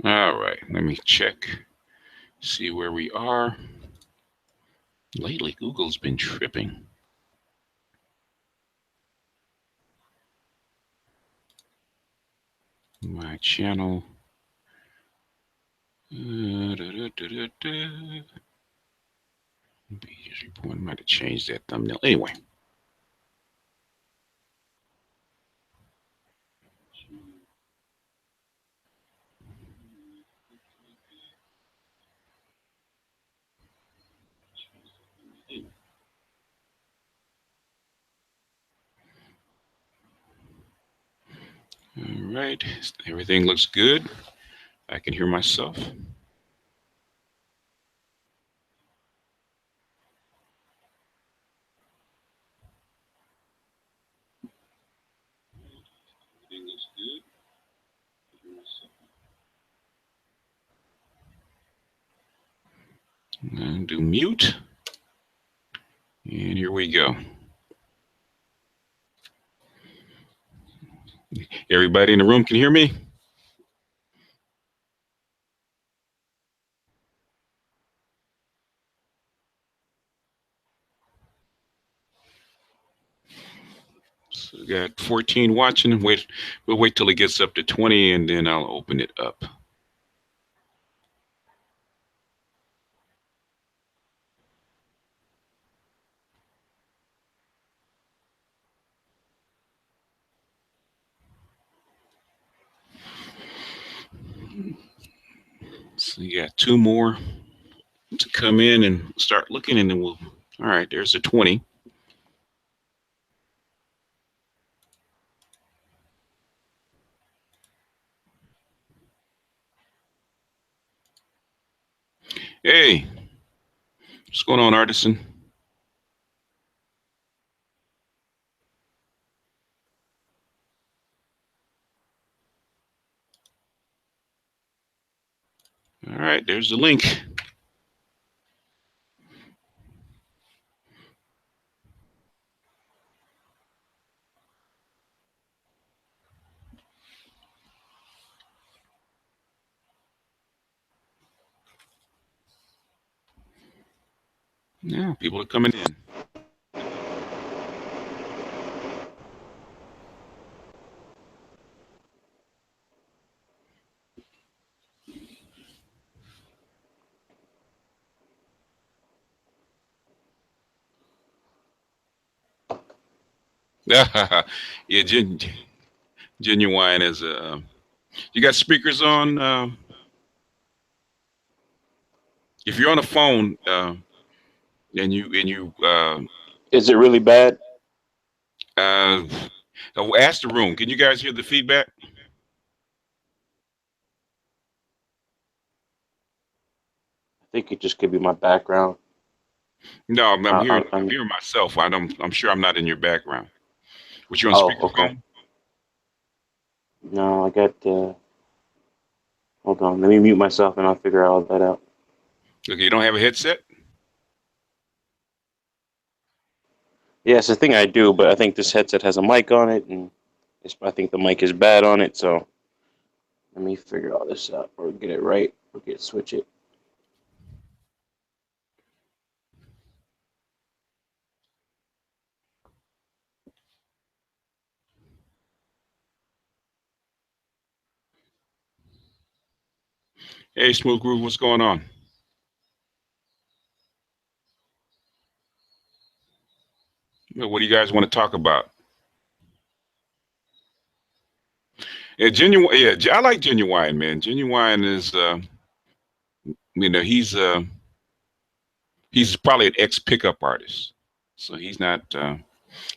All right, let me check, see where we are. Lately, Google's been tripping. My channel. Behaviors report. I might have changed that thumbnail. Anyway. All right, everything looks good. I can hear myself. And do mute. And here we go. Everybody in the room can hear me? So we got 14 watching. We'll wait till it gets up to 20 and then I'll open it up. So you got 2 more to come in and start looking, and then we'll. All right, there's a 20. Hey, what's going on, Artisan? All right, there's the link. Yeah, people are coming in. Yeah, genuine is a. You got speakers on. If you're on a phone, and you Is it really bad? uh, ask the room. Can you guys hear the feedback? I think it just could be my background. No, I'm hearing. I'm I'm hearing myself. I'm sure I'm not in your background. Was you on oh, okay. speakerphone? No, I got. Hold on. Let me mute myself and I'll figure all that out. Okay, you don't have a headset? Yeah, it's a thing I do, but I think this headset has a mic on it, and I think the mic is bad on it. So let me figure all this out, or get it right, or switch it. Hey, Smooth Groove, what's going on? What do you guys want to talk about? Yeah, genuine. Yeah, I like genuine, man. Genuine is, he's probably an ex pickup artist, so he's not an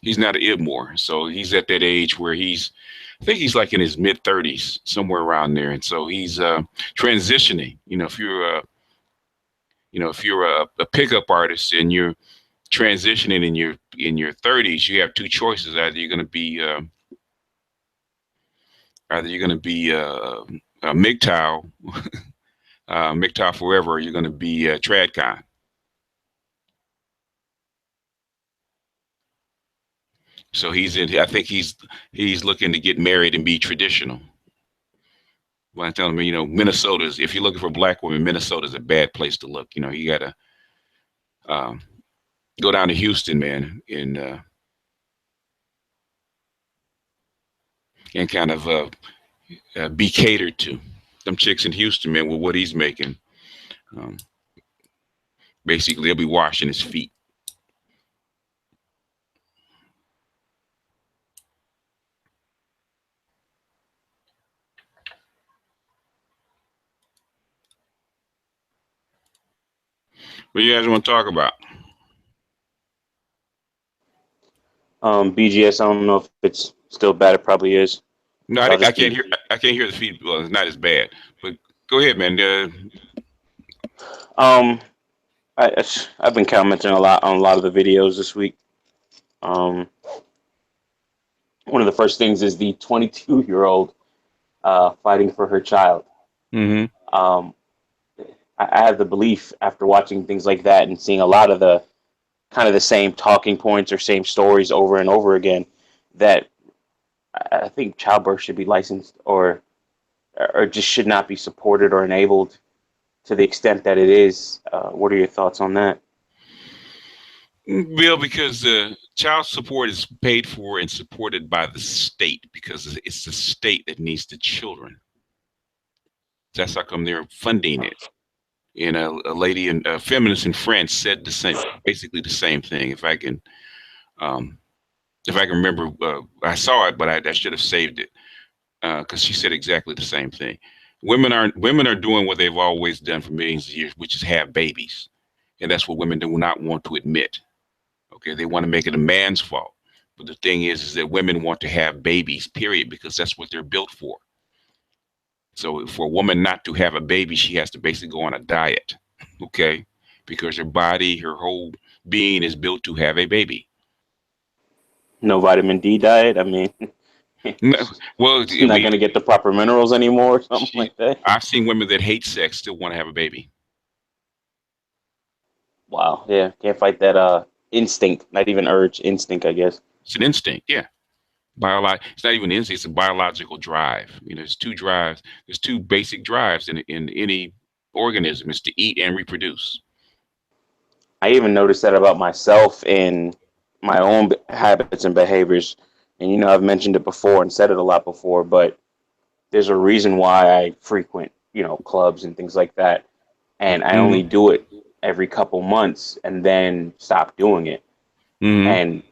Idmore. So he's at that age where I think he's like in his mid 30s, somewhere around there, and so he's transitioning. If you're a pickup artist and you're transitioning in your 30s, you have two choices: either you're going to be a MGTOW, MGTOW forever, or you're going to be a TradCon. So he's in. I think he's looking to get married and be traditional. When I tell them, Minnesota's, if you're looking for black women, Minnesota's a bad place to look. You got to um, go down to Houston, man, and kind of be catered to. Them chicks in Houston, man, with what he's making, um, basically, they'll be washing his feet. What you guys want to talk about? BGS, I don't know if it's still bad. It probably is. No, So I'll I just can't be. hear. I can't hear the feed. Well, it's not as bad. But go ahead, man. Um, I've been commenting a lot on a lot of the videos this week. Um, One of the first things is the 22-year-old fighting for her child. Mm-hmm. Um, I have the belief after watching things like that and seeing a lot of the kind of the same talking points or same stories over and over again that I think childbirth should be licensed or just should not be supported or enabled to the extent that it is. What are your thoughts on that? Bill, because child support is paid for and supported by the state because it's the state that needs the children. That's how come they're funding it. And a lady and a feminist in France said the same, basically the same thing. Um, if I can remember, I saw it, but I should have saved it because she said exactly the same thing. Women are doing what they've always done for millions of years, which is have babies, and that's what women do not want to admit. Okay, they want to make it a man's fault, but the thing is that women want to have babies, period, because that's what they're built for. So for a woman not to have a baby, she has to basically go on a diet, okay, because her body, her whole being is built to have a baby. No vitamin D diet. I mean, No, well, she's not going to get the proper minerals anymore, or something like that. I've seen women that hate sex still want to have a baby. Wow. Yeah. Can't fight that instinct. Not even urge. Instinct, I guess. It's an instinct, yeah. It's not even an instinct, it's a biological drive. There's two drives. There's two basic drives in any organism: is to eat and reproduce. I even noticed that about myself in my own habits and behaviors. And I've mentioned it before and said it a lot before, but there's a reason why I frequent, clubs and things like that. And I only Mm-hmm. do it every couple months and then stop doing it. Mm-hmm. And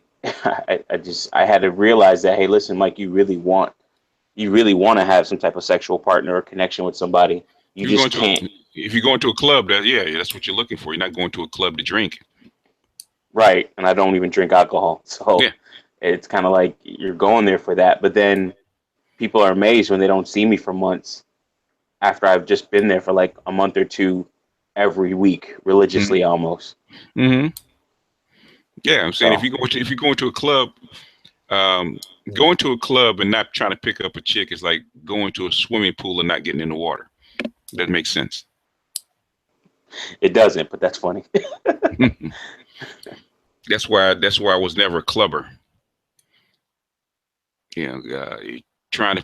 I had to realize that, hey, listen, Mike, you really want to have some type of sexual partner or connection with somebody. You You're going just to can't. if you're going to a club, yeah, that's what you're looking for. You're not going to a club to drink. Right. And I don't even drink alcohol. So Yeah. it's kind of like you're going there for that. But then people are amazed when they don't see me for months after I've just been there for like a month or two every week, religiously Mm-hmm. almost. Mm-hmm. Yeah, I'm saying So if you go into a club, um, going to a club and not trying to pick up a chick is like going to a swimming pool and not getting in the water. That makes sense. it doesn't, but that's funny. That's why I was never a clubber. Trying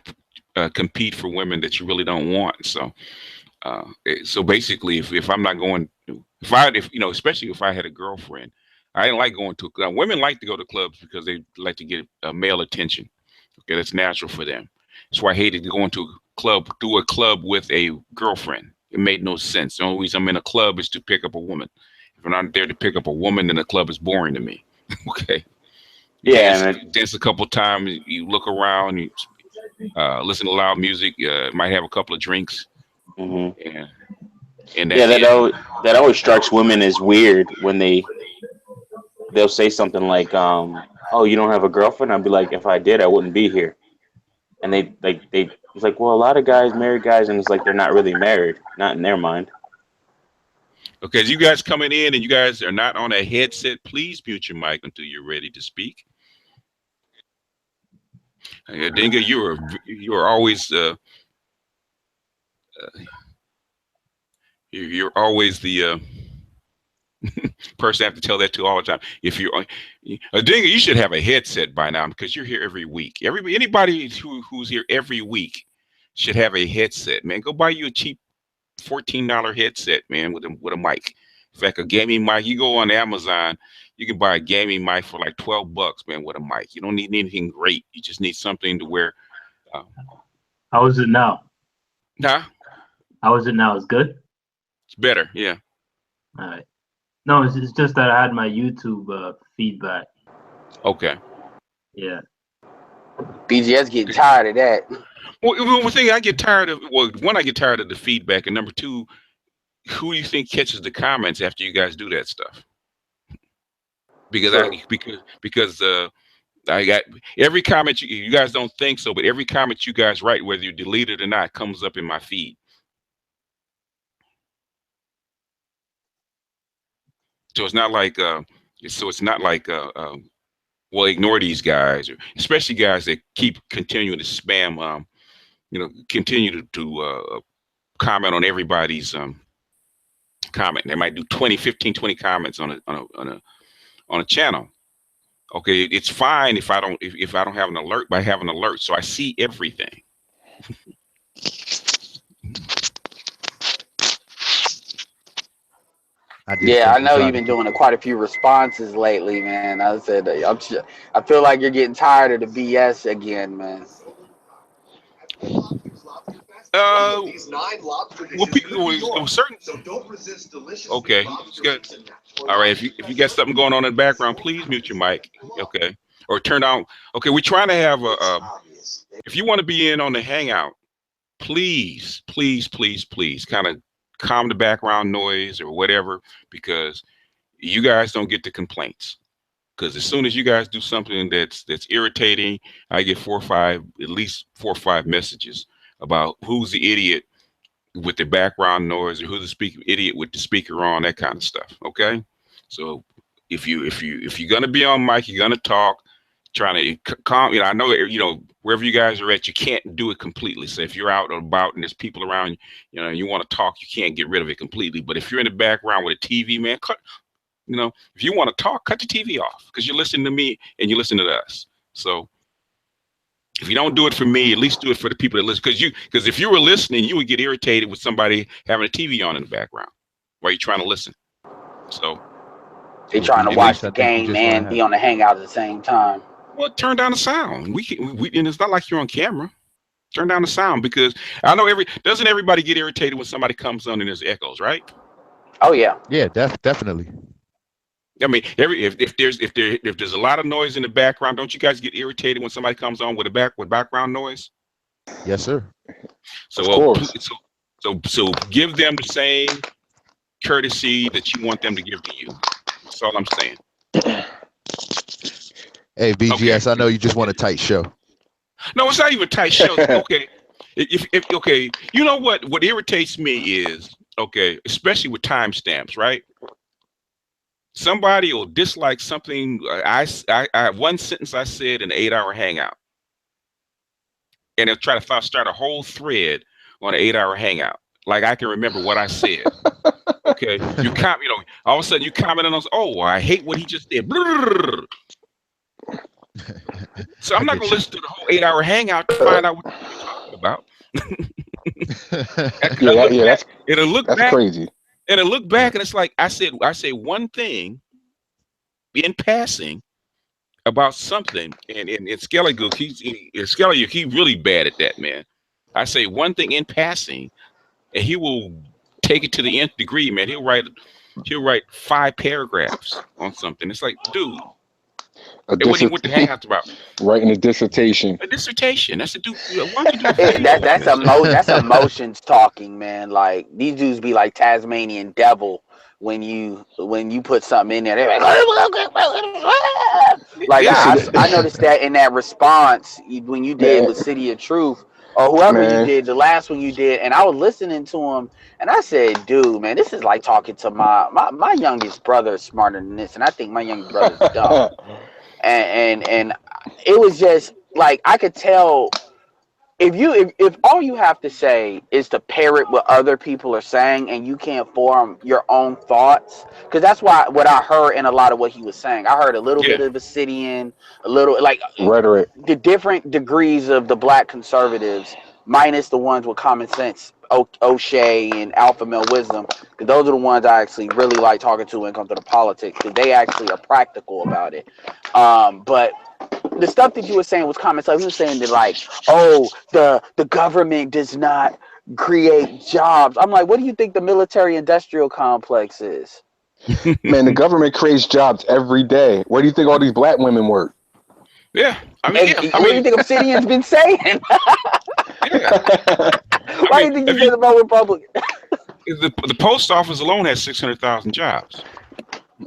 to compete for women that you really don't want. So basically, if I'm not going, if especially if I had a girlfriend, I didn't like going to. Women like to go to clubs because they like to get male attention. Okay, that's natural for them. That's why I hated going to through a club with a girlfriend. It made no sense. The only reason I'm in a club is to pick up a woman. If I'm not there to pick up a woman, then the club is boring to me. Okay, you Yeah, dance and dance a couple times, you look around, you listen to loud music, might have a couple of drinks, mhm. and and Yeah, that's it. that always strikes women as weird when they'll say something like, "Oh, you don't have a girlfriend?" I'd be like, "If I did, I wouldn't be here." And they it's like, well, a lot of guys, married guys, and it's like they're not really married, not in their mind. Okay, as you guys coming in and you guys are not on a headset, please mute your mic until you're ready to speak. Dinga, you are always you're always the person I have to tell that to all the time. If you're Dinga, you should have a headset by now because you're here every week. Anybody who's here every week, should have a headset, man. Go buy you a cheap $14 headset, man, with a mic. In fact, a gaming mic. You go on Amazon, you can buy a gaming mic for like $12, man, with a mic. You don't need anything great. You just need something to wear. How is it now? Nah, How is it now? It's good? it's better. Yeah. All right. No, it's just that I had my YouTube feedback. Okay. Yeah. BGS getting tired of that. Well, one thing I get tired of. Well, one, I get tired of the feedback, and number two, who do you think catches the comments after you guys do that stuff? Because I got every comment you guys don't think so, but every comment you guys write, whether you delete it or not, comes up in my feed. So it's not like well, ignore these guys, or especially guys that keep continuing to spam. Continue to comment on everybody's comment. They might do 20, 15, 20 comments on a channel. Okay, it's fine if I don't have an alert, but I have an alert, so I see everything. Yeah, I know you've been doing quite a few responses lately, man. I said I feel like you're getting tired of the BS again, man. Well, certain. Okay, all right. If you got something going on in the background, please mute your mic. Okay, or turn down. Okay, we're trying to have if you want to be in on the Hangout, please kind of calm the background noise or whatever, because you guys don't get the complaints. Because as soon as you guys do something that's irritating, I get at least four or five messages about who's the idiot with the background noise, or who's the idiot with the speaker on, that kind of stuff. Okay, so if you're gonna be on mic, you're gonna talk, trying to calm. I know wherever you guys are at, you can't do it completely. So if you're out and about and there's people around, you want to talk, you can't get rid of it completely. But if you're in the background with a TV, man, if you want to talk, cut the TV off, because you're listening to me and you're listening to us. So if you don't do it for me, at least do it for the people that listen. Because if you were listening, you would get irritated with somebody having a TV on in the background while you're trying to listen. So they're trying to watch the game and be on the Hangout at the same time. Well, turn down the sound. And it's not like you're on camera. Turn down the sound, because I know doesn't everybody get irritated when somebody comes on and there's echoes, right? Oh yeah. Yeah, definitely. I mean, if there's a lot of noise in the background, don't you guys get irritated when somebody comes on with background noise? Yes, sir. So give them the same courtesy that you want them to give to you. That's all I'm saying. Hey, BGS, okay. I know you just want a tight show. No, it's not even a tight show. Okay. Okay, you know what irritates me is, okay, especially with timestamps, right? Somebody will dislike something. I one sentence I said in an 8-hour Hangout, and they'll try to start a whole thread on an 8-hour Hangout. Like I can remember what I said. Okay, all of a sudden you comment on, oh, I hate what he just did. So I'm not gonna listen to the whole 8-hour Hangout to find out what you're talking about. It'll look that's back, crazy. And I look back, and it's like I say one thing in passing about something, and Skelly Gook, he's really bad at that, man. I say one thing in passing, and he will take it to the nth degree, man. He'll write 5 paragraphs on something. It's like, dude, what the Hangout's about? Writing a dissertation. A dissertation. That's a dude. Why don't you do that's emotions talking, man. Like these dudes be like Tasmanian devil when you put something in there. They're like I noticed that in that response when you did with City of Truth, or whoever you did, the last one you did, and I was listening to him, and I said, dude, man, this is like talking to my youngest brother is smarter than this, and I think my youngest brother's dumb. And it was just like I could tell if all you have to say is to parrot what other people are saying, and you can't form your own thoughts, because that's what I heard in a lot of what he was saying. I heard a little bit of Obsidian, a little like rhetoric, the different degrees of the black conservatives minus the ones with common sense, O'Shea and alpha male wisdom, because those are the ones I actually really like talking to when it comes to the politics, because they actually are practical about it. But the stuff that you were saying was common stuff. You were saying that like, oh, the government does not create jobs. I'm like, what do you think the military industrial complex is? Man, the government creates jobs every day. Where do you think all these black women work? Yeah, What do you think Obsidian's been saying? Why do you think he said about Republican? The post office alone has 600,000 jobs.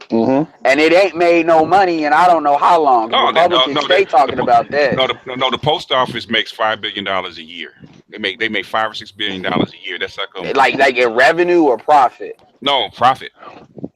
Mm-hmm. And it ain't made no money in I don't know how long. Republicans stay talking about that. No, the post office makes $5 billion a year. They make $5 or $6 billion a year. That's like in revenue or profit. No, profit.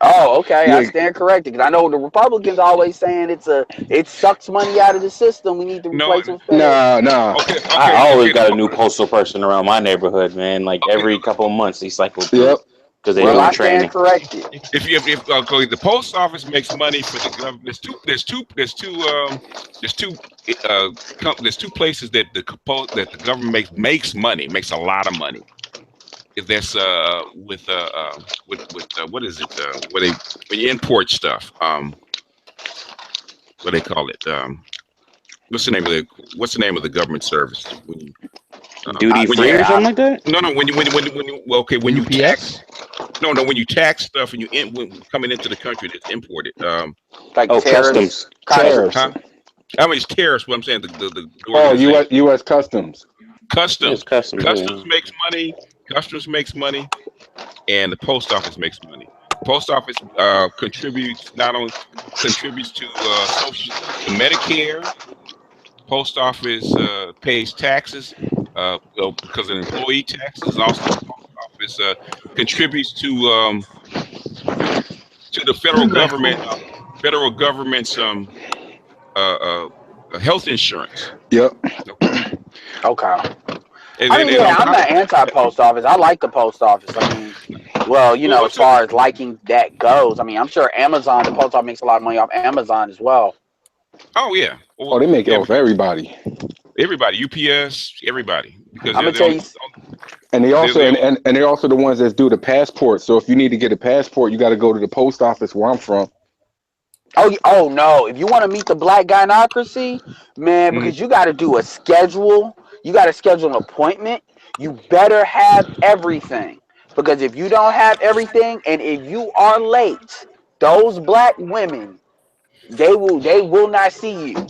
Oh, okay. Yeah. I stand corrected because I know the Republicans always saying it sucks money out of the system. We need to replace them. No. Okay. I always got a new postal person around my neighborhood, man. Like every couple of months, they cycle through. Yep. Because they Well, doing I training. stand corrected. If the post office makes money for the government, there's two places that the government makes money, makes a lot of money. If that's with what is it? When you import stuff, what do they call it? What's the name of the government service? Duty free or something like that? No. When you tax. No. When you tax stuff and when coming into the country that's imported. Like customs. Tariffs. Huh? I mean, it's tariffs. What I'm saying, U.S. Customs. Customs. Customs makes money. Customs makes money, and the post office makes money. Post office contributes to social, to Medicare. Post office pays taxes because of employee taxes. Also, the post office contributes to the federal government's health insurance. Yep. Okay. I'm not anti-post office. I like the post office. I mean, as far as liking that goes, I mean, I'm sure Amazon, the post office makes a lot of money off Amazon as well. Oh yeah. Well, they make it off everybody. Everybody, UPS, everybody. Because I'm gonna tell you. And they also and they're also the ones that do the passport. So if you need to get a passport, you got to go to the post office where I'm from. Oh no! If you want to meet the black gynocracy, man, because you got to do a schedule. You got to schedule an appointment. You better have everything, because if you don't have everything, and if you are late, those black women, they will not see you.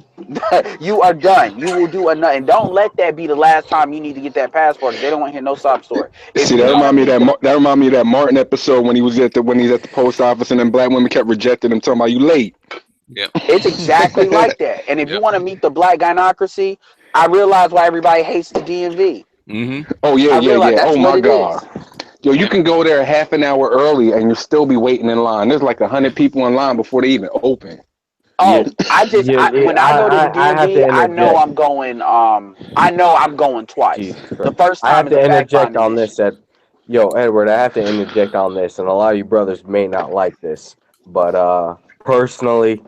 You are done. You will do another. And don't let that be the last time you need to get that passport. They don't want to hear no sob story. See, that remind me of that Martin episode when he's at the post office and then black women kept rejecting him, talking about you late. Yeah, it's exactly like that. And if you want to meet the black gynocracy, I realize why everybody hates the DMV. Mm-hmm. Oh yeah. Oh my God. Yo, you Yeah. can go there half an hour early and you'll still be waiting in line. There's like 100 people in line before they even open. Oh, when I go to the DMV, I know I'm going. I know I'm going twice. The first time I have to interject on this. Edward, I have to interject on this, and a lot of you brothers may not like this, but personally,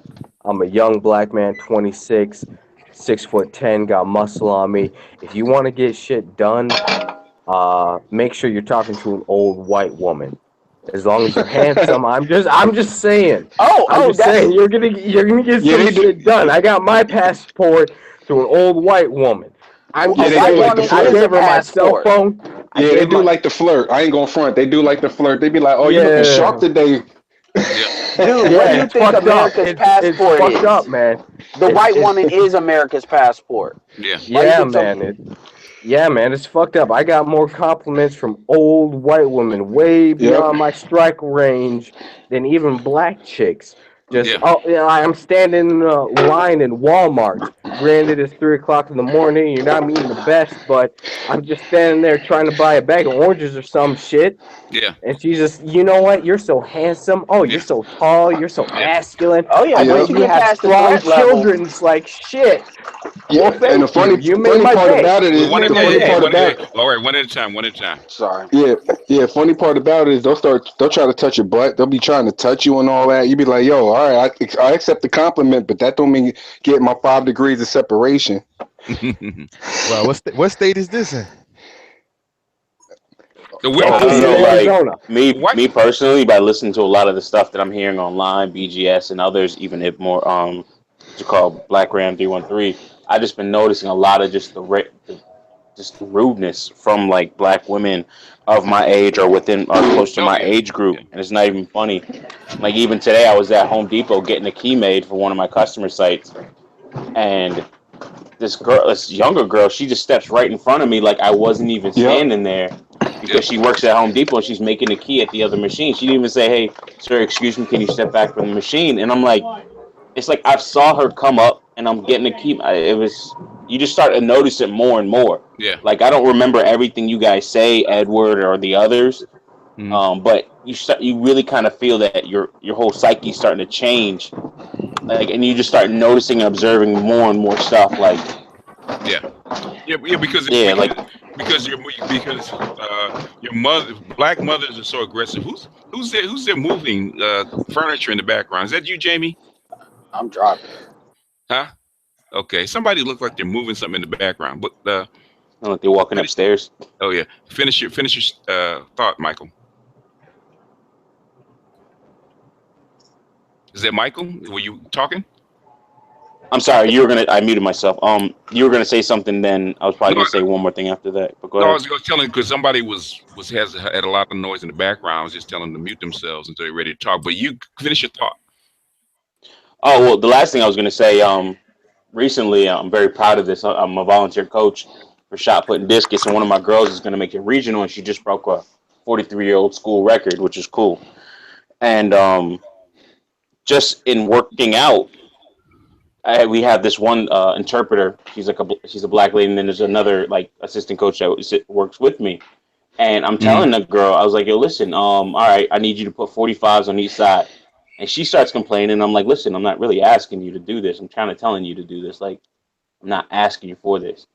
I'm a young black man, 26, 6'10", got muscle on me. If you want to get shit done, make sure you're talking to an old white woman. As long as you're handsome, I'm just saying. You're gonna get some shit done. I got my passport to an old white woman. I'm just saying. I gave her my cell phone. They do like the flirt. I ain't gonna front. They do like the flirt. They be like, "Oh, you looking sharp today." Dude, what do you think America's passport is? It's fucked up, man. The white woman is America's passport. Yeah. Yeah, man, it's fucked up. I got more compliments from old white women way beyond my strike range than even black chicks. I'm standing in a line in Walmart. Granted, it's 3 o'clock in the morning. You're not meeting the best, but I'm just standing there trying to buy a bag of oranges or some shit. Yeah. And she's just, you know what? You're so handsome. Oh, you're so tall. You're so masculine. Oh yeah. Once you have strong children, it's like shit. Yeah, well, and the funny part about it is, one at a time. Sorry. Yeah. Funny part about it is they'll try to touch your butt. They'll be trying to touch you and all that. You be like, yo, all right, I accept the compliment, but that don't mean get my 5 degrees of separation. Well, what state is this in? Where, Oh, Texas you and know, like Arizona. what? me personally, by listening to a lot of the stuff that I'm hearing online, BGS and others, even if more what's it called, Black Ram 313, I just been noticing a lot of just just the rudeness from like black women of my age or within or close to Oh my yeah, age group, yeah. and it's not even funny. Like even today, I was at Home Depot getting a key made for one of my customer sites, and this younger girl, she just steps right in front of me like I wasn't even Yep. standing there Yep. because she works at Home Depot and she's making a key at the other machine. She didn't even say, "Hey, sir, excuse me, can you step back from the machine?" And I'm like, it's like I saw her come up and I'm getting a key. It was you just start to notice it more and more. Yeah. Like I don't remember everything you guys say, Edward or the others, Mm-hmm. but you really kind of feel that your whole psyche's starting to change, like, and you just start noticing and observing more and more stuff. Like, Yeah. Yeah. Yeah. Because yeah, like because your mother, black mothers are so aggressive. Who's there moving furniture in the background? Is that you, Jamie? I'm driving. Huh? Okay. Somebody looked like they're moving something in the background. But like they're walking finish. upstairs. Oh yeah. Finish your thought, Michael. Is that Michael? Were you talking? I'm sorry, I muted myself. You were gonna say something. Then I was probably No, gonna say one more thing after that. But go no. I ahead. was telling because somebody had a lot of noise in the background. I was just telling them to mute themselves until they're ready to talk. But you finish your thought. Oh well, the last thing I was gonna say. Recently, I'm very proud of this. I'm a volunteer coach for shot put and discus, and one of my girls is gonna make it regional, and she just broke a 43-year-old school record, which is cool. And just in working out, we have this one interpreter. She's a black lady, and then there's another like assistant coach that works with me. And I'm Mm-hmm. telling the girl, I was like, "Yo, listen, all right, I need you to put 45s on each side." And she starts complaining. I'm like, "Listen, I'm not really asking you to do this. I'm trying to telling you to do this. Like, I'm not asking you for this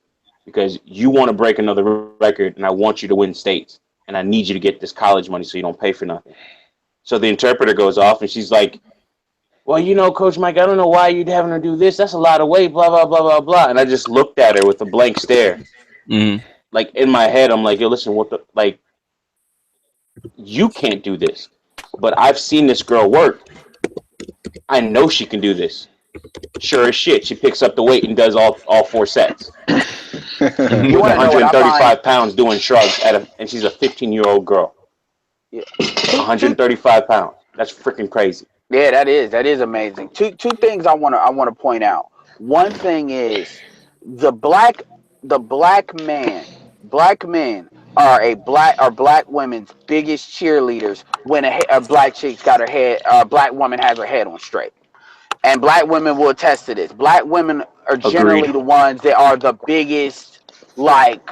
because you want to break another record, and I want you to win states, and I need you to get this college money so you don't pay for nothing." So the interpreter goes off, and she's like, "Well, Coach Mike, I don't know why you'd having her do this. That's a lot of weight, blah, blah, blah, blah, blah." And I just looked at her with a blank stare. Mm-hmm. Like, in my head, I'm like, "Yo, listen, like, you can't do this. But I've seen this girl work. I know she can do this." Sure as shit, she picks up the weight and does all 4 sets Mm-hmm. You with want to know what I find? 135 pounds doing shrugs and she's a 15-year-old girl. Yeah. Two 135 pounds. That's freaking crazy. Yeah, that is amazing. Two things I want to point out. One thing is the black men are black women's biggest cheerleaders when a black chick's got her head, a black woman has her head on straight. And black women will attest to this. Black women are generally Agreed. the ones that are the biggest, like,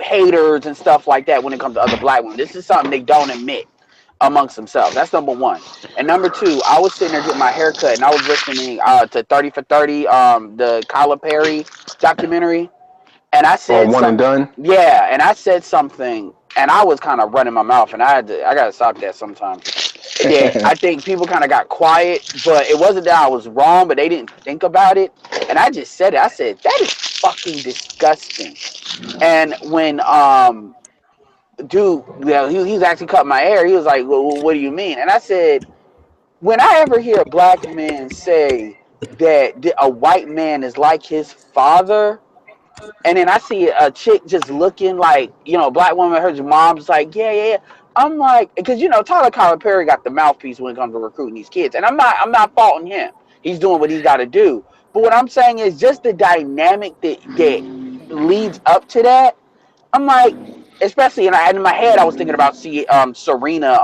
haters and stuff like that when it comes to other black women. This is something they don't admit amongst themselves. That's number one. And number two, I was sitting there getting my hair cut and I was listening to 30 for 30, the Kyla Perry documentary. And I On said one and something. done. Yeah, and I said something, and I was kind of running my mouth, and I got to stop that sometimes. Yeah, I think people kind of got quiet, but it wasn't that I was wrong, but they didn't think about it, and I just said it. I said that is fucking disgusting. And when dude, yeah, he's actually cut my hair. He was like, well, "What do you mean?" And I said, when I ever hear a black man say that a white man is like his father, and then I see a chick just looking like, a black woman, her mom's like, yeah, yeah, yeah. I'm like, because Tyler Colin Perry got the mouthpiece when it comes to recruiting these kids, and I'm not faulting him. He's doing what he's got to do. But what I'm saying is just the dynamic that leads up to that. I'm like, especially in my head, I was thinking about Serena,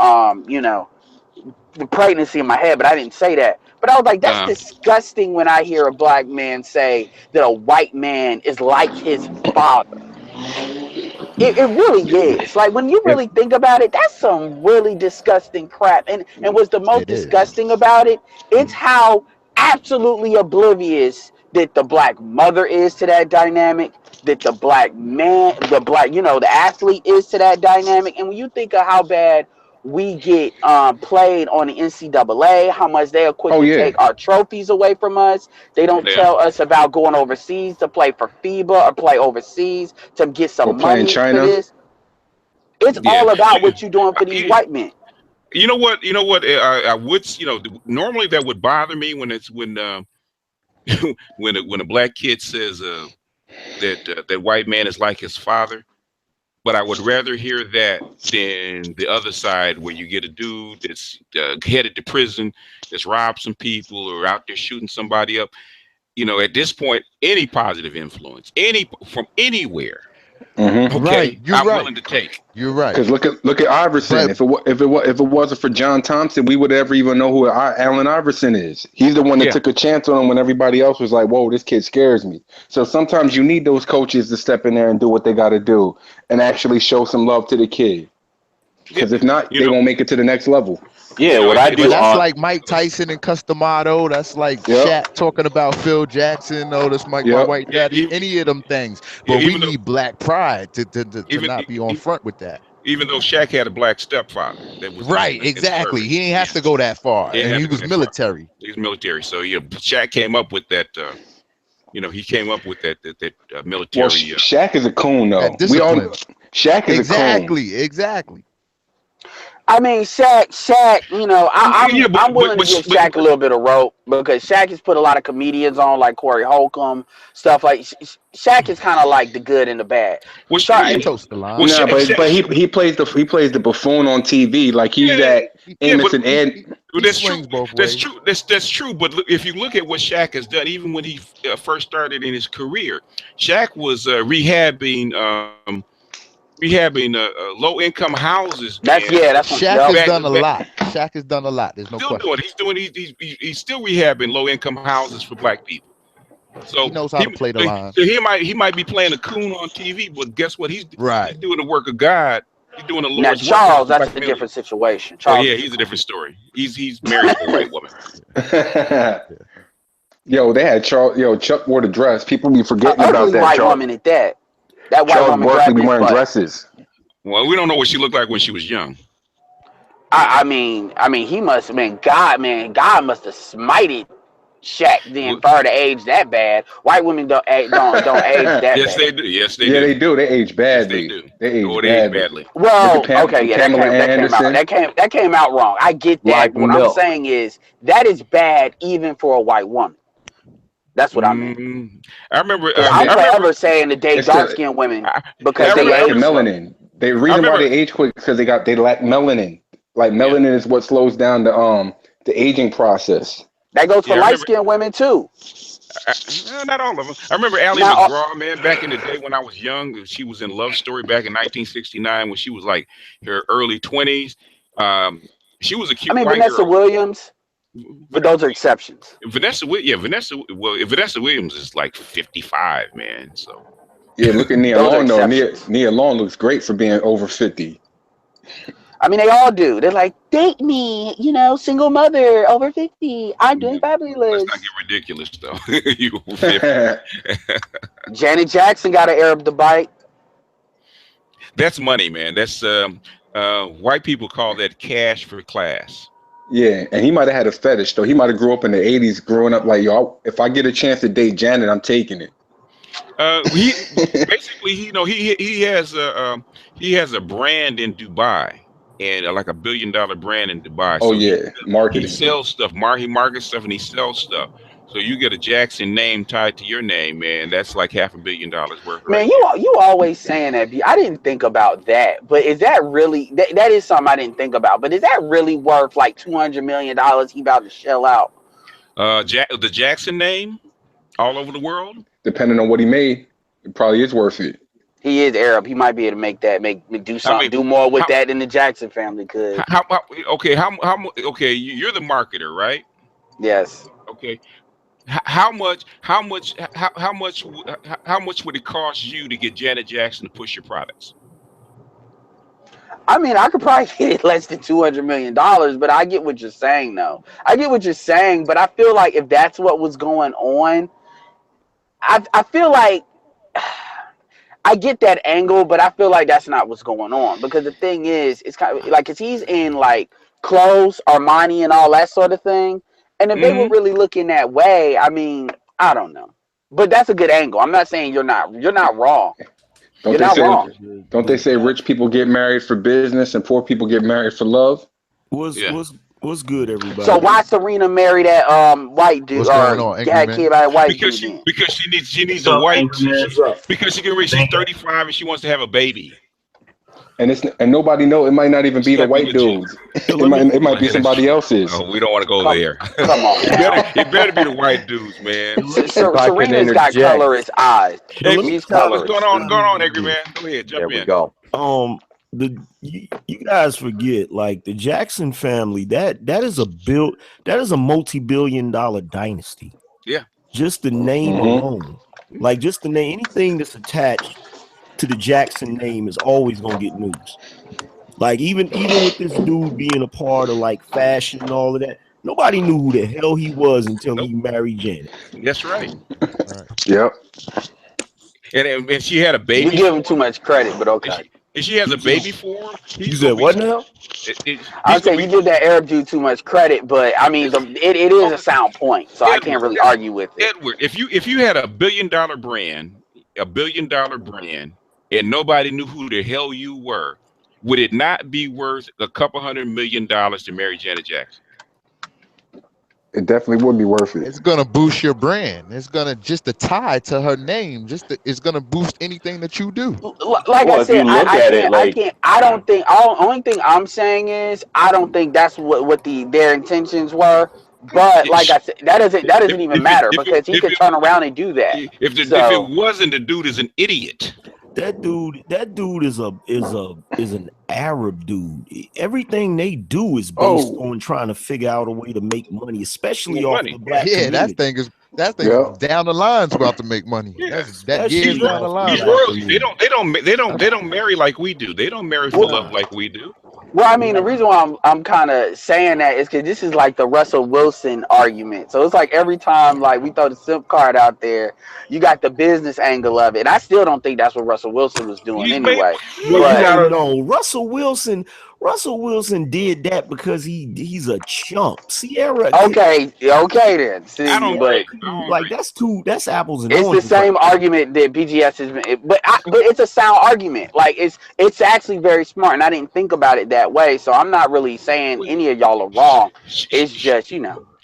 the pregnancy in my head, but I didn't say that. But I was like, that's Uh, disgusting when I hear a black man say that a white man is like his father. It really is. Like when you If really think about it, that's some really disgusting crap. And what's the most It is. disgusting about it? It's how absolutely oblivious that the black mother is to that dynamic, that the black man, the athlete is to that dynamic. And when you think of how bad we get played on the NCAA, how much they are quick oh to yeah, take our trophies away from us. They don't yeah. tell us about going overseas to play for FIBA or play overseas to get or some playing money for China. this. It's Yeah. all about what you're doing for these white men. You know what? You know what? I would. Normally that would bother me when it's when when a black kid says that white man is like his father. But I would rather hear that than the other side where you get a dude that's headed to prison, that's robbed some people or out there shooting somebody up. At this point, any positive influence, any from anywhere, Right. okay, You're I'm right. willing to take. You're right. Because look at Iverson. But If it wasn't for John Thompson, we would ever even know who Allen Iverson is. He's the one that Yeah, took a chance on him when everybody else was like, "Whoa, this kid scares me." So sometimes you need those coaches to step in there and do what they got to do and actually show some love to the kid. yeah. Because if not, You they know, won't make it to the next level. Yeah, what I but do that's on like Mike Tyson and Customato. That's like Yep. Shaq talking about Phil Jackson. Oh, that's my Yep. white yeah, daddy. Any of them things. yeah, But we need black pride to even not be on front with that. even though Shaq had a black stepfather that was Right. in Exactly. service. He ain't have Yeah, to go that far, he didn't and have he to go was that far. military. He was military, so yeah, Shaq came up with that. He came up with that Well, military. Shaq is a coon, That though. discipline. Shaq is a coon. Exactly. I mean, Shaq, Yeah, I'm willing to give Shaq a little bit of rope because Shaq has put a lot of comedians on, like Corey Holcomb, stuff like. Shaq is kind of like the good and the bad. well, He yeah, toast the line. well, No, but Shaq, he plays the buffoon on TV. Like he's yeah, that yeah, Amos but and Ed. He that's true. swings both That's ways. true. That's true. But look, if you look at what Shaq has done, even when he first started in his career, Shaq was rehabbing low income houses, man. That's one. Shaq Yep. has Back, done a back, lot. Shaq has done a lot. There's no still doing. question. He's still rehabbing low income houses for black people. He So knows how to play the line. he might be playing a coon on TV, but guess what? He's Right. doing the work of God. He's doing the Now Lord's work. Charles, that's a different situation. Oh Charles, yeah, he's a different story. He's married to a white woman. Yo, they had Chuck wore the dress. People be an forgetting about ugly that. white woman at that. That white Charles woman Barkley grabbed be his wearing butt. dresses. Well, we don't know what she looked like when she was young. I mean, he must have been God, man. God must have smited Shaq then for her to age that bad. White women don't age that Yes, bad. they do. Yes, they Yeah, do. they do. They age Yes, they badly. do. They age Oh, they age badly. badly. Well, Look at okay, yeah, Pamela that came out. Anderson. That came out wrong. I get that. Like But what I'm milk. saying is that is bad even for a white woman. That's what I mean. I remember. Because It's I'm I remember. forever saying to date It's dark the skinned women I, because I it's the they lack remember. of age slow. melanin. The I reason why remember. they age quick because they lack melanin. Like Yeah, melanin is what slows down the aging process. That goes for yeah. I light remember. skinned women too. Not all of them. I remember Ally Now, McGraw, man, back in the day when I was young. She was in Love Story back in 1969 when she was like her early 20s. Um, she was a I cute mean white Vanessa girl. Williams, but those are exceptions. Vanessa. Well, Vanessa Williams is like 55, man. So Yeah, look at Nia Those are Long though. Nia, exceptions. Nia Long looks great for being over 50. I mean, they all do. They're like, date me, single mother over 50. I'm doing let's not get fabulous. ridiculous, though. You over 50. Janet Jackson got an Arab to bite. That's money, man. That's white people call that cash for class. Yeah, and he might have had a fetish though. He might have grew up in the 80s, growing up like, yo, if I get a chance to date Janet, I'm taking it. He basically, he has a brand in Dubai, and like $1 billion brand in Dubai. Oh So yeah, he marketing. sells stuff. He markets stuff and he sells stuff. So you get a Jackson name tied to your name, man. That's like $500 million worth Man, right there. you always saying that. I didn't think about that, but is that really that is something I didn't think about? But is that really worth like $200 million he about to shell out? The Jackson name all over the world. Depending on what he made, it probably is worth it. He is Arab. He might be able to make that do I something, mean, do more with how that than the Jackson family could. okay? Okay? You're the marketer, right? Yes. Okay. How much would it cost you to get Janet Jackson to push your products? I mean, I could probably get it less than $200 million, but I get what you're saying, though. I get what you're saying, but I feel like if that's what was going on, I feel like I get that angle, but I feel like that's not what's going on. Because the thing is, it's kind of like, cause he's in like clothes, Armani, and all that sort of thing. And if they were Hmm. really looking that way, I mean, I don't know. But that's a good angle. I'm not saying you're not wrong. Don't You're they not say? wrong. Don't they say rich people get married for business and poor people get married for love? Yeah. What's good, So everybody? why Serena married that white dude What's going or on, Angry had a Man? kid by a white Because dude she then? because she needs What's a up, white Anchorman? because she can reach she's 35 and she wants to have a baby. And nobody know. It might not even She be the got to be white legit. dudes. Yo, It might be somebody else's. Oh, we don't want to go Come, there. come on now. It better be the white dudes, man. If I can Serena's got interject, colorist eyes. yo, Hey, let me She's fellas, challenge going colorist. on, something going on, real angry quick. man. Go ahead, there jump we in. go. You guys forget, like, the Jackson family, that is a multi-billion-dollar dynasty. Yeah. Just the name alone, like just the name, anything that's attached to the Jackson name is always gonna get news. Like even with this dude being a part of like fashion and all of that, nobody knew who the hell he was until Nope. he married Janet. That's right. Right. Yep. And she had a You baby give for him too him. much credit, but And okay. she has a baby for him. You He's said gonna be. what now? I He's would gonna say be. you give that Arab dude too much credit, but I mean, it is a sound point, so I can't Edward, really argue with it. Edward, if you had a $1 billion brand, and nobody knew who the hell you were, would it not be worth a couple $100 million to marry Janet Jackson? It definitely would be worth it. It's gonna boost your brand. It's gonna just the tie to her name. It's gonna boost anything that you do. Like I Well, if you said, look at it, like I Uh, don't think. Only thing I'm saying is I don't think that's what their intentions were. But like I said, that if doesn't even if it matter if it because he if could it turn around and do that. if it So wasn't, the dude is an idiot. That dude is an Arab dude. Everything they do is based Oh, on trying to figure out a way to make money, especially Well, off money. the black Yeah, community. that thing yeah. is down the line's about to make money. Yeah. That Especially years down the off the line He's black about to royalty. make They community. money. don't marry like we do. They don't marry for love Nah. like we do. well, I mean, the reason why I'm kind of saying that is because this is like the Russell Wilson argument. So it's like every time like we throw the simp card out there, you got the business angle of it. And I still don't think that's what Russell Wilson was doing He's made. anyway. Well, you But gotta. No, Russell Wilson did that because he's a chump. Sierra, okay then. I See, don't but agree. I don't like agree. that's apples and it's the oranges. same argument that BGS has been, but it's a sound argument. Like it's actually very smart, and I didn't think about it that way. So I'm not really saying any of y'all are wrong. It's just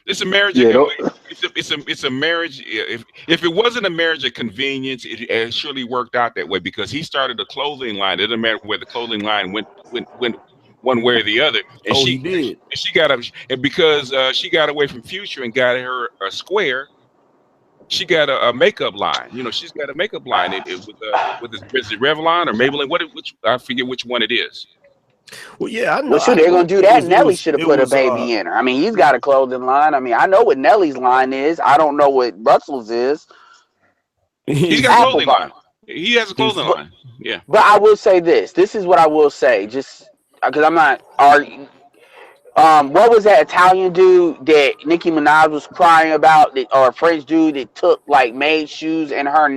It's a marriage. Yeah. It's a marriage. If it wasn't a marriage of convenience, it surely worked out that way because he started a clothing line. It doesn't matter where the clothing line went one way or the other. And Oh, he did. she got and because she got away from Future and got her a Square. She got a makeup line. She's got a makeup line. Is it Revlon or Maybelline? Which I forget which one it is. Well, yeah, I know. well, sure they're gonna do that. Nelly should have It put a was baby in her. I mean, he's got a clothing line. I mean, I know what Nelly's line is. I don't know what Russell's is. He's got a his, clothing line. Apple. He has a clothing line. Yeah. But I will say this. This is what I will say. Just because I'm not arguing. What was that Italian dude that Nicki Minaj was crying about, or a French dude that made shoes in her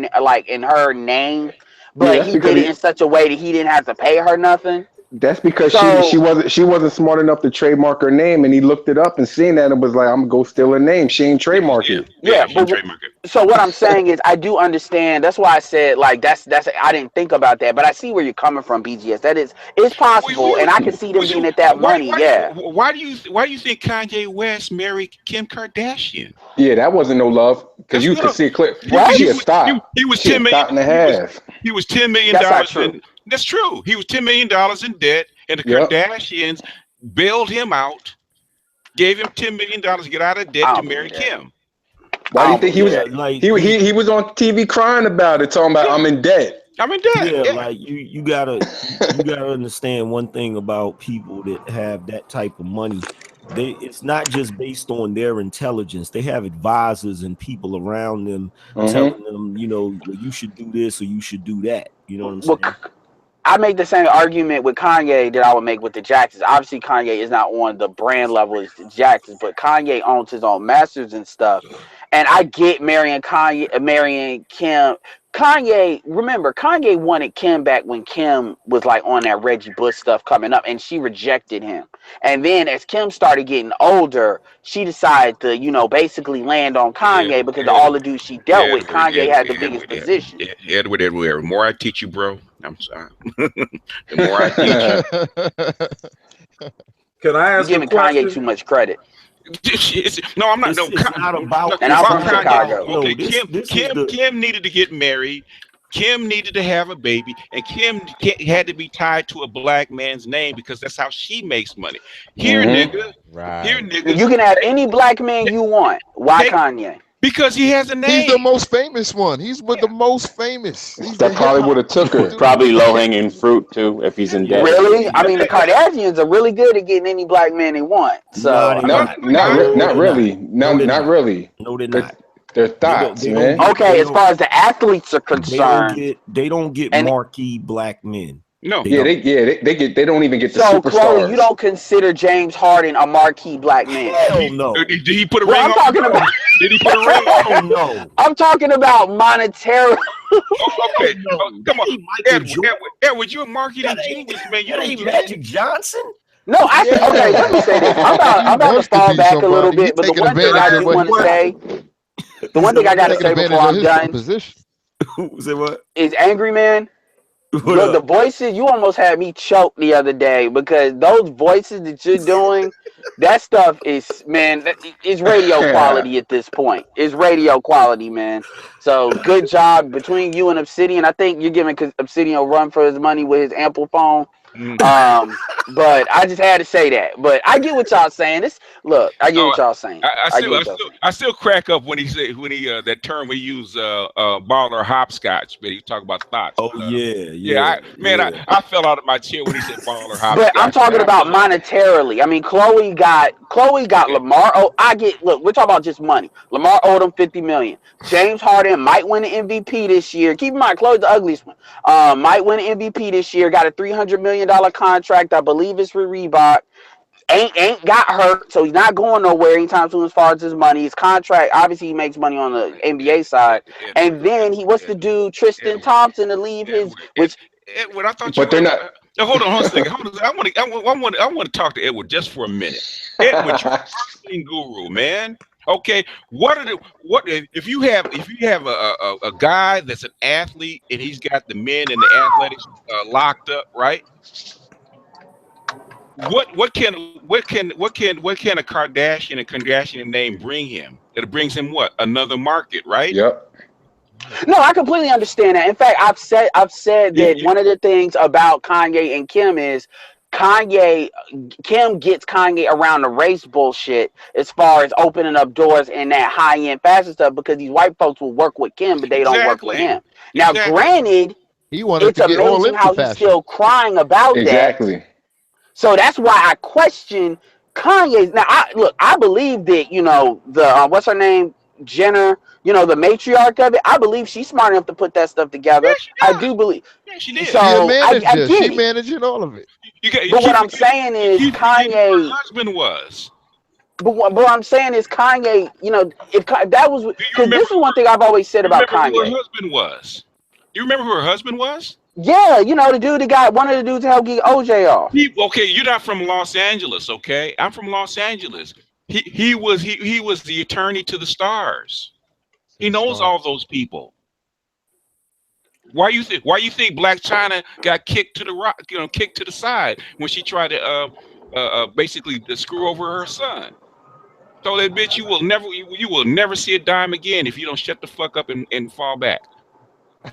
name, Yeah. but he did it in such a way that he didn't have to pay her nothing. That's because she So wasn't smart enough to trademark her name, and he looked it up and seen that and was like, I'm gonna go steal her name. She ain't trademark it. yeah, She can but trademark it. so what I'm saying is I do understand. That's why I said that's I didn't think about that, but I see where you're coming from, BGS. It's possible, and I can see them being at that money. Yeah. Why do you think Kanye West married Kim Kardashian? Yeah, that wasn't no love because you could see it clear. She a stop. He was She a 10 million. thought and a half. He was $10 million. That's not true. That's true. He was $10 million in debt, and the Yep. Kardashians bailed him out, gave him $10 million to get out of debt to marry Kim. Why do you think he was? like He was on TV crying about it, talking about I'm in debt. I'm in debt. yeah, Yeah. like you gotta understand one thing about people that have that type of money. It's not just based on their intelligence. They have advisors and people around them telling them, well, you should do this or you should do that. You know what I'm saying? Well, I make the same argument with Kanye that I would make with the Jacksons. Obviously, Kanye is not on the brand level as the Jacksons, but Kanye owns his own masters and stuff. And I get marrying Kim Kanye, remember, Kanye wanted Kim back when Kim was like on that Reggie Bush stuff coming up, and she rejected him. And then as Kim started getting older, she decided to, you know, basically land on Kanye because of all the dudes she dealt with. Kanye had the biggest position. Edward. The more I teach you, bro, I'm sorry. The more I teach you. Can I You're ask a giving question? Kanye too much credit. No, I'm not. It's not about. And I'm from Chicago. Okay, No, Kim needed to get married. Kim needed to have a baby, and Kim had to be tied to a black man's name because that's how she makes money. Here, nigga. Right. Here, nigga. You can have any black man you want. Why Kanye? Because he has a name. He's the most famous one. He's with the most famous. He's That probably would have took her. Probably low hanging fruit too if he's in debt. Really? I mean, the Kardashians are really good at getting any black man they want. So not really. Not really. No, they're not. They're thoughts, man. okay, as far as the athletes are concerned, they don't get marquee black men. No. They don't even get the so superstars. Chloe, you don't consider James Harden a marquee black man? Hell no. Did he put a Well, ring I'm on? talking about. Did he put a ring on? No. I'm talking about monetary. Okay, come on, Michael Edward, you're a marketing genius, man. You That don't ain't get Magic Johnson. No, okay, let me say this. I'm about to fall back a little bit, but the one thing I do want to say, the one thing I got to say before I'm done, Say what? is Angry Man. What The voices, you almost had me choke the other day because those voices that you're doing, that stuff is, man, it's radio quality at this point. It's radio quality, man. So good job between you and Obsidian. I think you're giving Obsidian a run for his money with his ample but I just had to say that. But I get what y'all saying. I get what y'all saying. I still crack up when he that term we use baller hopscotch, but he talk about thoughts. Oh yeah. I fell out of my chair when he said baller hopscotch. But I'm talking about monetarily. I mean, Chloe got Lamar. Oh, we're talking about just money. Lamar owed him $50 million. James Harden might win an MVP this year. Keep in mind, Chloe's the ugliest one. Might win an MVP this year. Got a $300 million contract. I believe it's for Reebok. Ain't got hurt, so he's not going nowhere anytime soon as far as his money. His contract, obviously, he makes money on the NBA side. And then he wants to do Tristan Thompson to leave his, which. Edward, I thought but they're not. Hold on a second. I want to talk to Edward just for a minute. Edward, you're a marketing guru, man. Okay, if you have a guy that's an athlete and he's got the men and the athletics locked up, right? What can a Kardashian and Kardashian name bring him? It brings him what? Another market, right? Yep. No, I completely understand that. In fact, I've said that one of the things about Kanye and Kim is Kim gets Kanye around the race bullshit as far as opening up doors in that high-end fashion stuff because these white folks will work with Kim, but they don't work with him. Now, granted, it's amazing how he's still crying about that. So that's why I question Kanye's. Now, I believe that, the, what's her name? Jenner, the matriarch of it. I believe she's smart enough to put that stuff together. I do believe. Yeah, she did. So I get She's it. managing all of it. But what I'm saying is Kanye. Her husband was. But what I'm saying is Kanye. If that was because this is one thing I've always said about Kanye. Who her husband was? Do you remember who her husband was? Yeah, the dude that got one of the dudes to help get OJ off. Okay, you're not from Los Angeles, okay? I'm from Los Angeles. He was the attorney to the stars. He knows all those people. Why you think Black China got kicked to the side when she tried to basically screw over her son? So that bitch, you will never see a dime again if you don't shut the fuck up and fall back.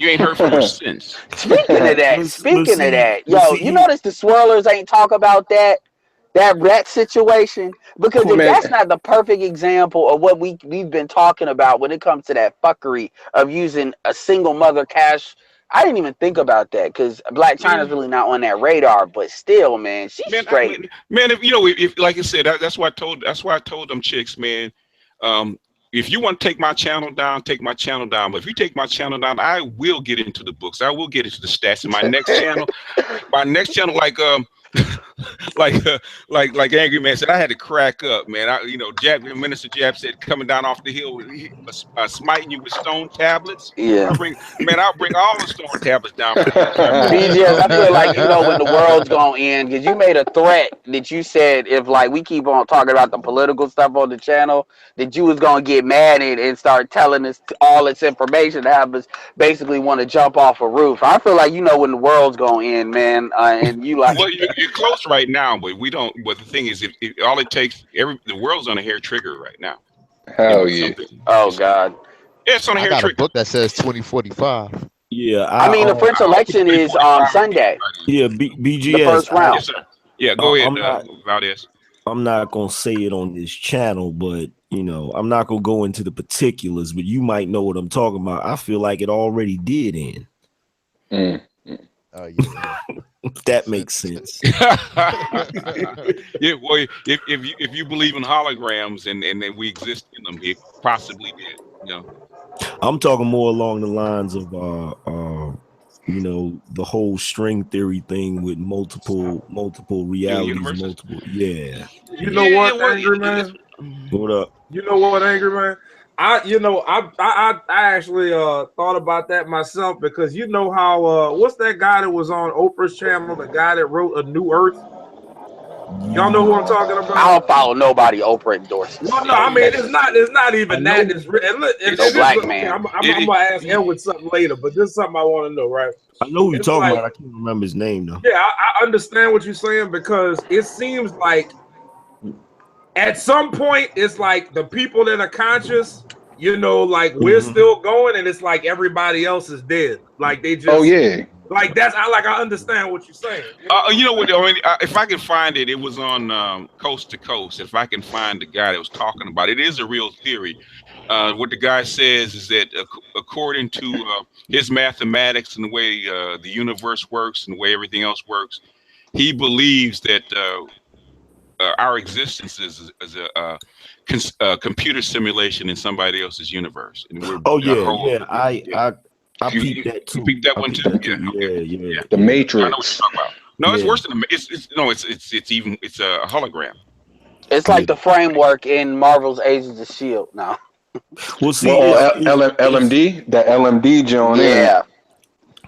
You ain't heard from her since. Speaking of that, yo, you notice the swirlers ain't talk about that situation? Because if that's not the perfect example of what we've been talking about when it comes to that fuckery of using a single mother cash, I didn't even think about that because Black China's really not on that radar. But still, man, she's straight. If like I said, that's why I told them chicks, man. If you want to take my channel down, take my channel down. But if you take my channel down, I will get into the books. I will get into the stats in my next channel. My next channel, like like Angry Man said, I had to crack up, man. Minister Jab said, coming down off the hill, smiting you with stone tablets. Yeah. I'll bring all the stone tablets down for you. BGS, I feel like you know when the world's gonna end because you made a threat that you said if like we keep on talking about the political stuff on the channel that you was gonna get mad and start telling us all this information to have us basically want to jump off a roof. I feel like you know when the world's gonna end, man, and you like Well, you're close right now, but we don't. But the thing is, if all it takes, the world's on a hair trigger right now. Hell yeah. oh god. Yeah, it's on a I hair got a trigger. book that says 2045. Yeah, I mean the French election is Sunday, yeah, the BGS. first round. Yes, sir. Yeah, go ahead, I'm not, Valdez. I'm not gonna say it on this channel, but I'm not gonna go into the particulars, but you might know what I'm talking about. I feel like it already did end. Oh yeah. If that makes sense. Yeah, well, if you believe in holograms and then we exist in them, it possibly did. I'm talking more along the lines of the whole string theory thing with multiple realities, universes? Yeah. You know what, Angry Man? What up? You know what, Angry Man? I actually thought about that myself because you know how what's that guy that was on Oprah's channel, the guy that wrote A New Earth? Y'all know who I'm talking about? I don't follow nobody Oprah endorses. Well, no, I mean it's not even that. It's no black okay, man. I'm gonna ask Edward something later, but this is something I want to know, right? I know who you're It's talking like, about. I can't remember his name though. Yeah, I understand what you're saying because it seems like at some point it's like the people that are conscious, like we're still going, and it's like everybody else is dead. Like they just. Oh yeah. Like that's I understand what you're saying. You know what? I mean, if I can find it, it was on Coast to Coast. If I can find the guy that was talking about it, it is a real theory. What the guy says is that according to his mathematics and the way the universe works and the way everything else works, he believes that our existence is a computer simulation in somebody else's universe. And we're I peeped that too. You peeped that one too? Yeah. The Matrix. I know what you're talking about. No, it's worse than it's a hologram. It's like the framework in Marvel's Agents of S.H.I.E.L.D. now. We'll see. LMD, that LMD John. Yeah.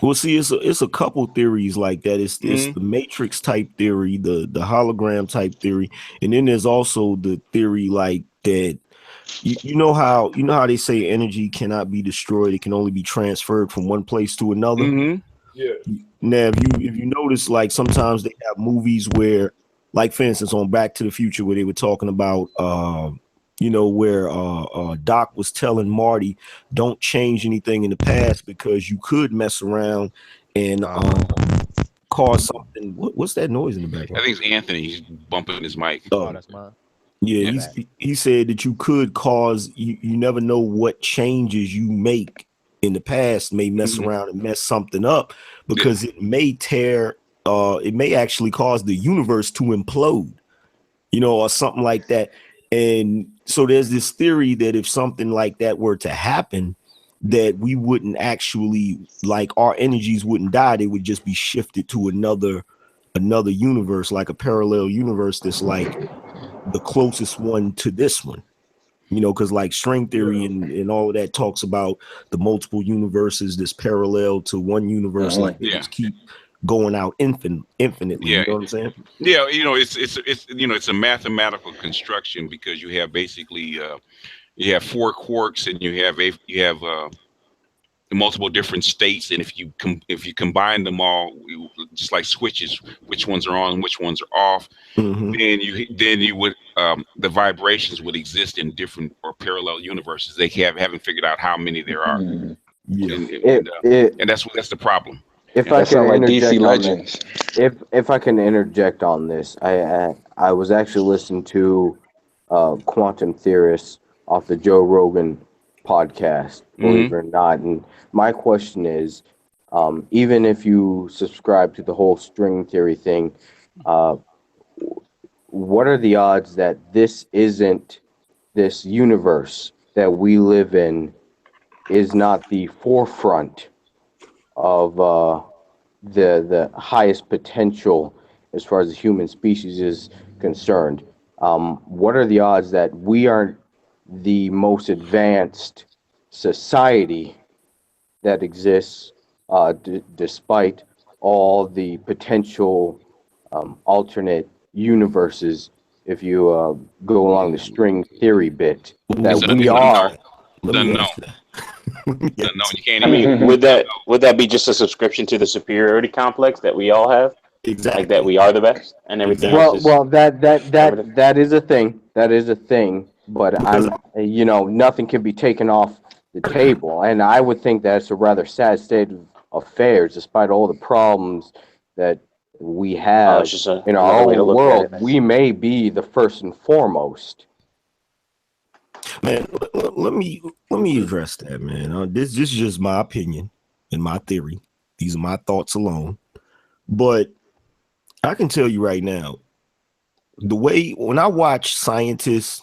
Well, see, it's a couple theories like that. It's the Matrix type theory, the hologram type theory, and then there's also the theory like that. You know how they say energy cannot be destroyed; it can only be transferred from one place to another. Yeah. Now, if you notice, like sometimes they have movies where, like for instance, on Back to the Future, where they were talking about, where Doc was telling Marty, don't change anything in the past because you could mess around and cause something. What's that noise in the background? I think it's Anthony. He's bumping his mic. Oh, that's mine. Yeah, he said that you could cause you never know what changes you make in the past may mess around and mess something up because it may it may actually cause the universe to implode, or something like that. And so there's this theory that if something like that were to happen, that we wouldn't actually, like, our energies wouldn't die, they would just be shifted to another universe, like a parallel universe that's like the closest one to this one, because like string theory and all of that talks about the multiple universes that's parallel to one universe, like they just keep going out infinitely. You know what I'm saying? Yeah, it's a mathematical construction because you have basically you have four quarks and you have multiple different states, and if you combine them all, just like switches, which ones are on, which ones are off, then you would the vibrations would exist in different or parallel universes. They haven't figured out how many there are, and that's the problem. If I can interject on this, if I can interject on this, I was actually listening to quantum theorists off the Joe Rogan podcast, believe it or not. And my question is, even if you subscribe to the whole string theory thing, what are the odds that this universe that we live in is not the forefront of the highest potential as far as the human species is concerned. What are the odds that we aren't the most advanced society that exists, despite all the potential alternate universes, if you go along the string theory bit, that It's we unknown. are. Let me Unknown. answer that. Let me Unknown. answer. You can't I even. mean, would that be just a subscription to the superiority complex that we all have, like that Exactly. we are the best, and everything else Exactly. is Well, derivative? that is a thing. That is a thing. But Because nothing can be taken off the table, and I would think that's a rather sad state of affairs, despite all the problems that we Oh, have it's just in our another way to own look at it. world. We may be the first and foremost. man, let me address that, man. This is just my opinion and my theory. These are my thoughts alone. But I can tell you right now, the way when I watch scientists,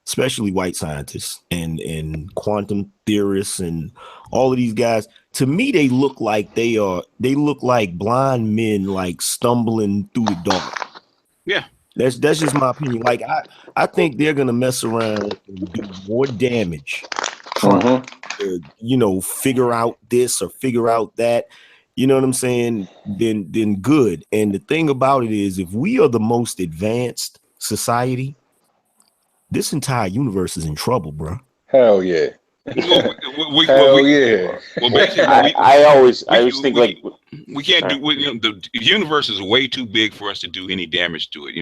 especially white scientists and quantum theorists and all of these guys, to me they look like they look like blind men like stumbling through the dark. Yeah. That's just my opinion. Like I think they're gonna mess around and do more damage trying to, figure out this or figure out that, you know what I'm saying, than good. And the thing about it is, if we are the most advanced society, this entire universe is in trouble, bro. Hell yeah. Well, Hell yeah. basically, I always think like, we can't sorry. do. The universe is way too big for us to do any damage to it.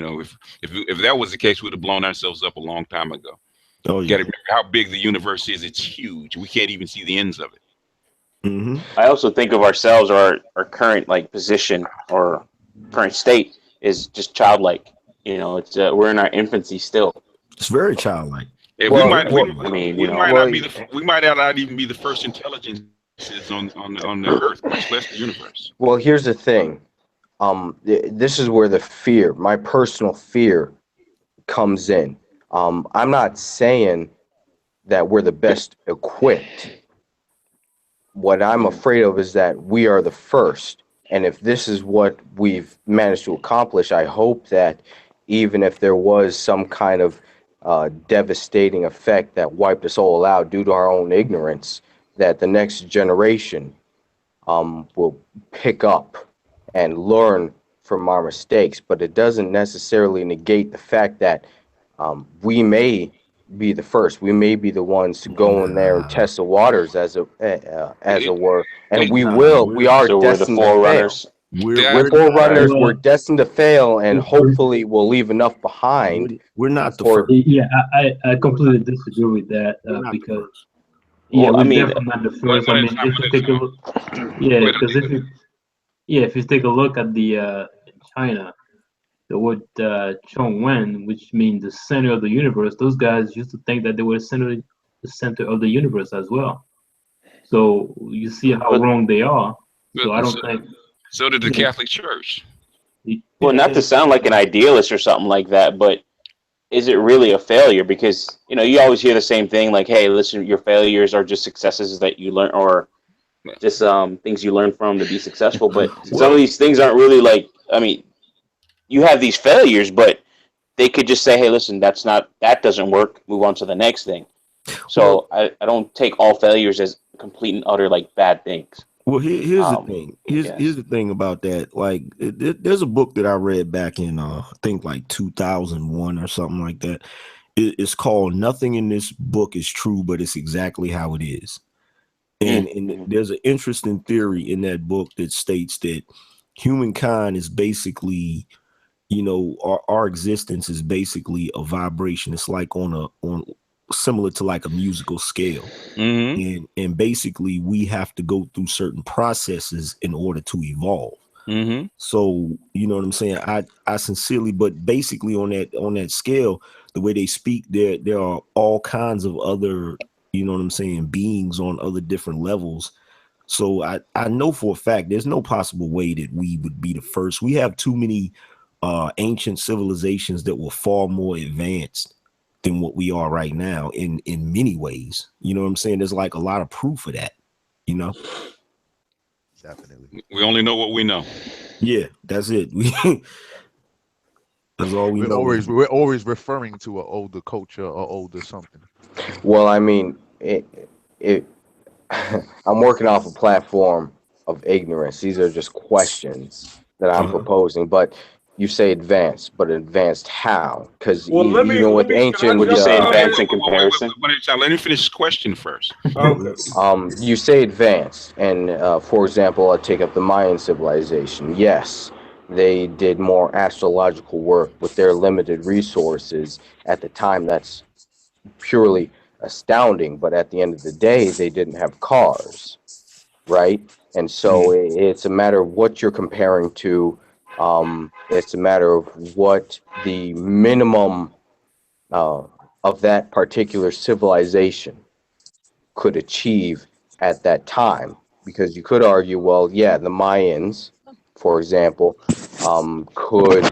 If that was the case, we'd have blown ourselves up a long time ago. Oh You yeah. got to remember how big the universe is. It's huge. We can't even see the ends of it. Mm-hmm. I also think of ourselves, or our current like position or current state is just childlike. It's we're in our infancy still. It's very childlike. And Well, I mean, we might not even be the first intelligences on the Earth, much less the universe. Well, here's the thing. This is where the fear, my personal fear, comes in. I'm not saying that we're the best equipped. What I'm afraid of is that we are the first. And if this is what we've managed to accomplish, I hope that even if there was some kind of devastating effect that wiped us all out due to our own ignorance, that the next generation will pick up and learn from our mistakes. But it doesn't necessarily negate the fact that we may be the first. We may be the ones to go in there and Nah, test the waters, as it It, were, and we nah, will. We are So we're the destined to fail. forerunners. We're we're not forerunners. We're Well, destined to fail, and we're- hopefully we'll leave enough behind we're not the for. first. yeah, I We're completely not, disagree with that we're not the because first. yeah, Well, I we're mean, definitely not the one, first. I one at a mean, time. if One you at a take a time. look, Go yeah, ahead. because if you take a look at the China, the word Chongwen, which means the center of the universe, those guys used to think that they were the center of the universe as well. So you see how but wrong they are. So I But don't think. so did the Yeah, Catholic Church. well, not to sound like an idealist or something like that, but is it really a failure? Because you always hear the same thing, like, "Hey, listen, your failures are just successes that you learn, or just things you learn from to be successful." But some of Well, these things aren't really like. I mean, you have these failures, but they could just say, "Hey, listen, that doesn't work. Move on to the next thing." well, So I don't take all failures as complete and utter like bad things. here's the thing. I Here's guess. the thing about that. Like, there's a book that I read back in I think like 2001 or something like that. It's called "Nothing in This Book Is True, but It's Exactly How It Is." And Mhm. there's an interesting theory in that book that states that humankind is basically, our existence is basically a vibration. It's like on similar to like a musical scale. Mm-hmm. And basically we have to go through certain processes in order to evolve. Mm-hmm. So, you know what I'm saying? I sincerely, but basically on that scale, the way they speak, there are all kinds of other, you know what I'm saying, beings on other different levels. So I know for a fact there's no possible way that we would be the first. We have too many ancient civilizations that were far more advanced than what we are right now in many ways. You know what I'm saying? There's like a lot of proof of that, you know? Definitely. We only know what we know. Yeah, that's it. That's all we know. We're always referring to an older culture or older something. Well, I mean, I'm working off a platform of ignorance. These are just questions that I'm proposing. But you say advanced, but advanced how? Because Well, even with ancient, Would you say advanced in comparison? Let me finish this question first. Okay. you say advanced, and for example, I take up the Mayan civilization. Yes, they did more astrological work with their limited resources at the time. That's purely astounding. But at the end of the day, they didn't have cars, right? And so it's a matter of what you're comparing to. It's a matter of what the minimum of that particular civilization could achieve at that time. Because you could argue, well, yeah, the Mayans, for example, could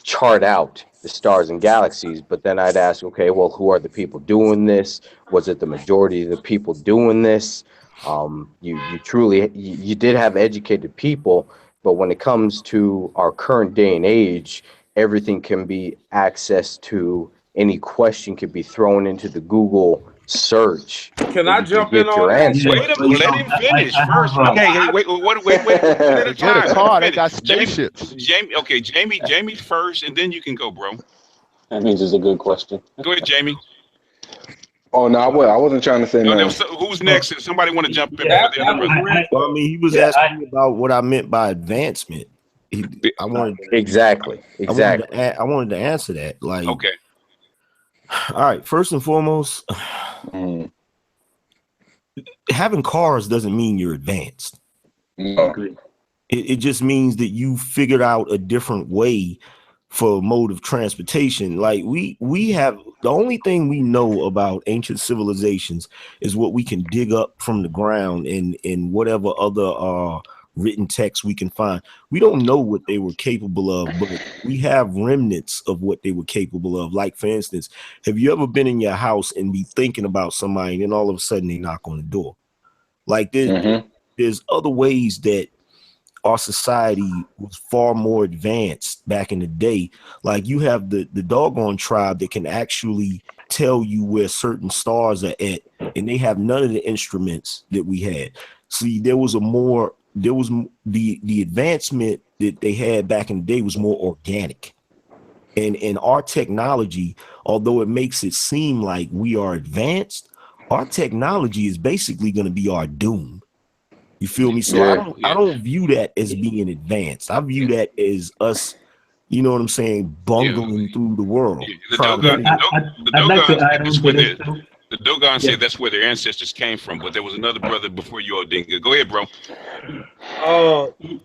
chart out the stars and galaxies, but then I'd ask, okay, well, who are the people doing this? Was it the majority of the people doing this? You truly, you did have educated people, but when it comes to our current day and age, everything can be accessed to, any question could be thrown into the Google search. Can I jump in on your that? answer. Wait a minute, let him finish first. Okay, wait, at a Get a time. car. They Finish. got spaceships. Jamie first, and then you can go, bro. That means it's a good question. Go ahead, Jamie. Oh no, I wasn't trying to say No, nothing. who's next? Somebody want to jump in? Yeah, The other brother. Well, I mean, he was asking me about what I meant by advancement. I wanted Exactly. I wanted to answer that. Like, Okay. all right. First and foremost, having cars doesn't mean you're advanced. No. It just means that you figured out a different way for a mode of transportation. Like we have, the only thing we know about ancient civilizations is what we can dig up from the ground in whatever other written text we can find. We don't know what they were capable of, but we have remnants of what they were capable of. Like, for instance, have you ever been in your house and be thinking about somebody and then all of a sudden they knock on the door? Like, there's other ways that our society was far more advanced back in the day. Like, you have the doggone tribe that can actually tell you where certain stars are at, and they have none of the instruments that we had. See, the advancement that they had back in the day was more organic. And our technology, although it makes it seem like we are advanced, our technology is basically going to be our doom. You feel me? So I don't view that as being advanced. I view that as us, you know what I'm saying, bungling through the world. The Dogon said that's where their ancestors came from, but there was another brother before you, Odinga. Go ahead, bro.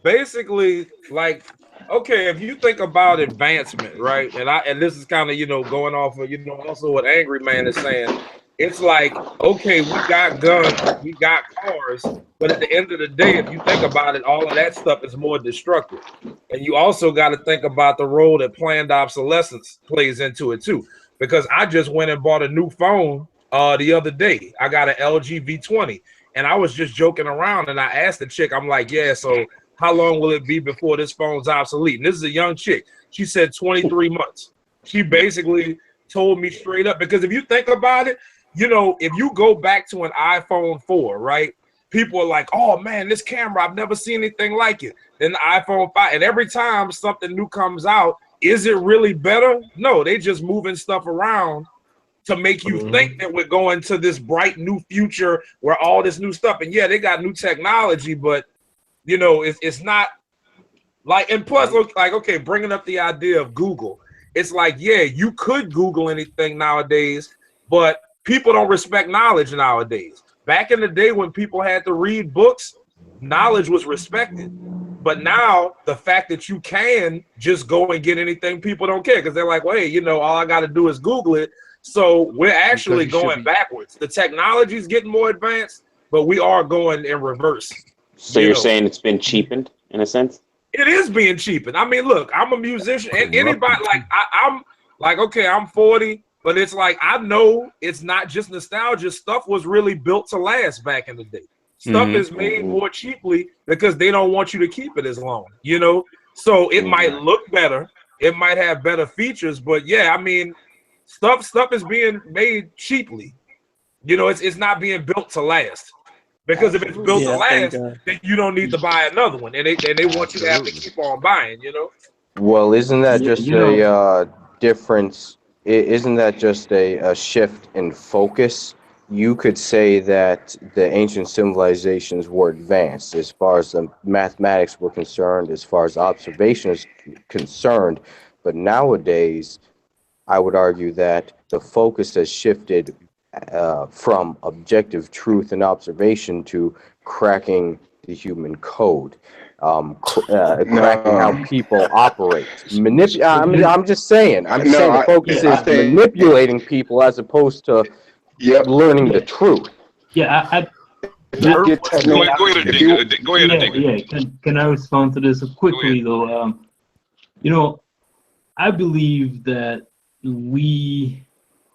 Basically, like, okay, if you think about advancement, right? And this is kind of, going off of, also what Angry Man is saying. It's like, okay, we got guns, we got cars, but at the end of the day, if you think about it, all of that stuff is more destructive. And you also got to think about the role that planned obsolescence plays into it too. Because I just went and bought a new phone the other day. I got an LG V20, and I was just joking around, and I asked the chick, I'm like, yeah, so how long will it be before this phone's obsolete? And this is a young chick. She said 23 months. She basically told me straight up, because if you think about it, if you go back to an iPhone 4, right? People are like, oh man, this camera, I've never seen anything like it. Then the iPhone 5, and every time something new comes out, is it really better? No, they just moving stuff around to make you think that we're going to this bright new future where all this new stuff, and yeah, they got new technology, but it's not like, and plus, like, okay, bringing up the idea of Google, it's like, yeah, you could Google anything nowadays, but people don't respect knowledge nowadays. Back in the day when people had to read books, knowledge was respected. But now the fact that you can just go and get anything, people don't care, because they're like, well, hey, all I got to do is Google it. So we're actually going backwards. The technology is getting more advanced, but we are going in reverse. So you're saying it's been cheapened in a sense? It is being cheapened. I mean, look, I'm a musician, and anybody, like, I'm like, okay, I'm 40. But it's like, I know it's not just nostalgia. Stuff was really built to last back in the day. Stuff is made more cheaply because they don't want you to keep it as long, So it might look better, it might have better features, but yeah, I mean, stuff is being made cheaply. You know, it's not being built to last. Because if it's built to last, then you don't need to buy another one, and they want you to have to keep on buying. You know. Well, isn't that Yeah, just you know, a difference? Isn't that just a shift in focus? You could say that the ancient civilizations were advanced as far as the mathematics were concerned, as far as observation is concerned, but nowadays, I would argue that the focus has shifted from objective truth and observation to cracking the human code, cracking how No, people operate. I mean, you, I'm just saying. no, The focus I is think, manipulating people as opposed to yep. learning the yeah, truth. yeah, If The you I, earth get wasn't techno, made Go out ahead of and if dig. you, Go ahead and yeah, dig it. yeah. Can I respond to this Go ahead. quickly though? You know, I believe that we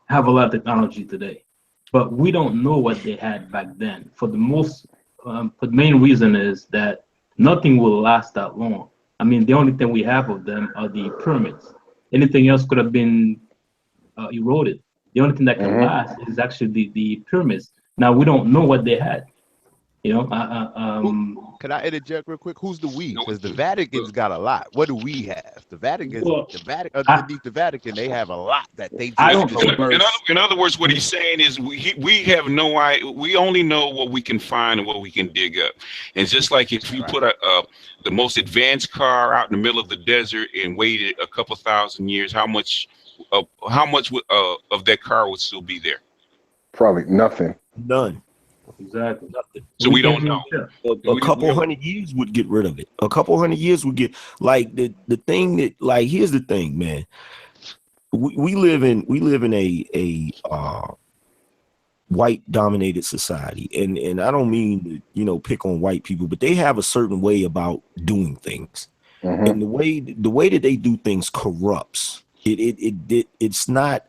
have a lot of technology today, but we don't know what they had back then. For the main reason is that nothing will last that long. I mean, the only thing we have of them are the pyramids. Anything else could have been eroded. The only thing that can mhm. last is actually the pyramids. Now we don't know what they had. You know, Who, can I interject real quick? Who's the we? No, Because the Vatican's got a lot. What do we have? well, The Vatican, I, underneath the Vatican, they have a lot that they I just don't know. dispersed. in other words, what he's saying is we have no idea. We only know what we can find and what we can dig up. And just like if you Right. put the most advanced car out in the middle of the desert and waited a couple thousand years, how much of that car would still be there? Probably nothing. none. Exactly. Nothing. So We we can't don't even know. tell. A We couple don't. hundred years would get rid of it. A couple hundred years would get like the thing that like here's the thing, man. We live in a white dominated society, and I don't mean to, pick on white people, but they have a certain way about doing things, Hmm. and the way that they do things corrupts it's not.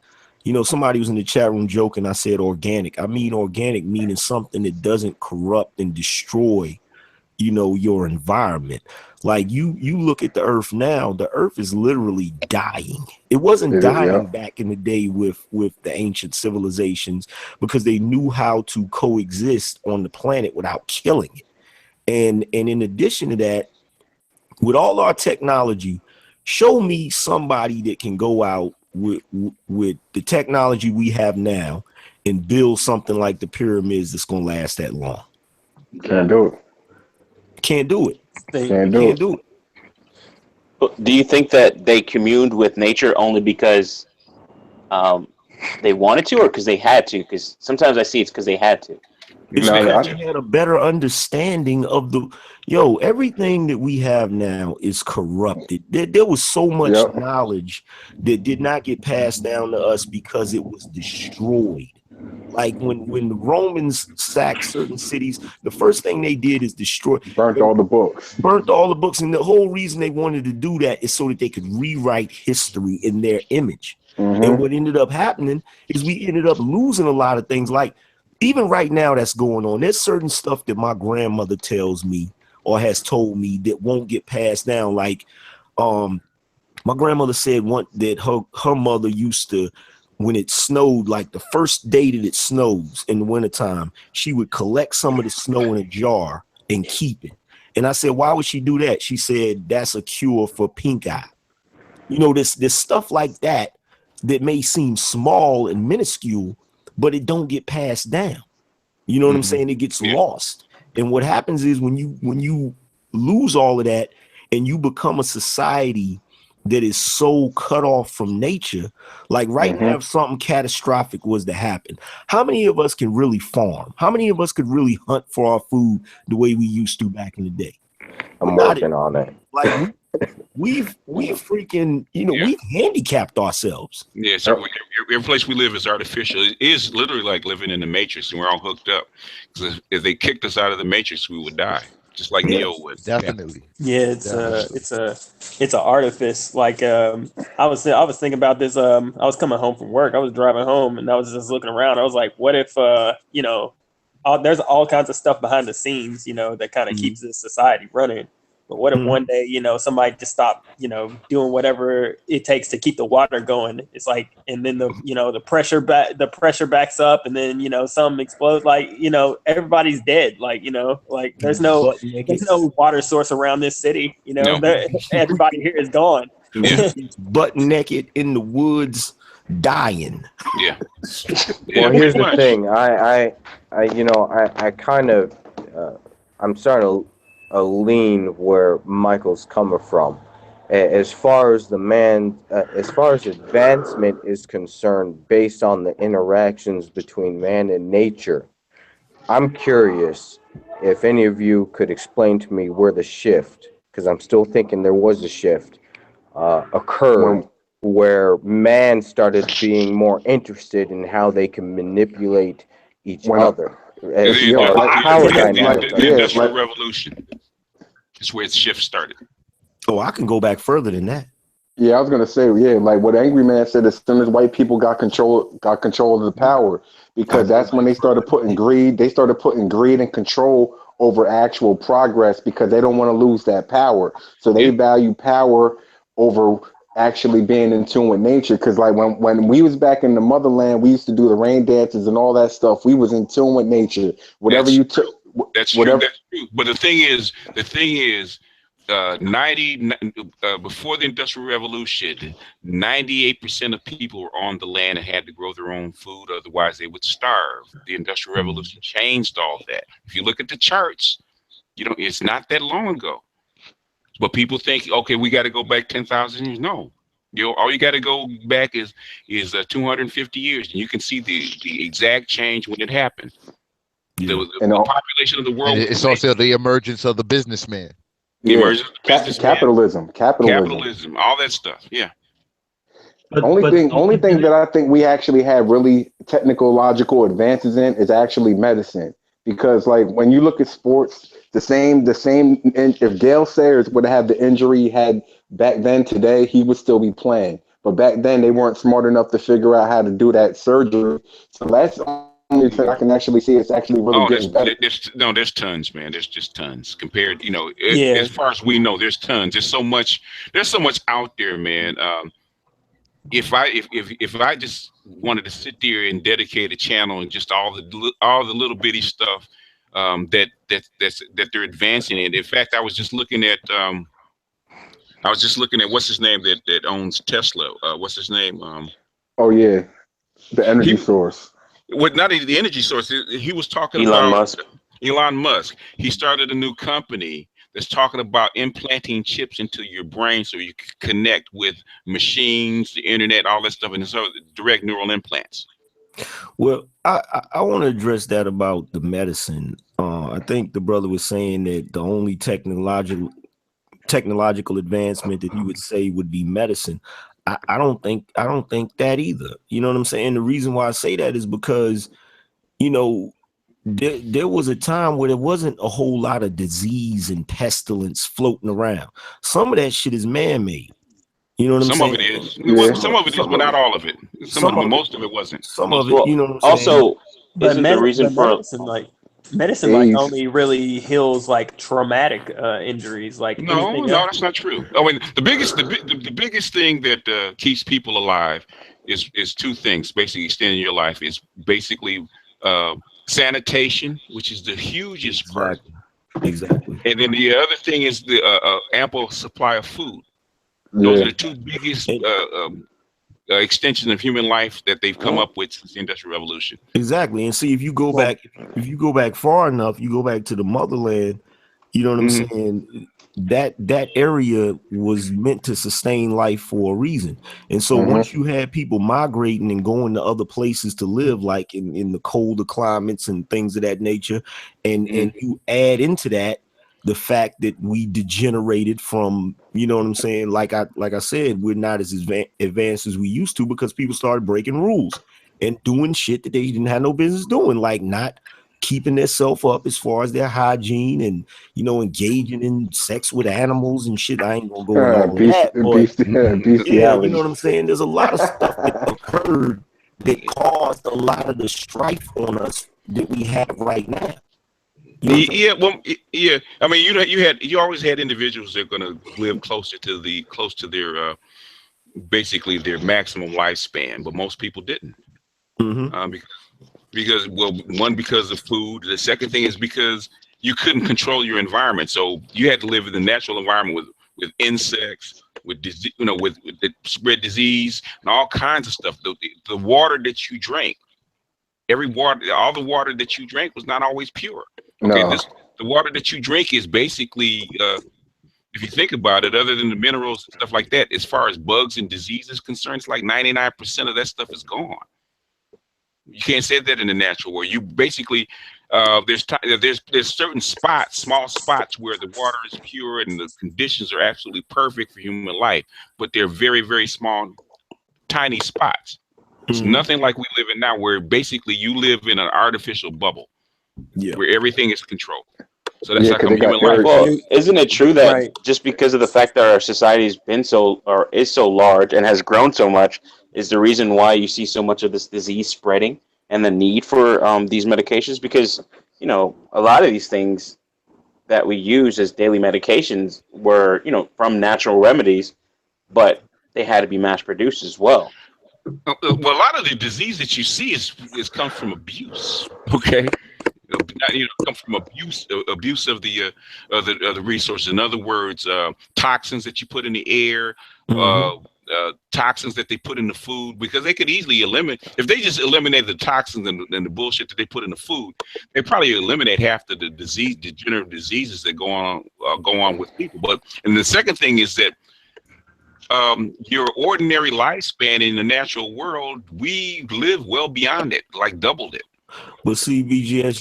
Somebody was in the chat room joking. I said organic. I mean organic, meaning something that doesn't corrupt and destroy your environment. Like you look at the earth now, the earth is literally dying. It wasn't Yeah. dying back in the day with the ancient civilizations because they knew how to coexist on the planet without killing it. And in addition to that, with all our technology, show me somebody that can go out with the technology we have now and build something like the pyramids that's going to last that long. Can't do it. Can't do it. Can't do Can't it. do it. Do you think that they communed with nature only because um, they wanted to, or because they had to? Because sometimes I see it's because they had to. It's No, they because had they to. had a better understanding of everything that we have now is corrupted. There was so much Yep. knowledge that did not get passed down to us because it was destroyed. Like when the Romans sacked certain cities, the first thing they did is Burnt all the books. burnt all the books. And the whole reason they wanted to do that is so that they could rewrite history in their image. And Hmm. what ended up happening is we ended up losing a lot of things. Like even right now that's going on. There's certain stuff that my grandmother tells me or has told me that won't get passed down. Like my grandmother said that her mother used to, when it snowed, like the first day that it snows in the wintertime, she would collect some of the snow in a jar and keep it. And I said, why would she do that? She said, that's a cure for pink eye. This stuff like that may seem small and minuscule, but it don't get passed down. You know what I'm saying? It gets Yeah. lost. And what happens is when you lose all of that and you become a society that is so cut off from nature, like right now, if something catastrophic was to happen, how many of us can really farm? How many of us could really hunt for our food the way we used to back in the day? I'm Not working on it. like we've freaking, Yeah. we've handicapped ourselves. Yeah, so every place we live is artificial. It is literally like living in the Matrix, and we're all hooked up. Because if they kicked us out of the Matrix, we would die, just like Neo would. Definitely. Yeah, it's a artifice. Like I was thinking about this. I was coming home from work. I was driving home, and I was just looking around. I was like, what if there's all kinds of stuff behind the scenes, that kind of keeps this society running. But what if one day, somebody just stopped, doing whatever it takes to keep the water going? It's like, and then the pressure backs up, and then something explodes. Like everybody's dead. Like like there's no water source around this city. No. Everybody here is gone. Yeah. Butt naked in the woods, dying. Yeah. Well, here's the thing. I kind of, I'm starting to lean where Michael's coming from. As far as as far as advancement is concerned, based on the interactions between man and nature, I'm curious if any of you could explain to me where the shift, because I'm still thinking there was a shift, occurred where man started being more interested in how they can manipulate each other. The Industrial Revolution. That's where its shift started. Oh, I can go back further than that. Yeah, I was gonna say, like what Angry Man said, as soon as white people got control of the power, because that's when they started putting greed and control over actual progress, because they don't want to lose that power. So they value power over actually being in tune with nature. Because like when we was back in the motherland, we used to do the rain dances and all that stuff. We was in tune with nature. Whatever you took. That's true. That's true. But the thing is, before the Industrial Revolution, 98% of people were on the land and had to grow their own food. Otherwise, they would starve. The Industrial Revolution changed all that. If you look at the charts, it's not that long ago. But people think, okay, we got to go back 10,000 years. No, all you got to go back is 250 years, and you can see the exact change when it happened. The population of the world. It's also the emergence of the businessman. The emergence of the businessman. Capitalism, all that stuff. Yeah. Only thing that I think we actually have really technological advances in is actually medicine. Because like when you look at sports, the same. If Gale Sayers would have the injury he had back then, today he would still be playing. But back then they weren't smart enough to figure out how to do that surgery. So that's the only thing I can actually see. It's actually really getting better. There's tons, man. There's just tons compared. As far as we know, there's tons. There's so much out there, man. If I just wanted to sit there and dedicate a channel and just all the little bitty stuff that they're advancing in. In fact, I was just looking at what's his name that owns Tesla. What's his name? The energy source. What? Not the energy source. He was talking about Elon Musk. He started a new company that's talking about implanting chips into your brain so you can connect with machines, the internet, all that stuff, and so direct neural implants. Well, I want to address that about the medicine. I think the brother was saying that the only technological advancement that he would say would be medicine. I don't think that either. You know what I'm saying? The reason why I say that is because, there was a time where there wasn't a whole lot of disease and pestilence floating around. Some of that shit is man-made. You know what I'm saying? Some of it is. Yeah. Some of it is, but not all of it. Most of it wasn't. Some of it, you know what I'm saying? Also, but the reason for medicine only really heals like traumatic injuries. Like no, that's not true. I mean, the biggest thing that keeps people alive is two things. Basically, extending your life is basically sanitation, which is the hugest part. Exactly. And then the other thing is the ample supply of food. Those are the two biggest extensions of human life that they've come up with since the Industrial Revolution. Exactly. And see, if you go back far enough, you go back to the motherland, you know what I'm saying? That area was meant to sustain life for a reason. And so once you had people migrating and going to other places to live, like in the colder climates and things of that nature, and you add into that the fact that we degenerated from, you know what I'm saying? Like I said, we're not as advanced as we used to because people started breaking rules and doing shit that they didn't have no business doing, like not keeping themselves up as far as their hygiene and, engaging in sex with animals and shit. I ain't gonna go into all that, but yeah, you know what I'm saying? There's a lot of stuff that occurred that caused a lot of the strife on us that we have right now. Yeah, well, yeah. I mean, you always had individuals that are going to live close to their basically their maximum lifespan, but most people didn't. Because well, one, because of food. The second thing is because you couldn't control your environment, so you had to live in the natural environment with insects, with disease, with that spread disease and all kinds of stuff. The water that you drank, all the water that you drank was not always pure. Okay, No. the water that you drink is basically, if you think about it, other than the minerals and stuff like that, as far as bugs and diseases concerned, it's like 99% of that stuff is gone. You can't say that in the natural world. You basically, there's certain spots, small spots where the water is pure and the conditions are absolutely perfect for human life, but they're very, very small, tiny spots. It's nothing like we live in now, where basically you live in an artificial bubble, where everything is controlled. So that's like a human life. Well, isn't it true that just because of the fact that our society's been is so large and has grown so much, is the reason why you see so much of this disease spreading and the need for these medications? Because a lot of these things that we use as daily medications were from natural remedies, but they had to be mass produced as well. Well, a lot of the disease that you see is comes from abuse. Okay. Come from abuse of the resources. In other words, toxins that you put in the air, toxins that they put in the food, because they could easily eliminate, if they just eliminate the toxins and the bullshit that they put in the food, they probably eliminate half the degenerative diseases that go on with people. And the second thing is that your ordinary lifespan in the natural world, we live well beyond it, like doubled it. But see, BGS,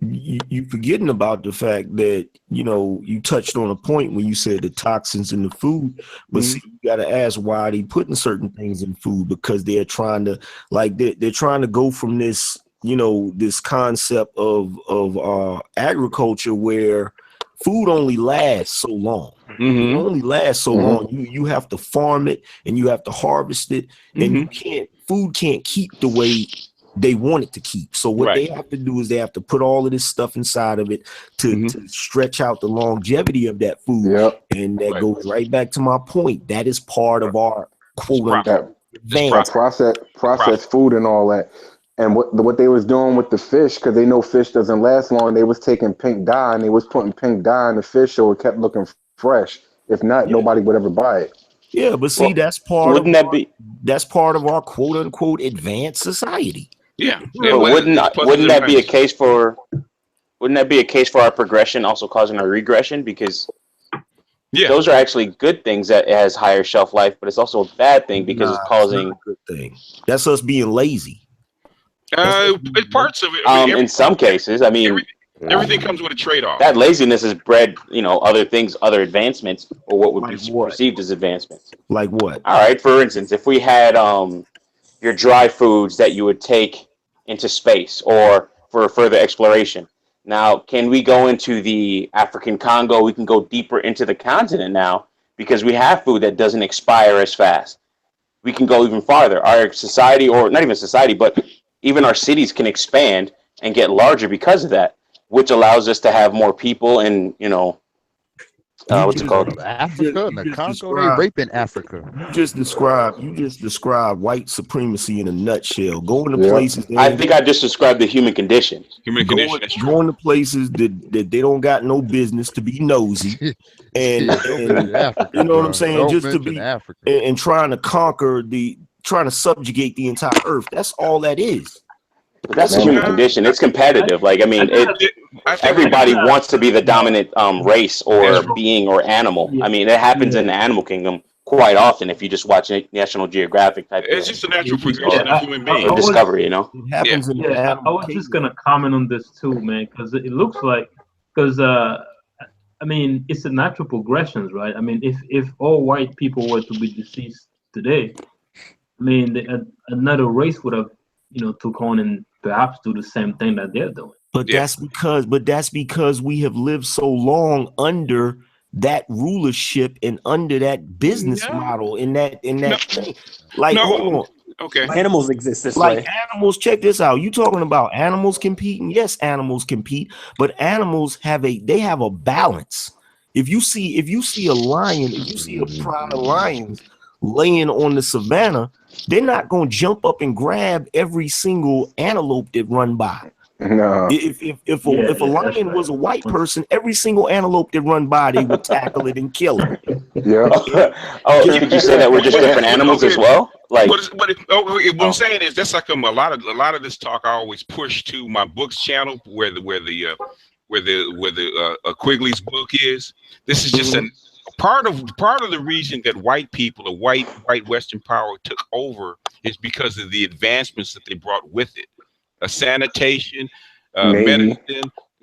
you forgetting about the fact that, you touched on a point when you said the toxins in the food, but see, you got to ask why they putting certain things in food, because they're trying to, they're trying to go from this, this concept of agriculture where food only lasts so long. It only lasts so long. You have to farm it and you have to harvest it, and food can't keep the way they want it to keep. So what they have to do is they have to put all of this stuff inside of it to stretch out the longevity of that food. And that goes right back to my point. That is part of our quote unquote processed food and all that. And what they was doing with the fish, because they know fish doesn't last long, they was taking pink dye and they was putting pink dye in the fish so it kept looking fresh. If not, nobody would ever buy it. Yeah, but see, that's part of our quote unquote advanced society. Yeah. But wouldn't that be a case for our progression also causing our regression? Because those are actually good things that it has higher shelf life, but it's also a bad thing because it's causing good thing. That's us being lazy. Parts of it. In some cases, I mean, everything comes with a trade-off. That laziness has bred, other things, other advancements, or what would be perceived as advancements. Like what? All right. For instance, if we had your dry foods that you would take into space or for further exploration. Now, can we go into the African Congo? We can go deeper into the continent now because we have food that doesn't expire as fast. We can go even farther. Our society, or not even society, but even our cities can expand and get larger because of that, which allows us to have more people and, what's it called? Africa and the Congo, they raping Africa. You just described white supremacy in a nutshell. Going to places. I think I just described the human condition. Going to places that they don't got no business to be nosy, and Africa, you know what I'm saying, don't just to be Africa. And trying to subjugate the entire earth. That's all that is. But that's a human condition. It's competitive. Everybody wants to be the dominant race or being or animal. I mean, it happens in the animal kingdom quite often if you just watch National Geographic type. It's just a natural progression of human being. Discovery, It happens in the animal. I was just gonna comment on this too, man, because it looks like it's a natural progressions, right? I mean, if all white people were to be deceased today, I mean, another race would have took on and perhaps do the same thing that they're doing. But that's because we have lived so long under that rulership and under that business model in that thing. Hold on. Okay. Animals exist this Like way. animals, check this out. You talking about animals competing? Yes, animals compete, but animals have a balance. If you see a lion, if you see a pride of lions laying on the savannah, they're not gonna jump up and grab every single antelope that run by. No. If a lion was a white person, every single antelope that run by, they would tackle it and kill it. Yeah. Could you say that we're just different animals as well? Like, what I'm saying is that's like a lot of this talk I always push to my books channel where the Quigley's book is. This is just a part of the reason that white people, or white Western power took over, is because of the advancements that they brought with it. Sanitation,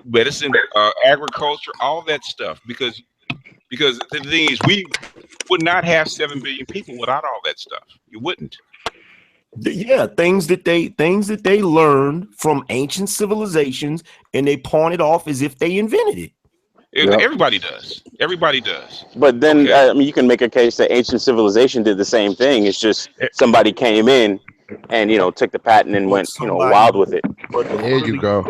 medicine, agriculture, all that stuff. Because the thing is, we would not have 7 billion people without all that stuff. You wouldn't. Yeah, things that they learned from ancient civilizations, and they pawn it off as if they invented it. Everybody does. Everybody does. but then I mean, you can make a case that ancient civilization did the same thing. It's just somebody came in and took the patent and went wild with it. But There you go.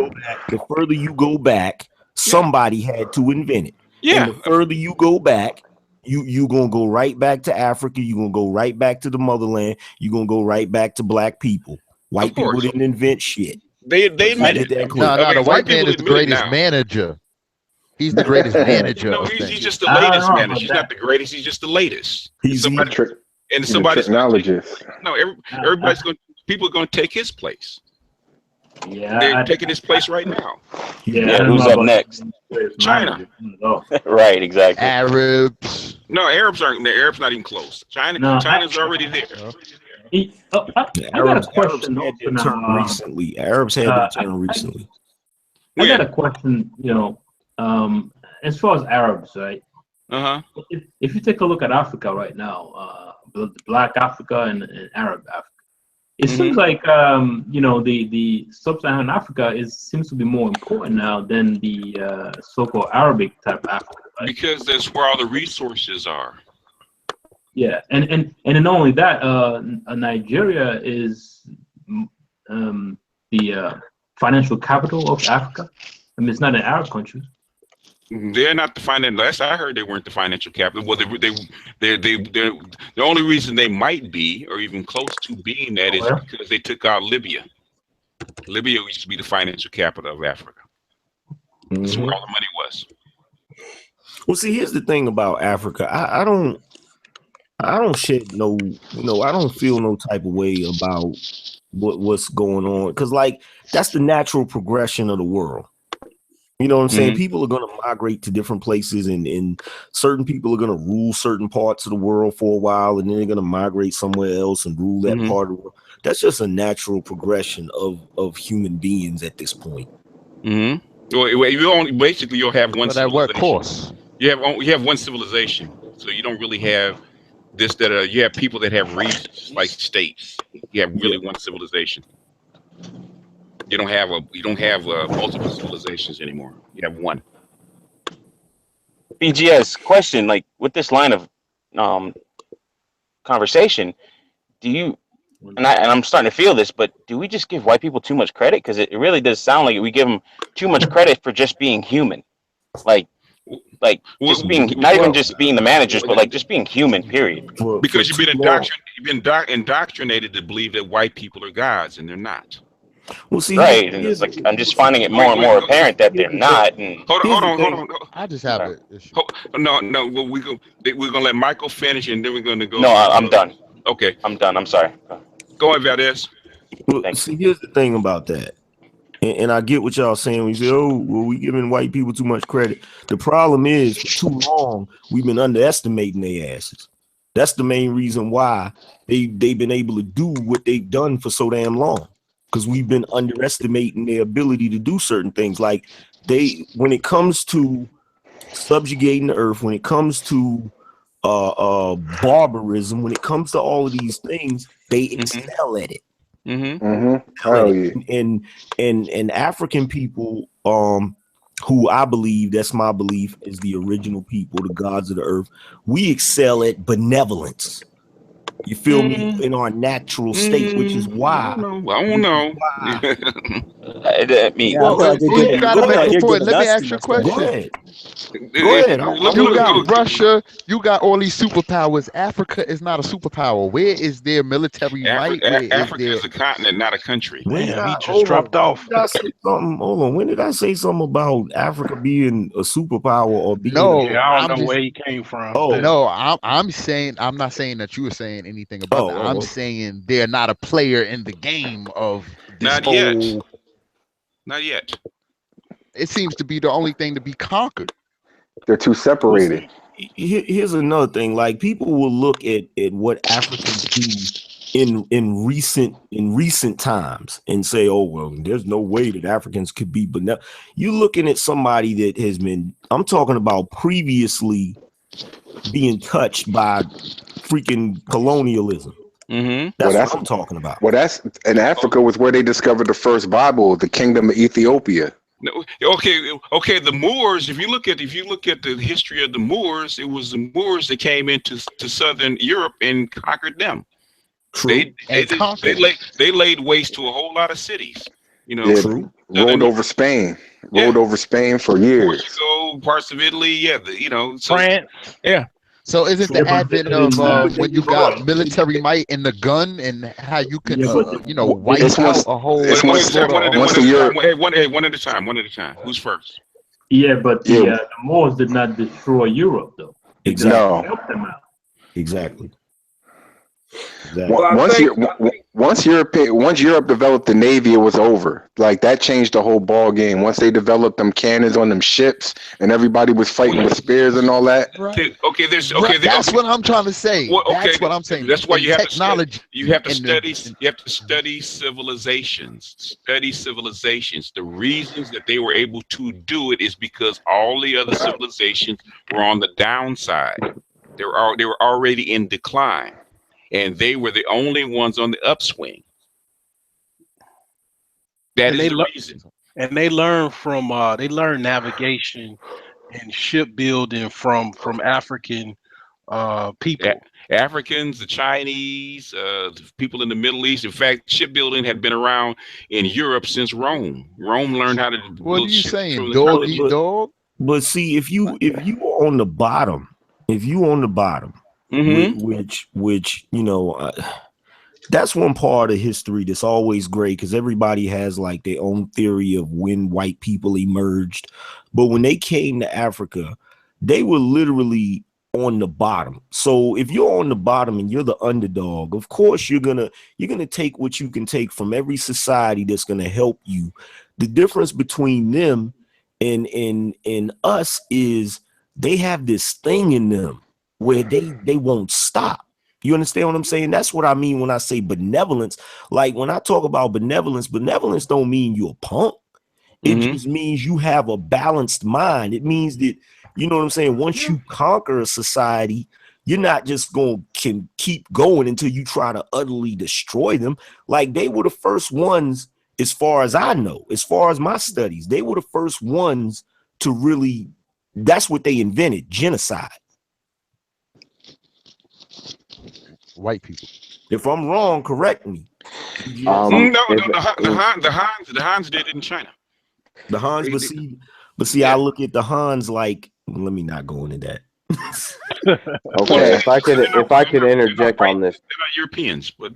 The further you go back, somebody had to invent it. Yeah. And the further you go back, you gonna go right back to Africa. You're gonna go right back to the motherland. You're gonna go right back to black people. White people didn't invent shit. They admitted that. No, the white man is the greatest manager. He's the greatest manager. No, he's just the latest manager. He's not the greatest. He's just the latest. He's somebody's technologist. People are going to take his place. Yeah, They're taking his place right now. Yeah, who's up next? China. Right, exactly. Arabs. No, Arabs aren't. The Arabs not even close. China's already there. I got a question. Arabs had their turn recently. I got a question. As far as Arabs, right? If you take a look at Africa right now, Black Africa and Arab Africa, it seems like the sub-Saharan Africa seems to be more important now than the so-called Arabic type Africa, right? Because that's where all the resources are. Yeah, and not only that, Nigeria is the financial capital of Africa. I mean, it's not an Arab country. They're not the financial. Last I heard, they weren't the financial capital. Well, they're the only reason they might be, or even close to being that, is because they took out Libya. Libya used to be the financial capital of Africa. That's where all the money was. Well, see, here's the thing about Africa. I don't shed no, I don't feel no type of way about what's going on, because like that's the natural progression of the world. You know what I'm saying? People are going to migrate to different places, and certain people are going to rule certain parts of the world for a while, and then they're going to migrate somewhere else and rule that part of the world. That's just a natural progression of human beings at this point. Well, you'll have one. But at what course? You have one civilization, so you don't really have this. You have people that have regions like states. You have really one civilization. You don't have multiple civilizations anymore. You have one. BGS question, like with this line of conversation, do you? And I'm starting to feel this, but do we just give white people too much credit? Because it really does sound like we give them too much credit for just being human, like just being not even just being the managers, but like just being human. Period. Because you've been indoctrinated to believe that white people are gods, and they're not. Well, see, right, and it's like I'm just finding it more and more apparent that they're not. And hold on. I just have an issue. No. Well, we're gonna let Michael finish, and then we're gonna go. No, I'm done. Okay, I'm done. I'm sorry. Go ahead, Valdez. Well, see, here's the thing about that, and I get what y'all saying. We say, "Oh, well, we giving white people too much credit." The problem is, for too long, we've been underestimating their asses. That's the main reason why they've been able to do what they've done for so damn long. Because we've been underestimating their ability to do certain things. Like when it comes to subjugating the earth, when it comes to barbarism, when it comes to all of these things, they excel at it. And African people, who I believe, that's my belief, is the original people, the gods of the earth, we excel at benevolence. You feel me? In our natural state, which is why. I don't know. I mean, Yeah, I feel like you're you giving. gotta I feel make like a you're point. giving Let me us ask too you a much credit. Go question. ahead. Go ahead. You got Look. Russia, you got all these superpowers. Africa is not a superpower. Where is their military might? Where is Africa their is a continent, not a country. When did Damn, I he just hold on? dropped off. When did I say something? Hold on. When did I say something about Africa being a superpower or being? no? Yeah, I don't I'm know just where he came from. Oh, no. I'm saying I'm not saying that you were saying anything about that. I'm oh. saying they're not a player in the game of this Not yet. whole. Not yet. It seems to be the only thing to be conquered. They're too Well, separated. see, here's another thing. Like people will look at what Africans do in recent times and say, "Oh well, there's no way that Africans could be." But now you're looking at somebody that has been. I'm talking about previously being touched by freaking colonialism. Mm-hmm. That's what I'm talking about. Well, that's in Africa was where they discovered the first Bible, the Kingdom of Ethiopia. No, okay. The Moors. If you look at the history of the Moors, it was the Moors that came into southern Europe and conquered them. True. They laid waste to a whole lot of cities. You know, Yeah, rolled over Spain for years. Portugal, parts of Italy. Yeah, so France. yeah. So isn't the advent of when you got military might and the gun and how you can wipe out a whole one at a time. Who's first? Yeah, but the Moors did not destroy Europe, though. Exactly. No. Help them out. Exactly. Once Europe developed the Navy, it was over. Like that changed the whole ball game. Once they developed them cannons on them ships, and everybody was fighting with spears and all that. That's what I'm trying to say. That's what I'm saying. That's why you have technology. You have to study civilizations. Study civilizations. The reasons that they were able to do it is because all the other civilizations were on the downside. They were already in decline. And they were the only ones on the upswing. That is the reason. And they learned from navigation and shipbuilding from African people. Africans, the Chinese, the people in the Middle East. In fact, shipbuilding had been around in Europe since Rome. Rome learned how to. What are you saying, dog eat dog? But see, if you are on the bottom, which that's one part of history that's always great because everybody has like their own theory of when white people emerged. But when they came to Africa, they were literally on the bottom. So if you're on the bottom and you're the underdog, of course you're gonna take what you can take from every society that's gonna help you. The difference between them and us is they have this thing in them where they won't stop. You understand what I'm saying? That's what I mean when I say benevolence. Like when I talk about benevolence don't mean you're a punk. It just means you have a balanced mind. It means that, you know what I'm saying? Once you conquer a society, you're not just going to keep going until you try to utterly destroy them. Like they were the first ones, as far as I know, as far as my studies, they were the first ones to really, that's what they invented, genocide. White people. If I'm wrong, correct me. The Hans did it in China. The Hans, but see, I look at the Hans like. Let me not go into that. Okay, if I could interject on this. They're not Europeans, but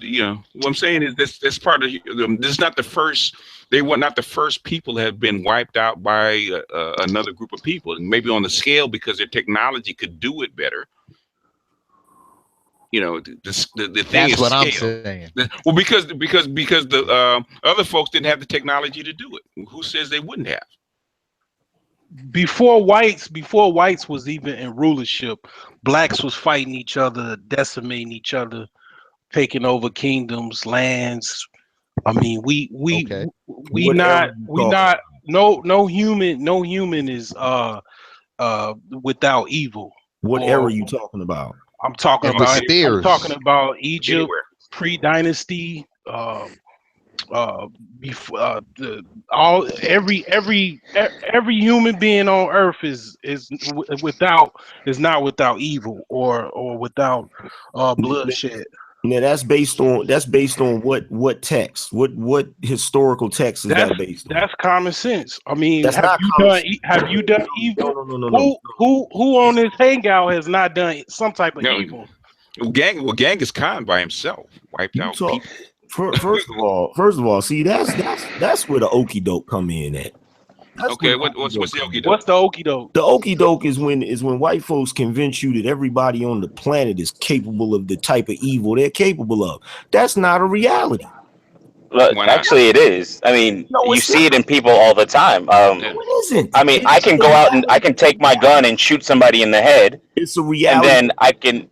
what I'm saying is this part of this is not the first. They were not the first people that have been wiped out by another group of people, and maybe on the scale because their technology could do it better. The thing is what scale. I'm saying. Well, because the other folks didn't have the technology to do it. Who says they wouldn't have? Before whites was even in rulership, blacks was fighting each other, decimating each other, taking over kingdoms, lands. I mean, no human is without evil. What era are you talking about? I'm talking about Egypt, pre-dynasty, before every human being on earth is not without evil or without bloodshed. Now that's based on what text? What historical text is that based on? That's common sense. I mean, That's not common sense. have you done evil? No. Who on this hangout has not done some type of No, evil? Genghis Khan by himself wiped out people. First of all, see that's where the okie doke come in at. Okay, what's the okie doke? What's the okie doke? The okie doke is when white folks convince you that everybody on the planet is capable of the type of evil they're capable of. That's not a reality. Look, actually, it is. I mean, you see it in people all the time. No, it isn't. I mean, I can go out and I can take my gun and shoot somebody in the head. It's a reality. And then I can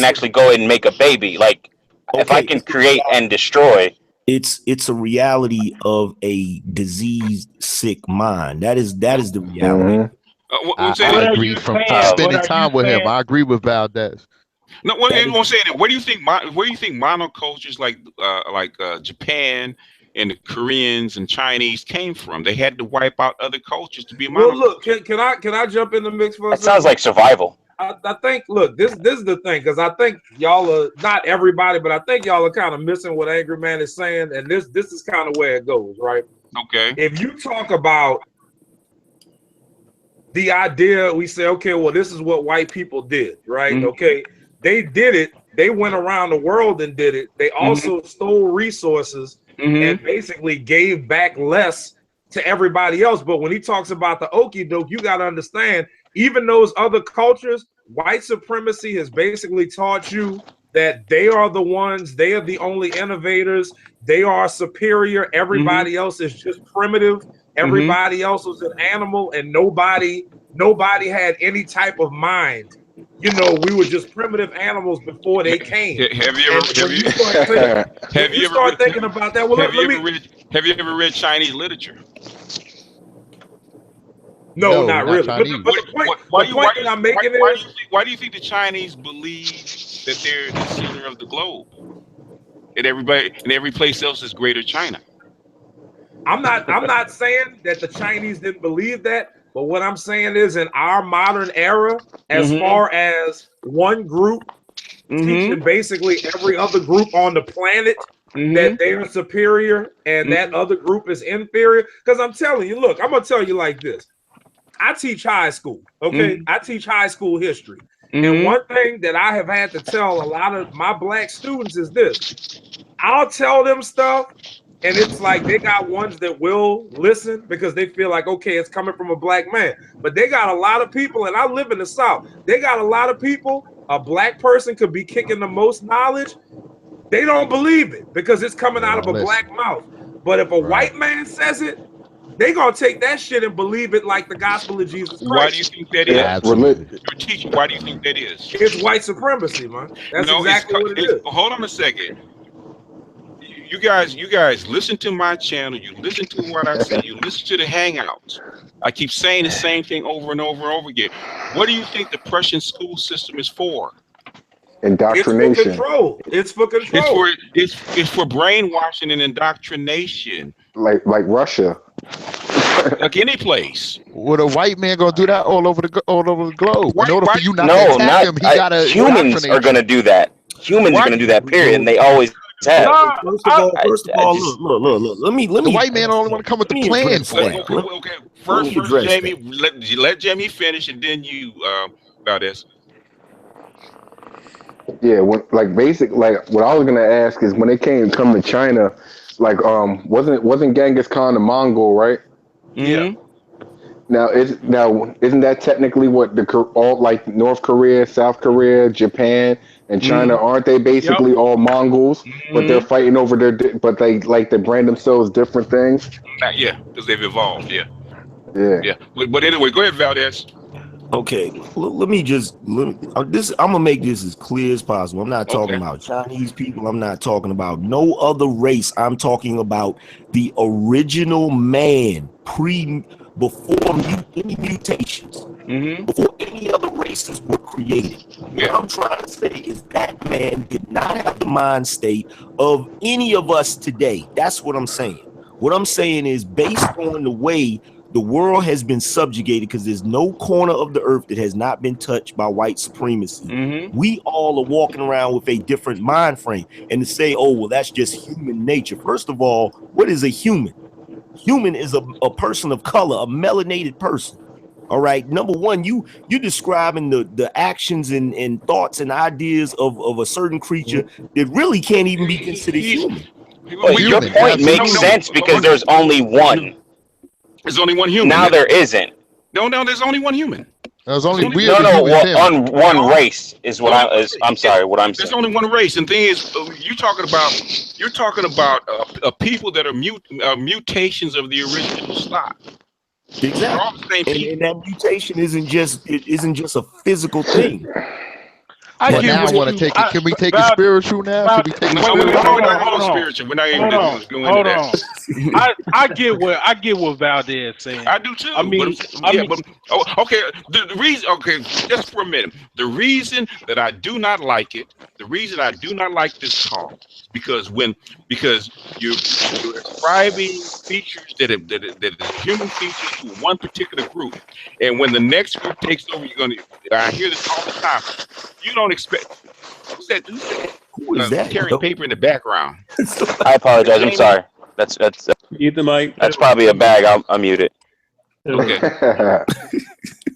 actually go and make a baby. Like, if I can create and destroy. It's a reality of a diseased, sick mind. That is the reality. I agree from spending time with him. I agree with Valdez. No, what I'm saying, where do you think monocultures like Japan and the Koreans and Chinese came from? They had to wipe out other cultures to be monoculture. Well, look, can I jump in the mix for a second? That sounds like survival. I think, look, this is the thing, because I think y'all are, not everybody, but I think y'all are kind of missing what Angry Man is saying, and this is kind of where it goes, right? Okay. If you talk about the idea, we say, okay, well, this is what white people did, right? Mm-hmm. Okay, they did it. They went around the world and did it. They also stole resources and basically gave back less to everybody else. But when he talks about the okie doke, you got to understand, even those other cultures, white supremacy has basically taught you that they are the ones, they are the only innovators, they are superior, everybody else is just primitive, everybody else was an animal, and nobody had any type of mind. You know, we were just primitive animals before they came. Have you ever read Chinese literature? No, not really. But the point that I'm making is, why do you think the Chinese believe that they're the center of the globe, and every place else is Greater China? I'm not saying that the Chinese didn't believe that, but what I'm saying is, in our modern era, as far as one group teaching basically every other group on the planet that they are superior and that other group is inferior. Because I'm telling you, look, I'm gonna tell you like this. I teach high school, okay? I teach high school history. And one thing that I have had to tell a lot of my black students is this. I'll tell them stuff, and it's like they got ones that will listen because they feel like, okay, it's coming from a black man. But they got a lot of people, and I live in the South. They got a lot of people, a black person could be kicking the most knowledge. They don't believe it because it's coming out of a black mouth. But if a white man says it, they gonna take that shit and believe it like the gospel of Jesus Christ. Why do you think that is? Absolutely. You're teaching. Why do you think that is? It's white supremacy, man. That's exactly what it is. Hold on a second. You guys listen to my channel. You listen to what I say. You listen to the Hangout. I keep saying the same thing over and over and over again. What do you think the Prussian school system is for? Indoctrination. It's for control. It's for brainwashing and indoctrination. Like Russia. Like any place. Well, a white man gonna do that all over the globe. In order for you not to attack him, he gotta. Humans are gonna do that. Humans are gonna do that. Period. And they always have. First of all, look. Let me. The white man only want to come with the plan for it. Okay. First, Jamie, let Jamie finish, and then you about this. Yeah, what I was gonna ask is when they come to China, like wasn't Genghis Khan a Mongol, right? Yeah. Now isn't that technically what all like North Korea, South Korea, Japan, and China aren't they basically all Mongols? But they're fighting over but they brand themselves different things. Yeah, because they've evolved. Yeah. Yeah. But anyway, go ahead, Valdez. Okay, I'm gonna make this as clear as possible. I'm not talking about Chinese people. I'm not talking about no other race. I'm talking about the original man before any mutations, before any other races were created. What I'm trying to say is that man did not have the mind state of any of us today. That's what I'm saying. What I'm saying is based on the way The world has been subjugated because there's no corner of the earth that has not been touched by white supremacy. We all are walking around with a different mind frame. And to say, oh, well, that's just human nature. First of all, what is a human? Human is a person of color, a melanated person. All right. Number one, you're describing the actions and thoughts and ideas of a certain creature that really can't even be considered human. Well, your point makes sense because there's only one. There's only one human. Now there isn't. No, there's only one human. There's only on one race is what I'm sorry, what I'm saying. There's only one race, and thing is, you're talking about people that are mutations of the original stock. Exactly, and that mutation isn't just a physical thing. But now I want to take it. Can we take it spiritual now? Can we take it spiritual? We're not even going into that. I get what Valdez saying. I do too. Okay. The reason, just for a minute. The reason that I do not like it, the reason I do not like this talk, because you're ascribing features that are human features to one particular group, and when the next group takes over, I hear this all the time. You don't expect. Who is that? Carrying paper in the background. I apologize. I'm sorry. That's mute the mic. That's probably a bag. I'll mute it. Okay.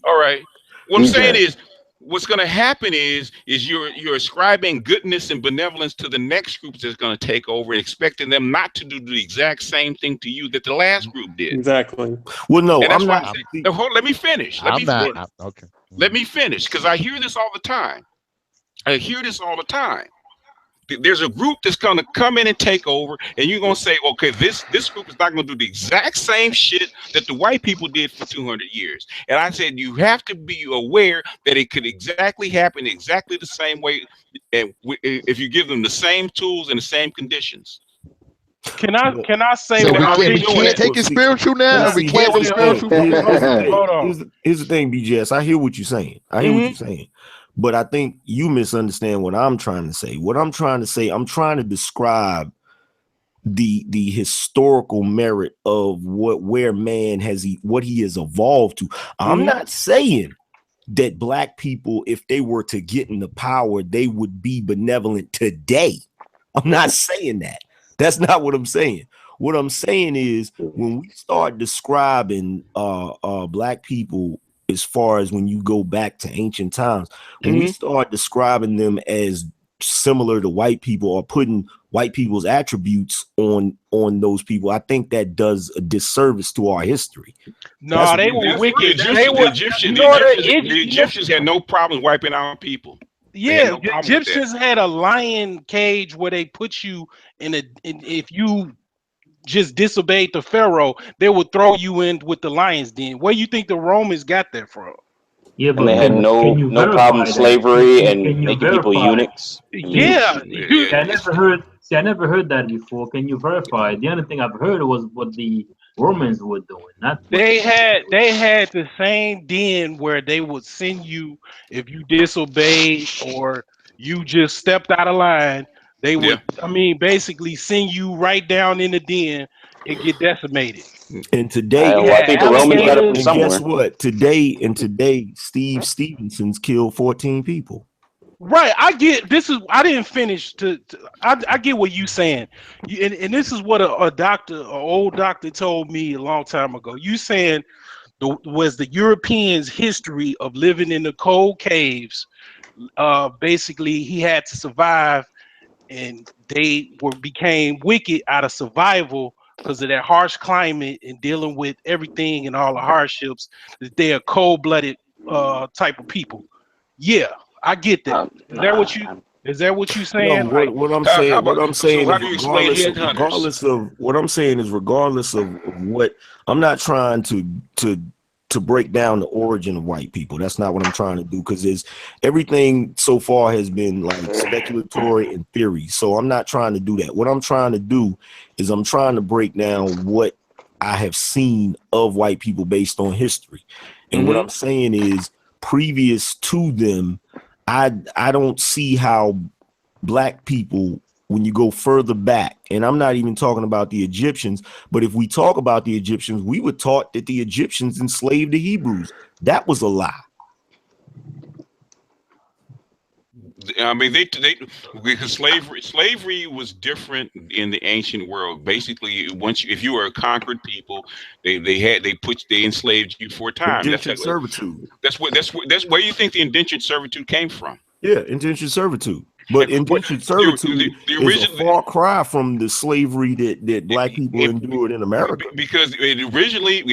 All right. What I'm saying is, what's going to happen is you're ascribing goodness and benevolence to the next group that's going to take over, expecting them not to do the exact same thing to you that the last group did. Exactly. Well, no, I'm not. Let me finish. Okay. Let me finish, because I hear this all the time. There's a group that's going to come in and take over, and you're going to say, okay, this group is not going to do the exact same shit that the white people did for 200 years. And I said, you have to be aware that it could exactly happen exactly the same way, and if you give them the same tools and the same conditions. Can I say so what we can't take it spiritual now? We can't do spiritual. Hold on. Here's the thing, BJS. I hear what you're saying. But I think you misunderstand what I'm trying to say. What I'm trying to say, I'm trying to describe the historical merit of where man what he has evolved to. I'm not saying that black people, if they were to get into power, they would be benevolent today. I'm not saying that. That's not what I'm saying. What I'm saying is, when we start describing black people, as far as when you go back to ancient times, when we start describing them as similar to white people or putting white people's attributes on those people, I think that does a disservice to our history. No, they were wicked. The Egyptians had no problem wiping out people. Yeah, the Egyptians had a lion cage where they put you in if you just disobeyed the pharaoh, they would throw you in with the lions den. Where you think the Romans got that from? Yeah, but and they had no problem slavery and making people eunuchs. Yeah. I never heard that before. Can you verify? The only thing I've heard was what the Romans were doing. They had the same den where they would send you if you disobeyed or you just stepped out of line. They would, basically send you right down in the den and get decimated. And today, I think the Romans got it from somewhere. Guess what? Today, Steve Stevenson's killed 14 people. Right. I get this is. I didn't finish. I get what you saying, and this is what an old doctor told me a long time ago. You saying was the Europeans' history of living in the cold caves. Basically, he had to survive. And they became wicked out of survival because of that harsh climate and dealing with everything and all the hardships. That they are cold-blooded type of people. Yeah, I get that. Is that what you saying? No, what I'm saying is regardless of what, I'm not trying to break down the origin of white people. That's not what I'm trying to do, because everything so far has been like speculatory and theory. So I'm not trying to do that. What I'm trying to do is I'm trying to break down what I have seen of white people based on history. And what I'm saying is, previous to them, I don't see how black people when you go further back, and I'm not even talking about the Egyptians, but if we talk about the Egyptians, we were taught that the Egyptians enslaved the Hebrews. That was a lie. I mean, they because slavery was different in the ancient world. Basically, if you were a conquered people, they enslaved you for a time. Indentured servitude. That's where you think the indentured servitude came from. Yeah, indentured servitude. But indentured servitude is a far cry from the slavery that black people endured in America. Because originally,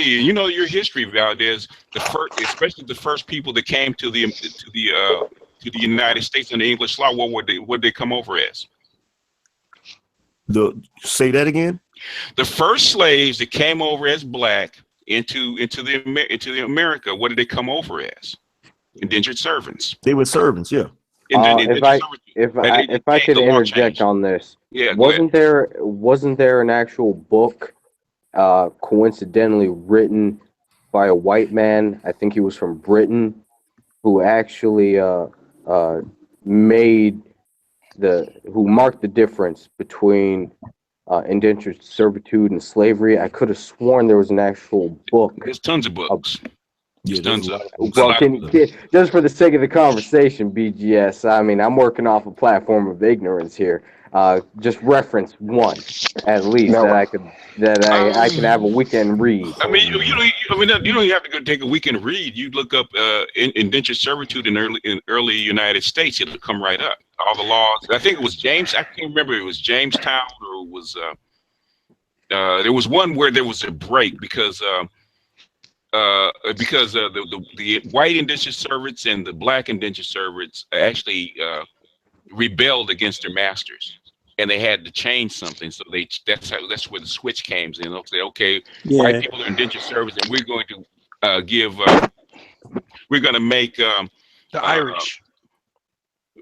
you know your history, Valdez. Especially the first people that came to the United States under English law, what would they come over as? Say that again. The first slaves that came over as black into the America, what did they come over as? Indentured servants. They were servants, yeah. If I could interject on this, yeah, wasn't there an actual book, coincidentally written by a white man? I think he was from Britain, who actually marked the difference between indentured servitude and slavery. I could have sworn there was an actual book. There's tons of books. Well, just for the sake of the conversation, BGS, I mean, I'm working off a platform of ignorance here. Just reference one, at least, I can have a weekend read. I mean, you don't have to go take a weekend read. You look up indentured servitude in early United States, it'll come right up. All the laws. I think it was James. I can't remember if it was Jamestown or it was. There was one where there was a break because the white indentured servants and the black indentured servants actually rebelled against their masters, and they had to change something. So that's where the switch came in. They'll say, okay, white people are indentured servants, and we're going to make the Irish.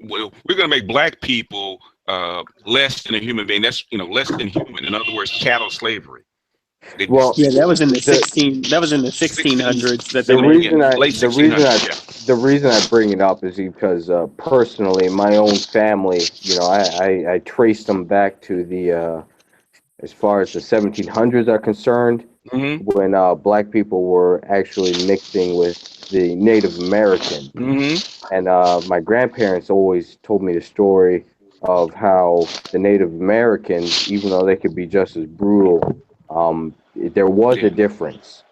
We're going to make black people less than a human being. That's less than human. In other words, chattel slavery. That was in the 1600s. The reason I bring it up is because personally, my own family, I traced them back to the as far as the 1700s are concerned, when black people were actually mixing with the Native American, and my grandparents always told me the story of how the Native Americans, even though they could be just as brutal, there was a difference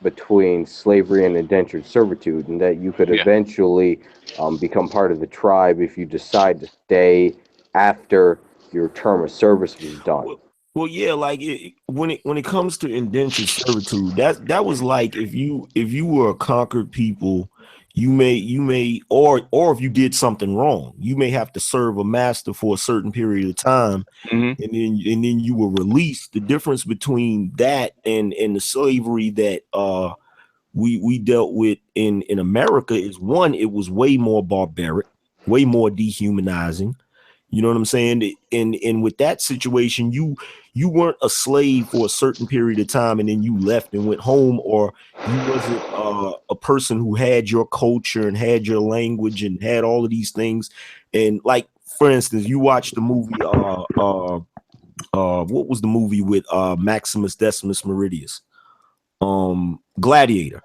between slavery and indentured servitude, and that you could eventually become part of the tribe if you decide to stay after your term of service was done. Well, yeah, like when it comes to indentured servitude, that was like if you were a conquered people, you may or if you did something wrong, you may have to serve a master for a certain period of time, and then you were released. The difference between that and the slavery that we dealt with in America is, one, it was way more barbaric, way more dehumanizing. You know what I'm saying? And with that situation, you weren't a slave for a certain period of time and then you left and went home, or you wasn't a person who had your culture and had your language and had all of these things. And like, for instance, you watched the movie, what was the movie with Maximus Decimus Meridius? Gladiator.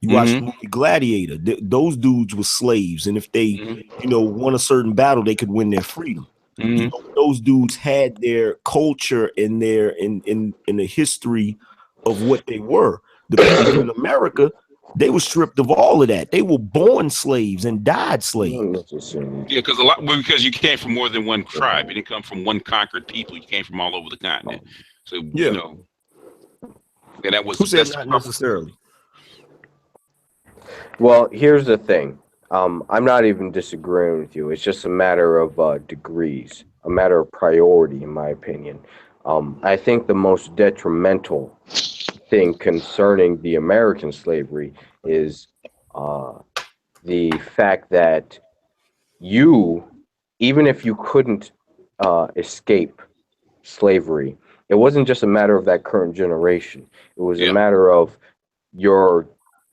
You watch the movie Gladiator. Those dudes were slaves, and if they, won a certain battle, they could win their freedom. Those dudes had their culture and their in the history of what they were. The people in America, they were stripped of all of that. They were born slaves and died slaves. Yeah, because you came from more than one tribe. You didn't come from one conquered people. You came from all over the continent. So and that was. Who said not necessarily? Well, here's the thing. I'm not even disagreeing with you. It's just a matter of degrees, a matter of priority, in my opinion. I think the most detrimental thing concerning the American slavery is the fact that even if you couldn't escape slavery, it wasn't just a matter of that current generation. It was a matter of your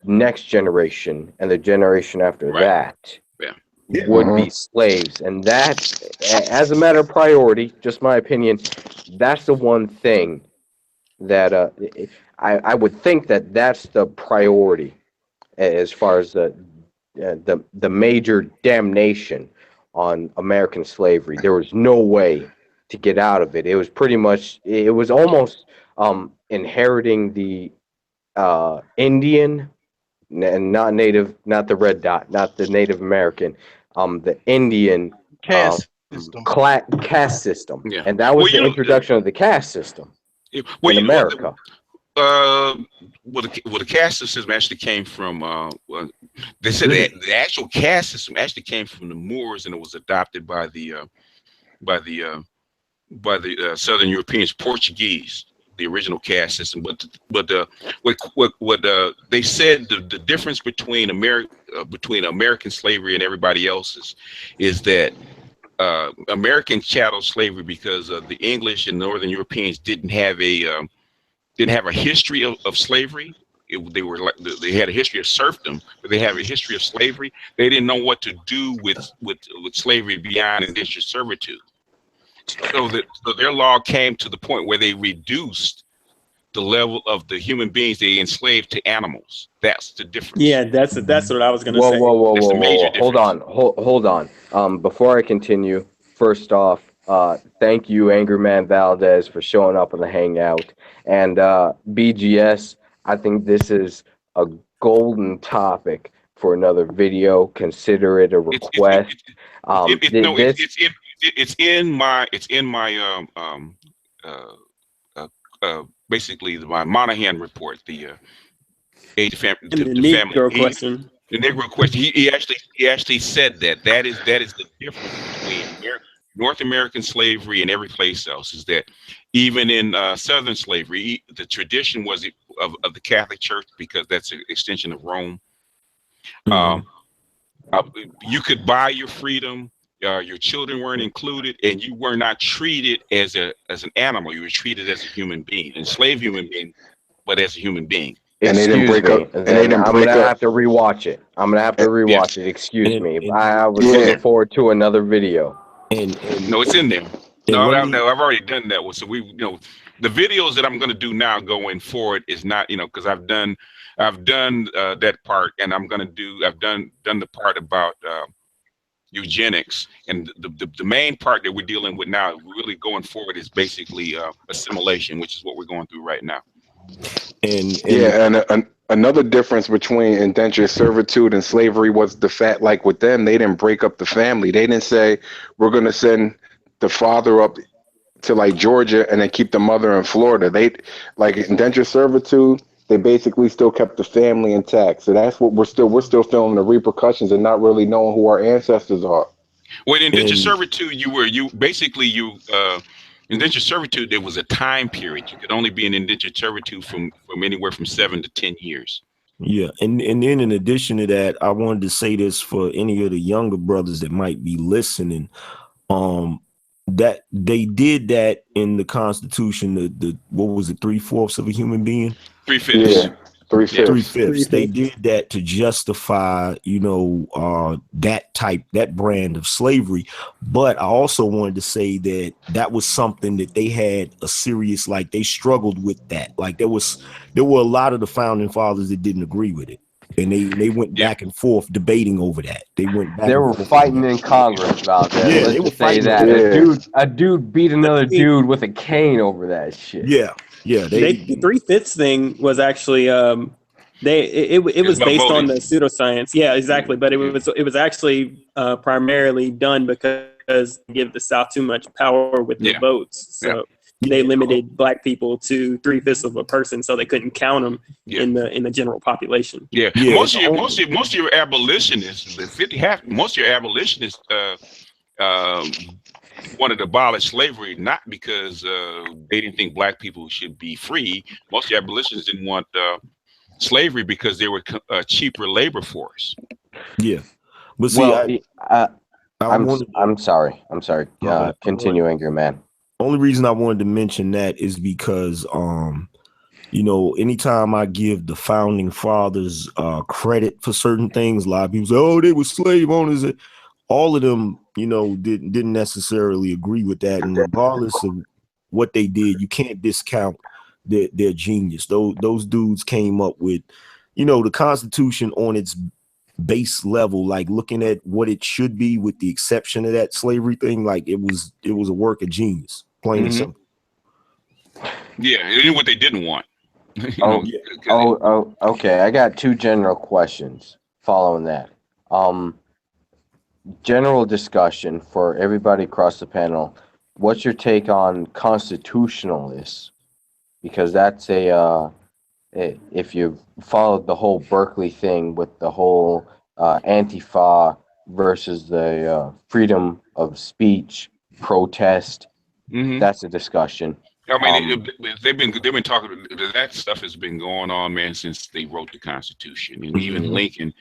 next generation and the generation after that. would be slaves, and that, as a matter of priority, just my opinion, that's the one thing that I would think that that's the priority as far as the major damnation on American slavery. There was no way to get out of it. It was pretty much, it was almost inheriting the Indian and not native, not the red dot, not the Native American, the Indian Caste system. caste system, Yeah. and that was Well, the introduction of the caste system in America. The caste system actually came from. They said that the actual caste system actually came from the Moors, and it was adopted by the Southern Europeans, Portuguese, the original caste system. But what they said the difference between American slavery and everybody else's is that American chattel slavery, because the English and Northern Europeans didn't have a history of slavery. They had a history of serfdom, but they have a history of slavery. They didn't know what to do with slavery beyond indentured servitude. So their law came to the point where they reduced the level of the human beings they enslaved to animals. That's the difference. Yeah, that's what I was going to say. That's the major difference. Hold on. Before I continue, first off, thank you, Angerman Valdez, for showing up on the Hangout. And BGS, I think this is a golden topic for another video. Consider it a request. It's in my basically my Monahan report, the Negro question. The Negro question. He actually said that is the difference between North American slavery and every place else, is that even in Southern slavery, the tradition was of the Catholic Church, because that's an extension of Rome. You could buy your freedom. Your children weren't included, and you were not treated as an animal. You were treated as a human being, enslaved human being, but as a human being. And they didn't break up. And they didn't I'm break gonna up. have to rewatch it. Excuse me. I was looking forward to another video. No, it's in there. No, I've already done that one. So the videos that I'm going to do now going forward is not, because I've done that part, and I've done the part about eugenics, and the main part that we're dealing with now, really going forward, is basically assimilation, which is what we're going through right now. And another difference between indentured servitude and slavery was the fact, like with them, they didn't break up the family. They didn't say, we're going to send the father up to like Georgia and then keep the mother in Florida. They, like indentured servitude, they basically still kept the family intact. So that's what we're still feeling the repercussions and not really knowing who our ancestors are. Well, in indentured servitude, indentured servitude, there was a time period. You could only be in indentured servitude from anywhere from 7 to 10 years. Yeah, and then in addition to that, I wanted to say this for any of the younger brothers that might be listening, that they did that in the Constitution. The what was it, 3/4 of a human being? 3/5. Yeah. 3/5. 3/5. They did that to justify, that brand of slavery. But I also wanted to say that was something that they had a serious, they struggled with that. Like there were a lot of the founding fathers that didn't agree with it. And they went back and forth debating over that. They were fighting in Congress about that. Yeah, Let's they were say fighting that. A dude beat another dude with a cane over that shit. Yeah. The 3/5 thing was actually it was based on the pseudoscience. Yeah, exactly. But it was actually primarily done because they give the South too much power with the votes. So they limited black people to 3/5 of a person, so they couldn't count them in the general population. Yeah. Most of your abolitionists, most of your abolitionists wanted to abolish slavery, not because they didn't think black people should be free. Most of the abolitionists didn't want slavery because they were a cheaper labor force. Yeah, but see, I'm sorry. Continue, Angry Man. Only reason I wanted to mention that is because, anytime I give the founding fathers credit for certain things, a lot of people say, "Oh, they were slave owners." all of them, you know, didn't necessarily agree with that. And regardless of what they did, you can't discount their genius. Those dudes came up with, you know, the Constitution on its base level, like looking at what it should be, with the exception of that slavery thing. Like it was a work of genius, plain and simple. Yeah, they knew what they didn't want. Okay. I got two general questions following that. General discussion for everybody across the panel. What's your take on constitutionalists? Because that's if you followed the whole Berkeley thing with the whole Antifa versus the freedom of speech protest, that's a discussion. I mean, they've been talking. That stuff has been going on, man, since they wrote the Constitution. And even Lincoln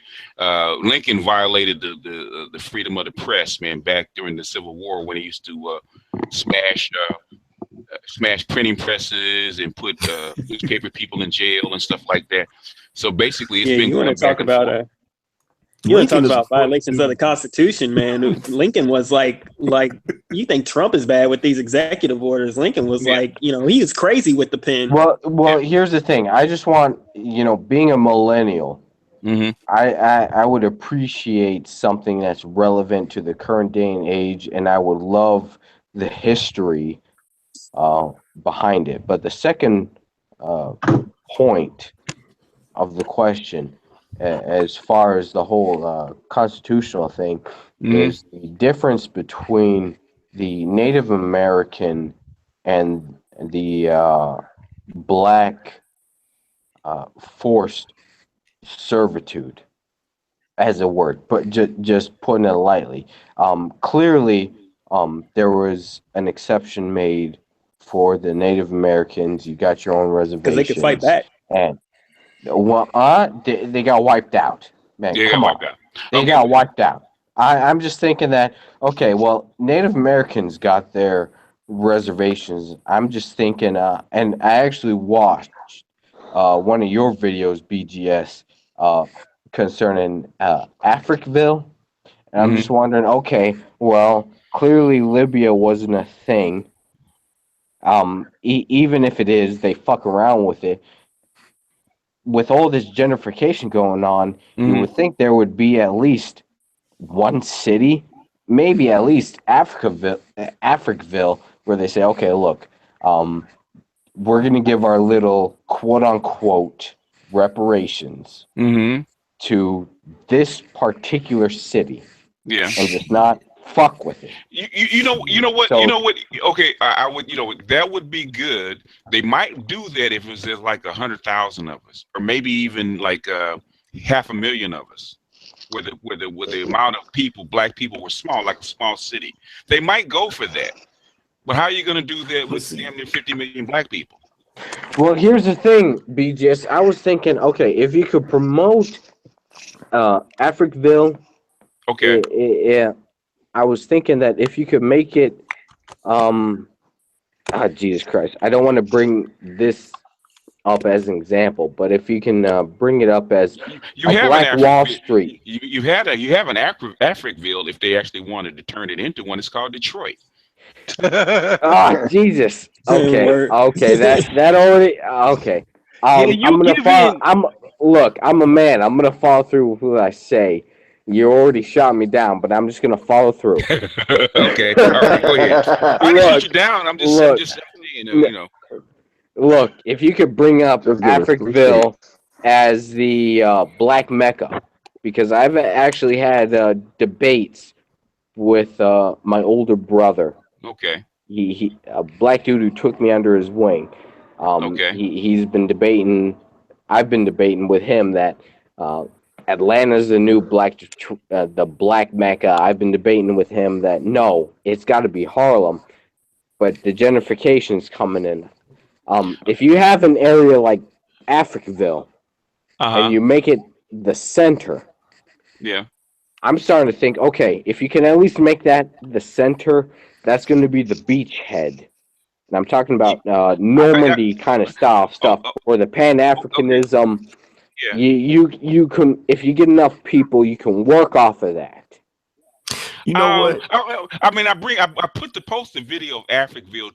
violated the freedom of the press, man, back during the Civil War when he used to smash printing presses and put newspaper people in jail and stuff like that. So basically, it's been. You want to talk about you want to talk about violations of the Constitution, man? Lincoln was like you think Trump is bad with these executive orders. Lincoln was like, you know, he was crazy with the pen. Well, here's the thing. I just want, you know, being a millennial, I would appreciate something that's relevant to the current day and age, and I would love the history behind it. But the second point of the question, as far as the whole constitutional thing, is the difference between the Native American and the black forced servitude as a word, but just putting it lightly. Clearly, there was an exception made for the Native Americans. You got your own reservations. Because they could fight back. And they got wiped out. Man, come on. They got wiped out. I'm just thinking that, okay, well, Native Americans got their reservations. I'm just thinking, and I actually watched one of your videos, BGS, concerning Africville. And I'm just wondering, okay, well, clearly Libya wasn't a thing. Even if it is, they fuck around with it. With all this gentrification going on, you would think there would be at least one city, maybe at least Africville, where they say, okay, look, we're going to give our little quote-unquote reparations to this particular city. Yeah. And just not fuck with it. You know what? So, you know what? Okay, I would. You know, that would be good. They might do that if it was just like 100,000 of us, or maybe even like 500,000 of us, where the amount of people, black people, were small, like a small city. They might go for that. But how are you going to do that with damn near 50 million black people? Well, here's the thing, BGS. I was thinking, okay, if you could promote Africville, okay, yeah. I was thinking that if you could make it, Jesus Christ, I don't want to bring this up as an example, but if you can bring it up as Black Wall Street. You have an Africville if they actually wanted to turn it into one. It's called Detroit. Oh, Jesus. Okay, that already, okay. I'm gonna follow. Look, I'm a man. I'm gonna follow through with what I say. You already shot me down, but I'm just gonna follow through. Okay, all right, go ahead. I didn't shoot you down. I'm just saying, you know. Look, if you could bring up Africville as the Black Mecca, because I've actually had debates with my older brother. Okay. He a black dude who took me under his wing. Okay. He's been debating. I've been debating with him that Atlanta's the new the Black Mecca. I've been debating with him that no, it's got to be Harlem, but the gentrification's coming in. If you have an area like Africville and you make it the center, yeah, I'm starting to think, okay, if you can at least make that the center, that's going to be the beachhead. And I'm talking about Normandy kind of stuff, or the Pan-Africanism. Yeah. You can, if you get enough people, you can work off of that. You know what? I mean, I put the posted video of Africville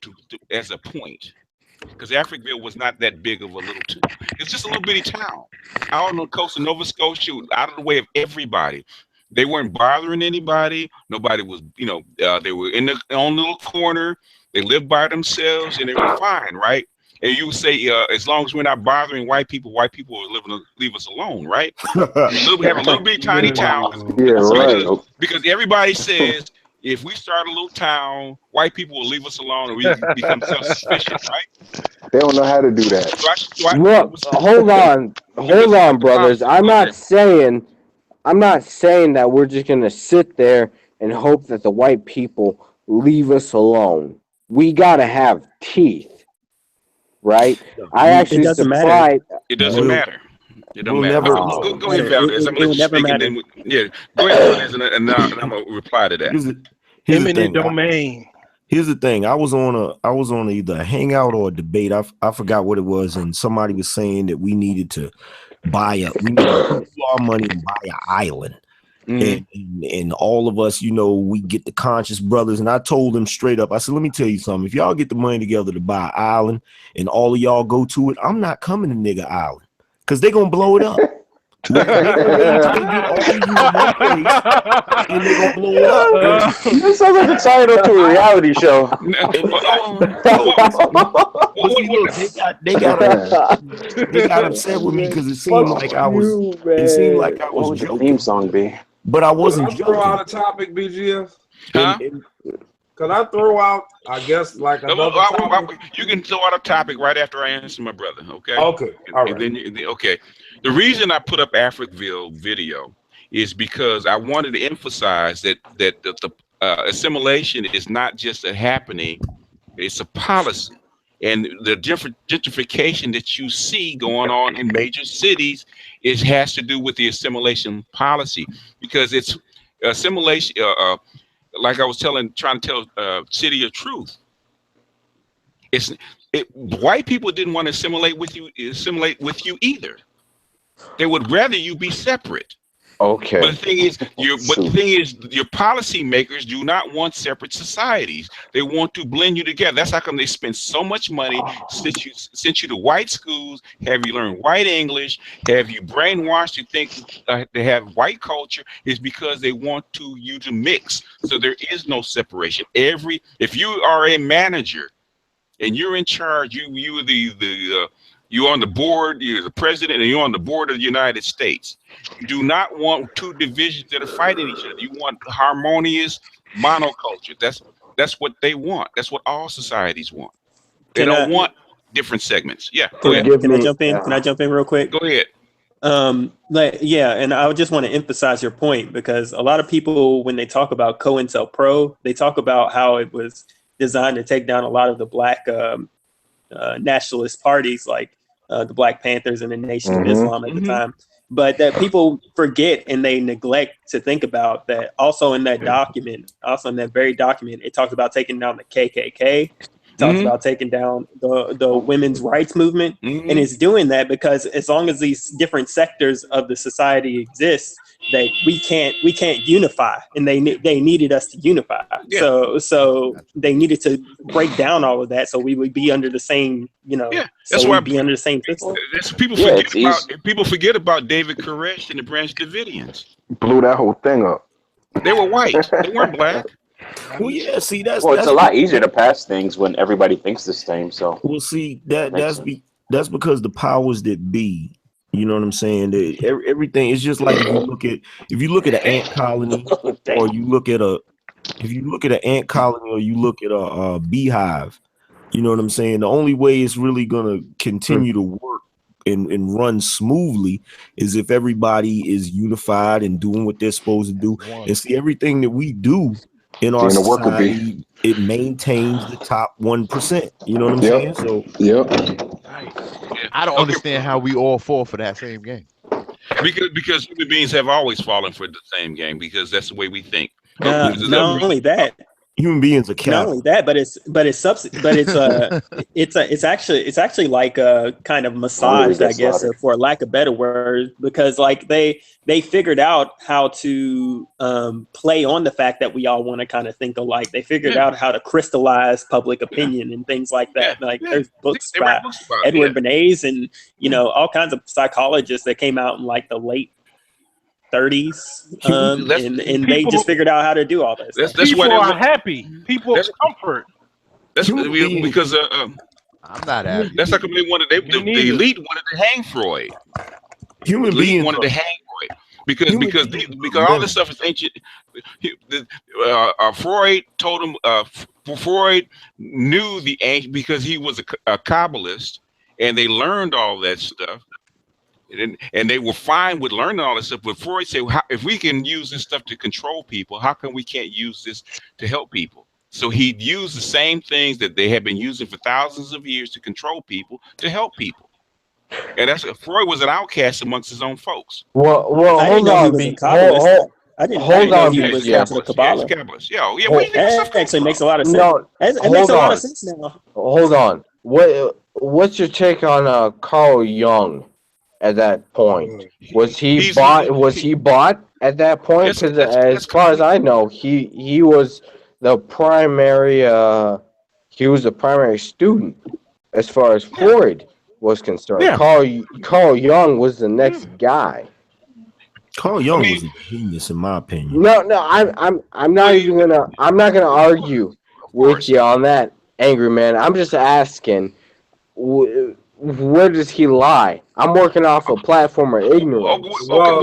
as a point, because Africville was not that big of a little town. It's just a little bitty town out on the coast of Nova Scotia, out of the way of everybody. They weren't bothering anybody. Nobody was, they were in their own little corner. They lived by themselves, and they were fine, right? And you say, as long as we're not bothering white people will leave us alone, right? We have a little bit tiny town. Yeah, right. Because everybody says if we start a little town, white people will leave us alone, and we become self-sufficient, right? They don't know how to do that. Hold on, brothers. I'm not saying that we're just gonna sit there and hope that the white people leave us alone. We gotta have teeth. Right? I actually it doesn't surprised. matter. It doesn't matter. It don't matter. Never, go ahead, Valdez. I'm gonna let you speak, and then go ahead, Valdez, and I'm gonna reply to that. Here's the thing. domain. Here's the thing. I was on either a Hangout or a debate. I forgot what it was, and somebody was saying that we needed to our money and buy an island. And all of us, we get the conscious brothers, and I told them straight up, I said, let me tell you something. If y'all get the money together to buy an island and all of y'all go to it, I'm not coming to nigga island because they're gonna blow it up. And they're gonna blow it up. This sounds like a title to a reality show. They got upset with me because it seemed like I was What would the theme song be? But I wasn't joking. Throw out a topic, BGS. Could I throw out, I guess, like another topic? You can throw out a topic right after I answer my brother, okay? Okay, all right. Okay. The reason I put up Africville video is because I wanted to emphasize that the assimilation is not just a happening, it's a policy. And the different gentrification that you see going on in major cities has to do with the assimilation policy, because it's assimilation. Like I was trying to tell City of Truth. White people didn't want to assimilate with you either. They would rather you be separate. Okay. But the thing is, your policymakers do not want separate societies. They want to blend you together. That's how come they spend so much money, sent you to white schools, have you learn white English, have you brainwashed to think they have white culture, is because they want you to mix. So there is no separation. If you are a manager and you're in charge, you're on the board, you're the president, and you're on the board of the United States. You do not want two divisions that are fighting each other. You want harmonious monoculture. That's what they want. That's what all societies want. They don't want different segments. Yeah. Go ahead. Can I jump in? Can I jump in real quick? Go ahead. And I just want to emphasize your point, because a lot of people, when they talk about COINTELPRO, they talk about how it was designed to take down a lot of the black nationalist parties, like the Black Panthers and the Nation of Islam at the time. But that people forget and they neglect to think about that also in that very document, it talks about taking down the KKK, talks about taking down the women's rights movement. And it's doing that because as long as these different sectors of the society exist, that we can't unify, and they needed us to unify. Yeah. So they needed to break down all of that so we would be under the same, that's why be under the same system. People forget about David Koresh and the Branch Davidians. Blew that whole thing up. They were white. They weren't black. Well, yeah. See, that's it's a lot easier to pass things when everybody thinks the same. So we'll see that's because the powers that be. You know what I'm saying? Everything is just like if you look at an ant colony, or you look at a beehive. You know what I'm saying? The only way it's really gonna continue to work and run smoothly is if everybody is unified and doing what they're supposed to do. And see, everything that we do in our society, it maintains the top 1%. You know what I'm saying? So I don't understand how we all fall for that same game. Because human beings have always fallen for the same game, because that's the way we think. Not only that, Human beings are Not cattle. only that, but it's actually like kind of massaged, I guess, or for lack of better word, because like they figured out how to play on the fact that we all want to kind of think alike. They figured out how to crystallize public opinion and things like that. Like there's books They by write books about Edward it. Bernays and all kinds of psychologists that came out in like the late 30s, and they just figured out how to do all that stuff. That's people what are happy. People comfort. That's because I'm not happy. that's how come they wanted the elite wanted to hang Freud. Human elite beings wanted to hang Freud because all this stuff is ancient. Freud told him. Freud knew the ancient because he was a Kabbalist, and they learned all that stuff. And they were fine with learning all this stuff. But Freud said, if we can use this stuff to control people, how come we can't use this to help people? So he used the same things that they had been using for thousands of years to control people to help people. And that's Freud was an outcast amongst his own folks. Well, hold on. I didn't know he was into the Kabbalah. Yeah. Where you get stuff actually makes a lot of sense. No, it makes a lot of sense now. Hold on. What's your take on Carl Jung? At that point, was he bought at that point? Because as far as I know, he was the primary student as far as Freud was concerned. Yeah. Carl Jung was the next guy. Carl Jung was a genius, in my opinion. No, I'm not even gonna argue with you on that, angry man. I'm just asking. Where does he lie? I'm working off a platform of ignorance. All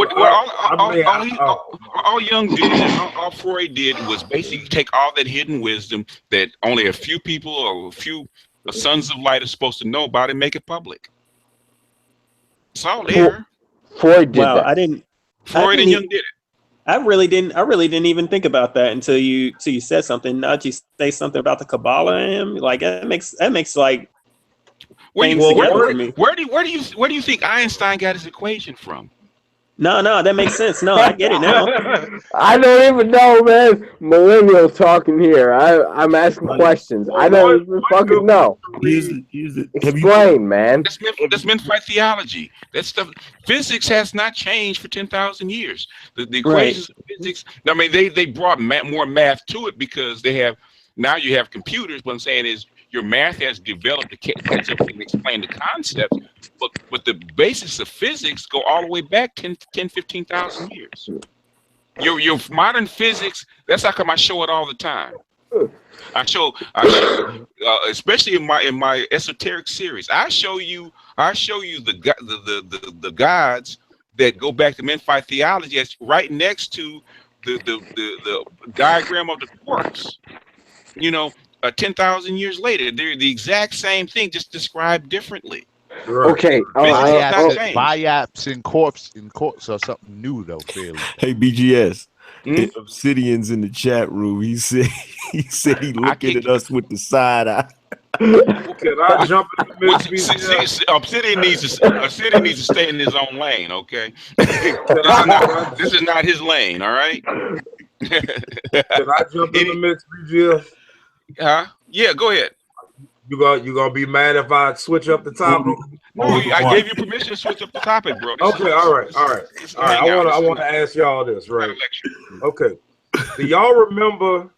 Jung did, all Freud did was basically take all that hidden wisdom that only a few people or a few sons of light are supposed to know about and make it public. It's all there. Freud did that. Freud and Jung did it. I really didn't even think about that until you said something. Now that you say something about the Kabbalah and him, like that makes like. Where do you think Einstein got his equation from? No, that makes sense. No, I get it now. I don't even know, man. Millennial talking here. I'm asking questions. I don't even fucking know. Explain, man. That's Mentorship theology. That stuff. Physics has not changed for 10,000 years. The equations of physics. I mean, they brought more math to it because now you have computers. What I'm saying is, your math has developed to catch up and explain the concepts, but the basis of physics go all the way back 15,000 years. Your modern physics, that's how come I show it all the time. I show especially in my esoteric series, I show you the gods that go back to Mentorship theology as right next to the diagram of the quarks. 10,000 years later, they're the exact same thing, just described differently. Okay. Biops and corpse are something new though, fairly. Hey, BGS. Obsidian's in the chat room. He said he looking at us with the side eye. Can I jump in the mix? Obsidian needs to stay in his own lane, okay? This is not his lane, all right? Can I jump in the mix, BGS? Yeah, go ahead. You gonna be mad if I switch up the topic? No, I gave you permission to switch up the topic, bro. Okay, all right. I want to ask y'all this, right? Okay. Do y'all remember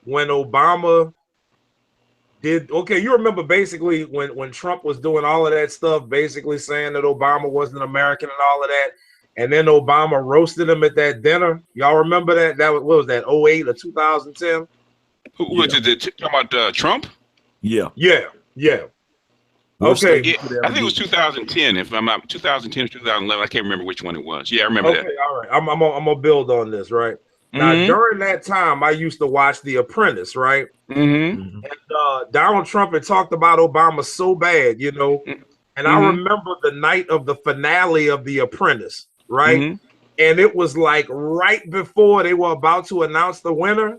when Obama did? Okay, you remember basically when Trump was doing all of that stuff, basically saying that Obama wasn't American and all of that, and then Obama roasted him at that dinner. Y'all remember that? That was, what was that? 08 or 2010? Who was it? Talking about Trump? Yeah. Okay. I think it was 2010. If I'm not 2010 or 2011, I can't remember which one it was. Yeah, I remember that. Okay, all right. I'm gonna build on this, right? Now, during that time, I used to watch The Apprentice, right? And Donald Trump had talked about Obama so bad, and I remember the night of the finale of The Apprentice, right? And it was like right before they were about to announce the winner.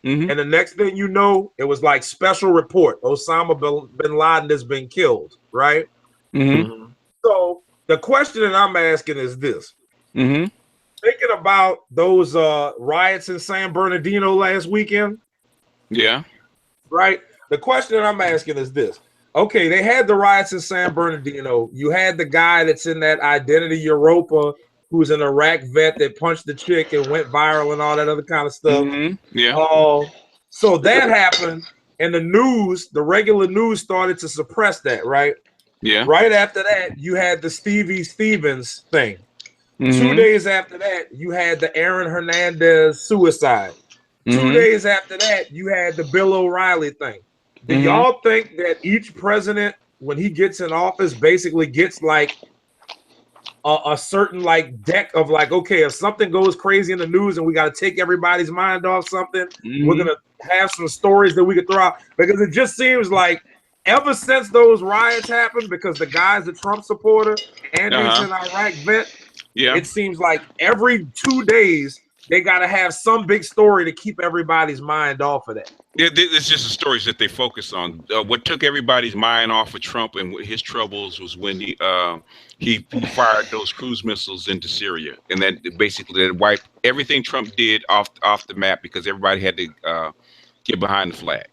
And the next thing you know, it was like special report. Osama bin Laden has been killed, right? So the question that I'm asking is this. thinking about those riots in San Bernardino last weekend. Yeah. Right. The question that I'm asking is this. Okay, they had the riots in San Bernardino. You had the guy that's in that Identity Europa, who's an Iraq vet that punched the chick and went viral and all that other kind of stuff. Yeah. So that happened, and the news, the regular news, started to suppress that, right? Yeah. Right after that, you had the Stevie Stevens thing. 2 days after that, you had the Aaron Hernandez suicide. 2 days after that, you had the Bill O'Reilly thing. Do y'all think that each president, when he gets in office, basically gets like a certain like deck of like, okay, if something goes crazy in the news and we got to take everybody's mind off something, we're gonna have some stories that we could throw out? Because it just seems like ever since those riots happened, because the guy's a Trump supporter and he's an Iraq vet, it seems like every 2 days they got to have some big story to keep everybody's mind off of that. It's just the stories that they focus on. What took everybody's mind off of Trump and his troubles was when he fired those cruise missiles into Syria, and that basically that wiped everything Trump did off the map because everybody had to get behind the flag.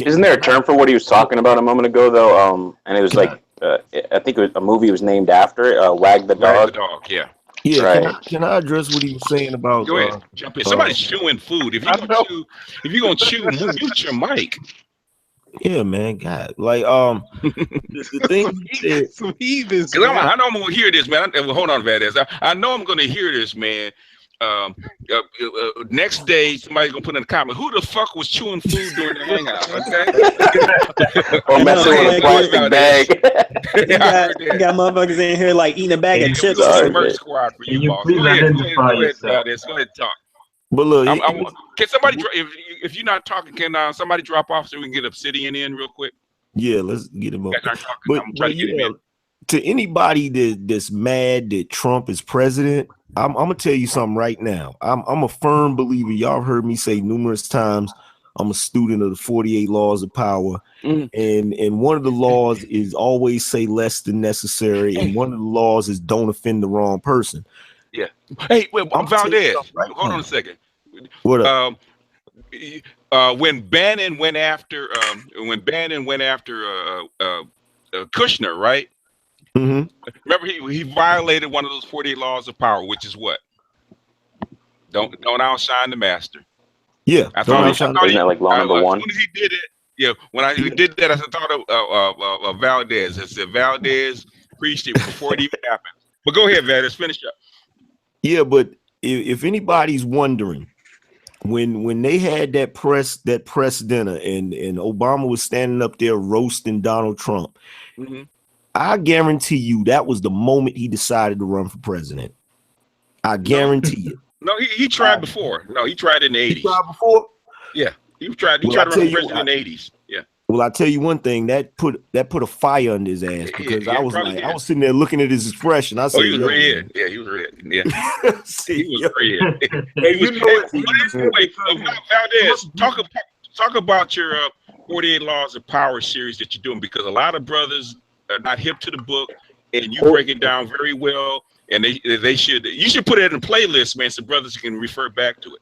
Isn't there a term for what he was talking about a moment ago, though? And it was like, I think it was a movie was named after it, Wag the Dog. Wag the Dog, yeah. Yeah, right. Can I address what he was saying about? Go ahead, jump in. Somebody's chewing food. If you're gonna chew, mute your mic. Yeah, man. God, like the thing. Some heathens. I know I'm gonna hear this, man. Hold on, Valdez. I know I'm gonna hear this, man. Next day, somebody's gonna put in a comment, who the fuck was chewing food during the hangout? Okay. Or messing with a plastic bag. You got motherfuckers in here like eating a bag of chips. Merch squad for you, boss. Go ahead, Valdez. Go ahead, talk. But look, can somebody, if you're not talking, can somebody drop off so we can get Obsidian in real quick? Yeah, let's get him up. But I'm trying to get him in. To anybody that's mad that Trump is president, I'm gonna tell you something right now. I'm a firm believer. Y'all heard me say numerous times. I'm a student of the 48 laws of power, and one of the laws is always say less than necessary, and one of the laws is don't offend the wrong person. Yeah. Hey, Valdez, hold on a second. What up? When Bannon went after Kushner, right? Remember, he violated one of those 48 laws of power, which is what? Don't outshine the master. Yeah, I thought isn't that like law number one? As soon as he did it, when he did that, I thought of Valdez. I said Valdez preached it before it even happened. But go ahead, Valdez, finish up. Yeah, but if anybody's wondering, when they had that press dinner and Obama was standing up there roasting Donald Trump, I guarantee you that was the moment he decided to run for president. I guarantee it. No, he tried before. No, he tried in the 80s. He tried before? Yeah, he tried to run for president in the 80s. Yeah. Well, I tell you one thing, that put a fire under his ass, because I was sitting there looking at his expression. I said, he was red. Yeah, he was red. Yeah. He was red. Hey, Valdez, talk about your 48 Laws of Power series that you're doing, because a lot of brothers are not hip to the book, and you break it down very well. And you should put it in a playlist, man, so brothers can refer back to it.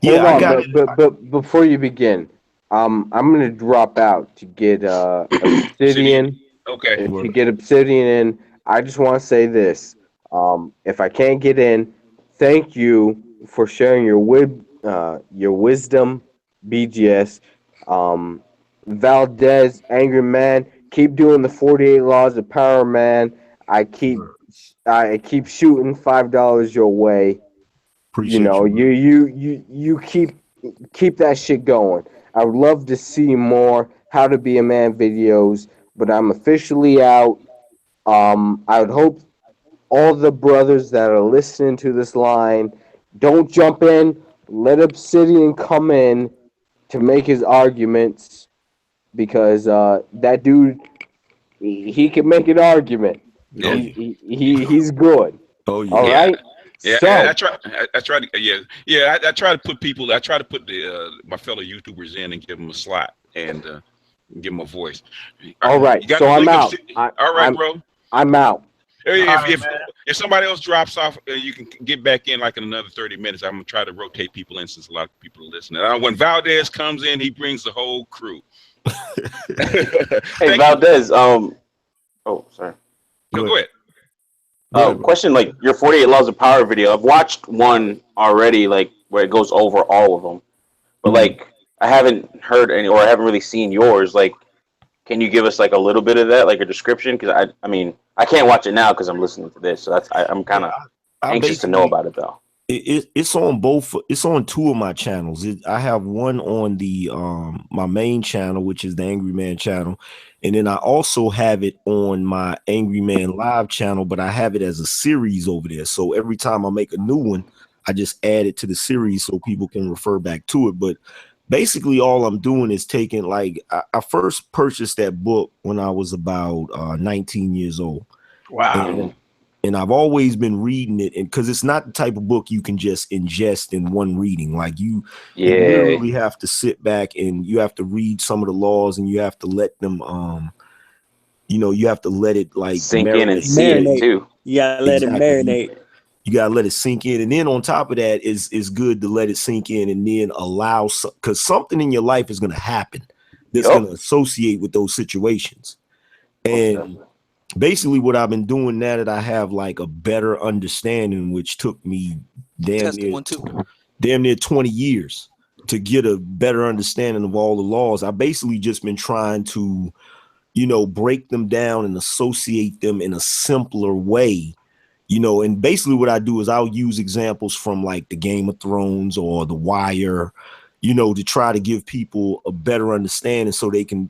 Yeah, I got it. But before you begin, I'm gonna drop out to get Obsidian. Okay. To get Obsidian in, I just want to say this: if I can't get in, thank you for sharing your wisdom, BGS. Valdez, Angry Man, keep doing the 48 Laws of Power, man. I keep shooting $5 your way. Appreciate you keep that shit going. I would love to see more How to Be a Man videos, but I'm officially out. I would hope all the brothers that are listening to this line don't jump in. Let Obsidian come in to make his arguments, because that dude, he can make an argument. Yeah. He's good. Oh yeah. All right. Yeah, so, I try to put people. I try to put my fellow YouTubers in and give them a slot and give them a voice. All right. So I'm out. All right, bro. I'm out. If somebody else drops off, you can get back in like in another 30 minutes. I'm gonna try to rotate people in since a lot of people are listening. When Valdez comes in, he brings the whole crew. Hey Valdez, oh sorry. No, go ahead. Question, like your 48 Laws of Power video. I've watched one already, like where it goes over all of them, but like I haven't heard any, or I haven't really seen yours. Like, can you give us like a little bit of that, like a description? Because I mean, I can't watch it now because I'm listening to this, so I'm kind of anxious to know about it though. It's on both. It's on two of my channels. I have one on the my main channel, which is the Angry Man channel, and then I also have it on my Angry Man Live channel. But I have it as a series over there. So every time I make a new one, I just add it to the series so people can refer back to it. But basically, all I'm doing is taking, like, I first purchased that book when I was about 19 years old. Wow. And I've always been reading it, and because it's not the type of book you can just ingest in one reading. Like you literally have to sit back and you have to read some of the laws, and you have to let them, you have to let it like sink in and see it too. You gotta let it marinate. You gotta let it sink in, and then on top of that, it's good to let it sink in, and then allow, because something in your life is going to happen that's going to associate with those situations, and basically what I've been doing now that I have like a better understanding, which took me damn near 20 years to get a better understanding of all the laws. I basically just been trying to, break them down and associate them in a simpler way, and basically what I do is I'll use examples from like the Game of Thrones or The Wire, to try to give people a better understanding so they can,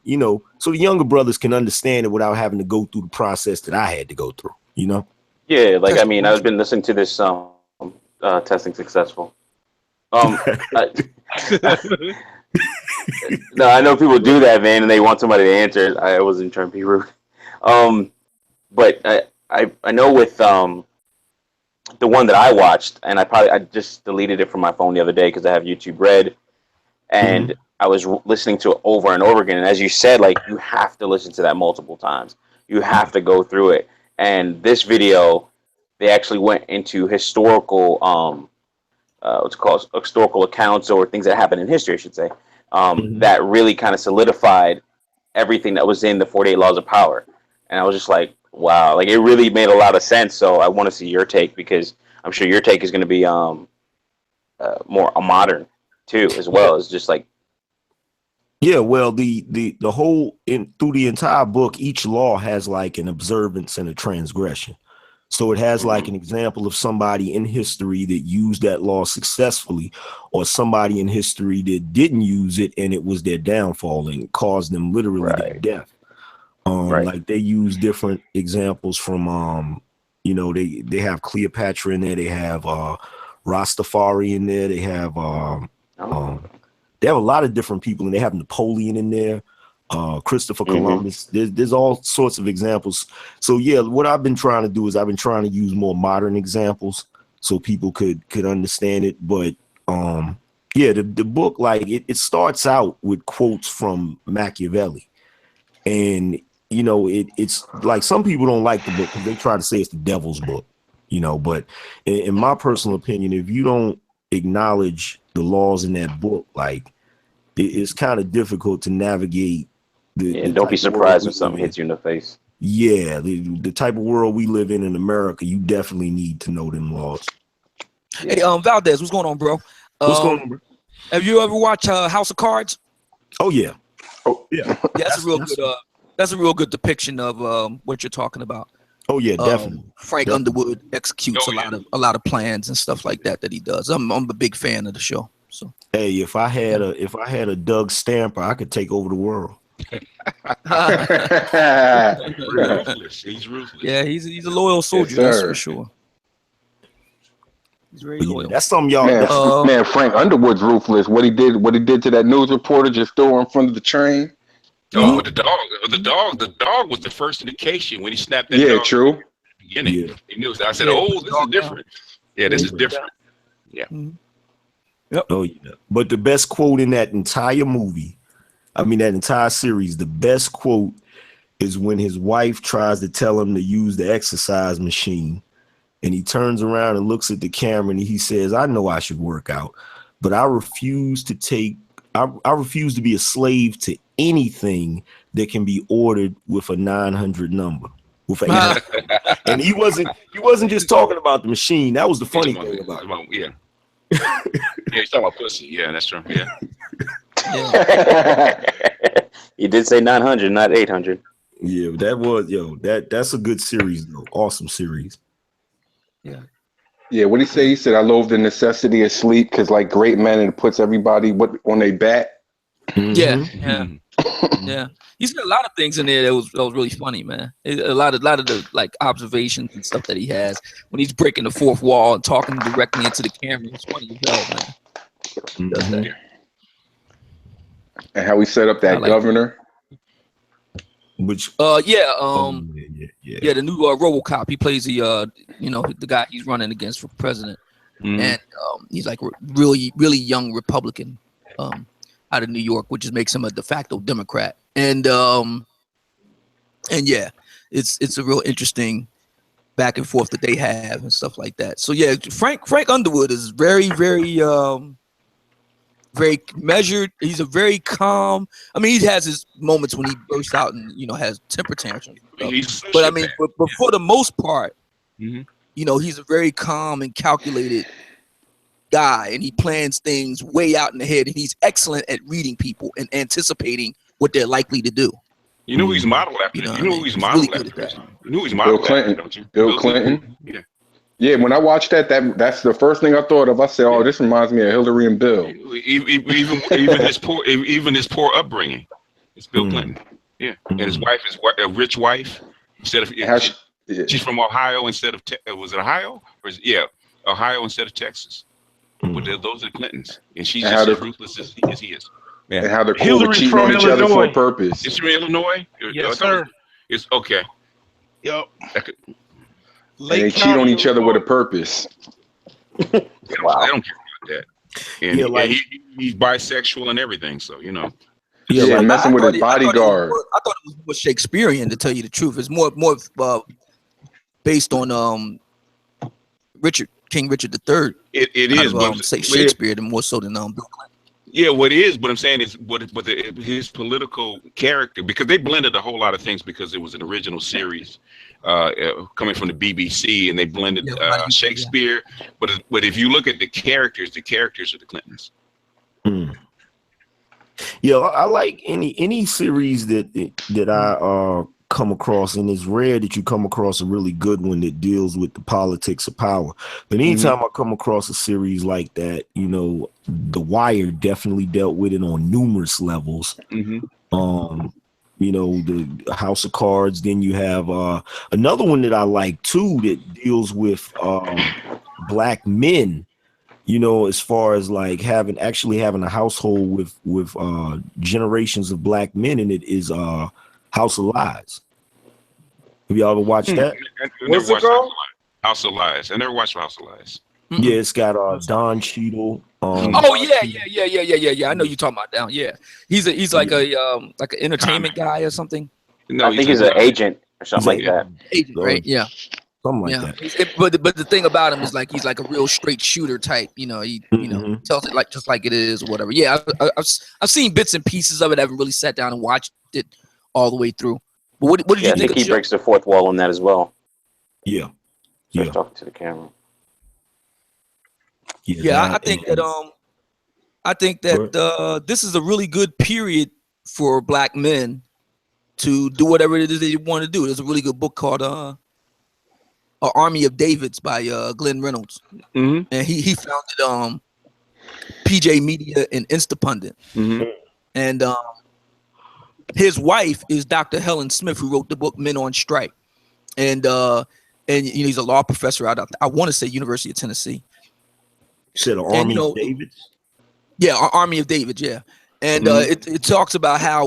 so the younger brothers can understand it without having to go through the process that I had to go through, Yeah, like, I mean, I've been listening to this Testing Successful. No, I know people do that, man, and they want somebody to answer it. I wasn't trying to be rude. But I know with the one that I watched, and I just deleted it from my phone the other day because I have YouTube Red. And I was listening to it over and over again. And as you said, like, you have to listen to that multiple times. You have to go through it. And this video, they actually went into historical, what's it called, historical accounts or things that happened in history, I should say, that really kind of solidified everything that was in the 48 Laws of Power. And I was just like, wow, like, it really made a lot of sense. So I want to see your take, because I'm sure your take is going to be more modern too, as well. As just like, well, the whole through the entire book, each law has like an observance and a transgression. So it has like an example of somebody in history that used that law successfully, or somebody in history that didn't use it and it was their downfall and caused them literally their death. Like they use different examples from they have Cleopatra in there, they have Rastafari in there, they have they have a lot of different people, and they have Napoleon in there, Christopher Columbus. There's all sorts of examples. So yeah, what I've been trying to do is I've been trying to use more modern examples so people could understand it. But the book, like, it starts out with quotes from Machiavelli, and it's like some people don't like the book because they try to say it's the devil's book, but in my personal opinion, if you don't acknowledge the laws in that book, like, it's kind of difficult to navigate and don't be surprised when something hits you in the face. Yeah, the type of world we live in America, you definitely need to know them laws. Hey, Valdez, what's going on, bro? What's going on, bro? Have you ever watched House of Cards? Oh yeah. That's a real good depiction of what you're talking about. Oh yeah, definitely. Frank Underwood executes a lot of plans and stuff like that he does. I'm a big fan of the show. So hey, if I had a Doug Stamper, I could take over the world. He's ruthless. Yeah, he's a loyal soldier, that's for sure. He's very loyal. That's something y'all. Man, Frank Underwood's ruthless. What he did to that news reporter just threw her in front of the train. Oh, the dog was the first indication when he snapped that dog. Yeah, true. At the beginning. Yeah. He knew. I said, "Oh, this is different." Yeah, this is different. Yeah. Yep. Oh yeah. But the best quote in that entire movie, I mean that entire series, the best quote is when his wife tries to tell him to use the exercise machine, and he turns around and looks at the camera and he says, I know I should work out, but I refuse to be a slave to anything that can be ordered with a 900 number. And he wasn't just talking about the machine. That was the funny thing about it. Yeah. Yeah, he's talking about pussy. Yeah, that's true. Yeah. He did say 900, not 800. Yeah, that's a good series though. Awesome series. Yeah. Yeah, what he say? He said, I loathe the necessity of sleep because like great men, it puts everybody on their back. Yeah. Yeah. He said a lot of things in there that was really funny, man. A lot of the like observations and stuff that he has when he's breaking the fourth wall and talking directly into the camera. It's funny as hell, man. He does that. And how he set up that governor. Which the new RoboCop. He plays the guy he's running against for president, and he's like really young Republican out of New York, which just makes him a de facto Democrat. And yeah, it's a real interesting back and forth that they have and stuff like that. So yeah, Frank Underwood is very measured. He's a very calm. I mean, he has his moments when he bursts out and has temper tantrums. But I mean, but for the most part, he's a very calm and calculated guy, and he plans things way out in the head, and he's excellent at reading people and anticipating what they're likely to do. You know who he's modeled after? You know who he's modeled after? You know who he's modeled after, don't you? Bill Clinton. Yeah. Yeah, when I watched that's the first thing I thought of. I said, "Oh, this reminds me of Hillary and Bill." Even his poor upbringing. It's Bill Clinton. Yeah, and his wife is a rich wife. Instead of she's from Ohio instead of was it Ohio? Ohio instead of Texas. But those are the Clintons, and she's just as ruthless as he is. Yeah. And how they're cool with cheating on each other for a purpose. It's from Illinois. Yes, sir. It's okay. Yep. And they cheat on each other with a purpose. Wow. I don't care about that. And he's bisexual and everything, so Yeah, messing with his bodyguard. I thought it was more Shakespearean, to tell you the truth. It's more based on King Richard III. It is, but say Shakespeare more so than Bill Clinton. Yeah, what it is, what I'm saying is his political character, because they blended a whole lot of things because it was an original series coming from the BBC, and they blended Shakespeare. But if you look at the characters are the Clintons. Yeah, I like any series that I come across, and it's rare that you come across a really good one that deals with the politics of power. But anytime I come across a series like that, The Wire definitely dealt with it on numerous levels. The House of Cards. Then you have another one that I like too that deals with black men. As far as like having a household with generations of black men in it is House of Lies. Have y'all ever watched that? What's it called? House of Lies. I never watched House of Lies. Yeah, it's got Don Cheadle. I know you're talking about Don. Yeah, he's like an entertainment guy or something. No, I think he's an agent or something like that. Agent, right? Yeah. Something like that. But the thing about him is like he's like a real straight shooter type. He tells it just like it is or whatever. Yeah, I've seen bits and pieces of it. I haven't really sat down and watched it all the way through. But what did you think? I think he breaks the fourth wall on that as well. Yeah. Talking to the camera. I think that this is a really good period for black men to do whatever it is they want to do. There's a really good book called Army of Davids by Glenn Reynolds, and he founded PJ Media and Instapundit, and his wife is Dr. Helen Smith, who wrote the book Men on Strike, and he's a law professor out of, I want to say, University of Tennessee. You said Army of Davids? Yeah, Army of Davids, yeah. And it talks about how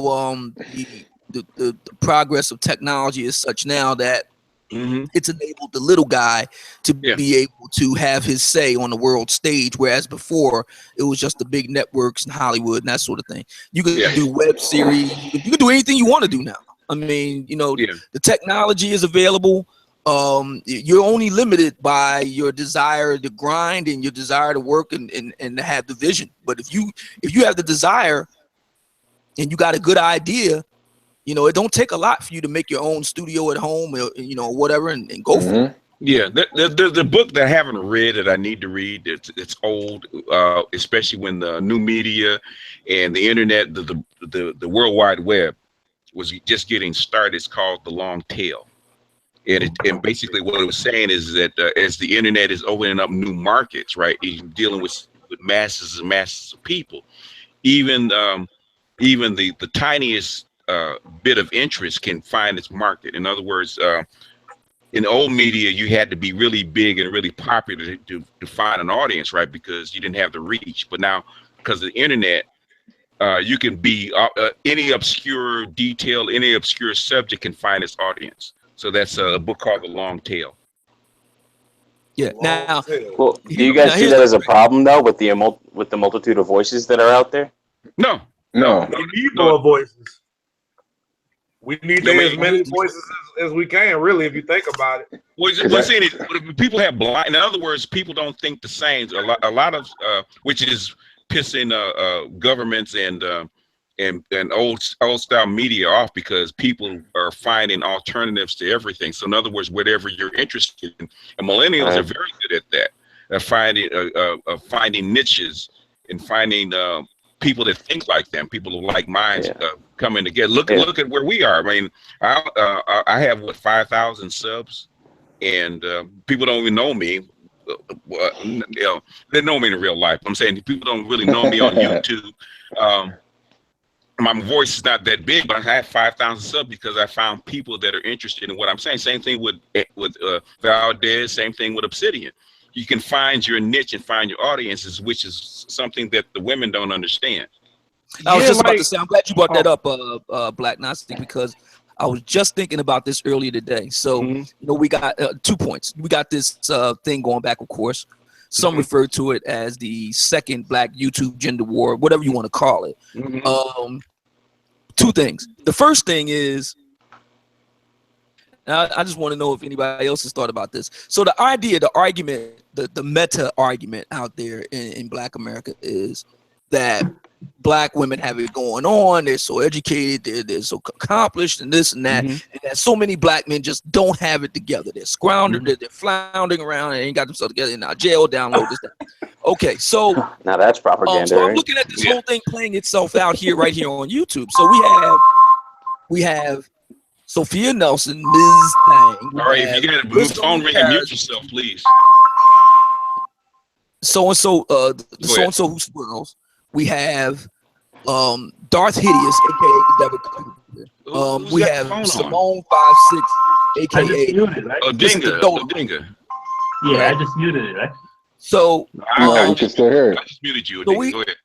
the progress of technology is such now that it's enabled the little guy to be able to have his say on the world stage, whereas before it was just the big networks and Hollywood and that sort of thing. You can do web series, you can do anything you want to do now. I mean, Yeah. the technology is available. You're only limited by your desire to grind and your desire to work and to have the vision. But if you have the desire and you got a good idea, it don't take a lot for you to make your own studio at home, or whatever, and go for it. Yeah, the book that I haven't read that I need to read. It's old, especially when the new media and the internet, the World Wide Web was just getting started. It's called The Long Tail, and basically what it was saying is that as the internet is opening up new markets, right, dealing with masses and masses of people, even the tiniest bit of interest can find its market. In other words, in old media, you had to be really big and really popular to find an audience, right? Because you didn't have the reach. But now, because of the internet, you can be any obscure detail, any obscure subject can find its audience. So that's a book called The Long Tail. Yeah. Now, well, do you guys see that as a problem though, with the multitude of voices that are out there? No. We need more voices. We need as many voices as we can, really, if you think about it. Well, people have blind. In other words, people don't think the same. A lot of which is pissing governments and old style media off, because people are finding alternatives to everything. So in other words, whatever you're interested in, and millennials are very good at that, finding niches and finding people that think like them, people of like minds coming together. Look at where we are. I mean, I have 5,000 subs, and people don't even know me. They know me in real life. I'm saying people don't really know me on YouTube. My voice is not that big, but I have 5,000 subs because I found people that are interested in what I'm saying. Same thing with Valdez. Same thing with Obsidian. You can find your niche and find your audiences, which is something that the women don't understand. I was just about to say, I'm glad you brought that up, Black Gnostic, because I was just thinking about this earlier today. So, we got 2 points. We got this thing going back, of course. Some refer to it as the second Black YouTube gender war, whatever you want to call it. 2 things. The first thing is, I just want to know if anybody else has thought about this. So the idea, the argument, the meta argument out there in Black America is that Black women have it going on. They're so educated, they're so accomplished, and this and that. And that so many Black men just don't have it together. They're they're floundering around and ain't got themselves together. In our jail, download this. That. Okay, so now that's propaganda. So I'm looking at this whole thing playing itself out right here on YouTube. So we have Sophia Nelson, Ms. Thang. All right, if you got a phone ring and mute yourself, please. So and so who swirls. We have Darth Hideous, aka Devil. We have Simone 56, aka I just muted, right? Dinga. Yeah, right? I just muted it, right? So you can still hear it. I just muted you. So go ahead.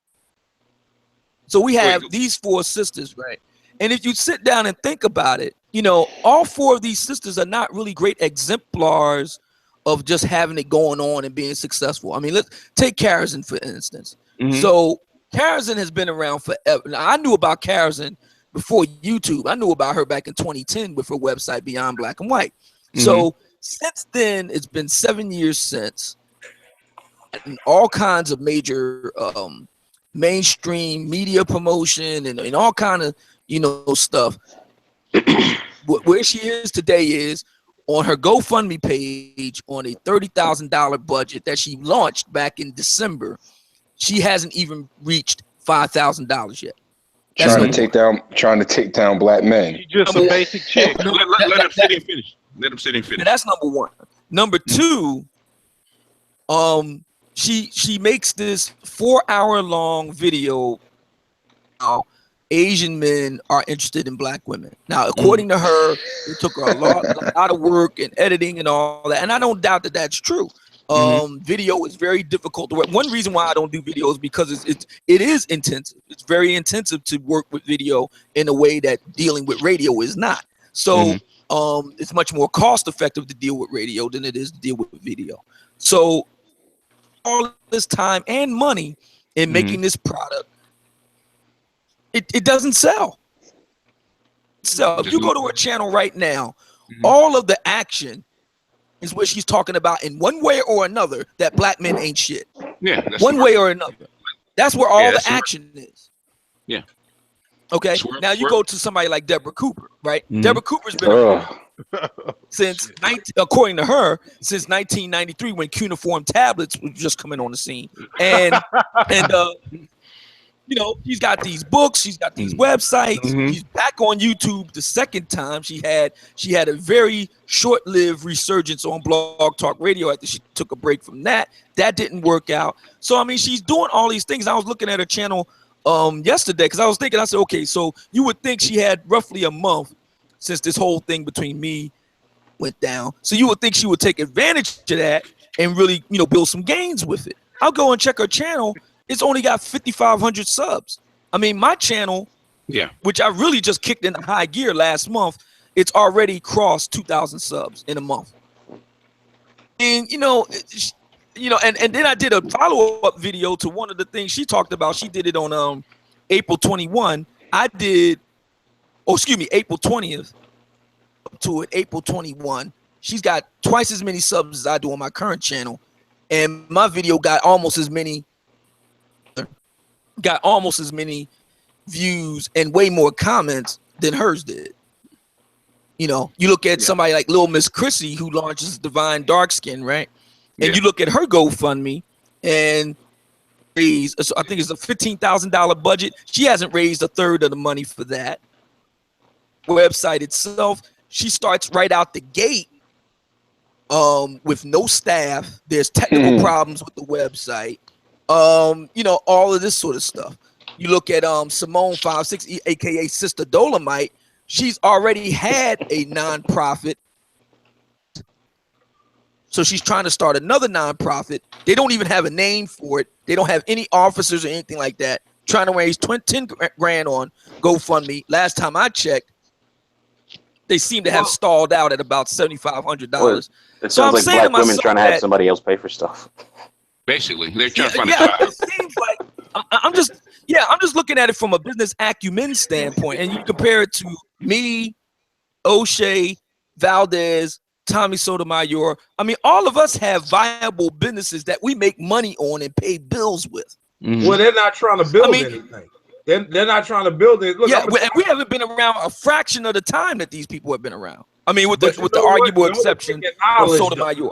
So we have these 4 sisters, right? And if you sit down and think about it, all 4 of these sisters are not really great exemplars of just having it going on and being successful. I mean, let's take Karazin, for instance. So Karazin has been around forever. Now, I knew about Karazin before YouTube. I knew about her back in 2010 with her website Beyond Black and White. So since then, it's been 7 years since, and all kinds of major mainstream media promotion and all kind of stuff. Where she is today is on her GoFundMe page on a $30,000 budget that she launched back in December. She hasn't even reached $5,000 yet. Trying to take down Black men. She's just a basic chick. Let him sit and finish. Let him sit and finish. That's number 1. Number 2, she makes this 4-hour-long video. Asian men are interested in Black women. Now, according to her, it took her a lot of work and editing and all that. And I don't doubt that that's true. Video is very difficult to work. One reason why I don't do videos because it is intensive. It's very intensive to work with video in a way that dealing with radio is not. So it's much more cost effective to deal with radio than it is to deal with video. So all this time and money in making this product, it doesn't sell. itself. You go to her channel right now, Mhm. all of the action is what she's talking about in one way or another that black men ain't shit. Yeah, that's One way or another. That's where all the that's action is. Yeah. Okay. Swerve, Now you swerve. go to somebody like Deborah Cooper, right? Mhm. Deborah Cooper's been around since according to her, since 1993 when cuneiform tablets was just coming on the scene. And you know, she's got these books, she's got these websites, she's back on YouTube the second time. She had a very short-lived resurgence on Blog Talk Radio after she took a break from that. That didn't work out. So I mean, she's doing all these things. I was looking at her channel yesterday because I was thinking, I said, okay, so you would think she had roughly a month since this whole thing between me went down. So you would think she would take advantage of that and really, you know, build some gains with it. I'll go and check her channel. It's only got 5,500 subs. I mean, my channel, which I really just kicked into high gear last month, it's already crossed 2,000 subs in a month. And and then I did a follow-up video to one of the things she talked about. She did it on April 21. April 20th to it, April 21. She's got twice as many subs as I do on my current channel, and my video got almost as many views and way more comments than hers did. You know, you look at somebody like Lil Miss Chrissy who launches Divine Dark Skin, right? And you look at her GoFundMe and raise, I think it's a $15,000 budget. She hasn't raised a third of the money for that. Website itself, she starts right out the gate with no staff. There's technical problems with the website. All of this sort of stuff. You look at Simone 56, aka Sister Dolomite. She's already had a nonprofit, so she's trying to start another nonprofit. They don't even have a name for it. They don't have any officers or anything like that. Trying to raise 10 grand on GoFundMe. Last time I checked, they seem to have stalled out at about $7,500. It sounds like black women trying to have somebody else pay for stuff. Basically, they're trying to find a job. It seems like I'm just looking at it from a business acumen standpoint, and you compare it to me, O'Shea, Valdez, Tommy Sotomayor. I mean, all of us have viable businesses that we make money on and pay bills with. Well, they're not trying to build anything. They're not trying to build it. Look, we haven't been around a fraction of the time that these people have been around. I mean, with the arguable exception of Sotomayor.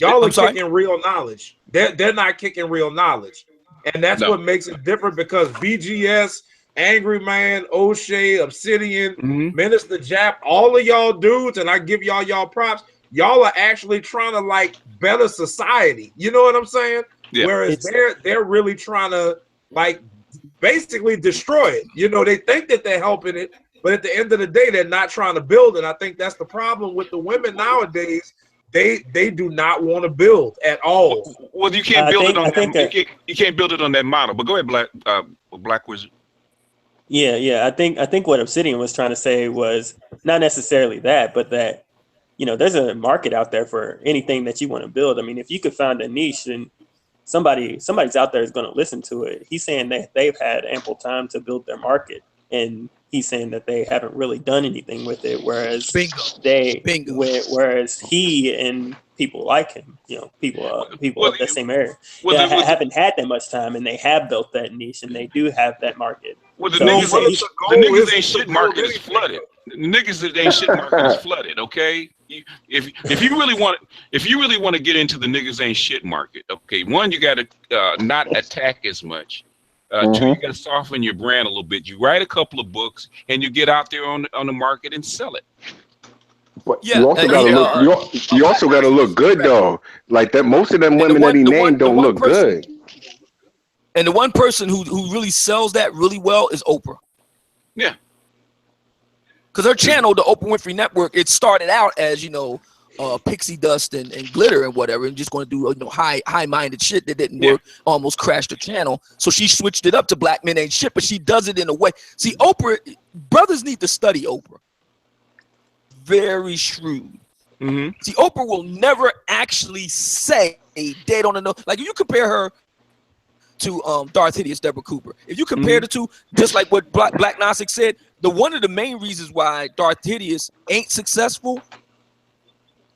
Y'all are kicking real knowledge. They're not kicking real knowledge. And that's what makes it different, because BGS, Angry Man, O'Shea, Obsidian, Minister Jap, all of y'all dudes, and I give y'all props, y'all are actually trying to like better society. You know what I'm saying? Yeah. Whereas they're really trying to like basically destroy it. You know, they think that they're helping it, but at the end of the day, they're not trying to build it. I think that's the problem with the women nowadays. They do not want to build at all. Well, you can't build it on that. You can't build it on that model. But go ahead, Black Wizard. Yeah. I think what Obsidian was trying to say was not necessarily that, but that, you know, there's a market out there for anything that you want to build. I mean, if you could find a niche and somebody's out there is going to listen to it. He's saying that they've had ample time to build their market, and he's saying that they haven't really done anything with it. Whereas whereas he and people like him, you know, people of that same area, haven't had that much time, and they have built that niche, and they do have that market. Well, the niggas ain't shit market is flooded. The niggas that ain't shit market is flooded. Okay, if you really want to get into the niggas ain't shit market, okay, one, you got to not attack as much. Two, you got to soften your brand a little bit. You write a couple of books and you get out there on the market and sell it. But you also got to look. You also got to look good though. Like that, most of them women that he named don't look good. And the one person who really sells that really well is Oprah. Yeah. Because her channel, the Oprah Winfrey Network, it started out as, you know, pixie dust and glitter and whatever, and just going to do, you know, high-minded shit that didn't work, almost crashed her channel. So she switched it up to Black Men Ain't Shit, but she does it in a way. See, Oprah, brothers need to study Oprah. Very shrewd. See, Oprah will never actually say dead on the nose. Like if you compare her to Darth Hideous, Deborah Cooper, if you compare the two, just like what Black Gnostic said, one of the main reasons why Darth Hideous ain't successful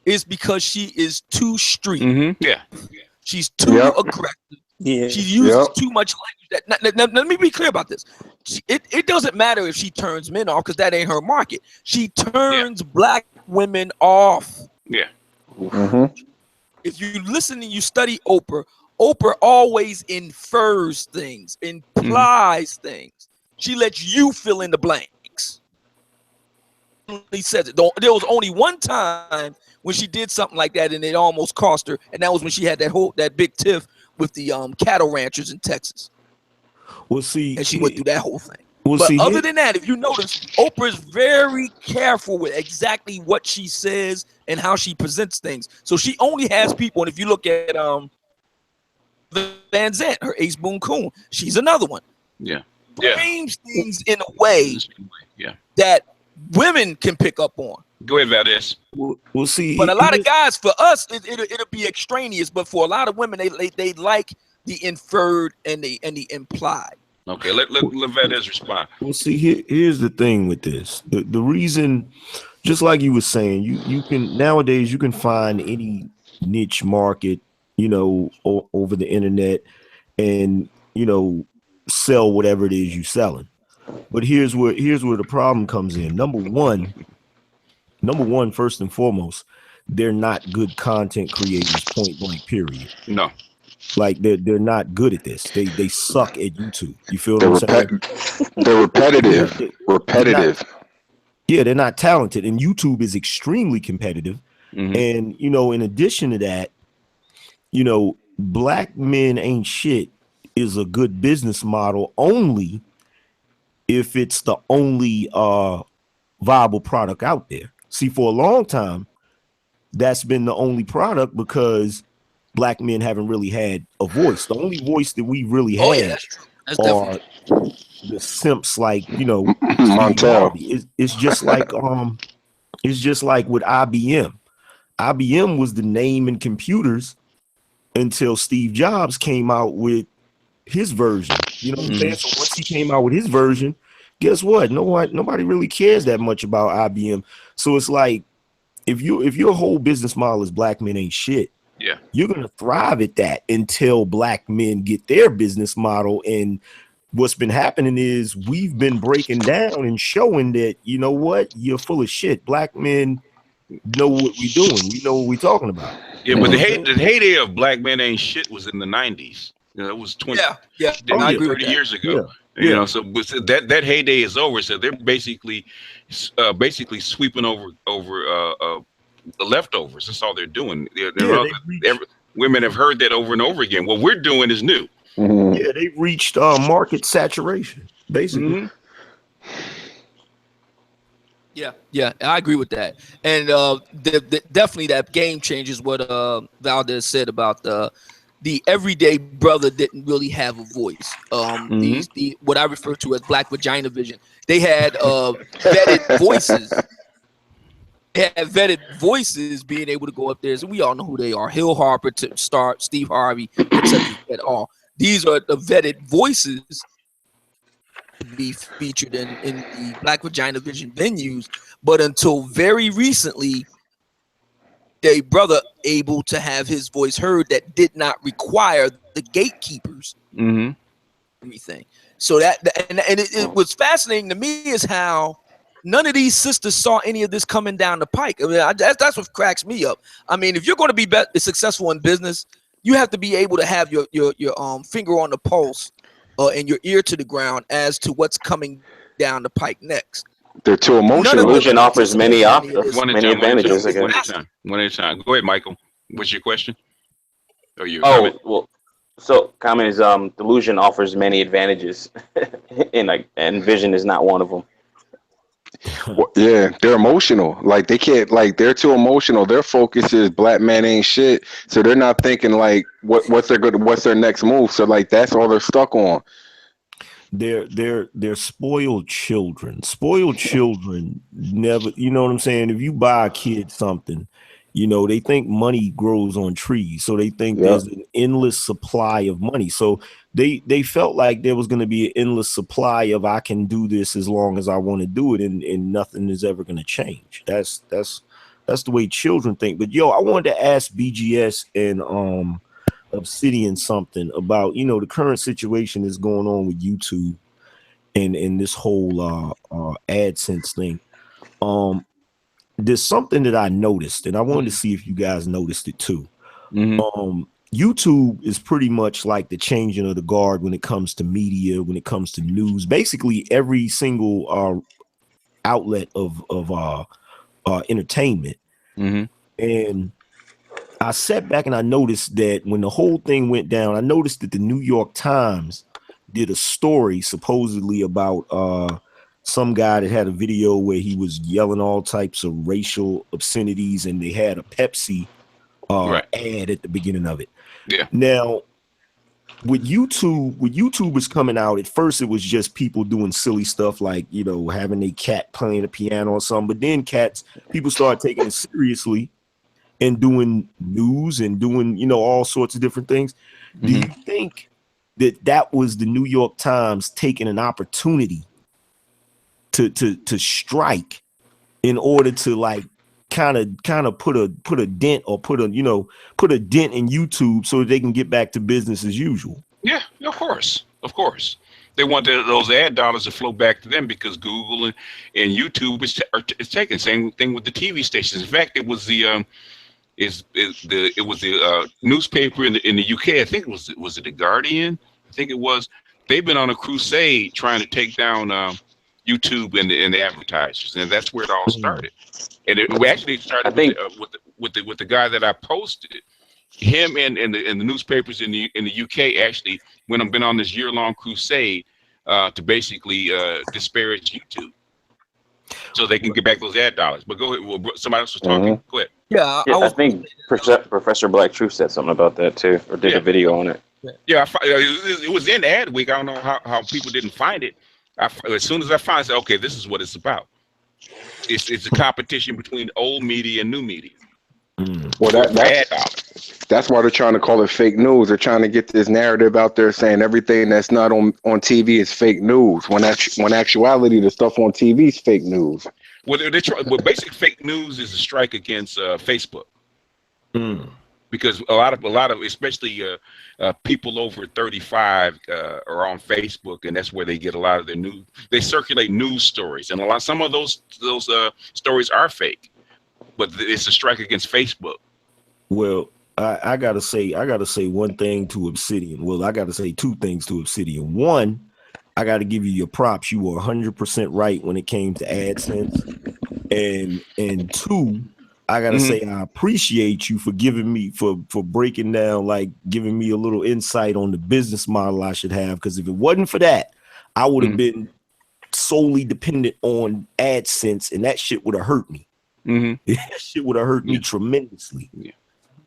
is because she is too street. Yeah. She's too aggressive. Yeah. She uses too much language. Let me be clear about this. It doesn't matter if she turns men off because that ain't her market. She turns black women off. Yeah. If you listen and you study Oprah always infers things, implies things. She lets you fill in the blanks. He says it. There was only one time when she did something like that and it almost cost her, and that was when she had that big tiff with the cattle ranchers in Texas. Well, see, and she went through that whole thing. Well, but other than that, if you notice, Oprah is very careful with exactly what she says and how she presents things. So she only has people, and if you look at Van Zandt, her Ace Boone Coon, she's another one. Yeah. Frames things in a way that women can pick up on. Go ahead, Valdez. We'll see. But a lot of guys, for us, it'll be extraneous. But for a lot of women, they like the inferred and the implied. Okay, let Valdez respond. Well, see, here's the thing with this. The reason, just like you were saying, you can nowadays you can find any niche market, over the internet, and sell whatever it is you're selling. But here's where the problem comes in. Number one, first and foremost, they're not good content creators, point blank, period. No. Like they're not good at this. They suck at YouTube. You feel what I'm saying? They're repetitive. They're not talented, and YouTube is extremely competitive. And in addition to that, black men ain't shit is a good business model only if it's the only viable product out there. See, for a long time, that's been the only product because black men haven't really had a voice. The only voice that we really had are the simps like, Montel. It's just like with IBM. IBM was the name in computers until Steve Jobs came out with his version. You know what I'm saying? So once he came out with his version, guess what? Nobody really cares that much about IBM. So it's like if your whole business model is black men ain't shit, you're gonna thrive at that until black men get their business model. And what's been happening is we've been breaking down and showing that, you know what, you're full of shit. Black men know what we're doing. We know what we're talking about. Yeah, but the heyday of black men ain't shit was in the 90s. It was 30 years ago. So that heyday is over. So they're basically sweeping over the leftovers. That's all they're doing. Women have heard that over and over again. What we're doing is new. Yeah, they've reached market saturation, basically. Yeah, I agree with that. And definitely that game changes what Valdez said about the everyday brother didn't really have a voice. The what I refer to as black vagina vision. They had vetted voices. They had vetted voices being able to go up there. So we all know who they are. Hill Harper to start, Steve Harvey, etc. at all. These are the vetted voices to be featured in the Black Vagina Vision venues, but until very recently, a brother able to have his voice heard that did not require the gatekeepers. Everything. So it was fascinating to me is how none of these sisters saw any of this coming down the pike. I mean, that's what cracks me up. I mean, if you're going to be successful in business, you have to be able to have your finger on the pulse and your ear to the ground as to what's coming down the pike next. They're too emotional. Illusion offers many advantages. One at a time. Go ahead, Michael. What's your question? Or your comment? Well, so comment is delusion offers many advantages, and vision is not one of them. Yeah, they're emotional. Like they can't. Like they're too emotional. Their focus is black man ain't shit. So they're not thinking like what's their next move. So like that's all they're stuck on. They're spoiled children. Spoiled children never. You know what I'm saying? If you buy a kid something, You know, they think money grows on trees, so they think there's an endless supply of money. So they felt like there was going to be an endless supply of I can do this as long as I want to do it, and nothing is ever going to change. That's the way children think. But yo, I wanted to ask BGS and Obsidian something about, you know, the current situation that's going on with YouTube and this whole AdSense thing. There's something that I noticed, and I wanted to see if you guys noticed it too. YouTube is pretty much like the changing of the guard when it comes to media, when it comes to news. Basically, every single outlet of entertainment. And I sat back and I noticed that when the whole thing went down, I noticed that the New York Times did a story supposedly about some guy that had a video where he was yelling all types of racial obscenities, and they had a Pepsi ad at the beginning of it. Now, with YouTube was coming out, at first it was just people doing silly stuff like, you know, having a cat playing a piano or something. But then people started taking it seriously and doing news and doing, you know, all sorts of different things. Do you think that was the New York Times taking an opportunity to strike in order to like kind of put a dent or put a dent in YouTube so that they can get back to business as usual? Yeah, of course. They want those ad dollars to flow back to them because Google and YouTube is taking. Same thing with the TV stations. In fact, it was the newspaper in the UK. I think it was the Guardian. I think it was. They've been on a crusade trying to take down YouTube and the advertisers, and that's where it all started. And it actually started with the guy that I posted. Him and the newspapers in the UK actually been on this year-long crusade to basically disparage YouTube, so they can get back those ad dollars. But go ahead. Well, somebody else was talking. Go ahead. Yeah, I think Professor Black Truth said something about that too, or did a video on it. Yeah, it was in Ad Week. I don't know how people didn't find it. As soon as I found it, I said, okay, this is what it's about. It's a competition between old media and new media. Well, that's why they're trying to call it fake news. They're trying to get this narrative out there saying everything that's not on TV is fake news. When actuality, the stuff on TV is fake news. Well, basic fake news is a strike against Facebook. Because a lot of especially people over 35 are on Facebook, and that's where they get a lot of their news. They circulate news stories, and some of those stories are fake, but it's a strike against Facebook. Well, I gotta say one thing to Obsidian. Well, I gotta say two things to Obsidian. One, I gotta give you your props. You were 100% right when it came to AdSense, and two, I gotta say I appreciate you for giving me for breaking down, like giving me a little insight on the business model I should have. Because if it wasn't for that, I would have been solely dependent on AdSense, and that shit would have hurt me. That shit would have hurt me tremendously.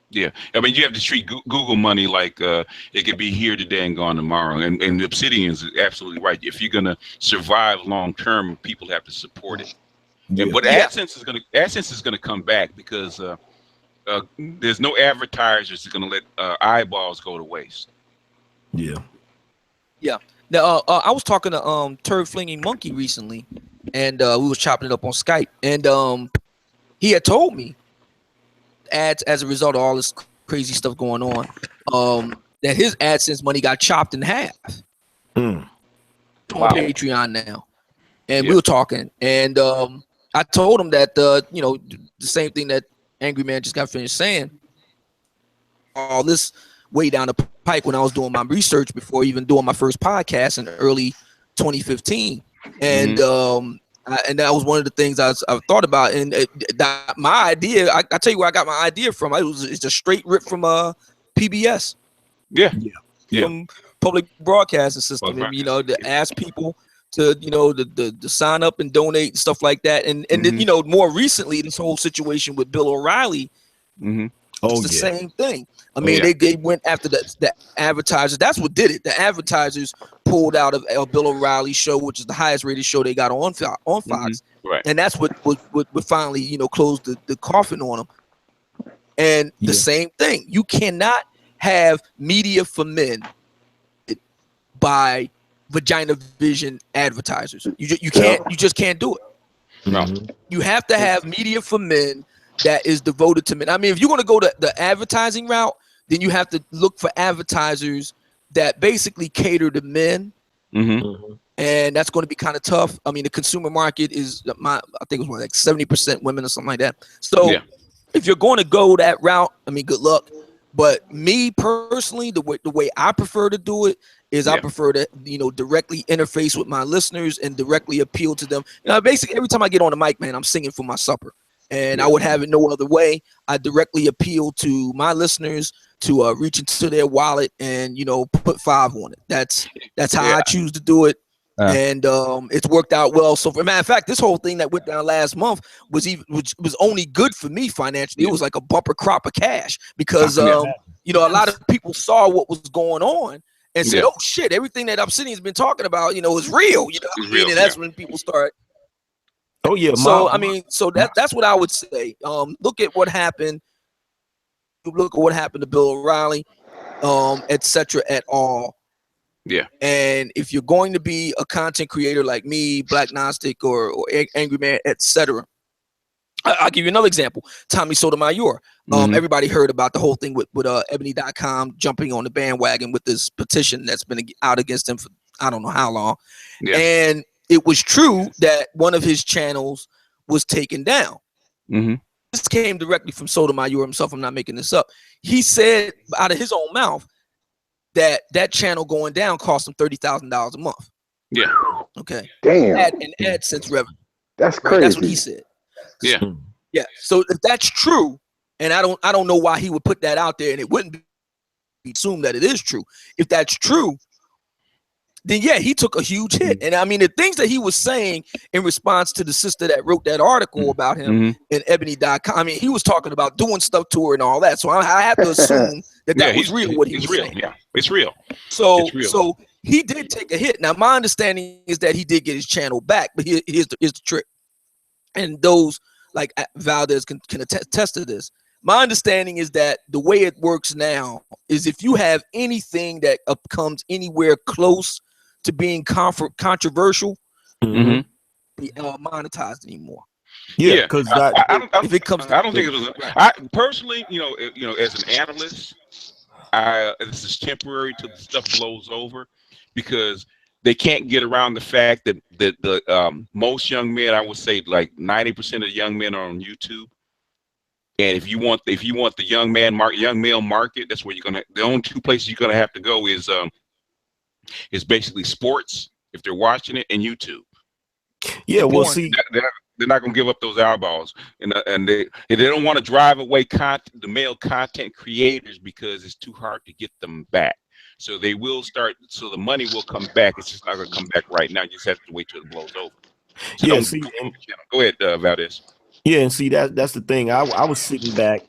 Yeah. I mean, you have to treat Google money like it could be here today and gone tomorrow. And Obsidian's absolutely right. If you're gonna survive long term, people have to support it. But AdSense is gonna come back because there's no advertisers that are gonna let eyeballs go to waste. Yeah. Now I was talking to Turd Flinging Monkey recently, and we was chopping it up on Skype, and he had told me ads as a result of all this crazy stuff going on, that his AdSense money got chopped in half on Patreon now, and we were talking, and I told him that the same thing that Angry Man just got finished saying. All this way down the pike when I was doing my research before even doing my first podcast in early 2015, and that was one of the things I thought about. And my idea, I tell you where I got my idea from. It's a straight rip from PBS. From Public Broadcasting System. To ask people to to sign up and donate and stuff like that, and then more recently this whole situation with Bill O'Reilly, it's the same thing. I mean, they went after the advertisers. That's what did it. The advertisers pulled out of Bill O'Reilly's show, which is the highest rated show they got on Fox, and that's what finally closed the coffin on them. And the same thing, you cannot have media for men by vagina vision advertisers. You can't. You just can't do it. No. You have to have media for men that is devoted to men. I mean, if you're going to go the advertising route, then you have to look for advertisers that basically cater to men. And that's going to be kind of tough. I mean, the consumer market is I think it was like 70% women or something like that. So if you're going to go that route, I mean, good luck. But me personally, the way I prefer to do it is I prefer to, directly interface with my listeners and directly appeal to them. Basically every time I get on the mic, man, I'm singing for my supper. And I would have it no other way. I directly appeal to my listeners to reach into their wallet and, put 5 on it. That's how I choose to do it. And it's worked out well. So, for a matter of fact, this whole thing that went down last month was only good for me financially. It was like a bumper crop of cash because a lot of people saw what was going on and said, "Oh shit, everything that Obsidian's been talking about, is real." And that's when people start. Oh yeah. So that's what I would say. Look at what happened. Look at what happened to Bill O'Reilly, etc. et al. Yeah. And if you're going to be a content creator like me, Black Gnostic or Angry Man, etc., I'll give you another example. Tommy Sotomayor. Everybody heard about the whole thing with Ebony.com jumping on the bandwagon with this petition that's been out against him for I don't know how long. Yeah. And it was true that one of his channels was taken down. This came directly from Sotomayor himself. I'm not making this up. He said out of his own mouth that channel going down cost him $30,000 a month. Yeah. Okay. Damn. And AdSense revenue. That's crazy. That's what he said. Yeah. Yeah. So if that's true, and I don't know why he would put that out there, and it wouldn't be assumed that it is true. If that's true, then yeah, he took a huge hit. And I mean, the things that he was saying in response to the sister that wrote that article about him in Ebony.com, I mean, he was talking about doing stuff to her and all that. So I have to assume that was real. What he was saying. Yeah, it's real. So he did take a hit. Now, my understanding is that he did get his channel back, but here's the trick. And those like Valdez can attest to this. My understanding is that the way it works now is if you have anything that comes anywhere close to being controversial, be monetized anymore. Yeah, because I don't think it was. I personally, as an analyst, this is temporary till the stuff blows over, because they can't get around the fact that the most young men, I would say like 90% of the young men are on YouTube. And if you want the young male market, that's where the only 2 places you're gonna have to go is basically sports if they're watching it, and YouTube. Yeah, well, see, they're not gonna give up those eyeballs, and they don't want to drive away the male content creators because it's too hard to get them back. So they will start. So the money will come back. It's just not gonna come back right now. You just have to wait till it blows over. So yeah, see, go ahead, Valdez. Yeah, and see that's the thing. I was sitting back,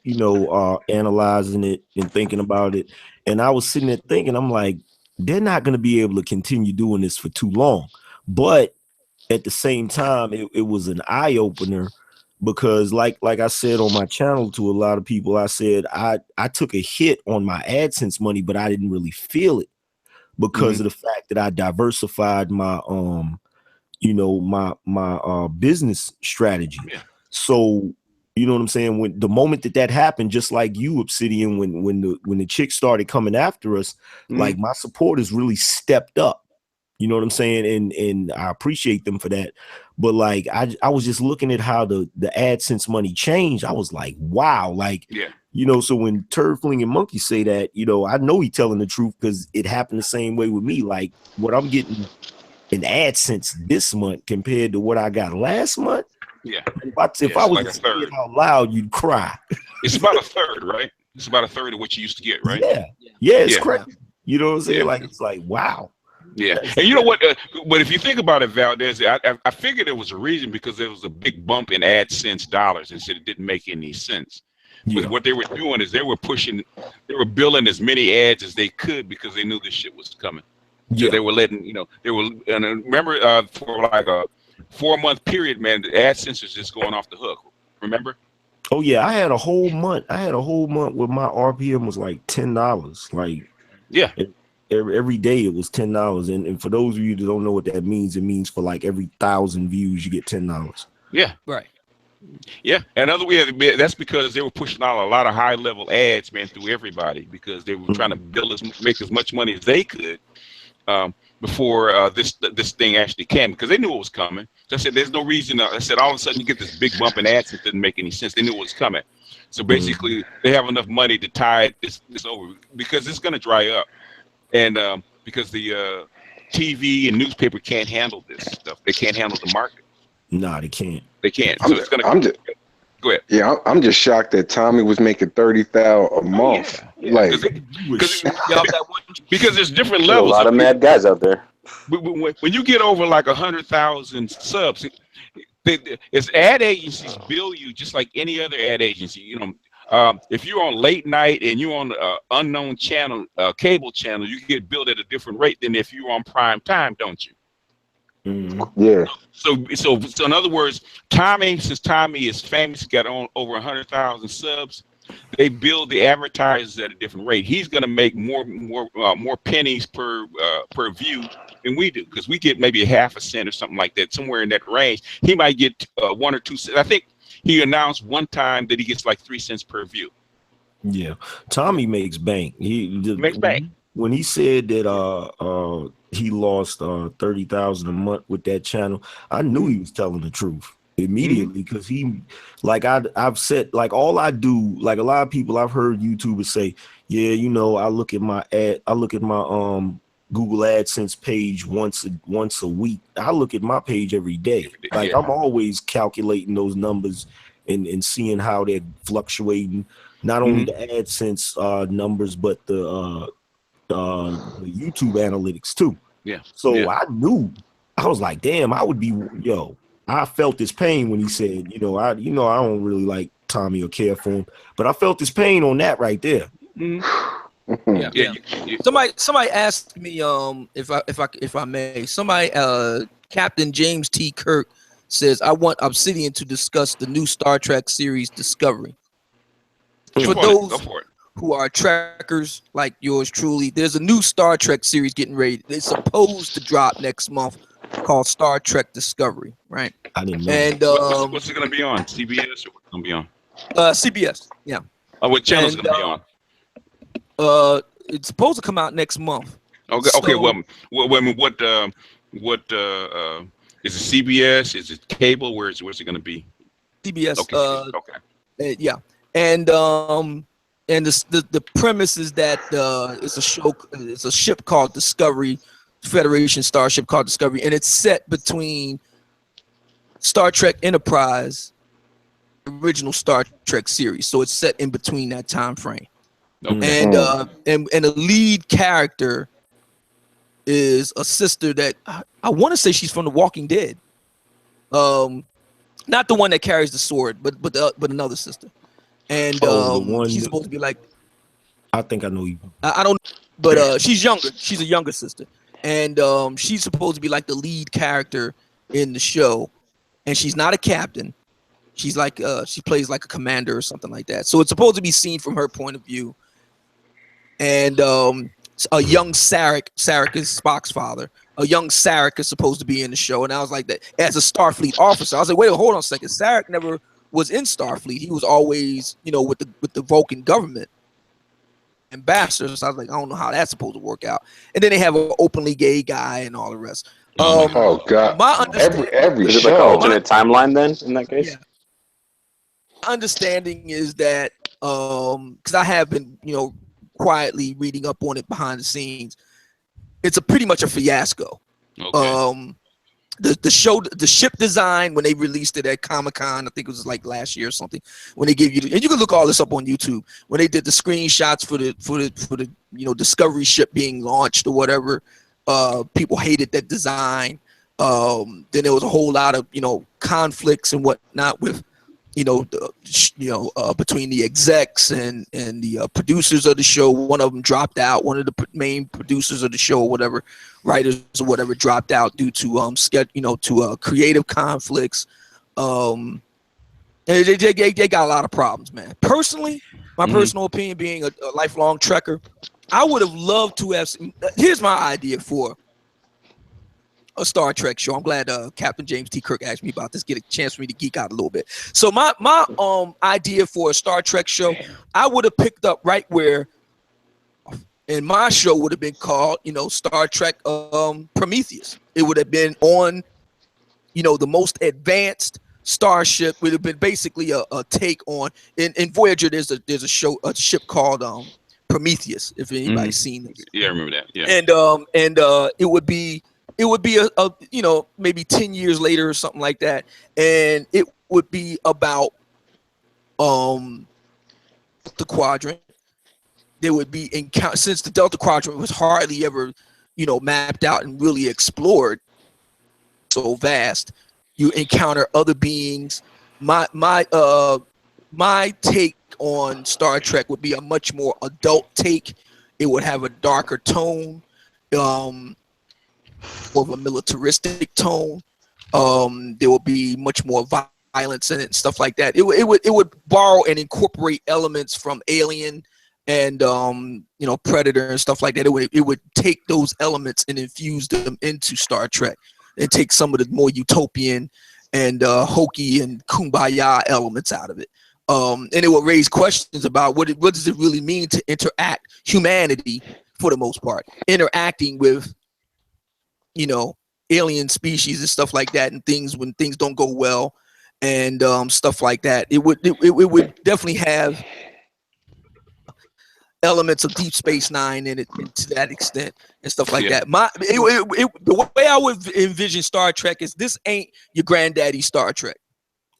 analyzing it and thinking about it, and I was sitting there thinking, I'm like, they're not going to be able to continue doing this for too long. But at the same time, it was an eye opener, because like I said on my channel to a lot of people, I said I took a hit on my AdSense money, but I didn't really feel it because of the fact that I diversified my my business strategy. Yeah. So, you know what I'm saying? When the moment that happened, just like you, Obsidian, when the chicks started coming after us, like my supporters really stepped up. You know what I'm saying? And I appreciate them for that. But like I was just looking at how the AdSense money changed. I was like, wow, like so when Turfling and Monkey say that, I know he's telling the truth, because it happened the same way with me. Like what I'm getting in AdSense this month compared to what I got last month. Yeah. If I was like to say it out loud, you'd cry. It's about a third, right? It's about a third of what you used to get, right? Yeah, it's crazy. You know what I'm saying? Yeah. Like, it's like, wow. Yeah. And you know what? But if you think about it, Valdez, I figured there was a reason, because there was a big bump in AdSense dollars, and said it didn't make any sense. But what they were doing is they were billing as many ads as they could, because they knew this shit was coming. So they were letting, and remember for like a 4-month period, man, the AdSense is just going off the hook. Remember? Oh yeah, I had a whole month. Where my RPM was like $10. Like Yeah. Every day it was $10. And for those of you that don't know what that means, it means for like every 1,000 views you get $10. Yeah. Right. Yeah. Another way, that's because they were pushing out a lot of high level ads, man, through everybody, because they were trying to make as much money as they could before this thing actually came, because they knew it was coming. So I said, there's no reason. I said, all of a sudden you get this big bump in ads that didn't make any sense. They knew it was coming. So basically, they have enough money to tide this over, because it's going to dry up, and because the TV and newspaper can't handle this stuff. They can't handle the market. Nah, they can't. They can't. So it's going to go ahead. Yeah, I'm just shocked that Tommy was making $30,000 a month. Like, because there's different There's levels. a lot of mad guys out there. When you get over like 100,000 subs, it's ad agencies bill you just like any other ad agency. You know, if you're on late night and you're on unknown channel, cable channel, you get billed at a different rate than if you're on prime time, don't you? Yeah. So in other words, since Tommy is famous, got on over 100,000 subs, they bill the advertisers at a different rate. He's going to make more pennies per view than we do, because we get maybe a half a cent or something like that, somewhere in that range. He might get 1 or 2 cents. I think he announced one time that he gets like 3 cents per view. Yeah, Tommy makes bank. He makes bank. When he said that he lost 30,000 a month with that channel, I knew he was telling the truth immediately, because he, like I've said, like all I do, like a lot of people I've heard YouTubers say, yeah, you know, I look at my Google AdSense page once a week. I look at my page every day. Like I'm always calculating those numbers and seeing how they're fluctuating. Not only the AdSense numbers, but the YouTube analytics too. Yeah. So I knew, I was like, damn, I felt this pain when he said, I don't really like Tommy or care for him, but I felt this pain on that right there. Yeah. Somebody asked me, if I may, Captain James T. Kirk says, I want Obsidian to discuss the new Star Trek series Discovery. For those who are trekkers like yours truly, there's a new Star Trek series getting ready. It's supposed to drop next month, called Star Trek Discovery, right? I didn't know. And what's it going to be on? CBS, or what's going to be on? CBS, yeah. Oh, what channel is going to be on? It's supposed to come out next month. Okay. Okay. Well, what is it? CBS? Is it cable? Where's it going to be? CBS. Okay. Yeah. And the premise is that it's a ship called Discovery, Federation starship called Discovery, and it's set between Star Trek Enterprise, original Star Trek series. So it's set in between that time frame. Okay. And the lead character is a sister that I want to say she's from The Walking Dead. Not the one that carries the sword, but another sister. And she's supposed to be like, I think I know you. I don't, but she's younger. She's a younger sister, and she's supposed to be like the lead character in the show, and she's not a captain. She's like she plays like a commander or something like that. So it's supposed to be seen from her point of view. And a young Sarek is Spock's father. A young Sarek is supposed to be in the show, and I was like, that as a Starfleet officer, I was like, wait, hold on a second. Sarek never was in Starfleet. He was always, with the Vulcan government ambassador. So I was like, I don't know how that's supposed to work out. And then they have an openly gay guy and all the rest. Oh God! My Every is it show. like an alternate timeline then? In that case, my understanding is that because I have been, quietly reading up on it behind the scenes, it's pretty much a fiasco. Okay. The ship design, when they released it at Comic-Con, I think it was like last year or something, when they give you, and you can look all this up on YouTube, when they did the screenshots for the Discovery ship being launched or whatever, people hated that design. Then there was a whole lot of conflicts and whatnot with between the execs and the producers of the show. One of them dropped out. One of the main producers of the show, or whatever, writers or whatever, dropped out due to creative conflicts. They got a lot of problems, man. Personally, my personal opinion, being a lifelong trekker, I would have loved to have seen, here's my idea for a Star Trek show. I'm glad Captain James T. Kirk asked me about this, get a chance for me to geek out a little bit. So my idea for a Star Trek show, I would have picked up right where, and my show would have been called, Star Trek Prometheus. It would have been on, the most advanced starship. Would have been basically a take on in Voyager. There's a ship called Prometheus. If anybody's seen it, yeah, I remember that. Yeah, and it would be a maybe 10 years later or something like that, and it would be about the quadrant. There would be since the Delta Quadrant was hardly ever mapped out and really explored, so vast, you encounter other beings. My take on Star Trek would be a much more adult take. It would have a darker tone, more of a militaristic tone. There would be much more violence in it and stuff like that. It would borrow and incorporate elements from Alien and Predator and stuff like that. It would take those elements and infuse them into Star Trek and take some of the more utopian and hokey and kumbaya elements out of it. And it will raise questions about what does it really mean to interact humanity, for the most part, interacting with alien species and stuff like that, and things when things don't go well and stuff like that. It would definitely have elements of Deep Space Nine in it to that extent and stuff like that. The way I would envision Star Trek is this ain't your granddaddy Star Trek.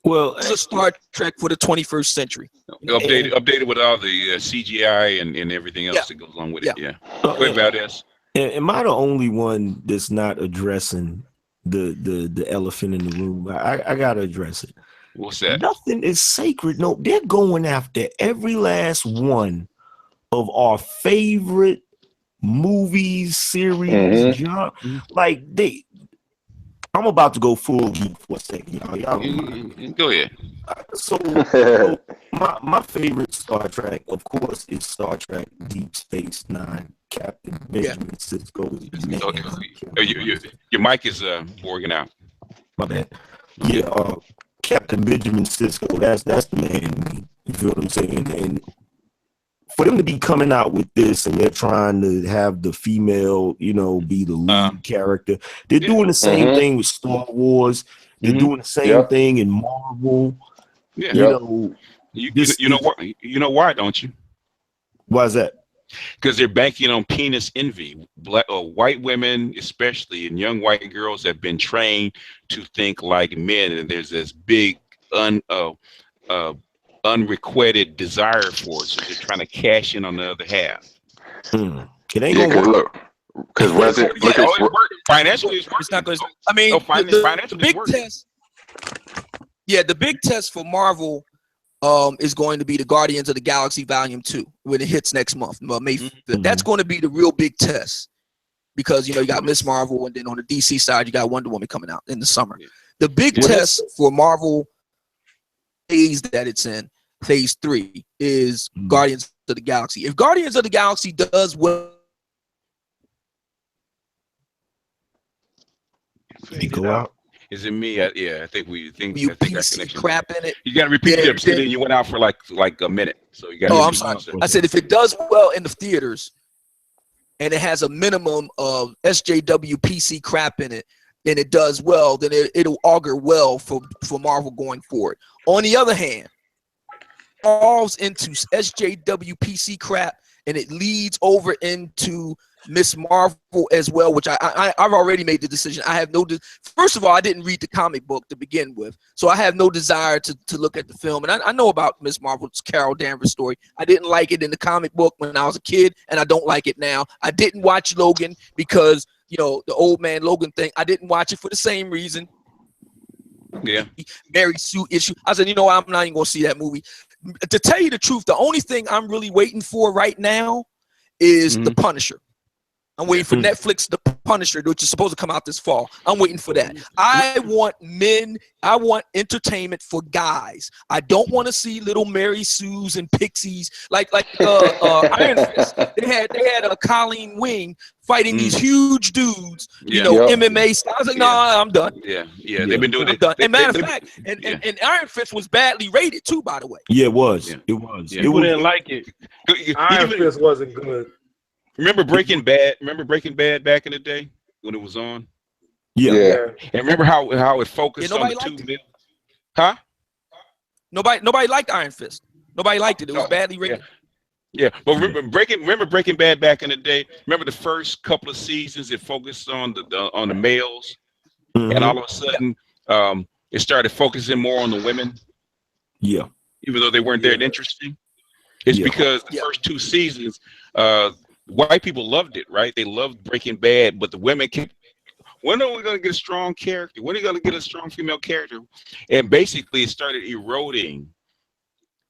Well, it's a Star Trek for the 21st century. Updated with all the CGI and everything else that goes along with it. Yeah. Go ahead, Valdez. Am I the only one that's not addressing the elephant in the room? I gotta address it. What's that? Nothing is sacred. No, they're going after every last one of our favorite movies, series, genre. Like I'm about to go full geek for a second, y'all. Go ahead. So my favorite Star Trek, of course, is Star Trek Deep Space Nine. Captain Benjamin Sisko. Your mic is working out. My bad. Yeah, Captain Benjamin Sisko. That's the man to me. You feel what I'm saying? And for them to be coming out with this, and they're trying to have the female, be the lead character. They're doing the same thing with Star Wars. They're doing the same thing in Marvel. Yeah. You know why, don't you? Why is that? Because they're banking on penis envy. White women, especially, and young white girls have been trained to think like men, and there's this big unrequited desire for it. So they're trying to cash in on the other half. It ain't gonna work. Because financially, it's working. It's not going to. I mean, the big test. Yeah, the big test for Marvel is going to be the Guardians of the Galaxy Volume 2 when it hits next month, May 5th. That's going to be the real big test because you got Miss Marvel, and then on the DC side you got Wonder Woman coming out in the summer. The big test for Marvel phase that it's in, phase 3, is Guardians of the Galaxy. If Guardians of the Galaxy does well, go out. Is it me? I think we think. You I think PC crap in it. You got to repeat it. Then you went out for like a minute, so you got. Oh, I'm sorry. I said if it does well in the theaters, and it has a minimum of SJW PC crap in it, and it does well, then it'll augur well for Marvel going forward. On the other hand, falls into SJW PC crap, and it leads over into Miss Marvel as well, which I've already made the decision. I have first of all, I didn't read the comic book to begin with, so I have no desire to look at the film. And I know about Miss Marvel's Carol Danvers story. I didn't like it in the comic book when I was a kid, and I don't like it now. I didn't watch Logan because the old man Logan thing. I didn't watch it for the same reason. Yeah, Mary Sue issue. I said, I'm not even gonna see that movie. To tell you the truth, the only thing I'm really waiting for right now is The Punisher. I'm waiting for Netflix The Punisher, which is supposed to come out this fall. I'm waiting for that. I want men. I want entertainment for guys. I don't want to see little Mary Sues and Pixies like Iron Fist. They had a Colleen Wing fighting these huge dudes, you know, MMA style. I was like, no, I'm done. Yeah, they've been doing it. And matter of fact, and Iron Fist was badly rated too, by the way. Yeah, it was. It was. People didn't like it. Iron Fist wasn't good. Remember Breaking Bad? Remember Breaking Bad back in the day when it was on? Yeah. And remember how it focused on the two men? Huh? Nobody liked Iron Fist. Nobody liked it. It was badly rated. Yeah, but remember Breaking Bad back in the day. Remember the first couple of seasons, it focused on the males, and all of a sudden, it started focusing more on the women. Yeah, even though they weren't that interesting. It's because the first two seasons, white people loved it, right? They loved Breaking Bad, but the women kept. When are we going to get a strong character? When are we going to get a strong female character? And basically, it started eroding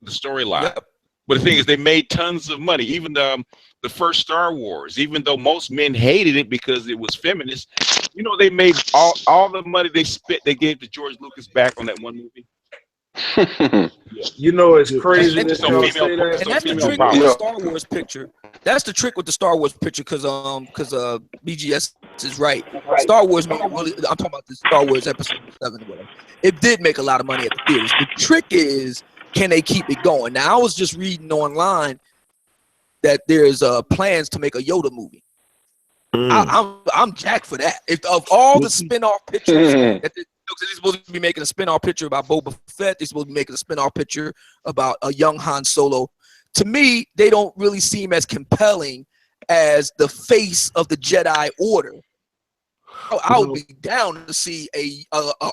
the storyline. Yep. But the thing is, they made tons of money. Even the first Star Wars, even though most men hated it because it was feminist, you know, they made all the money they spent, they gave to George Lucas back on that one movie. You know, it's crazy. And that's the trick with the Star Wars picture. That's the trick with the Star Wars picture, because BGS is right. Star Wars, I'm talking about the Star Wars Episode 7 or whatever. It did make a lot of money at the theaters. The trick is, can they keep it going? Now, I was just reading online that there's plans to make a Yoda movie. I'm jacked for that. If of all the spin-off pictures, that they're supposed to be making a spin-off picture about Boba Fett, they're supposed to be making a spin-off picture about a young Han Solo. To me, they don't really seem as compelling as the face of the Jedi Order. I would be down to see a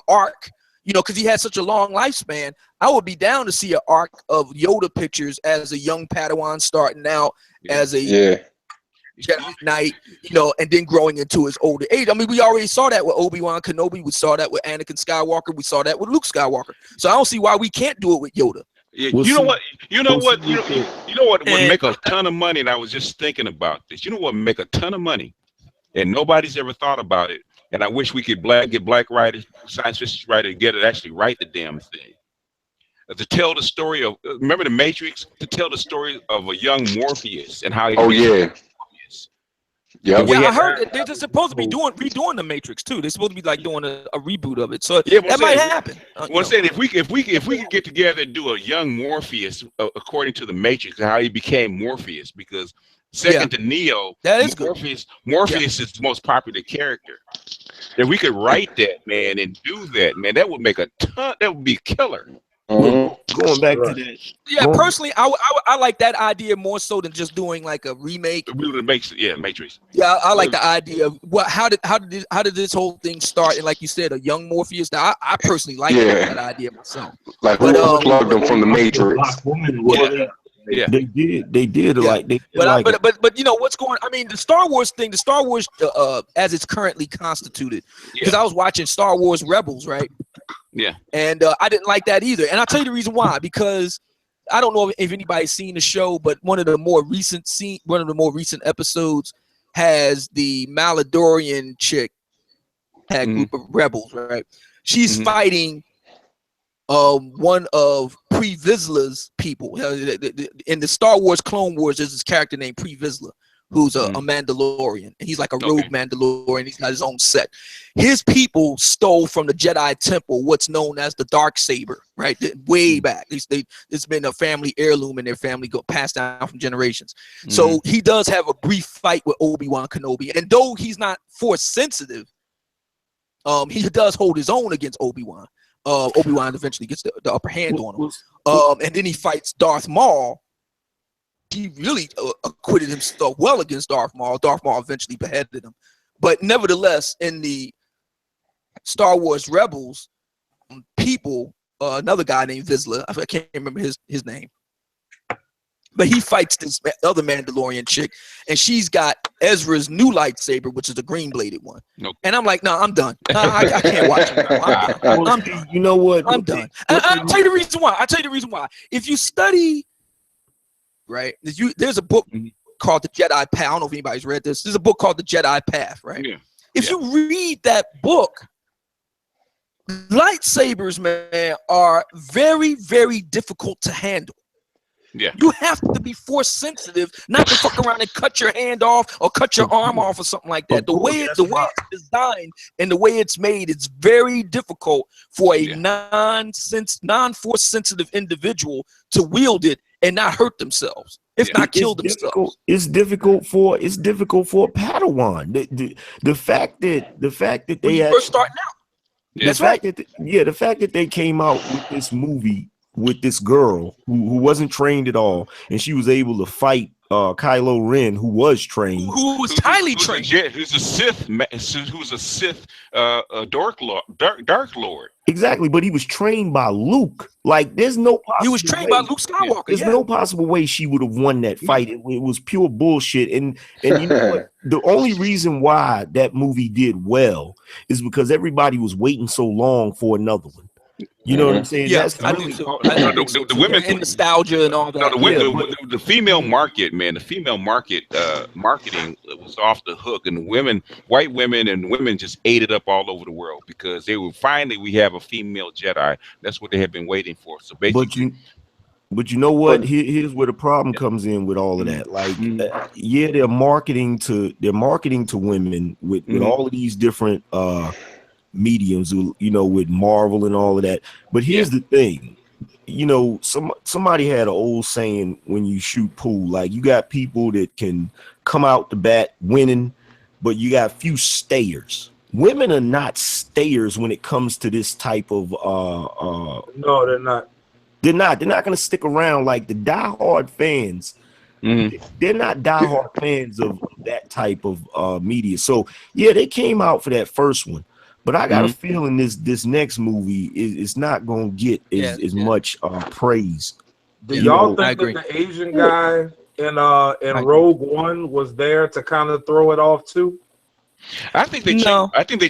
arc, you know, because he had such a long lifespan. I would be down to see an arc of Yoda pictures as a young Padawan starting out as a Jedi Knight, you know, and then growing into his older age. I mean, we already saw that with Obi-Wan Kenobi. We saw that with Anakin Skywalker. We saw that with Luke Skywalker. So I don't see why we can't do it with Yoda. Yeah, you know what? You know what would make a ton of money? And I was just thinking about this. You know what would make a ton of money? And nobody's ever thought about it. And I wish we could get black writers, science fiction writers, get it actually write the damn thing. To tell the story of, remember the Matrix? To tell the story of a young Morpheus and how he Morpheus. Yeah, I heard that they're just supposed to be redoing the Matrix too. They're supposed to be like doing a reboot of it. So that might happen. I'm saying if we could get together and do a young Morpheus according to the Matrix, how he became Morpheus, because second to Neo, that is Morpheus is the most popular character. If we could write that, man, and do that, man, that would make a ton. That would be killer. Going back to that. Yeah, personally, I like that idea more so than just doing like a remake. Matrix. Yeah, I like the idea of how did this whole thing start? And like you said, a young Morpheus. Now, I personally like that idea myself. Like who plugged them from the Matrix? Yeah, they did. But you know what's going? I mean, the Star Wars thing, as it's currently constituted. Because I was watching Star Wars Rebels, right? Yeah, and I didn't like that either. And I'll tell you the reason why. Because I don't know if anybody's seen the show, but one of the more recent episodes has the Maladorian chick had a group of rebels, right? She's fighting one of Pre Vizsla's people. In the Star Wars Clone Wars, there's this character named Pre Vizsla, who's a Mandalorian. And he's like a rogue Mandalorian. He's got his own set. His people stole from the Jedi Temple what's known as the Dark Saber, right? Way back. It's been a family heirloom in their family, passed down from generations. So he does have a brief fight with Obi-Wan Kenobi. And though he's not force sensitive, he does hold his own against Obi-Wan. Obi-Wan eventually gets the upper hand on him. And then he fights Darth Maul. He really acquitted himself well against Darth Maul. Darth Maul eventually beheaded him. But nevertheless, in the Star Wars Rebels, people, another guy named Vizsla, I can't remember his name, but he fights this other Mandalorian chick, and she's got Ezra's new lightsaber, which is a green-bladed one. And I'm like, no, I'm done. I can't watch it. I'm done. You know what? I'm done. I'll tell you the reason why. If you study, right, there's a book called The Jedi Path. I don't know if anybody's read this. There's a book called The Jedi Path, right? Yeah. If you read that book, lightsabers, man, are very, very difficult to handle. Yeah. You have to be force sensitive, not to fuck around and cut your hand off or cut your arm off or something like that. The way it's designed and the way it's made, it's very difficult for a non-force sensitive individual to wield it and not hurt themselves, if not kill themselves. It's difficult for a Padawan. The fact that they first starting out. The fact that they came out with this movie with this girl who wasn't trained at all, and she was able to fight Kylo Ren, who was trained, who was highly trained, who's a Sith, Dark Lord. Exactly, but he was trained by Luke. Like, there's no he was trained by Luke Skywalker. There's no possible way she would have won that fight. It was pure bullshit. And you know what? The only reason why that movie did well is because everybody was waiting so long for another one. You know what I'm saying? Yeah, that's really, the women and nostalgia and all that. No, the female market, man, the female market marketing was off the hook, and white women and women just ate it up all over the world because we have a female Jedi. That's what they have been waiting for. So basically, but you know what? Here's where the problem comes in with all of that. Like, they're marketing to women with all of these different mediums, you know, with Marvel and all of that. But here's the thing, you know, somebody had an old saying when you shoot pool, like, you got people that can come out the bat winning, but you got few stayers. Women are not stayers when it comes to this type of no, they're not. They're not going to stick around. Like, the diehard fans, they're not diehard fans of that type of media. So yeah, they came out for that first one. But I got a feeling this next movie is not going to get as much praise. Do y'all think that the Asian guy in Rogue One was there to kind of throw it off too? I think they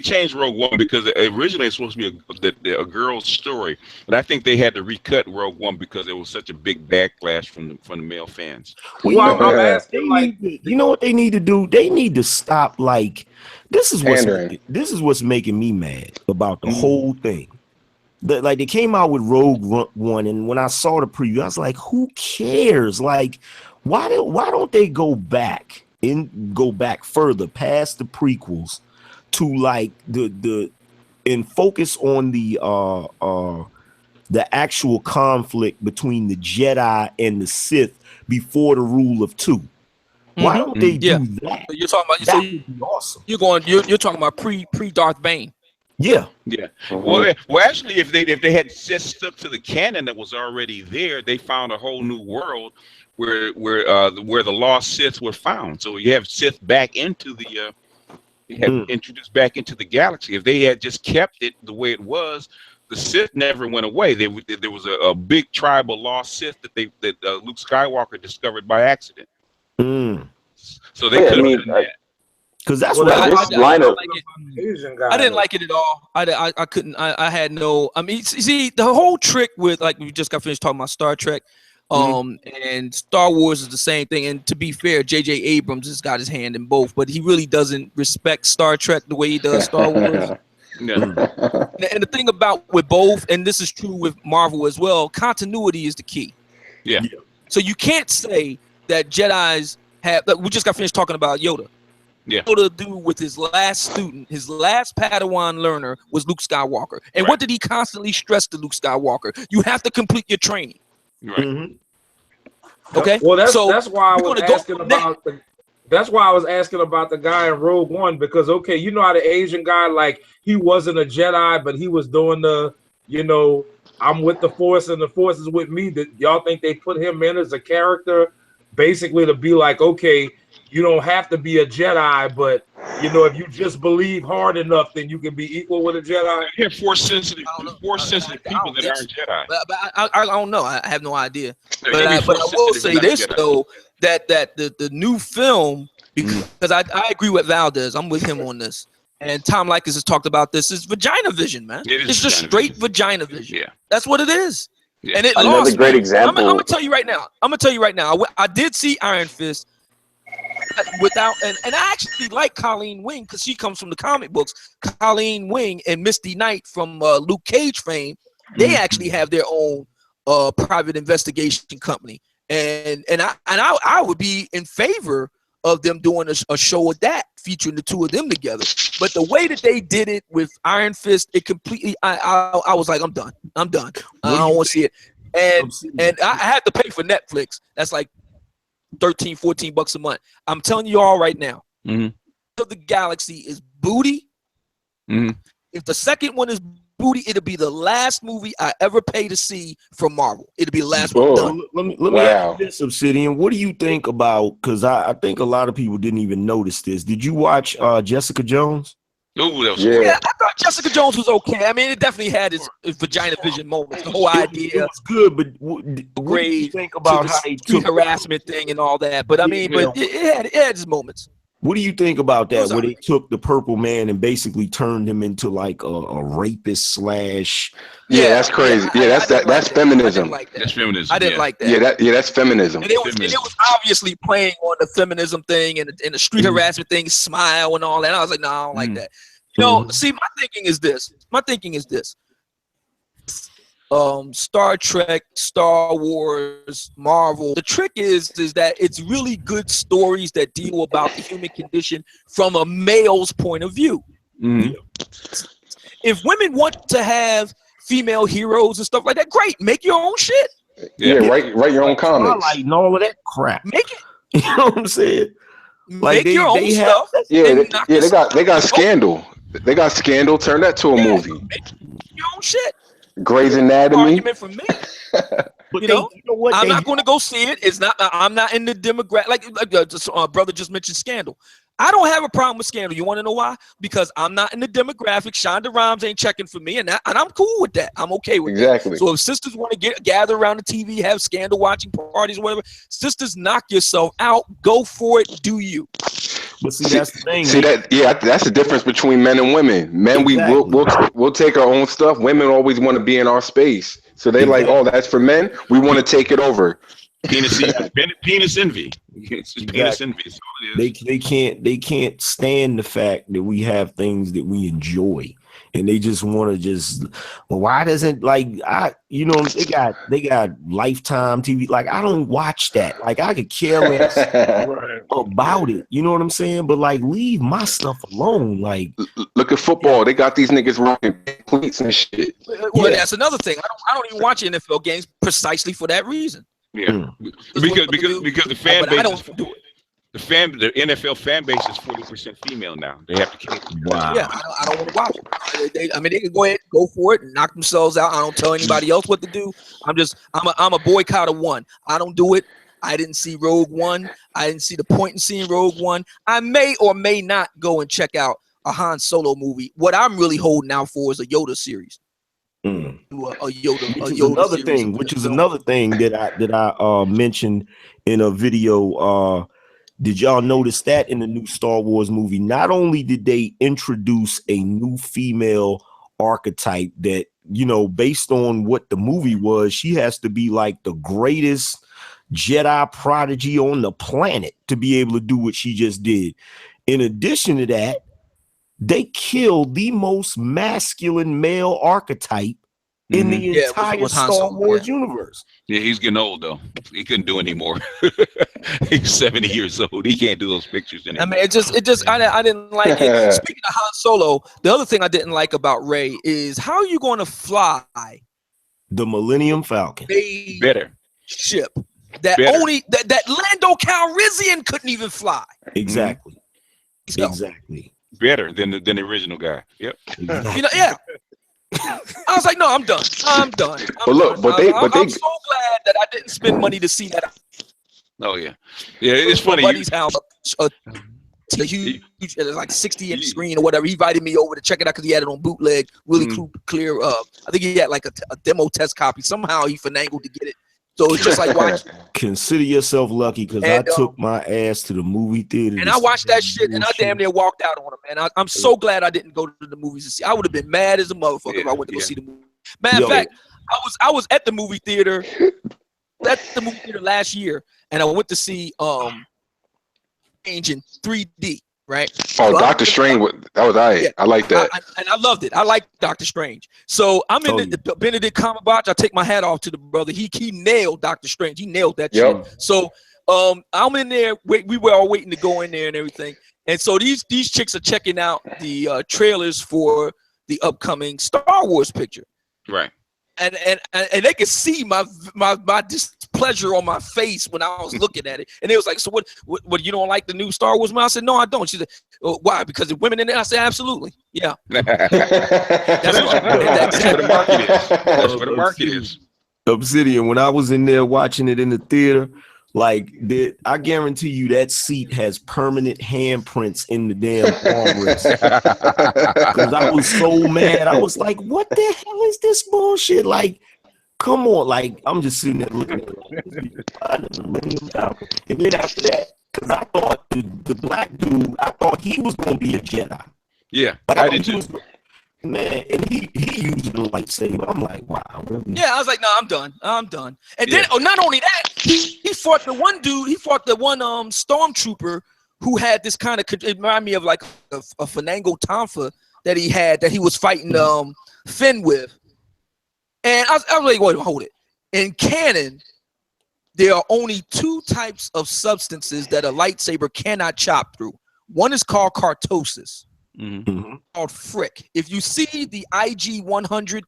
changed Rogue One because originally it's supposed to be a girl's story, but I think they had to recut Rogue One because it was such a big backlash from the male fans. Well, I'm asking, you know what they need to do? They need to stop. Like, this is what's making me mad about the whole thing. Like, they came out with Rogue One, and when I saw the preview, I was like, who cares? Like, why don't they go back further past the prequels to, like, and focus on the actual conflict between the Jedi and the Sith before the rule of two? Why don't they do that? You're talking about, that would be awesome. You're talking about pre Darth Bane. Yeah. Well, actually, if they had just stuck to the canon that was already there, they found a whole new world where the lost Sith were found. So you have Sith back into the introduced back into the galaxy. If they had just kept it the way it was, the Sith never went away. There was a big tribe of lost Sith that Luke Skywalker discovered by accident. So they could have done that. Because that's what I didn't like it at all. I couldn't. I had no. I mean, see, the whole trick with, like, we just got finished talking about Star Trek, and Star Wars is the same thing. And to be fair, J.J. Abrams has got his hand in both, but he really doesn't respect Star Trek the way he does Star Wars. And the thing about with both, and this is true with Marvel as well, continuity is the key. Yeah. So you can't say that Jedis have. We just got finished talking about Yoda. Yeah. Yoda do with his last student, his last Padawan learner was Luke Skywalker. And what did he constantly stress to Luke Skywalker? You have to complete your training. Right. Okay. Well, that's why I was asking about that's why I was asking about the guy in Rogue One, because you know how the Asian guy, like, he wasn't a Jedi, but he was doing the, you know, I'm with the Force and the Force is with me. That y'all think they put him in as a character, basically to be like, okay, you don't have to be a Jedi, but, you know, if you just believe hard enough, then you can be equal with a Jedi. Yeah, force sensitive people that aren't Jedi. But I don't know. I have no idea. But I will say this though, that the new film, because I agree with Valdez. I'm with him on this. And Tom Likas has talked about this. Is vagina vision, man. It's just straight vagina vision. Yeah, that's what it is. Yeah. And it another lost. great example. I'm gonna tell you right now. I did see Iron Fist. without and I actually like Colleen Wing because she comes from the comic books. Colleen Wing and Misty Knight from Luke Cage fame, they actually have their own private investigation company, and I would be in favor of them doing a show of that featuring the two of them together. But the way that they did it with Iron Fist, it completely I was like, I'm done. I don't want to see it. And I had to pay for Netflix. That's like $13-14 a month. I'm telling you all right now. Of the Galaxy is booty. If the second one is booty, it'll be the last movie I ever pay to see from Marvel. It'll be the last one done. Let me ask you this, Obsidian. What do you think about? Because I think a lot of people didn't even notice this. Did you watch Jessica Jones? Oh, that was yeah, I thought Jessica Jones was okay. I mean, it definitely had its vagina vision moments. The whole idea. It was good, but what do you think about how they took harassment thing and all that? But I mean, but it had its moments. What do you think about that? Where they took the Purple Man and basically turned him into like a rapist slash. Yeah, that's crazy. That's feminism. That's feminism. I didn't like that. Yeah, that's feminism. And it was obviously playing on the feminism thing and the street harassment thing, smile and all that. I was like, no, I don't like that. You know, see, my thinking is this. Star Trek, Star Wars, Marvel. The trick is that it's really good stories that deal about the human condition from a male's point of view. If women want to have female heroes and stuff like that, great. Make your own shit. Yeah, write your own comics. Twilight and all of that crap. Make it. You know what I'm saying? Like make your own stuff. Yeah, they got Scandal. They got Scandal. Turn that to a movie. Make your own shit. Grey's Anatomy. Argument for me. But you know what? I'm not going to go see it. It's not. I'm not in the demographic. Like brother just mentioned Scandal. I don't have a problem with Scandal. You want to know why? Because I'm not in the demographic. Shonda Rhimes ain't checking for me, and I'm cool with that. I'm okay with that. So if sisters want to gather around the TV, have Scandal watching parties, or whatever, sisters, knock yourself out. Go for it. Do you? But see, that's the thing. That's the difference between men and women. Men, we'll take our own stuff. Women always want to be in our space. So they like, oh, that's for men. We want to take it over. Penis envy. Penis envy. They can't stand the fact that we have things that we enjoy, and they just want to why doesn't they got Lifetime TV. Like, I don't watch that. Like, I could care less about it. You know what I'm saying? But like, leave my stuff alone. Like, look at football. They got these niggas running cleats and shit. Well, that's another thing. I don't even watch NFL games precisely for that reason. Yeah, because the fan base the NFL fan base is 40% female now. They have to kill them. Wow. Yeah, I don't want to watch it. They can go for it and knock themselves out. I don't tell anybody else what to do. I'm a boycott of one. I don't do it. I didn't see Rogue One. I didn't see the point in seeing Rogue One. I may or may not go and check out a Han Solo movie. What I'm really holding out for is a Yoda series. Which is another thing that I mentioned in a video. Did y'all notice that in the new Star Wars movie? Not only did they introduce a new female archetype that, based on what the movie was, she has to be like the greatest Jedi prodigy on the planet to be able to do what she just did. In addition to that, they killed the most masculine male archetype in the entire Star Wars universe. Yeah, he's getting old though. He couldn't do anymore. He's 70 years old. He can't do those pictures anymore. I mean, I didn't like it. Speaking of Han Solo, the other thing I didn't like about Rey is how are you going to fly the Millennium Falcon? Better ship that Lando Calrissian couldn't even fly. Exactly. Exactly. Better than the original guy. Yep. Yeah. I was like, no, I'm done. I'm so glad that I didn't spend money to see that. Oh yeah, it's funny. Buddy's house, a huge, it's like 60-inch screen or whatever. He invited me over to check it out because he had it on bootleg, really clear. I think he had like a demo test copy. Somehow he finagled to get it. So it's just like watch. Consider yourself lucky because I took my ass to the movie theater and I watched that shit and I damn near walked out on him. And I'm so glad I didn't go to the movies to see. I would have been mad as a motherfucker if I went to go see the movie. Matter of fact, I was at the movie theater. Last year, and I went to see Strange in 3D, right? Oh, So Doctor Strange, that was yeah, I like that. and I loved it. I like Doctor Strange. So I'm in the Benedict Cumberbatch. I take my hat off to the brother. He nailed Doctor Strange. He nailed that shit. So I'm in there. We were all waiting to go in there and everything. And so these chicks are checking out the trailers for the upcoming Star Wars picture. Right. And they could see my displeasure on my face when I was looking at it. And they was like, so what you don't like the new Star Wars movie? I said, no, I don't. She said, oh, why? Because the women in there? I said, absolutely. Yeah. That's where the market is. That's where the market is. Obsidian, when I was in there watching it in the theater, like I guarantee you that seat has permanent handprints in the damn armrest. Because I was so mad. I was like, what the hell is this bullshit? Like, come on. Like, I'm just sitting there looking at it. And then after that, because I thought the black dude, I thought he was going to be a Jedi. Yeah, I did too. Man, and he used the lightsaber. I'm like, wow. Really? Yeah, I was like, no, I'm done. And then, not only that, he fought the one dude. He fought the one stormtrooper who had this kind of. It reminded me of like a Fanango Tonfa that he was fighting Finn with. And I was like, wait, hold it. In canon, there are only two types of substances that a lightsaber cannot chop through. One is called cartosis. Mm-hmm. Called frick. If you see the IG-100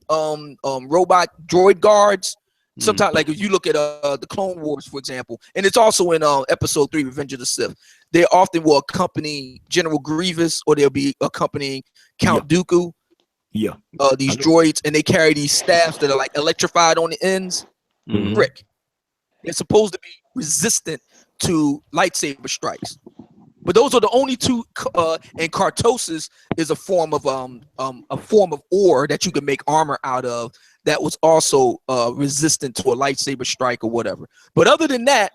robot droid guards, sometimes like if you look at the Clone Wars, for example, and it's also in episode 3, Revenge of the Sith, they often will accompany General Grievous or they'll be accompanying Count Dooku. Yeah. These droids, and they carry these staffs that are like electrified on the ends. Mm-hmm. Frick. They're supposed to be resistant to lightsaber strikes. But those are the only two, and cartosis is a form of ore that you can make armor out of that was also resistant to a lightsaber strike or whatever. But other than that,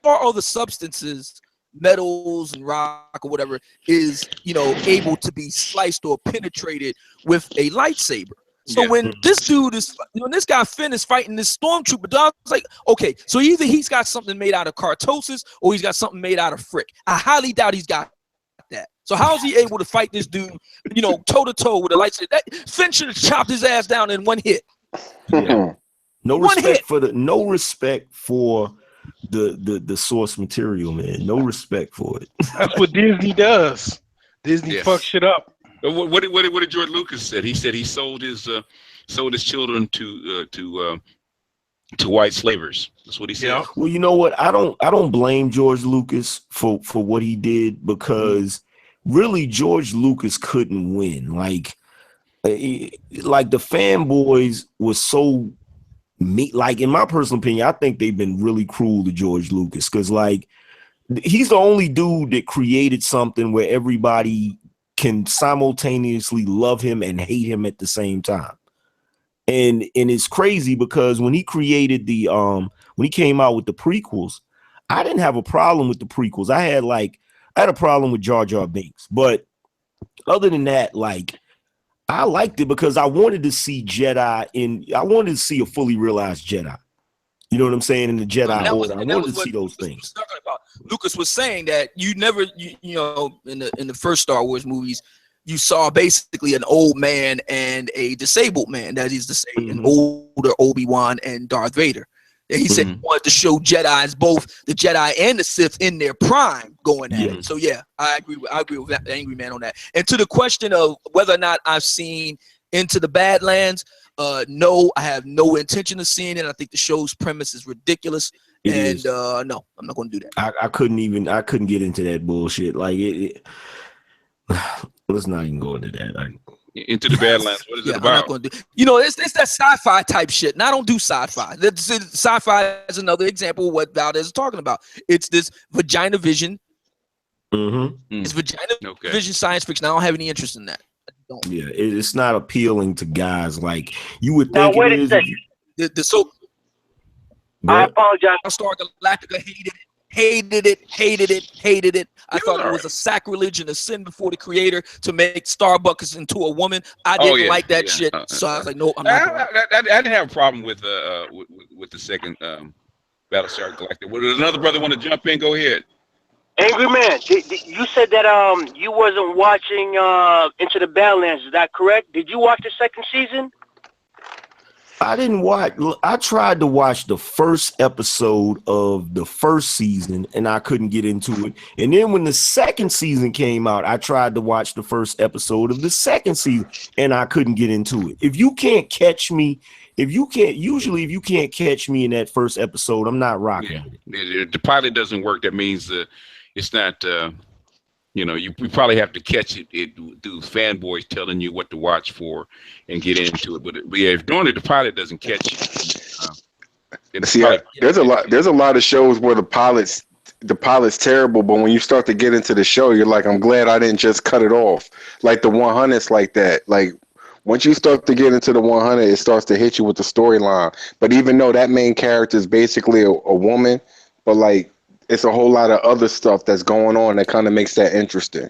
all other substances, metals and rock or whatever, is able to be sliced or penetrated with a lightsaber. So when this guy Finn is fighting this stormtrooper, I was like, okay, so either he's got something made out of cartosis or he's got something made out of frick. I highly doubt he's got that. So how is he able to fight this dude, toe to toe with a lightsaber? Finn should have chopped his ass down in one hit. Yeah. No respect for the source material, man. No respect for it. That's what Disney does. Disney fucks shit up. What did George Lucas said? He said he sold his children to white slavers. That's what he said. Yeah. Well, you know what? I don't blame George Lucas for what he did, because really George Lucas couldn't win. Like the fanboys was so like, in my personal opinion, I think they've been really cruel to George Lucas, because like he's the only dude that created something where everybody can simultaneously love him and hate him at the same time. And it's crazy because when he created when he came out with the prequels, I didn't have a problem with the prequels. I had a problem with Jar Jar Binks, but other than that, like, I liked it because I wanted to see I wanted to see a fully realized Jedi. You know what I'm saying? In the Jedi Order, I wanted to see those things. Lucas was saying that you never, in the first Star Wars movies, you saw basically an old man and a disabled man. That is to say, an older Obi-Wan and Darth Vader. And he said he wanted to show Jedis, both the Jedi and the Sith, in their prime going at it. So yeah, I agree with that Angry Man on that. And to the question of whether or not I've seen Into the Badlands, no, I have no intention of seeing it. I think the show's premise is ridiculous. No, I'm not going to do that. I couldn't get into that bullshit. Like let's not even go into that. Into the Badlands. What is it about? I'm not going to do. It's that sci-fi type shit, and I don't do sci-fi. Sci-fi is another example of what Valdez is talking about. It's this vagina vision. It's vagina vision science fiction. I don't have any interest in that. Yeah, it's not appealing to guys like you would think. Now, wait a second. I apologize. Star Galactica hated it. I thought it was a sacrilege and a sin before the creator to make Starbucks into a woman. I didn't like that shit. So I was like, no, I'm not. I didn't have a problem with the second Battlestar Galactica. Would another brother want to jump in? Go ahead. Angry Man, you said that you wasn't watching Into the Badlands. Is that correct? Did you watch the second season? I didn't watch. I tried to watch the first episode of the first season, and I couldn't get into it. And then when the second season came out, I tried to watch the first episode of the second season, and I couldn't get into it. If you can't catch me, if you can't catch me in that first episode, I'm not rocking with it. If the pilot doesn't work, that means it's not. You probably have to catch it through fanboys telling you what to watch for and get into it. But yeah, if normally the pilot doesn't catch you, there's a lot of shows where the pilot's terrible, but when you start to get into the show, you're like, I'm glad I didn't just cut it off. Like the 100's like that. Like once you start to get into the 100, it starts to hit you with the storyline. But even though that main character is basically a woman, but like it's a whole lot of other stuff that's going on that kind of makes that interesting.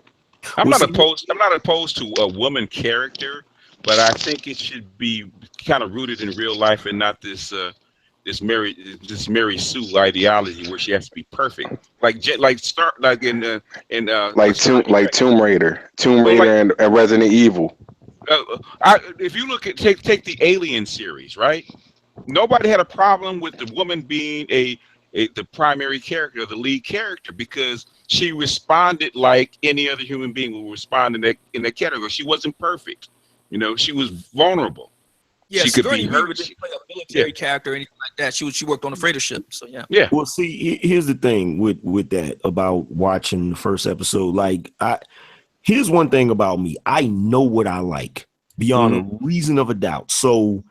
I'm not opposed to a woman character, but I think it should be kind of rooted in real life and not this Mary Sue ideology where she has to be perfect, like Tomb Raider, and Resident Evil. If you look at take the Alien series, right? Nobody had a problem with the woman being the primary character, the lead character, because she responded like any other human being would respond in that category. She wasn't perfect, she was vulnerable. Yeah, she could be hurt. Didn't play a military character or anything like that. She worked on a freighter ship, so yeah. Yeah. Well, see, here's the thing with that about watching the first episode. Like, here's one thing about me: I know what I like beyond a reason of a doubt. So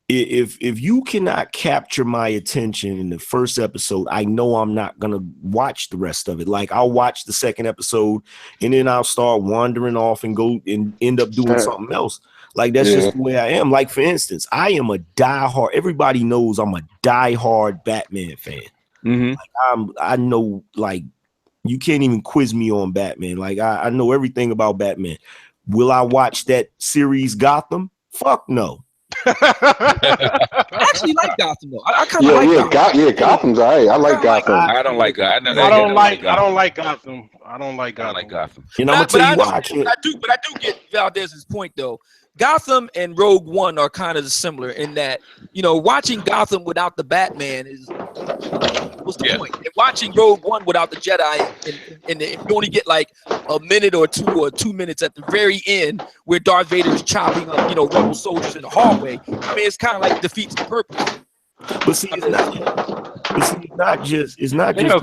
if you cannot capture my attention in the first episode, I know I'm not gonna watch the rest of it. Like I'll watch the second episode and then I'll start wandering off and go and end up doing something else. Like that's just the way I am. Like for instance, I am a diehard. Everybody knows I'm a diehard Batman fan. Like I know, like you can't even quiz me on Batman. Like I know everything about Batman. Will I watch that series Gotham? Fuck no. I actually like Gotham though. I kind of like Gotham. Gotham's alright. I like Gotham. I don't like Gotham. I don't like Gotham. I don't like Gotham. And I'm gonna tell you why. But I do get Valdez's point though. Gotham and Rogue One are kind of similar in that, watching Gotham without the Batman is what's the point? And watching Rogue One without the Jedi, and you only get like a minute or 2 minutes at the very end where Darth Vader is chopping up, rebel soldiers in the hallway. I mean, it's kind of like defeats the purpose. But see, it's not just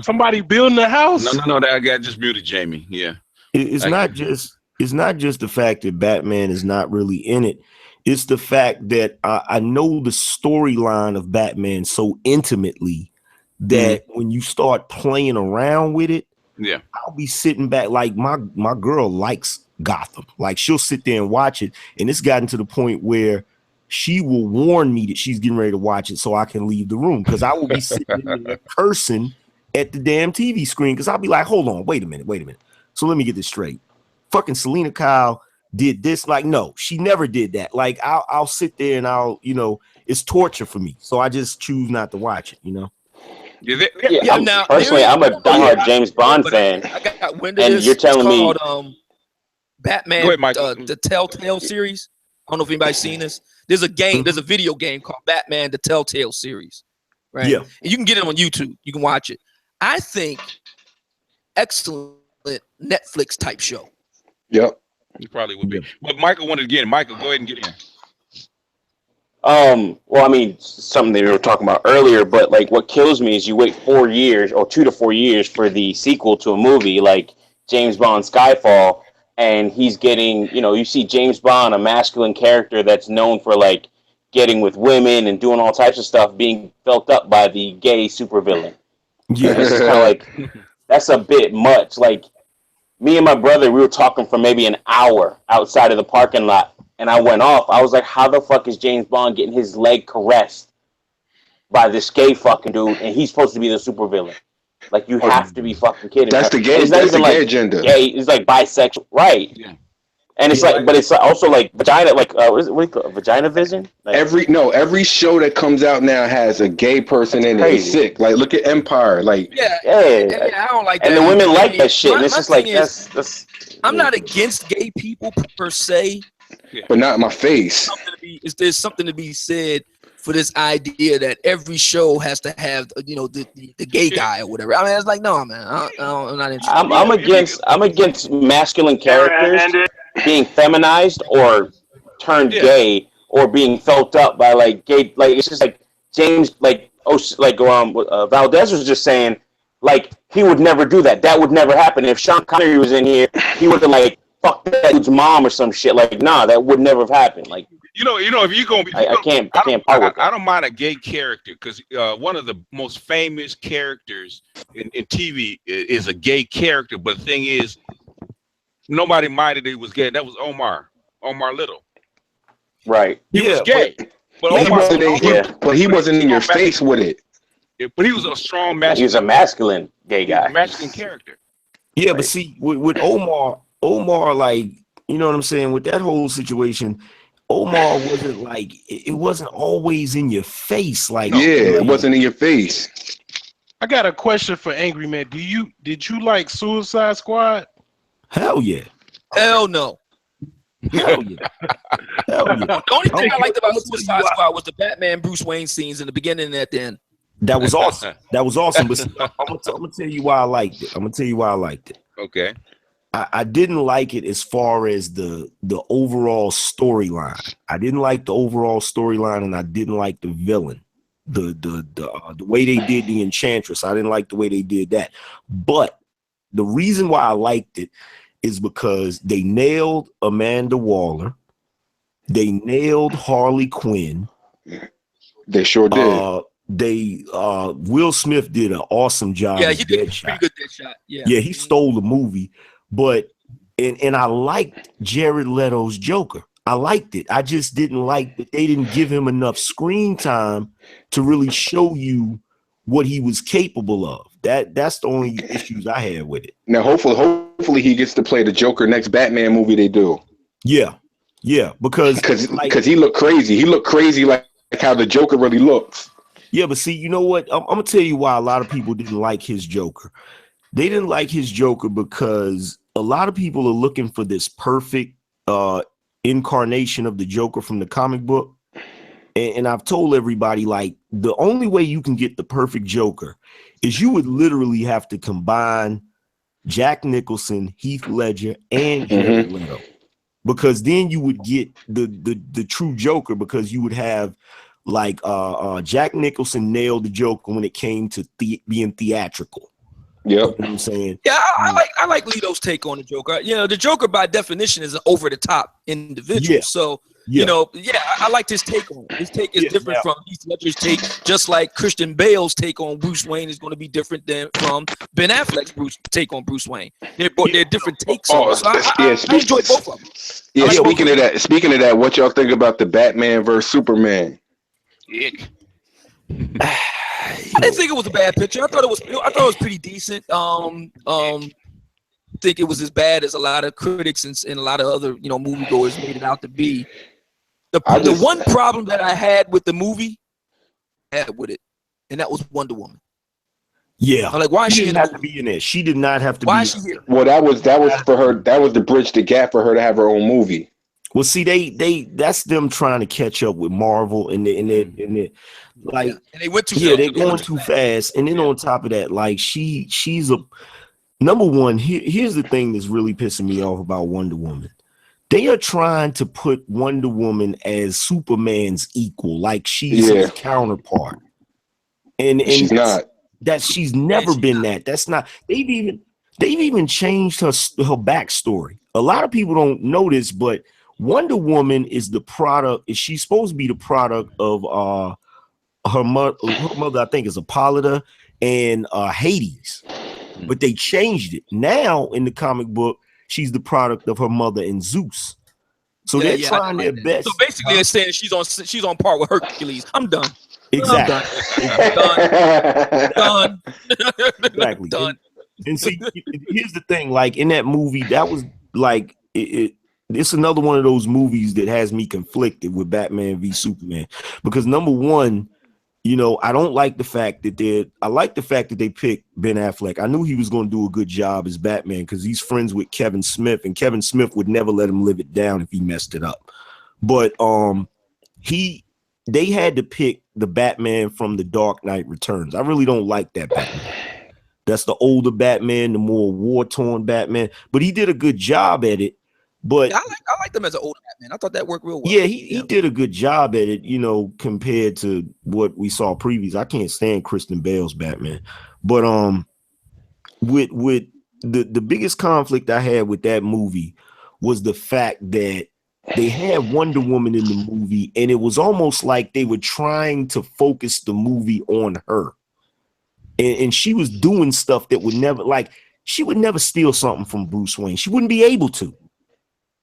somebody building a house. No, that guy just muted Jamie. Yeah, it's not just the fact that Batman is not really in it. It's the fact that I know the storyline of Batman so intimately that when you start playing around with it, I'll be sitting back. Like my girl likes Gotham. Like she'll sit there and watch it, and it's gotten to the point where she will warn me that she's getting ready to watch it so I can leave the room, because I will be sitting there cursing at the damn TV screen, because I'll be like, hold on, wait a minute. So let me get this straight. Fucking Selena Kyle did this. Like, no, she never did that. Like, I'll sit there and I'll, it's torture for me. So I just choose not to watch it, Personally, I'm a diehard James Bond fan. And you're telling me Batman, the Telltale series. I don't know if anybody's seen this. There's a game, there's a video game called Batman, the Telltale series. Right? Yeah. And you can get it on YouTube. You can watch it. I think excellent Netflix type show. Yep. He probably would be. But Michael wanted to get in. Michael, go ahead and get in. Well, I mean, something that we were talking about earlier, but like what kills me is you wait 4 years or 2 to 4 years for the sequel to a movie like James Bond Skyfall, and he's getting, you see James Bond, a masculine character that's known for like getting with women and doing all types of stuff, being felt up by the gay supervillain. Yeah, it's kind of like that's a bit much. Like, me and my brother, we were talking for maybe an hour outside of the parking lot, and I went off. I was like, how the fuck is James Bond getting his leg caressed by this gay fucking dude, and he's supposed to be the supervillain? Like, you have to be fucking kidding me. That's the gay agenda. Gay, it's like bisexual. Right. Yeah. And it's like, but it's also like vagina, like what do you call it? Vagina vision? Like, every show that comes out now has a gay person in it. It's sick. Like look at Empire. Like yeah, I don't like that. And the women like that shit. And it's just like that's. I'm not against gay people per se, but not in my face. There's something to be said for this idea that every show has to have, you know, the gay guy or whatever. I mean, it's like, no, man, I'm not interested. I'm against masculine characters being feminized or turned gay or being felt up by like gay. Like it's just like James, Valdez was just saying, like he would never do that. That would never happen. If Sean Connery was in here, he would have like fucked that dude's mom or some shit. Like, nah, that would never have happened. Like. You know, if you're gonna be, I can't. I don't mind a gay character because one of the most famous characters in TV is a gay character. But the thing is, nobody minded he was gay. That was Omar Little. Right. He was gay, but he wasn't in your face with it. But he was a strong masculine. He was a masculine gay guy. Masculine character. Yeah, right. But see, with Omar, like, you know what I'm saying, with that whole situation. Omar wasn't like, it wasn't always in your face. Like, it wasn't in your face. I got a question for Angry Man. Did you like Suicide Squad? Hell yeah. Hell no. Hell yeah. Hell yeah. The only thing I liked about Suicide Squad was the Batman Bruce Wayne scenes in the beginning and at the end. That was awesome. That was awesome. But I'm gonna tell you why I liked it. Okay. I didn't like it as far as the overall storyline. I didn't like the overall storyline, and I didn't like the villain. The way they did the Enchantress. I didn't like the way they did that. But the reason why I liked it is because they nailed Amanda Waller. They nailed Harley Quinn. They sure did. Will Smith did an awesome job. Yeah, he did a pretty good Deadshot. Yeah, he stole the movie. But and I liked Jared Leto's Joker. I liked it. I just didn't like that they didn't give him enough screen time to really show you what he was capable of. That's the only issues I had with it. Now, hopefully he gets to play the Joker next Batman movie they do. Yeah, because he looked crazy. He looked crazy like how the Joker really looks. Yeah, but see, you know what? I'm gonna tell you why a lot of people didn't like his Joker. They didn't like his Joker because a lot of people are looking for this perfect incarnation of the Joker from the comic book. And I've told everybody, like, the only way you can get the perfect Joker is you would literally have to combine Jack Nicholson, Heath Ledger, and Jared Leto. Because then you would get the true Joker, because you would have like Jack Nicholson nailed the Joker when it came to being theatrical. Yep. You know what I'm saying? Yeah, I like Leto's take on the Joker. You know, the Joker by definition is an over the top individual. Yeah. So, you know, I liked his take on it. His take is different from Heath Ledger's take, just like Christian Bale's take on Bruce Wayne is going to be different than from Ben Affleck's take on Bruce Wayne. They're different takes on it. So I enjoy both of them. Yeah, speaking of that, what y'all think about the Batman versus Superman? I didn't think it was a bad picture. I thought it was pretty decent. Think it was as bad as a lot of critics and a lot of other moviegoers made it out to be. The one problem that I had with the movie, and that was Wonder Woman. Yeah, I'm like, why she didn't have to be in there? She did not have to. Why is she here? Well, that was for her. That was the bridge the gap for her to have her own movie. Well, see, that's them trying to catch up with Marvel, and they like, and they went too fast. They're going too fast, and then on top of that, like she's a number one. Here's the thing that's really pissing me off about Wonder Woman. They are trying to put Wonder Woman as Superman's equal, like she's his counterpart, and she's not. That she's never been that. That's not. They've even changed her backstory. A lot of people don't know this, but Wonder Woman is the product. She's supposed to be the product of her mother. Her mother, I think, is Hippolyta and Hades, but they changed it. Now in the comic book, she's the product of her mother and Zeus. So they're trying their best. So basically, they're saying she's on par with Hercules. I'm done. Exactly. Done. Exactly. Done. And see, here's the thing. Like in that movie, that was like it's another one of those movies that has me conflicted with Batman v Superman, because number one, you know, I don't like the fact that I like the fact that they picked Ben Affleck. I knew he was going to do a good job as Batman because he's friends with Kevin Smith, and Kevin Smith would never let him live it down if he messed it up. But they had to pick the Batman from The Dark Knight Returns. I really don't like that Batman. That's the older Batman, the more war-torn Batman. But he did a good job at it. But yeah, I like them as an older Batman. I thought that worked real well. Yeah, he did a good job at it, you know, compared to what we saw previous. I can't stand Kristen Bale's Batman. But with the biggest conflict I had with that movie was the fact that they had Wonder Woman in the movie, and it was almost like they were trying to focus the movie on her. And she was doing stuff that would never, like, she would never steal something from Bruce Wayne. She wouldn't be able to.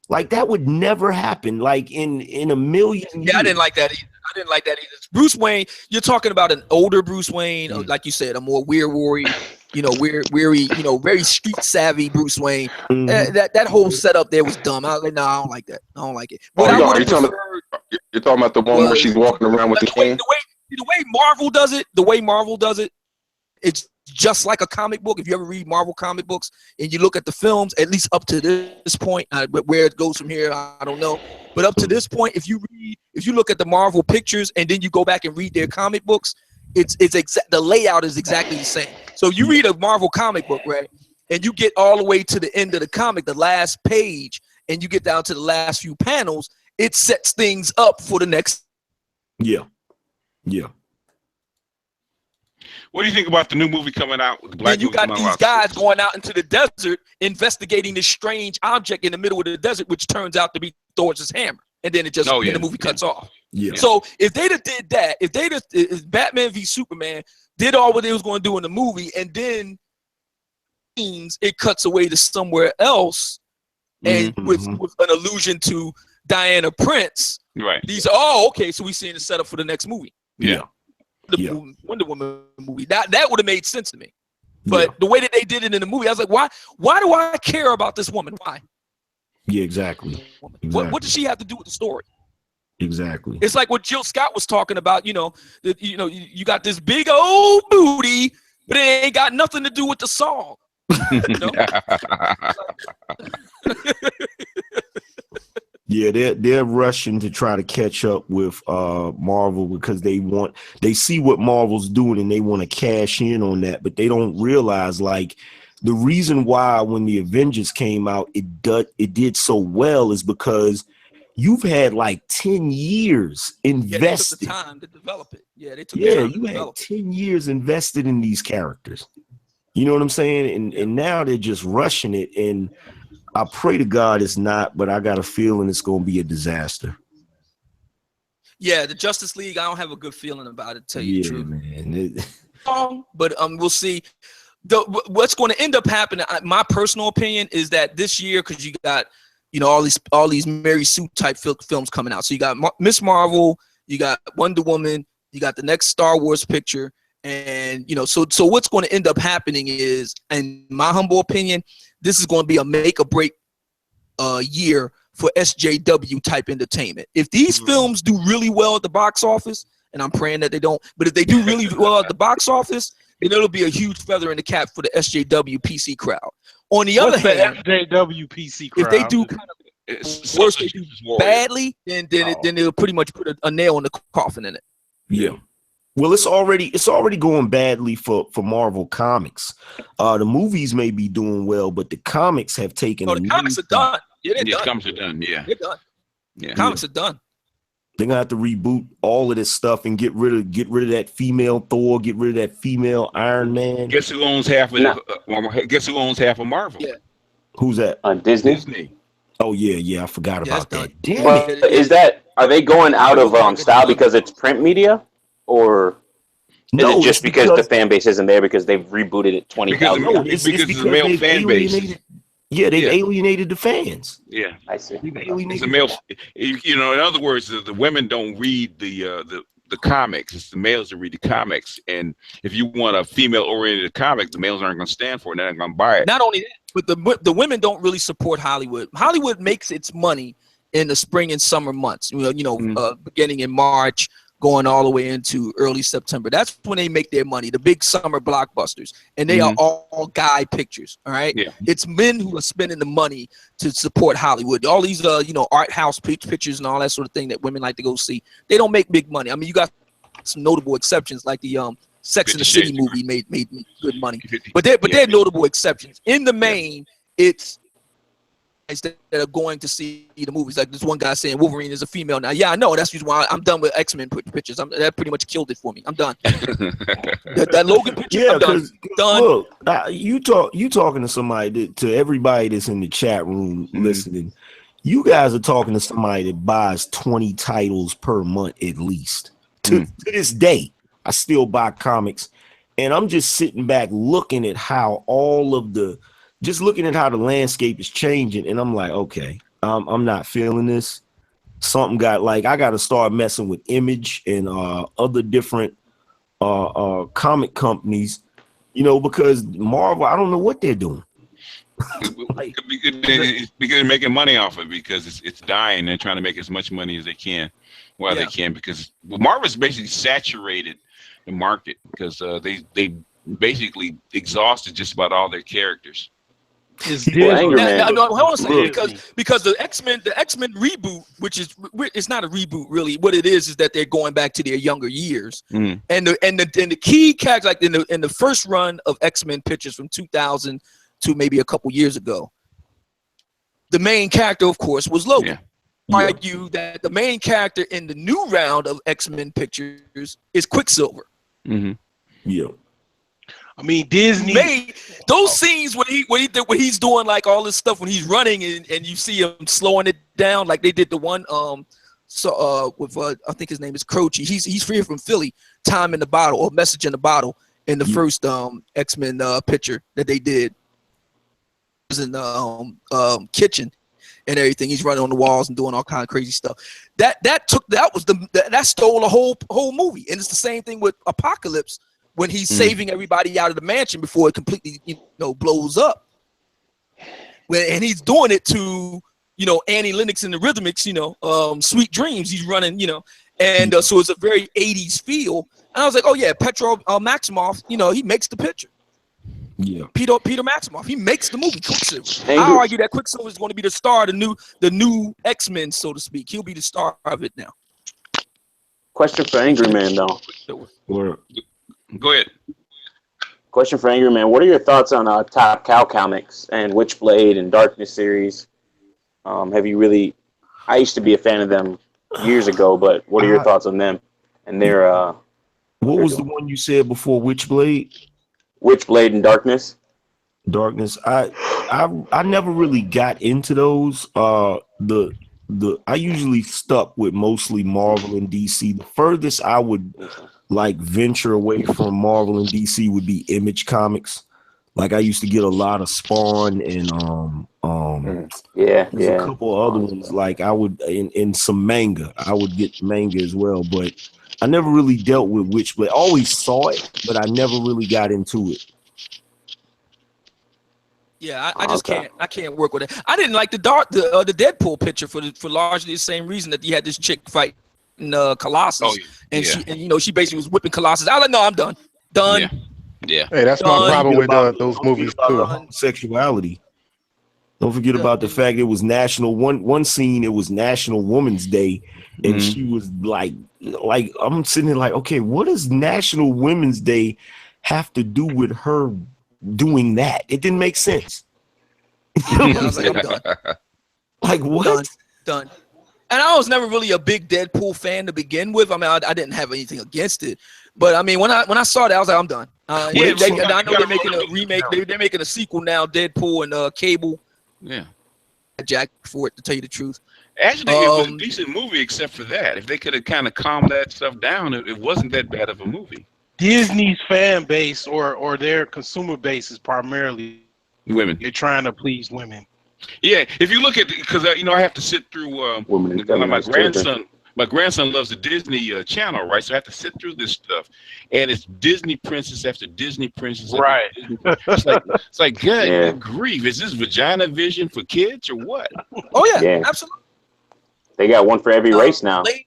Like, that would never happen, like, in a million years. Yeah, I didn't like that either. Bruce Wayne, you're talking about an older Bruce Wayne, like you said, a more weary, you know, weary, you know, very street savvy Bruce Wayne. That whole setup there was dumb. I was like, no, I don't like that. I don't like it. But you're talking about the one where she's walking around with the cane? The way Marvel does it, it's just like a comic book. If you ever read Marvel comic books and you look at the films, at least up to this point, where it goes from here, I don't know. But up to this point, if you look at the Marvel pictures and then you go back and read their comic books, the layout is exactly the same. So you read a Marvel comic book, right, and you get all the way to the end of the comic, the last page, and you get down to the last few panels, it sets things up for the next. Yeah. What do you think about the new movie coming out? And you got these guys going out into the desert investigating this strange object in the middle of the desert, which turns out to be Thor's hammer. And then the movie cuts off. Yeah. So if they'd have did that, if Batman v Superman did all what they was going to do in the movie, and then it cuts away to somewhere else, and with an allusion to Diana Prince, right? These are okay. So we seeing the setup for the next movie. Yeah. The Wonder Woman movie. That would have made sense to me. But the way that they did it in the movie, I was like, why do I care about this woman? Why? Yeah, exactly. What does she have to do with the story? Exactly. It's like what Jill Scott was talking about, you got this big old booty, but it ain't got nothing to do with the song. Yeah, they're rushing to try to catch up with Marvel because they see what Marvel's doing and they want to cash in on that, but they don't realize, like, the reason why when the Avengers came out it did so well is because you've had like 10 years invested. They took the time to develop it. You had 10 years invested in these characters. You know what I'm saying? And now they're just rushing it, and I pray to God it's not, but I got a feeling it's going to be a disaster. Yeah, the Justice League, I don't have a good feeling about it, to tell you the truth. Man. But we'll see. What's going to end up happening, my personal opinion, is that this year, because you got, all these Mary Sue type films coming out. So you got Miss Marvel, you got Wonder Woman, you got the next Star Wars picture, and so what's going to end up happening is, in my humble opinion, this is going to be a make or break year for SJW type entertainment. If these films do really well at the box office, and I'm praying that they don't, but if they do really well at the box office, then it'll be a huge feather in the cap for the SJW PC crowd. On the other hand, SJW PC crowd, if they do kind of worse, they do badly, then it'll pretty much put a nail in the coffin in it. Yeah. Well, it's already going badly for Marvel Comics. The movies may be doing well, but the comics have taken. The comics are done. Yeah, they're done. Comics are done. Yeah, they're done. Yeah, comics are done. They're gonna have to reboot all of this stuff and get rid of that female Thor, get rid of that female Iron Man. Guess who owns half of Marvel? Yeah. Who's that? Disney. Oh yeah, I forgot about that. Damn it. Are they going out of style because it's print media, or is it just because the fan base isn't there because they've rebooted it 20,000 times? It's because it's a male fan base. Yeah, they've alienated the fans. Yeah, I see. It's a male. In other words, the women don't read the the comics. It's the males that read the comics, and if you want a female-oriented comic, the males aren't going to stand for it. They're not going to buy it. Not only that, but the women don't really support Hollywood. Hollywood makes its money in the spring and summer months. Beginning in March, going all the way into early September. That's when they make their money, the big summer blockbusters. And they are all guy pictures, all right? Yeah. It's men who are spending the money to support Hollywood. All these, art house pictures and all that sort of thing that women like to go see. They don't make big money. I mean, you got some notable exceptions like the Sex and the City movie made good money. But they're notable exceptions. In the main, it's that are going to see the movies. Like this one guy saying Wolverine is a female now. Yeah, I know. That's the reason why I'm done with X-Men pictures. That pretty much killed it for me. I'm done. that Logan picture. Yeah, I'm done. Look, you talking to somebody to everybody that's in the chat room listening. You guys are talking to somebody that buys 20 titles per month at least. To this day, I still buy comics, and I'm just sitting back looking at how looking at how the landscape is changing, and I'm like, okay, I'm not feeling this. Something I got to start messing with Image and other different comic companies, because Marvel, I don't know what they're doing. Because they're making money off it because it's dying. They're trying to make as much money as they can while they can, because Marvel's basically saturated the market because they basically exhausted just about all their characters. Is hold on a second, because the X-Men reboot, it's not a reboot really. What it is that they're going back to their younger years, and the key characters, like in the first run of X-Men pictures from 2000 to maybe a couple years ago, the main character, of course, was Logan. Argue that the main character in the new round of X-Men pictures is Quicksilver. Yeah. I mean, Disney made those scenes when he's doing like all this stuff when he's running and you see him slowing it down, like they did the one with I think his name is Croce. He's free from Philly, Time in the Bottle or Message in the Bottle in the first X-Men picture that they did. It was in the kitchen and everything. He's running on the walls and doing all kind of crazy stuff. That stole a whole movie. And it's the same thing with Apocalypse, when he's saving everybody out of the mansion before it completely, blows up. And he's doing it to, Annie Lennox and the Rhythmics, Sweet Dreams. He's running, and so it's a very 80s feel. And I was like, oh yeah, Petro Maximoff, he makes the picture. Yeah. Peter Maximoff, he makes the movie Quicksilver. I argue that Quicksilver is going to be the star of the new X-Men, so to speak. He'll be the star of it now. Question for Angry Man, though. Go ahead. Question for Angry Man. What are your thoughts on Top Cow comics and Witchblade and Darkness series? Have you really? I used to be a fan of them years ago, but what are your thoughts on them and their? What was the one you said before Witchblade? Witchblade and Darkness. Darkness. I never really got into those. I usually stuck with mostly Marvel and DC. The furthest I would venture away from Marvel and DC would be Image Comics. Like I used to get a lot of Spawn and a couple other ones. Like I would in some manga. I would get manga as well, but I never really dealt with Witchblade. I always saw it, but I never really got into it. Yeah, I just can't. I can't work with it. I didn't like the Deadpool picture for largely the same reason that you had this chick fighting Colossus, she basically was whipping Colossus. I was like, no, I'm done. Yeah. Hey, that's my problem with those movies too. Sexuality. Don't forget about the fact it was one scene. It was National Women's Day, and she was like I'm sitting there like, okay, what does National Women's Day have to do with her doing that? It didn't make sense. I was like, I'm done. Like what? Done. And I was never really a big Deadpool fan to begin with. I mean, I didn't have anything against it, but I mean, when I saw that, I was like, I'm done. I know they're making a remake. They're making a sequel now, Deadpool and Cable. Yeah. Jack for it, to tell you the truth. Actually, it was a decent movie, except for that. If they could have kind of calmed that stuff down, it wasn't that bad of a movie. Disney's fan base or their consumer base is primarily women. They're trying to please women. Yeah, if you look at, because I have to sit through my grandson. My grandson loves the Disney Channel, right? So I have to sit through this stuff, and it's Disney princess after Disney princess. After Right. Disney. It's like, good grief! Is this vagina vision for kids or what? Oh yeah, Yeah. absolutely. They got one for every race now. Blade.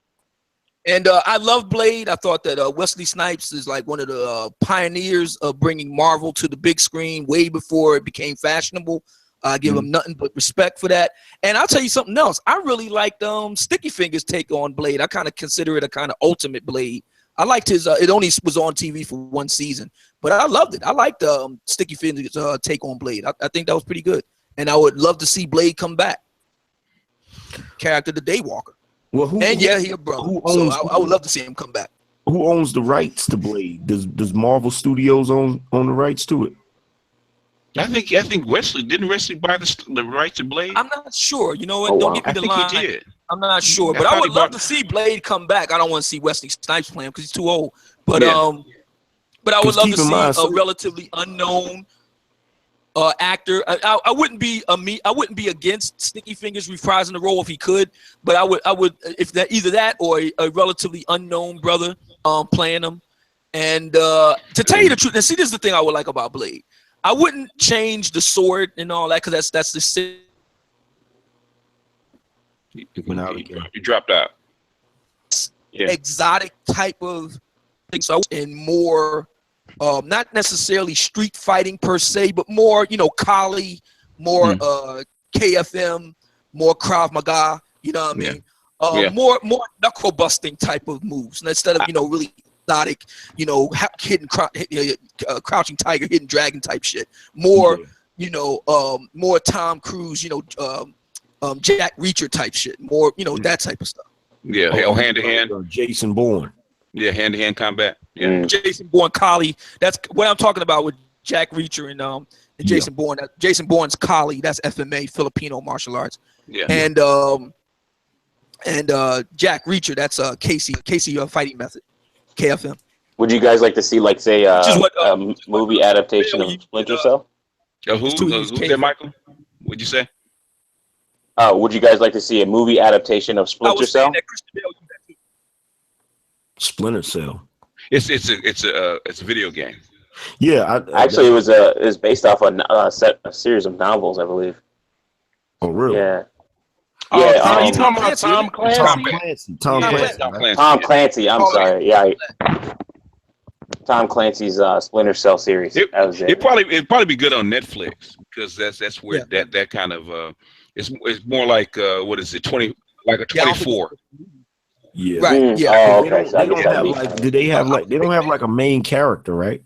And I love Blade. I thought that Wesley Snipes is like one of the pioneers of bringing Marvel to the big screen way before it became fashionable. I give him nothing but respect for that. And I'll tell you something else. I really liked Sticky Fingers' take on Blade. I kind of consider it a kind of ultimate Blade. I liked his. It only was on TV for one season, but I loved it. I liked Sticky Fingers' take on Blade. I think that was pretty good. And I would love to see Blade come back. Character the Daywalker. Well, he a brother. So I would love to see him come back. Who owns the rights to Blade? Does Marvel Studios own the rights to it? I think Wesley didn't Wesley buy the rights to Blade. I'm not sure. You know what? Don't get me the line. He did. I'm not sure, but I would love to see Blade come back. I don't want to see Wesley Snipes play him because he's too old. But I would love to see a relatively unknown actor. I wouldn't be against Sticky Fingers reprising the role if he could, but I would if that either that or a relatively unknown brother playing him. And to tell you the truth, and see, this is the thing I would like about Blade. I wouldn't change the sword and all that because that's the you dropped out. Exotic type of thing. So and more. Not necessarily street fighting per se, but more, Kali, more KFM, more Krav Maga, you know what I mean? More knuckle busting type of moves. And instead of, really exotic, hidden crouching tiger, hidden dragon type shit. More, more Tom Cruise, Jack Reacher type shit. More, that type of stuff. Yeah, hand to hand. Jason Bourne. Yeah, hand to hand combat. Yeah, Jason Bourne, Kali. That's what I'm talking about with Jack Reacher and Jason Bourne. Jason Bourne's Kali. That's FMA, Filipino martial arts. Yeah. And Jack Reacher. That's Casey fighting method, KFM. Would you guys like to see, like, say, a movie adaptation of Splinter Cell? Who's that, Michael? What'd you say? Would you guys like to see a movie adaptation of Splinter Cell? Splinter Cell. It's a video game. Yeah, actually, it was based off a series of novels, I believe. Oh, really? Yeah. You talking about Tom Clancy? Tom Clancy. I'm sorry. Yeah. Tom Clancy's Splinter Cell series. That was it. It'd probably be good on Netflix because that's where that kind of it's more like what is it, 24. Yeah. Right. Yeah. Oh, okay. They don't have like a main character, right?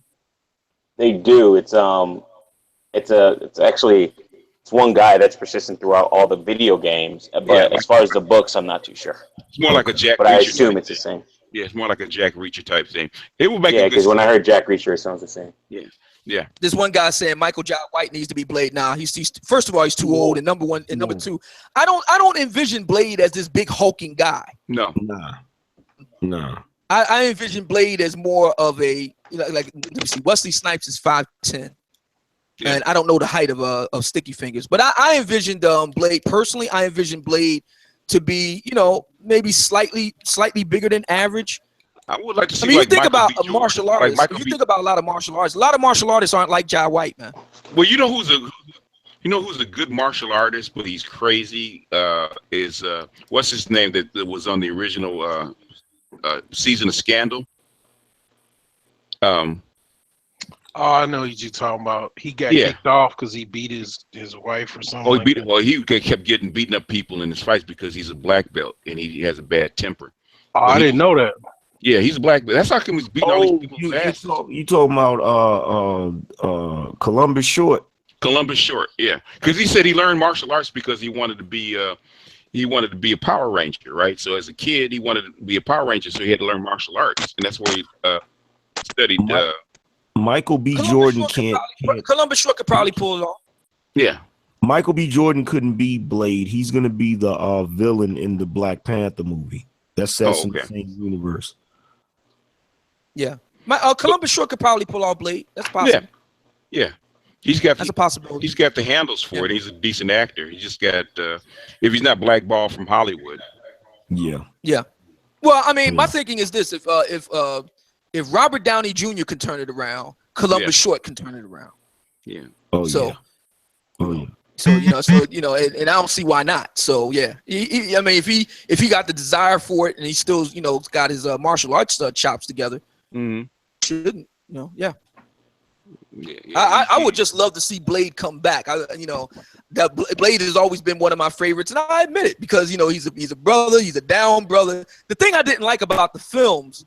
They do. It's actually one guy that's persistent throughout all the video games. But as far as the books, I'm not too sure. It's more like a Jack. But Reacher I assume type it's the same. Yeah, it's more like a Jack Reacher type thing. It will make because when I heard Jack Reacher, it sounds the same. Yeah. This one guy saying Michael Jai White needs to be Blade. Nah, he's first of all he's too old, and number one, and number two, I don't envision Blade as this big hulking guy. No. I envision Blade as more of a like let me see. Wesley Snipes is 5'10", and I don't know the height of Sticky Fingers, but I envisioned Blade personally. I envisioned Blade to be maybe slightly bigger than average. I would like to see. I mean, you think about a martial artist. You think about a lot of martial artists. A lot of martial artists aren't like Jai White, man. Well, who's a good martial artist, but he's crazy. Is what's his name that was on the original season of Scandal? Oh, I know what you're talking about. He got kicked off because he beat his wife or something. Oh, he kept getting beating up people in his fights because he's a black belt and he has a bad temper. Oh, I didn't know that. Yeah, he's a black belt. That's how come he's beating all these people. You talking about Columbus Short? Columbus Short, yeah, because he said he learned martial arts because he wanted to be a Power Ranger, right? So as a kid, he wanted to be a Power Ranger, so he had to learn martial arts, and that's where he studied. Michael B. Columbus Jordan can't. Columbus Short could probably pull it off. Yeah. Michael B. Jordan couldn't be Blade. He's gonna be the villain in the Black Panther movie. That's in the same universe. Yeah, Columbus Short could probably pull off Blade. That's possible. Yeah. That's a possibility. He's got the handles for it. He's a decent actor. He just got if he's not blackballed from Hollywood. Yeah. Well, I mean, my thinking is this: if Robert Downey Jr. can turn it around, Columbus Short can turn it around. Yeah. Oh so, yeah. Oh yeah. So and I don't see why not. So yeah, I mean, if he got the desire for it and he still got his martial arts chops together, shouldn't yeah. I would just love to see Blade come back. That Blade has always been one of my favorites, and I admit it because he's a brother, he's a down brother. The thing I didn't like about the films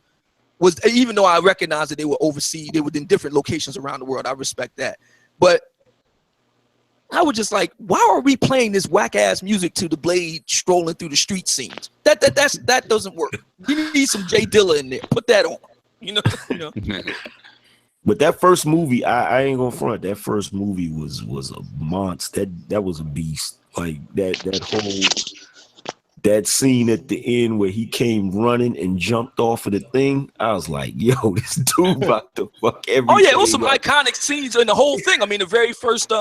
was, even though I recognize that they were overseas, they were in different locations around the world. I respect that, but I was just like, why are we playing this whack ass music to the Blade strolling through the street scenes? That doesn't work. You need some Jay Dilla in there. Put that on. But that first movie, I ain't gonna front. That first movie was a monster. That was a beast. Like that scene at the end where he came running and jumped off of the thing. I was like, yo, this dude about to fuck everything. Oh yeah, it was some iconic scenes in the whole thing. I mean, the very first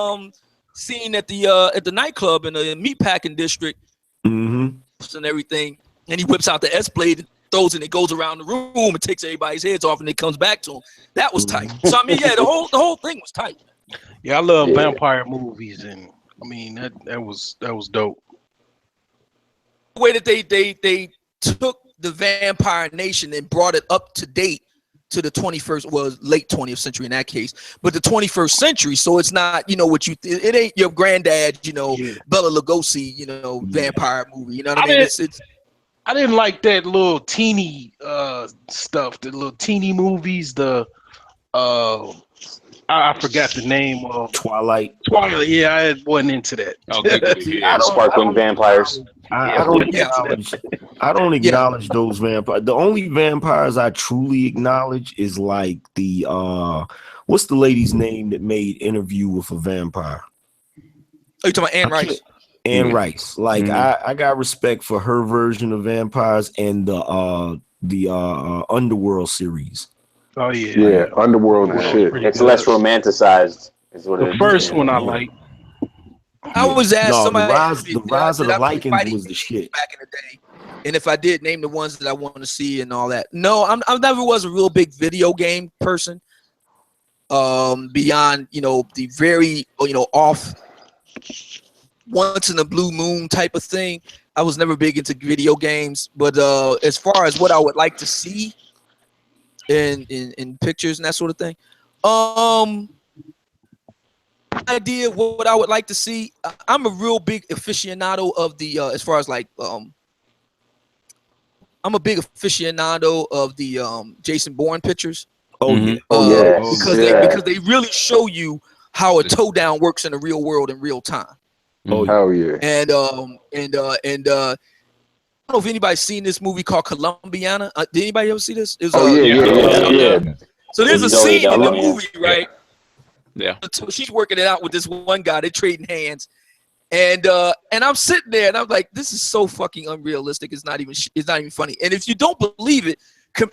scene at the nightclub in the meatpacking district and everything, and he whips out the S-blade, throws it, and it goes around the room and takes everybody's heads off, and it comes back to him. That was tight. So I mean, yeah, the whole thing was tight. Yeah, I love vampire movies, and I mean that was dope. The way that they took the Vampire Nation and brought it up to date to the 21st, well, late 20th century in that case, but the 21st century. So it's not, what it ain't your granddad, Bela Lugosi, vampire movie. You know what I mean? I didn't like that little teeny stuff, the little teeny movies, I forgot the name of Twilight. Yeah, I wasn't into that. Oh, good. Yeah. Sparkling vampires. I don't acknowledge those vampires. The only vampires I truly acknowledge is like the what's the lady's name that made Interview with a Vampire? Oh, you talking about Anne Rice? Anne Rice. Like I got respect for her version of vampires and the Underworld series. Oh yeah. Yeah, Underworld is shit. It's less romanticized. Is what the first one I like. I was asked somebody. The rise of the Lycans was the shit back in the day, and if I did name the ones that I want to see and all that. No, I never was a real big video game person. Beyond the very off once in a blue moon type of thing, I was never big into video games. But as far as what I would like to see in pictures and that sort of thing, idea what I would like to see. I'm a real big aficionado of the as far as like I'm a big aficionado of the Jason Bourne pictures. Oh yeah. Because they really show you how a toe down works in the real world in real time. Oh hell yeah. And I don't know if anybody's seen this movie called Colombiana. Did anybody ever see this? It was, yeah. So there's a scene in the movie, right? Yeah. So she's working it out with this one guy. They're trading hands, and I'm sitting there, and I'm like, this is so fucking unrealistic. It's not even funny. And if you don't believe it,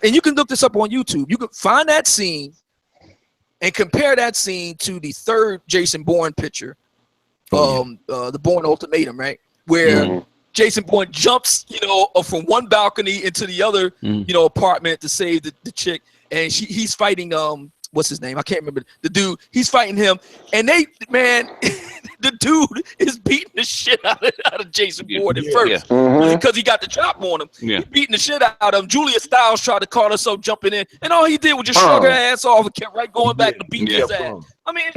and you can look this up on YouTube, you can find that scene and compare that scene to the third Jason Bourne picture, the Bourne Ultimatum, right? Where Jason Bourne jumps, from one balcony into the other, apartment to save the chick, and he's fighting what's his name? I can't remember the dude. He's fighting him, and the dude is beating the shit out of Jason Bourne at first because he got the chop on him. Yeah. He's beating the shit out of him. Julia Stiles tried to call herself jumping in, and all he did was just shrug her ass off and kept right going back to beat his ass. I mean,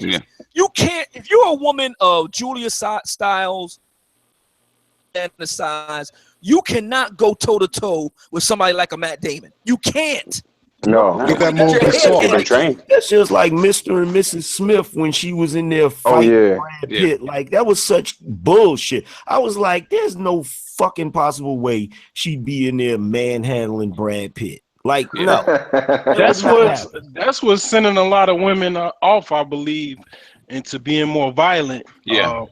you can't, if you're a woman of Julia Stiles and the size, you cannot go toe to toe with somebody like a Matt Damon. You can't. No, get that move trained. That's just like Mr. and Mrs. Smith when she was in there fighting Brad Pitt. Like that was such bullshit. I was like, there's no fucking possible way she'd be in there manhandling Brad Pitt. Like no. That's what's sending a lot of women off, I believe, into being more violent. Yeah.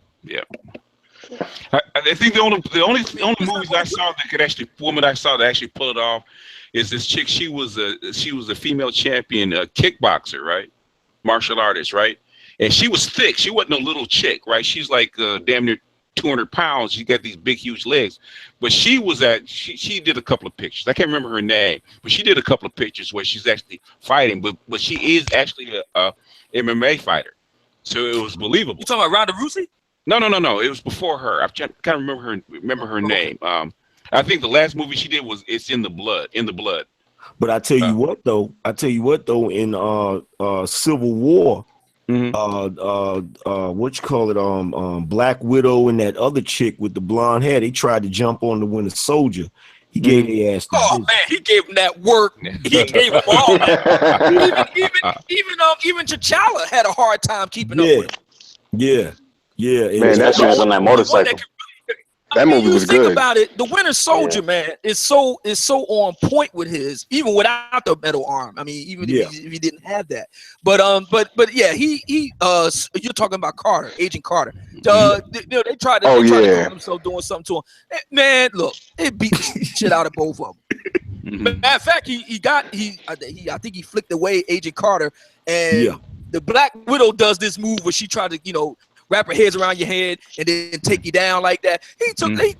I think the only movies I saw that could actually pull it off is this chick. She was a female champion, kickboxer, right? Martial artist, right? And she was thick. She wasn't a little chick, right? She's like damn near 200 pounds. She got these big, huge legs. But she did a couple of pictures. I can't remember her name, but she did a couple of pictures where she's actually fighting. But she is actually a MMA fighter. So it was believable. You talking about Ronda Rousey? No. It was before her. I can't remember her name. I think the last movie she did was It's in the Blood. In the Blood. But I tell you what though, in Civil War, what you call it, Black Widow and that other chick with the blonde hair, they tried to jump on the Winter Soldier. He gave their ass. Oh man, he gave him that work. He gave him all. Even T'Challa had a hard time keeping up with him. Yeah. Man, that shit was on that motorcycle. That movie was good. Think about it. The Winter Soldier, man, is so on point with his, even without the metal arm. I mean, even if he didn't have that. But yeah, he you're talking about Carter, Agent Carter. They tried to call themselves doing something to him. Man, look, it beat the shit out of both of them. Matter of fact, I think he flicked away Agent Carter, and the Black Widow does this move where she tried to, wrap her hands around your head and then take you down like that. He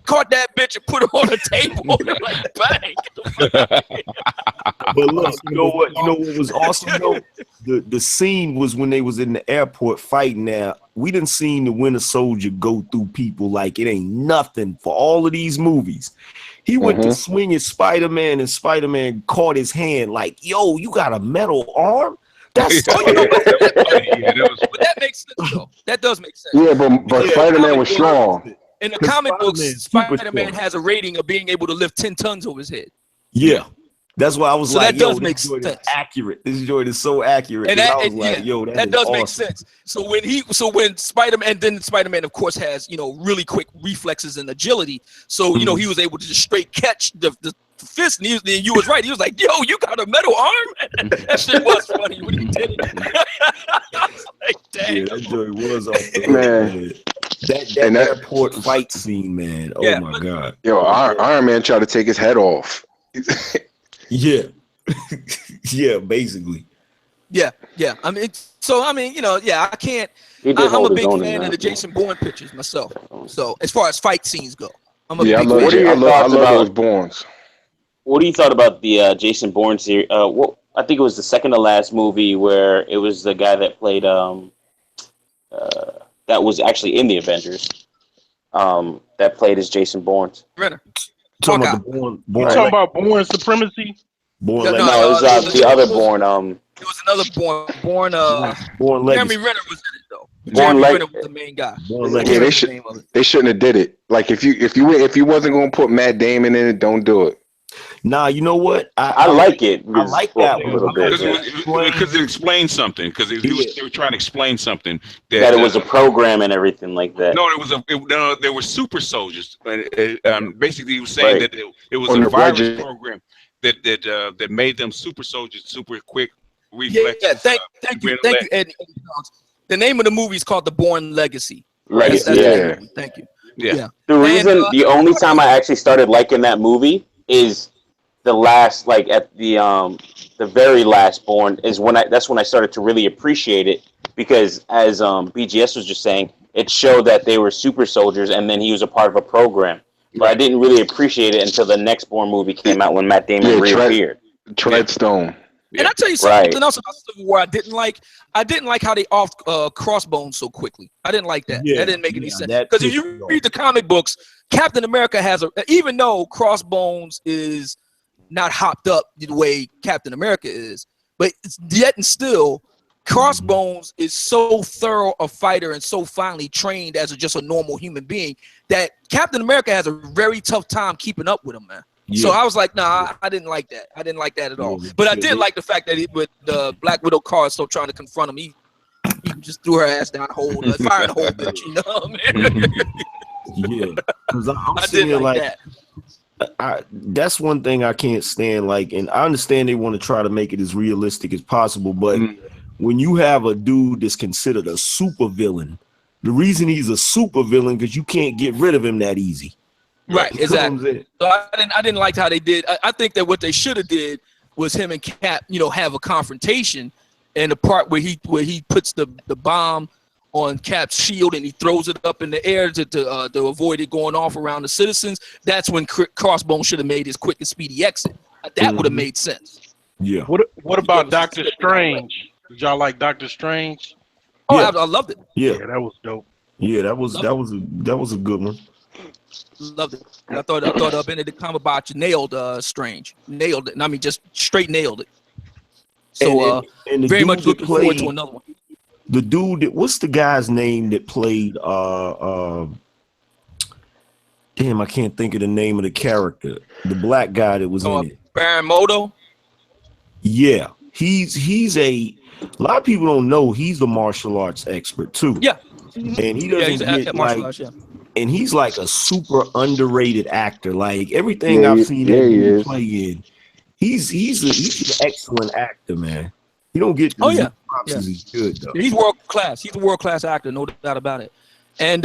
caught that bitch and put her on the table and like bang. But look, you know what was awesome though? The scene was when they was in the airport fighting. Now we didn't seen the Winter Soldier go through people like it ain't nothing for all of these movies. He went to swing at Spider-Man and Spider-Man caught his hand like, yo, you got a metal arm? That's but that makes sense though. That does make sense. Yeah, but Spider-Man was strong. In the comic books, Spider-Man has a rating of being able to lift 10 tons over his head. Yeah. That's why I was like, that does make sense. Accurate. This joint is so accurate. And that does awesome. make sense. So when Spider-Man, and then Spider-Man, of course, has really quick reflexes and agility. So he was able to just straight catch the fist, and you was right. He was like, "Yo, you got a metal arm." That shit was funny when he did it. I was like, "Dang." Yeah, that joint was awesome, man. That airport fight scene, man. Oh my god. Yo, Iron Man tried to take his head off. Yeah. Yeah, basically. Yeah. I mean, I can't. I'm a big fan of the Jason Bourne pictures myself. So as far as fight scenes go, I'm a big fan. What are your thoughts about those Bournes? What do you thought about the Jason Bourne series? I think it was the second to last movie where it was the guy that played that was actually in the Avengers. That played as Jason Bourne. Renner. You talking about Bourne Supremacy? No, it was the other Bourne. It was another Bourne. Bourne Jeremy Renner was in it though. Jeremy Renner was the main guy. Yeah, they shouldn't have did it. Like if you wasn't gonna put Matt Damon in it, don't do it. Nah, you know what? I like it. I like that one. Because it explains something. Because they were trying to explain something that it was a program and everything like that. No, there were super soldiers. Basically, he was saying that it was a virus program that made them super soldiers, super quick reflexes. Yeah. Thank you, Eddie. The name of the movie is called The Bourne Legacy. Right. Thank you. Yeah. The only time I actually started liking that movie is the last, like at the very last Bourne is that's when I started to really appreciate it, because as BGS was just saying, it showed that they were super soldiers and then he was a part of a program. But I didn't really appreciate it until the next Bourne movie came out when Matt Damon reappeared. Treadstone. And I'll tell you something else about Civil War I didn't like. I didn't like how they off Crossbones so quickly. I didn't like that. That didn't make any sense. Because if you read the comic books, Captain America has even though Crossbones is not hopped up the way Captain America is, but yet and still, Crossbones is so thorough a fighter and so finely trained as just a normal human being that Captain America has a very tough time keeping up with him, man. Yeah. So I was like, nah, I didn't like that. I didn't like that at all. But I did like the fact that with the Black Widow car still trying to confront him, he just threw her ass down, fired a whole bitch, you know what I mean? Yeah, because I'm saying like that. That's one thing I can't stand. Like, and I understand they want to try to make it as realistic as possible, but when you have a dude that's considered a super villain, the reason he's a super villain because you can't get rid of him that easy. Right, exactly. So I didn't like how they did. I think that what they should have did was him and Cap, have a confrontation, and the part where he puts the bomb on Cap's shield and he throws it up in the air to avoid it going off around the citizens. That's when Crossbone should have made his quick and speedy exit. That would have made sense. Yeah. What about Doctor Strange? Did y'all like Doctor Strange? Oh, yeah. I loved it. Yeah, that was dope. Yeah, that was a good one. Loved it. I thought Benedict Cumberbatch nailed Strange. Nailed it. And I mean, just straight nailed it. So and very much looking forward to another one. The dude what's the guy's name that played damn, I can't think of the name of the character. The black guy that was in it. Baron Modo? Yeah. He's a lot of people don't know he's the martial arts expert too. Yeah. And he doesn't he's get martial like, arts, yeah. and he's like a super underrated actor. Like everything I've seen him play in, he's an excellent actor, man. You don't get props as he's good though. He's world class. He's a world class actor, no doubt about it. And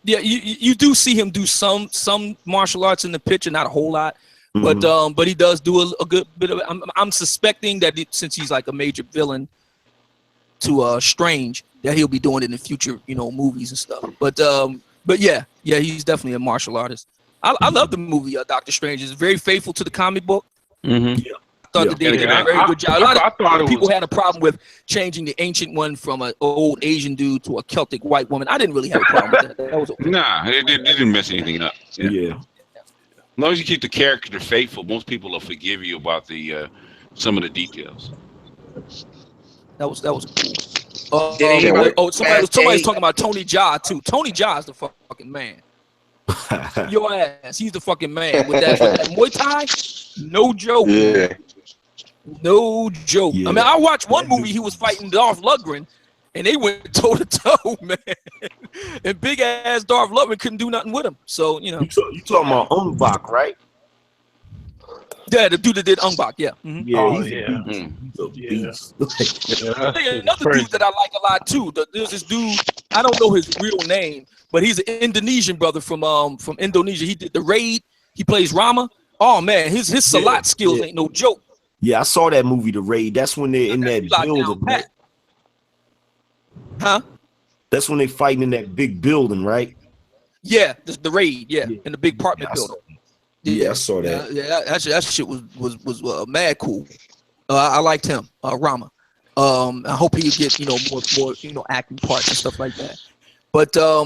you do see him do some martial arts in the picture, not a whole lot, but he does do a good bit of it. I'm suspecting that since he's like a major villain to Strange, that he'll be doing it in future, movies and stuff. But yeah, he's definitely a martial artist. I love the movie Doctor Strange. It's very faithful to the comic book. Mm-hmm. Yeah. I thought they did a very good job. A lot of people had a problem with changing the ancient one from an old Asian dude to a Celtic white woman. I didn't really have a problem with that. That was okay. Nah, it didn't mess anything up. Yeah. As long as you keep the character faithful, most people will forgive you about the some of the details. That was cool. Somebody was talking about Tony Jaa too. Tony Jaa is the fucking man. Your ass, he's the fucking man with that Muay Thai. No joke. Yeah. No joke. Yeah. I mean, I watched one movie. He was fighting Dolph Lundgren, and they went toe to toe, man. And big ass Dolph Lundgren couldn't do nothing with him. So you talking about Ong-Bak, right? Yeah, the dude that did Ong-Bak, yeah. Mm-hmm. Yeah, Another dude that I like a lot too. There's this dude, I don't know his real name, but he's an Indonesian brother from Indonesia. He did The Raid. He plays Rama. Oh man, his Salat skills ain't no joke. Yeah, I saw that movie, The Raid. That's when they're in that building, right? Huh? That's when they fighting in that big building, right? Yeah, the Raid. Yeah, in the big apartment building. Yeah, I saw that. Yeah, that shit was mad cool. I liked him, Rama. I hope he get more acting parts and stuff like that. But now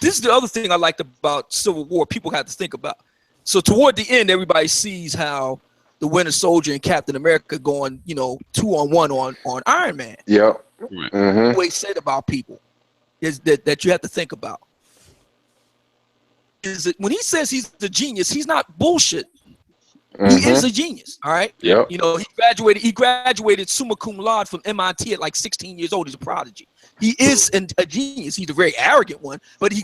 this is the other thing I liked about Civil War. People had to think about. So toward the end, everybody sees how the Winter Soldier and Captain America going 2-on-1 on Iron Man. Yep. What he said about people is that you have to think about. Is it when he says he's the genius, he's not bullshit. He is a genius. All right. Yep. He graduated summa cum laude from MIT at like 16 years old. He's a prodigy. He is a genius. He's a very arrogant one, but he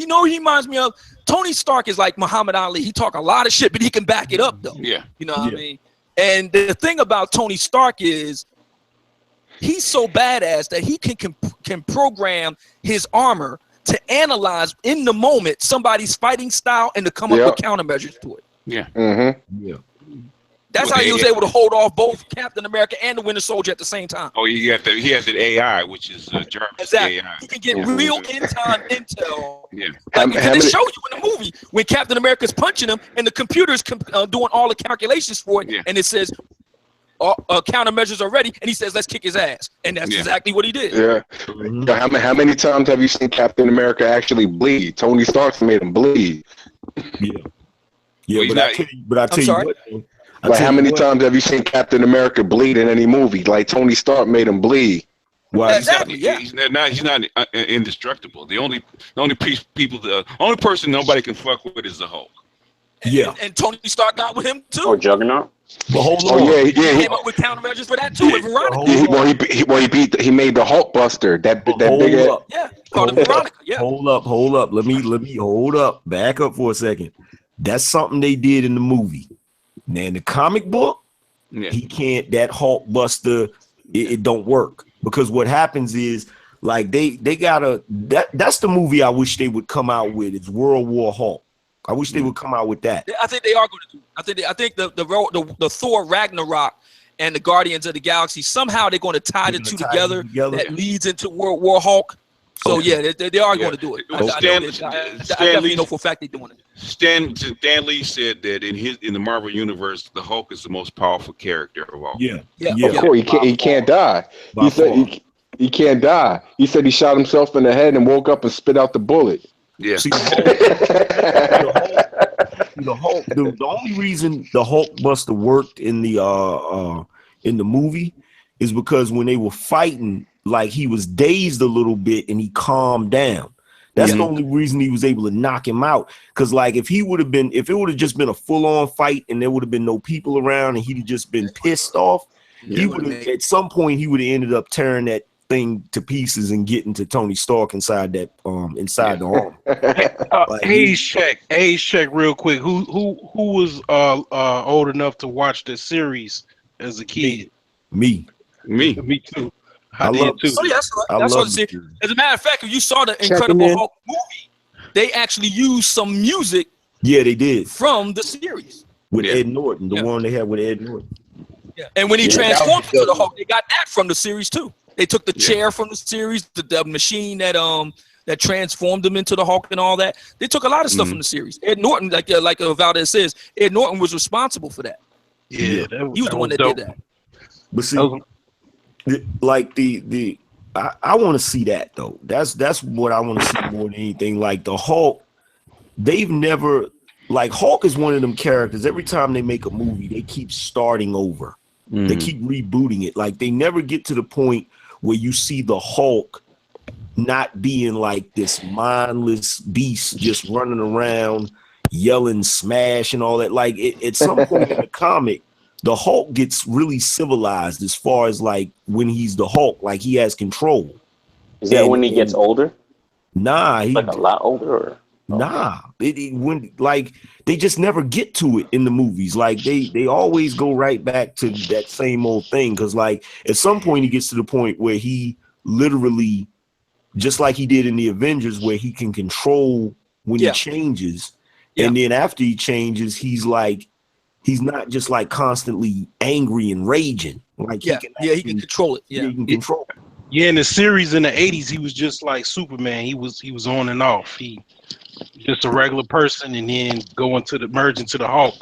reminds me of Tony Stark. Is like Muhammad Ali. He talk a lot of shit, but he can back it up though. Yeah. You know what I mean? And the thing about Tony Stark is he's so badass that he can program his armor to analyze in the moment somebody's fighting style and to come up with countermeasures to it. Yeah. Yeah. That's how he was able to hold off both Captain America and the Winter Soldier at the same time. Oh, he has the AI, which is German. Exactly. AI. He can get real in-time intel. Yeah. Like they show you in the movie when Captain America's punching him and the computer's doing all the calculations for it, and it says countermeasures are ready, and he says, "Let's kick his ass," and that's exactly what he did. Yeah. How many times have you seen Captain America actually bleed? Tony Stark made him bleed. Yeah. Yeah, but I tell you what. Like how many times have you seen Captain America bleed in any movie? Like Tony Stark made him bleed. Well, exactly. He's not indestructible. The only person nobody can fuck with is the Hulk. And Tony Stark got with him too. Or Juggernaut. But hold on. He came up with countermeasures for that too. He made the Hulk Buster. That big. Yeah. Called it Veronica. Yeah. Hold up. Let me hold up. Back up for a second. That's something they did in the movie. Now in the comic book, he can't. That Hulk Buster, it don't work because what happens is like they gotta. That's the movie I wish they would come out with. It's World War Hulk. I wish they would come out with that. I think they are going to do. I think the Thor Ragnarok and the Guardians of the Galaxy. Somehow they're going to tie the two together. That leads into World War Hulk. So yeah, they are going to do it. I definitely know for a fact they're doing it. Stan Lee said that in the Marvel universe, the Hulk is the most powerful character of all. Yeah. Of course, he can't die. He said he can't die. He said he shot himself in the head and woke up and spit out the bullet. Yeah. See, the Hulk. The only reason the Hulk must have worked in the movie is because when they were fighting, like he was dazed a little bit and he calmed down. That's the only reason he was able to knock him out. Because like if it would have just been a full-on fight and there would have been no people around and he'd have just been pissed off, he would have at some point he would have ended up tearing that thing to pieces and getting to Tony Stark inside that inside the arm. Age check real quick. Who was old enough to watch this series as a kid? Me too. I love too. Oh yeah, that's what it is. As a matter of fact, if you saw the Incredible Hulk movie, they actually used some music. Yeah, they did from the series with Ed Norton, the one they had with Ed Norton. Yeah, and when he transformed into the Hulk, they got that from the series too. They took the chair from the series, the machine that transformed him into the Hulk and all that. They took a lot of stuff from the series. Ed Norton, like Valdez says, Ed Norton was responsible for that. Yeah, he was the one that did that. But see, like I want to see that though. That's what I want to see more than anything. Like the Hulk, they've never Hulk is one of them characters. Every time they make a movie, they keep starting over. They keep rebooting it. Like they never get to the point where you see the Hulk not being like this mindless beast just running around yelling smash and all that. Like at some point in the comic, the Hulk gets really civilized as far as like when he's the Hulk, like he has control. Is that when he gets older? Nah, he's like a lot older. Or? Nah, when like they just never get to it in the movies. Like they always go right back to that same old thing. Cause like at some point he gets to the point where he literally, just like he did in the Avengers, where he can control when he changes. And then after he changes, he's not just like constantly angry and raging. Like he can control it. Yeah, he can control it. Yeah, in the series in the 80s, he was just like Superman. He was on and off. He just a regular person, and then merge into the Hulk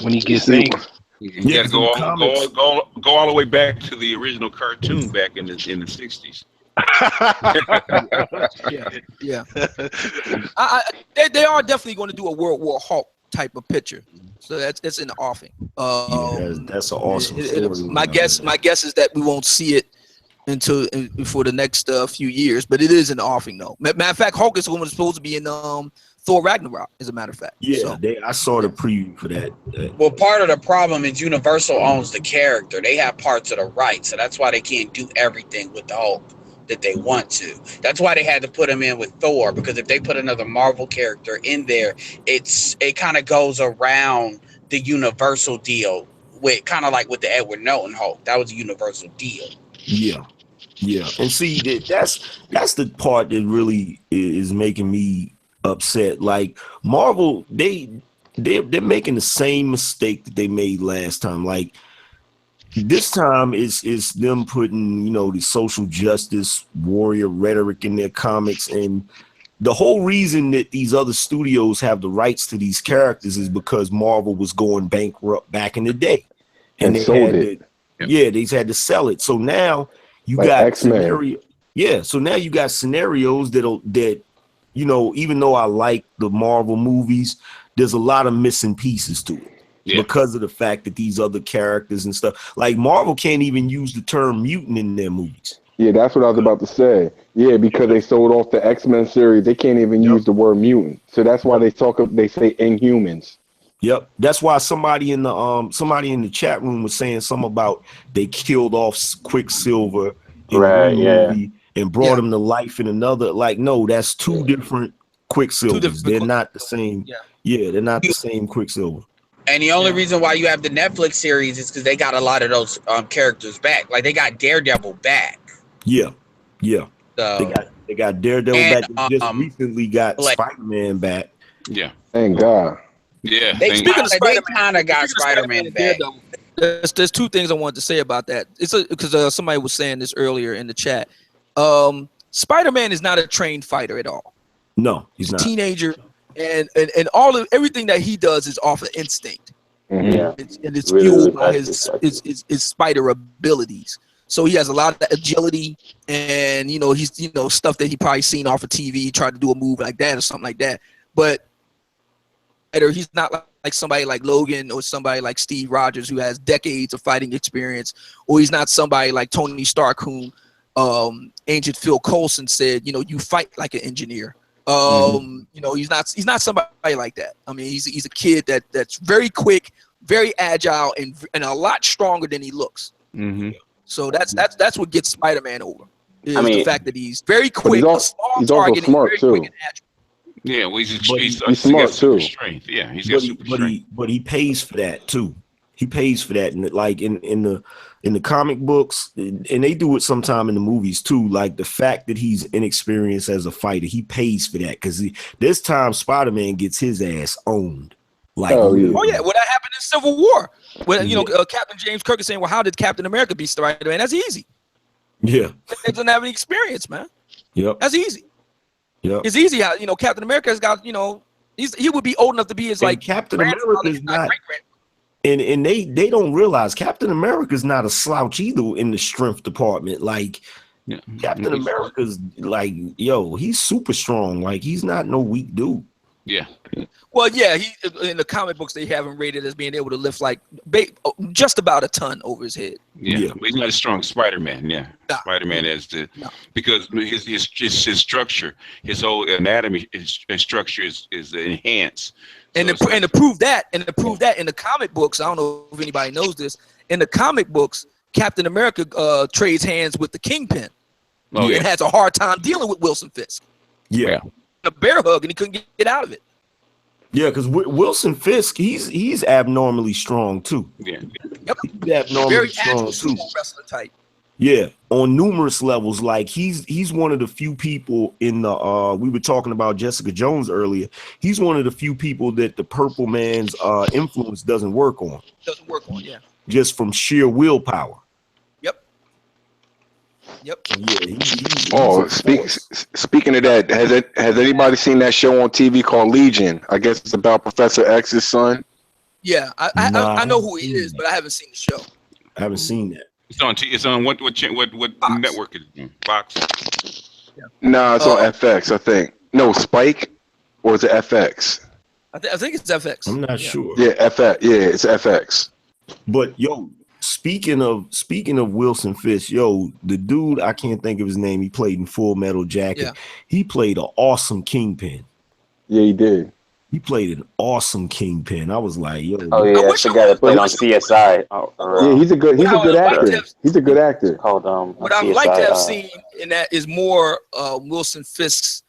when he gets angry. Yeah, go all the way back to the original cartoon back in the 60s. Yeah. They are definitely going to do a World War Hulk type of picture. So that's in the offing. That's an awesome story. My guess is that we won't see it until for the next few years, but it is in the offing though. Matter of fact, Hulk is supposed to be in Thor Ragnarok, as a matter of fact. Yeah, I saw the preview for that. Well, part of the problem is Universal owns the character. They have parts of the rights, so that's why they can't do everything with the Hulk that they want to. That's why they had to put him in with Thor, because if they put another Marvel character in there, it kind of goes around the Universal deal, with kind of like with the Edward Norton Hulk. That was a Universal deal. Yeah, and see that's the part that really is making me upset. Like Marvel, they're making the same mistake that they made last time. Like this time is them putting the social justice warrior rhetoric in their comics, and the whole reason that these other studios have the rights to these characters is because Marvel was going bankrupt back in the day, and they sold had it. they had to sell it. So now you like got X-Men. so now you got scenarios that even though I like the Marvel movies, there's a lot of missing pieces to it. Because of the fact that these other characters and stuff, like Marvel can't even use the term mutant in their movies. Yeah, that's what I was about to say. Yeah, because they sold off the X-Men series, they can't even use the word mutant. So that's why they say Inhumans. Yep, that's why somebody in the chat room was saying something about they killed off Quicksilver in one movie and brought him to life in another. Like, no, that's two different Quicksilvers. They're not the same. Yeah, they're not the same Quicksilver. And the only reason why you have the Netflix series is because they got a lot of those characters back. Like they got Daredevil back. Yeah. So, they got Daredevil back. They just recently got Spider-Man back. Yeah. Thank God. Yeah. They kind of got Spider-Man back. There's two things I wanted to say about that. It's because somebody was saying this earlier in the chat. Spider-Man is not a trained fighter at all. No, he's not. Teenager, and everything that he does is off of instinct. Yeah, and it's really, fueled really by fast his spider abilities. So he has a lot of agility, and he's stuff that he probably seen off of TV. He tried to do a move like that or something like that, but he's not like somebody like Logan or somebody like Steve Rogers who has decades of fighting experience, or he's not somebody like Tony Stark whom Agent Phil Coulson said, you fight like an engineer. He's not somebody like that. I mean, he's a kid that's very quick, very agile, and a lot stronger than he looks. So that's what gets Spider-Man over. Is the fact that he's very quick, he's also smart too. Yeah, well, he's smart too. Strength. Yeah, he's got super strength. But he pays for that too. He pays for that, and like in the comic books, and they do it sometime in the movies too. Like the fact that he's inexperienced as a fighter, he pays for that because this time Spider-Man gets his ass owned. Like, well, that happened in Civil War. When Captain James Kirk is saying, "Well, how did Captain America beat Spider-Man?" That's easy. Yeah, he doesn't have any experience, man. Yep, that's easy. Yep, it's easy how Captain America's got he would be old enough to be his like Captain America is not. And they don't realize Captain America's not a slouch either in the strength department. Like Captain America's like, he's super strong. Like he's not no weak dude. Yeah. Well, yeah, he in the comic books they have him rated as being able to lift like just about a ton over his head. Yeah. But he's not as strong as Spider-Man. Yeah, Spider-Man is because his structure, his whole anatomy, his structure is enhanced. And to prove that in the comic books, I don't know if anybody knows this. In the comic books, Captain America trades hands with the Kingpin, and has a hard time dealing with Wilson Fisk. Yeah, a bear hug, and he couldn't get out of it. Yeah, because Wilson Fisk, he's abnormally strong too. Yeah, yep, he's abnormally very strong agile, too. Wrestler type. Yeah, on numerous levels. Like he's one of the few people in the we were talking about Jessica Jones earlier. He's one of the few people that the Purple Man's influence doesn't work on. Yeah. Just from sheer willpower. Yep. Yeah. Speaking of that, has anybody seen that show on TV called Legion? I guess it's about Professor X's son. Yeah, I know who he is, but I haven't seen the show. I haven't seen that. It's on what network is it on? Fox? Yeah. No, it's on FX, I think. No, Spike, or is it FX? I think it's FX. I'm not sure. Yeah, FX. Yeah, it's FX. But speaking of Wilson Fisk, the dude, I can't think of his name. He played in Full Metal Jacket. Yeah. He played an awesome Kingpin. Yeah, he did. He played an awesome Kingpin. I was like, Oh yeah, that's the guy that played on CSI. Yeah, he's a good actor. He's a good actor. Called what I'd like to have seen in that is more Wilson Fisk's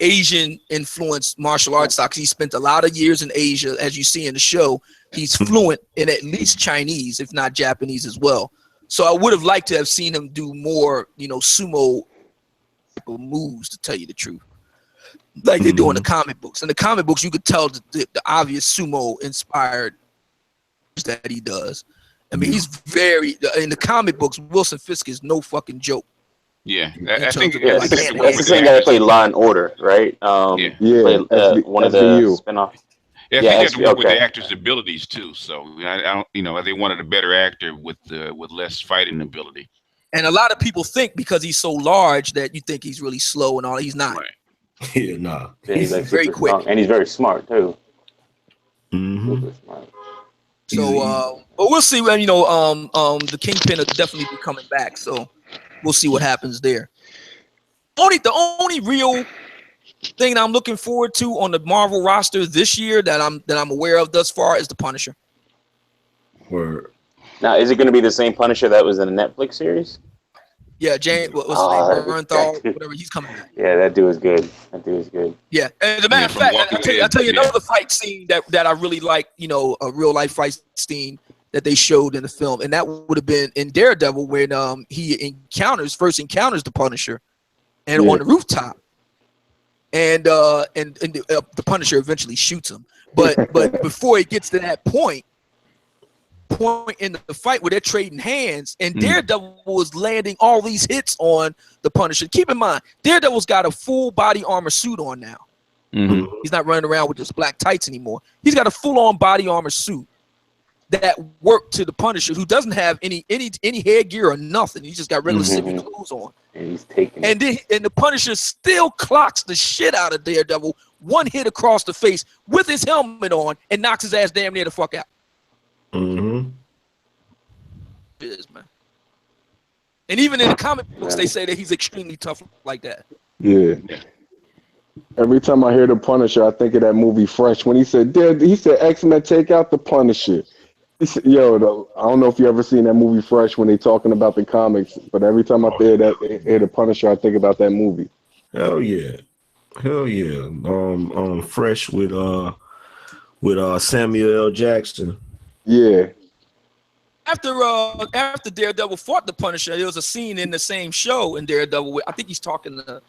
Asian influenced martial arts style, because he spent a lot of years in Asia, as you see in the show. He's fluent in at least Chinese, if not Japanese as well. So I would have liked to have seen him do more, sumo moves, to tell you the truth, like they do in the comic books. In the comic books, you could tell the obvious sumo inspired that he does. I mean, he's in the comic books, Wilson Fisk is no fucking joke. Yeah, I think that's the same guy that played Law and Order, right? Played, one of the spinoffs. Yeah, I think you have to work with the actor's abilities too. So I don't, they wanted a better actor with less fighting ability. And a lot of people think because he's so large that you think he's really slow and all. He's not. Right. Yeah, nah. Yeah, he's like very quick, and he's very smart too. Mm-hmm. Smart. So, but we'll see when the Kingpin will definitely be coming back. So we'll see what happens there. The only real thing I'm looking forward to on the Marvel roster this year that I'm aware of thus far is the Punisher. Word. Now, is it going to be the same Punisher that was in the Netflix series? Yeah, James, what's his name? Bernthal, whatever. He's coming back. Yeah, that dude is good. Yeah, and as a matter of fact, I'll tell you another fight scene that I really like. A real life fight scene that they showed in the film, and that would have been in Daredevil when he first encounters the Punisher, and on the rooftop, and the Punisher eventually shoots him. But before he gets to that point, point in the fight where they're trading hands, and Daredevil was landing all these hits on the Punisher. Keep in mind, Daredevil's got a full body armor suit on now. He's not running around with just black tights anymore. He's got a full-on body armor suit that worked to the Punisher, who doesn't have any headgear or nothing. He just got regular civil clothes on. And he's taking and the Punisher still clocks the shit out of Daredevil, one hit across the face with his helmet on, and knocks his ass damn near the fuck out. Is, man. And even in the comic books, they say that he's extremely tough like that. Yeah. Every time I hear the Punisher, I think of that movie Fresh when he said, X-Men take out the Punisher. He said, yo, I don't know if you ever seen that movie Fresh when they talking about the comics, but every time I hear the Punisher, I think about that movie. Hell yeah. Fresh with Samuel L. Jackson. Yeah. After Daredevil fought the Punisher, there was a scene in the same show in Daredevil where I think he's talking to,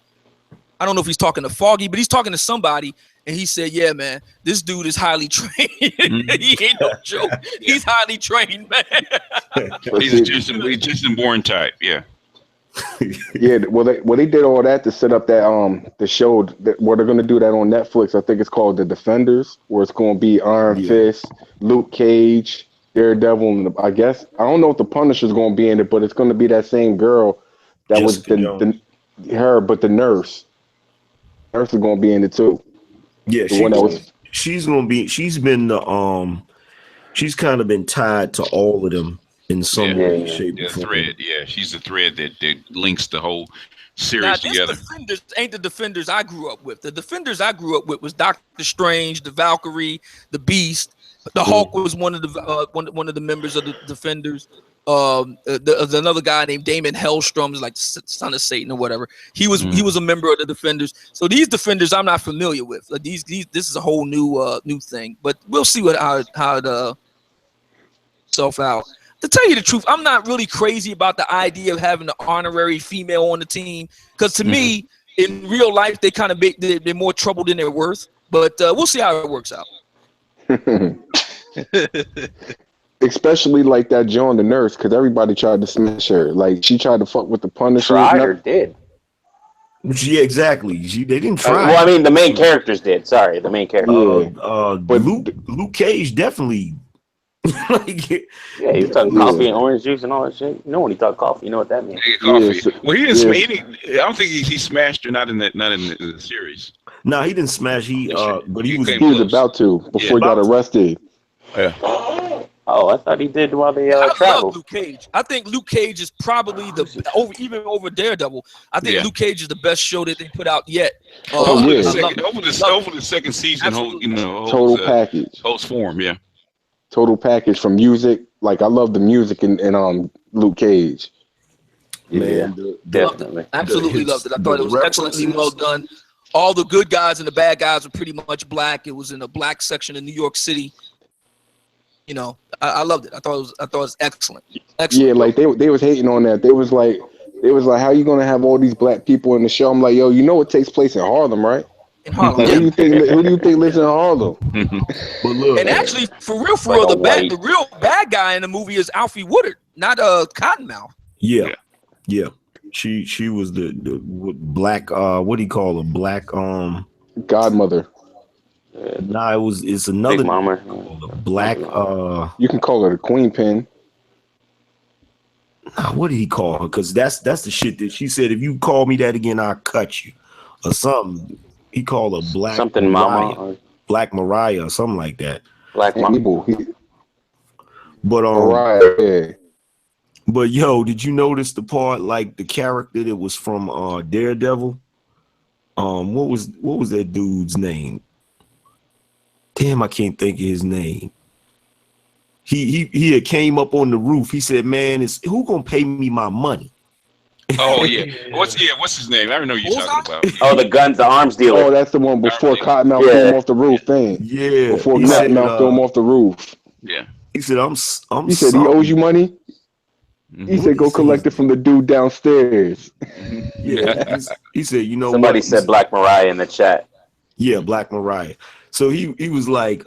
I don't know if he's talking to Foggy, but he's talking to somebody, and he said, yeah, man, this dude is highly trained. He ain't no joke. He's highly trained, man. He's just in Bourne type, yeah. Yeah, well, they did all that to set up that the show where they're gonna do that on Netflix. I think it's called The Defenders, where it's gonna be Iron Fist, Luke Cage, Daredevil, and I guess I don't know if the Punisher's gonna be in it, but it's gonna be that same girl that Jessica was her, but the nurse is gonna be in it too. Yeah, she's gonna be. She's been she's kind of been tied to all of them in some way, shape, or form. Thread. Yeah, she's the thread that links the whole series together. Defenders ain't the Defenders I grew up with. The Defenders I grew up with was Doctor Strange, the Valkyrie, the Beast. The Hulk was one of the members of the Defenders. There's another guy named Damon Hellstrom, like son of Satan or whatever. He was a member of the Defenders. So these Defenders I'm not familiar with. Like this is a whole new thing. But we'll see how it self out. To tell you the truth, I'm not really crazy about the idea of having an honorary female on the team, because to me, in real life, they kind of they're more trouble than they're worth. But we'll see how it works out. Especially like that John the nurse, because everybody tried to smash her. Like she tried to fuck with the Punisher. Did. Yeah, exactly. They didn't try. Well, I mean, the main characters did. Sorry, the main characters. But Luke Cage definitely. Yeah, he was talking coffee and orange juice and all that shit. You know when he talked coffee, you know what that means. Coffee. Well, he didn't. I don't think he smashed her. Not in the series. No, he didn't smash. But he was about to before he got arrested. Yeah. Oh, I thought he did while they I traveled. love Luke Cage. I think Luke Cage is probably even over Daredevil. I think Luke Cage is the best show that they put out yet. Over the second season, total package, host form, yeah. Total package from music. Like I love the music in Luke Cage. Man, definitely, absolutely loved it. I thought it was excellently well done. All the good guys and the bad guys were pretty much black. It was in a black section of New York City. You know, I loved it. I thought it was excellent. Yeah, like they was hating on that. They was like, how you gonna have all these black people in the show? I'm like, yo, you know it takes place in Harlem, right? In Harlem. Like, who do you think lives in Harlem? But look, and actually, for real, the real bad guy in the movie is Alfie Woodard, not Cottonmouth. Yeah. She was the black. What do you call her? Black godmother. Nah, it's another Big Mama. Black. You can call her the Queen Pin. Nah, what did he call her? Because that's the shit that she said. If you call me that again, I'll cut you or something. He called her Black something Mariah, Mama, Black Mariah, or something like that. Black Mama. But Mariah, yeah. But yo, did you notice the part like the character that was from Daredevil? What was that dude's name? Damn, I can't think of his name. He had came up on the roof. He said, "Man, who gonna pay me my money?" Oh yeah, what's his name? I don't know what you're talking about. Oh, the arms dealer. Oh, that's the one before Cottonmouth threw him off the roof thing. Yeah, before Cottonmouth threw him off the roof. Yeah, he said, "I'm." He said he owes you money. He said, "Go collect it from the dude downstairs." Yeah, he said, "You know." Somebody said Black Mariah in the chat. Yeah, Black Mariah. So he was like,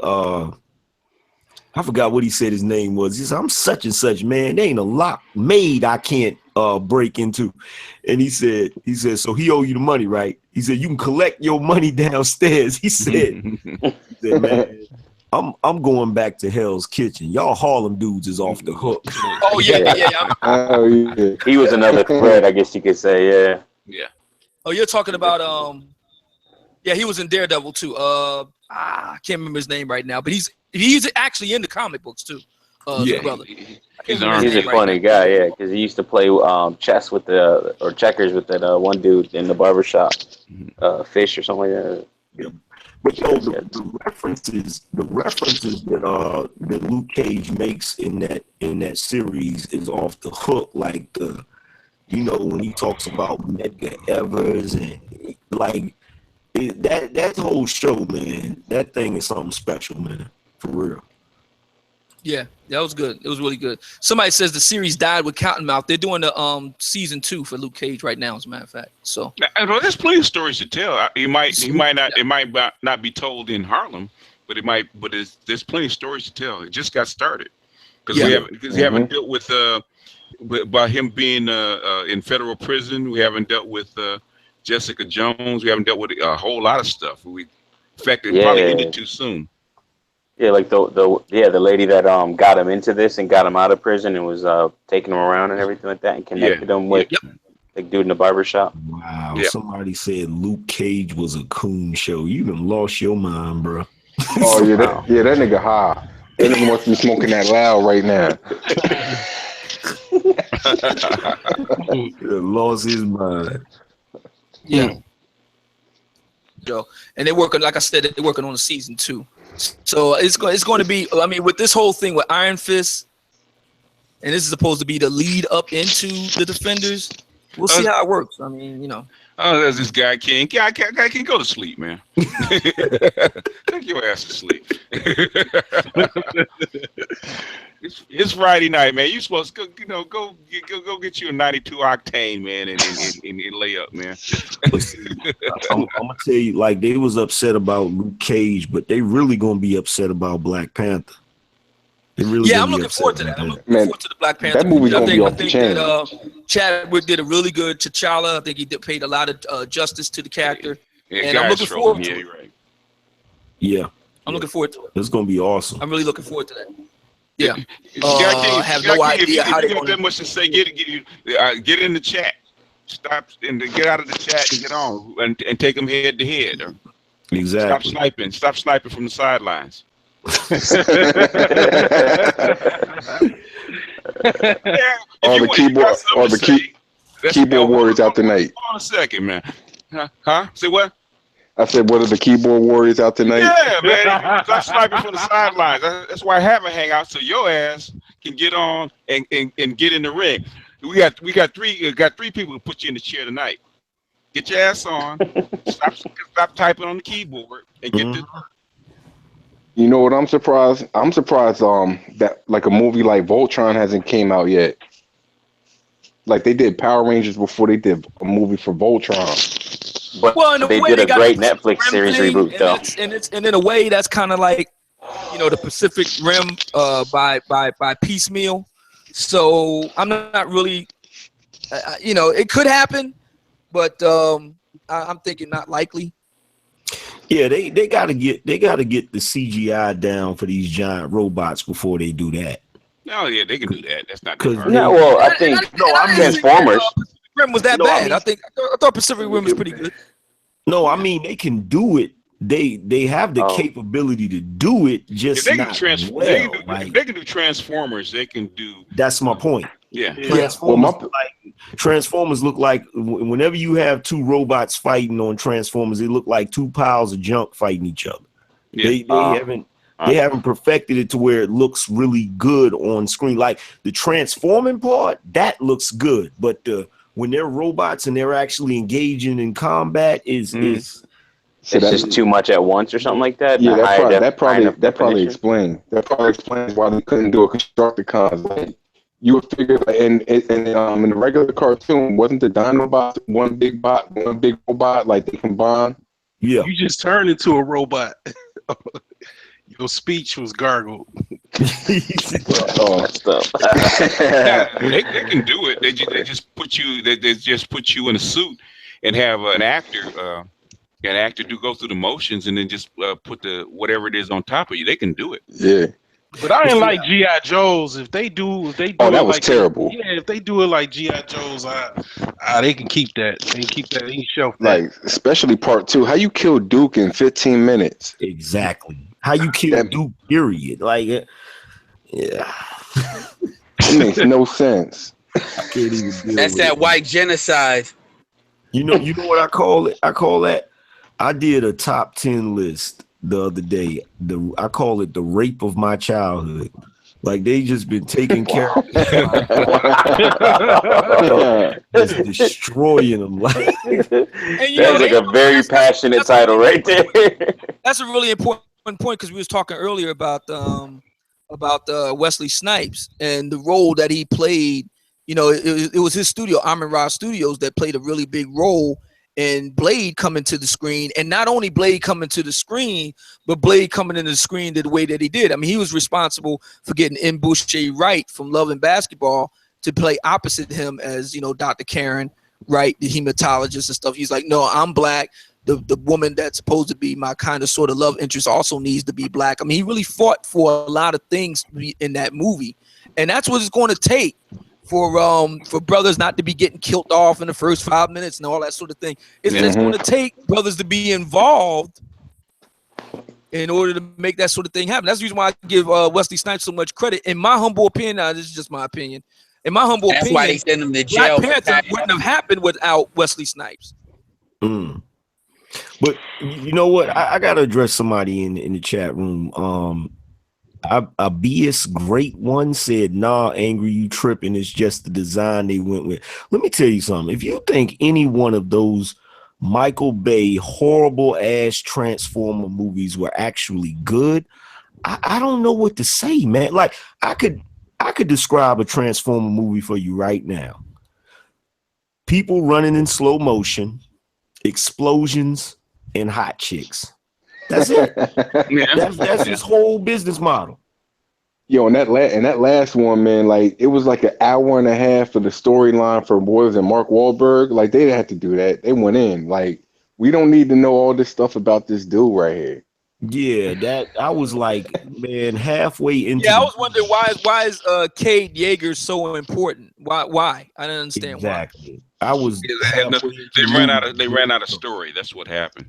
I forgot what he said his name was. He said, I'm such and such, man. There ain't a lock made I can't break into. And he said, so he owe you the money, right? He said, you can collect your money downstairs. He said, man, I'm going back to Hell's Kitchen. Y'all Harlem dudes is off the hook. Oh yeah. Oh yeah. He was another threat, I guess you could say. Yeah. Yeah. Oh, you're talking about yeah, he was in Daredevil too. I can't remember his name right now, but he's actually in the comic books too. Yeah, brother. He's a funny guy, yeah, because he used to play chess with or checkers with that one dude in the barbershop, Fish or something like that. Yeah. But yo, the references that Luke Cage makes in that series is off the hook. Like when he talks about Medgar Evers and like that whole show, man, that thing is something special, man, for real. Yeah, that was good. It was really good. Somebody says the series died with Cottonmouth. They're doing the season 2 for Luke Cage right now, as a matter of fact. So there's plenty of stories to tell. It might not be told in Harlem, but there's plenty of stories to tell. It just got started because we haven't dealt with by him being in federal prison. We haven't dealt with Jessica Jones. We haven't dealt with a whole lot of stuff. In fact, it probably ended too soon. Yeah, like the lady that got him into this and got him out of prison and was taking him around and everything like that and connected him with like dude in the barbershop. Wow, somebody said Luke Cage was a coon show. You done lost your mind, bro. Oh yeah, that nigga high. That nigga must be smoking that loud right now. Lost his mind. Yeah. And they're working, like I said, they're working on the season 2. So it's going to be, I mean, with this whole thing with Iron Fist, and this is supposed to be the lead up into the Defenders. We'll see how it works. I mean, Oh, there's this guy King. Guy can go to sleep, man. Take your ass to sleep. It's Friday night, man. You supposed to go get you a 92 octane, man, and lay up, man. I'm gonna tell you, like, they was upset about Luke Cage, but they really gonna be upset about Black Panther. I'm looking forward to that. I'm looking forward to the Black Panther. That movie's gonna be off the chain. Chadwick did a really good T'Challa. I think he paid a lot of justice to the character, and I'm looking forward to it. Right. Yeah, I'm looking forward to it. It's gonna be awesome. I'm really looking forward to that. Yeah, I have no idea how they don't that much to say. Get in the chat. Stop and get out of the chat and get on and take them head to head. Exactly. Stop sniping from the sidelines. All the keyboard warriors out tonight. Hold on a second, man. Huh? Say what? I said, what are the keyboard warriors out tonight? Yeah, man. Stop sniping from the sidelines. That's why I have a hangout so your ass can get on and get in the ring. We got three people to put you in the chair tonight. Get your ass on. Stop typing on the keyboard and get this. You know what? I'm surprised. That like a movie like Voltron hasn't came out yet. Like they did Power Rangers before they did a movie for Voltron. But they did a great Netflix series reboot though. And in a way, that's kind of like, the Pacific Rim by piecemeal. So I'm not really, it could happen, but I'm thinking not likely. Yeah, they gotta get the CGI down for these giant robots before they do that. No, yeah, they can do that. That's not that hard. No, well, I think Transformers. Pacific Rim was that bad. I thought Pacific Rim was pretty good. No, I mean they can do it. They have the capability to do it. Just they not can well. They can do Transformers. They can do. That's my point. Yeah. Transformers look like whenever you have two robots fighting on Transformers, they look like two piles of junk fighting each other. Yeah. They haven't perfected it to where it looks really good on screen. Like the transforming part, that looks good, but when they're robots and they're actually engaging in combat, it's just too much at once or something like that. Yeah, that probably explains why they couldn't do a Constructicons. Like, you would figure, and in the regular cartoon, wasn't the Dinobots one big robot, like they combine? Yeah, you just turned into a robot. Your speech was gargled. Oh, stuff. They can do it. They just put you. They just put you in a suit and have an actor do go through the motions and then just put the whatever it is on top of you. They can do it. Yeah. But I ain't like G.I. Joes. If they do Oh, it that was like terrible. if they do it like G.I. Joes, they can keep that. They can keep that. They can shelf that. Like, especially part 2. How you kill Duke in 15 minutes? Exactly. How you kill Duke, period. Like, yeah. It makes no sense. I can't even deal That's with that it. white genocide. You know what I call it? I call that. I did a top 10 list the other day. I call it the rape of my childhood. Like they just been taking care of just destroying them. Like, That's like a very passionate title right there. That's a really important point because we was talking earlier about Wesley Snipes and the role that he played. You know, it was his studio, Amin Ra Studios, that played a really big role in Blade coming to the screen. And not only Blade coming to the screen, but Blade coming into the screen the way that he did. I mean, he was responsible for getting Mbouche Wright from Love and Basketball to play opposite him as, you know, Dr. Karen Wright, the hematologist and stuff. He's like, no, I'm black. The woman that's supposed to be my kind of sort of love interest also needs to be black. I mean, he really fought for a lot of things in that movie. And that's what it's going to take for brothers not to be getting killed off in the first 5 minutes and all that sort of thing. It's going to take brothers to be involved in order to make that sort of thing happen. That's the reason why I give Wesley Snipes so much credit. In my humble opinion, now, this is just my opinion. In my humble opinion, why they send him to jail. Black Panther wouldn't have happened without Wesley Snipes. But you know what? I gotta address somebody in the chat room. Abias Great One said, nah, Angry, you tripping. It's just the design they went with. Let me tell you something. If you think any one of those Michael Bay horrible ass Transformer movies were actually good, I don't know what to say, man. Like I could describe a Transformer movie for you right now. People running in slow motion, explosions, and hot chicks. That's it. That's his whole business model. Yo, and that last one, man, like it was like an hour and a half for the storyline for Boys and Mark Wahlberg. Like they didn't have to do that. They went in. Like we don't need to know all this stuff about this dude right here. Yeah, that I was like, man, halfway into. Yeah, I was wondering why is Cade Yeager so important? Why? I didn't understand exactly. why. I was. They ran out of story. That's what happened.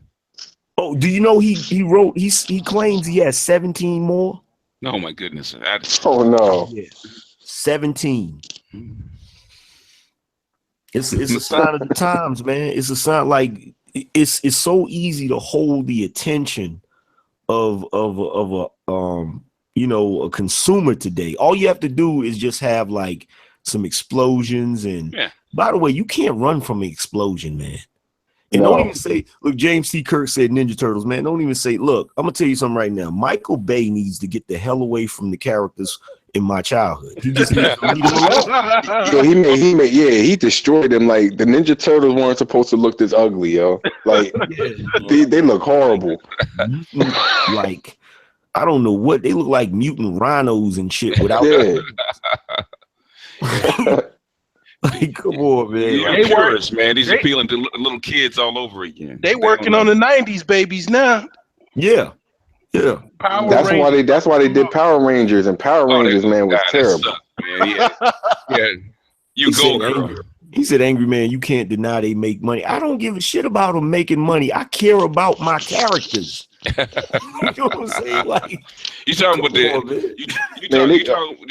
Oh, do you know he wrote? He claims he has 17 more. Oh my goodness! Oh no! Yeah. 17. It's a sign of the times, man. It's a sign. Like it's so easy to hold the attention of a a consumer today. All you have to do is just have like some explosions and. Yeah. By the way, you can't run from an explosion, man. And don't even say, look, James T. Kirk said Ninja Turtles, man. Don't even say, look, I'm gonna tell you something right now. Michael Bay needs to get the hell away from the characters in my childhood. He just needs to leave them alone. Yo, he destroyed them. Like the Ninja Turtles weren't supposed to look this ugly, yo. Like they look horrible. Like I don't know what they look like, mutant rhinos and shit without. Like, come on, man. They purists, man. He's appealing to little kids all over again. They working on the 90s babies now. Yeah. That's why they did Power Rangers, and Power Rangers, man, was terrible. Sucked, man. Yeah. You go, girl. He said, Angry Man, you can't deny they make money. I don't give a shit about them making money. I care about my characters. You know what I'm saying? Like, you talking about you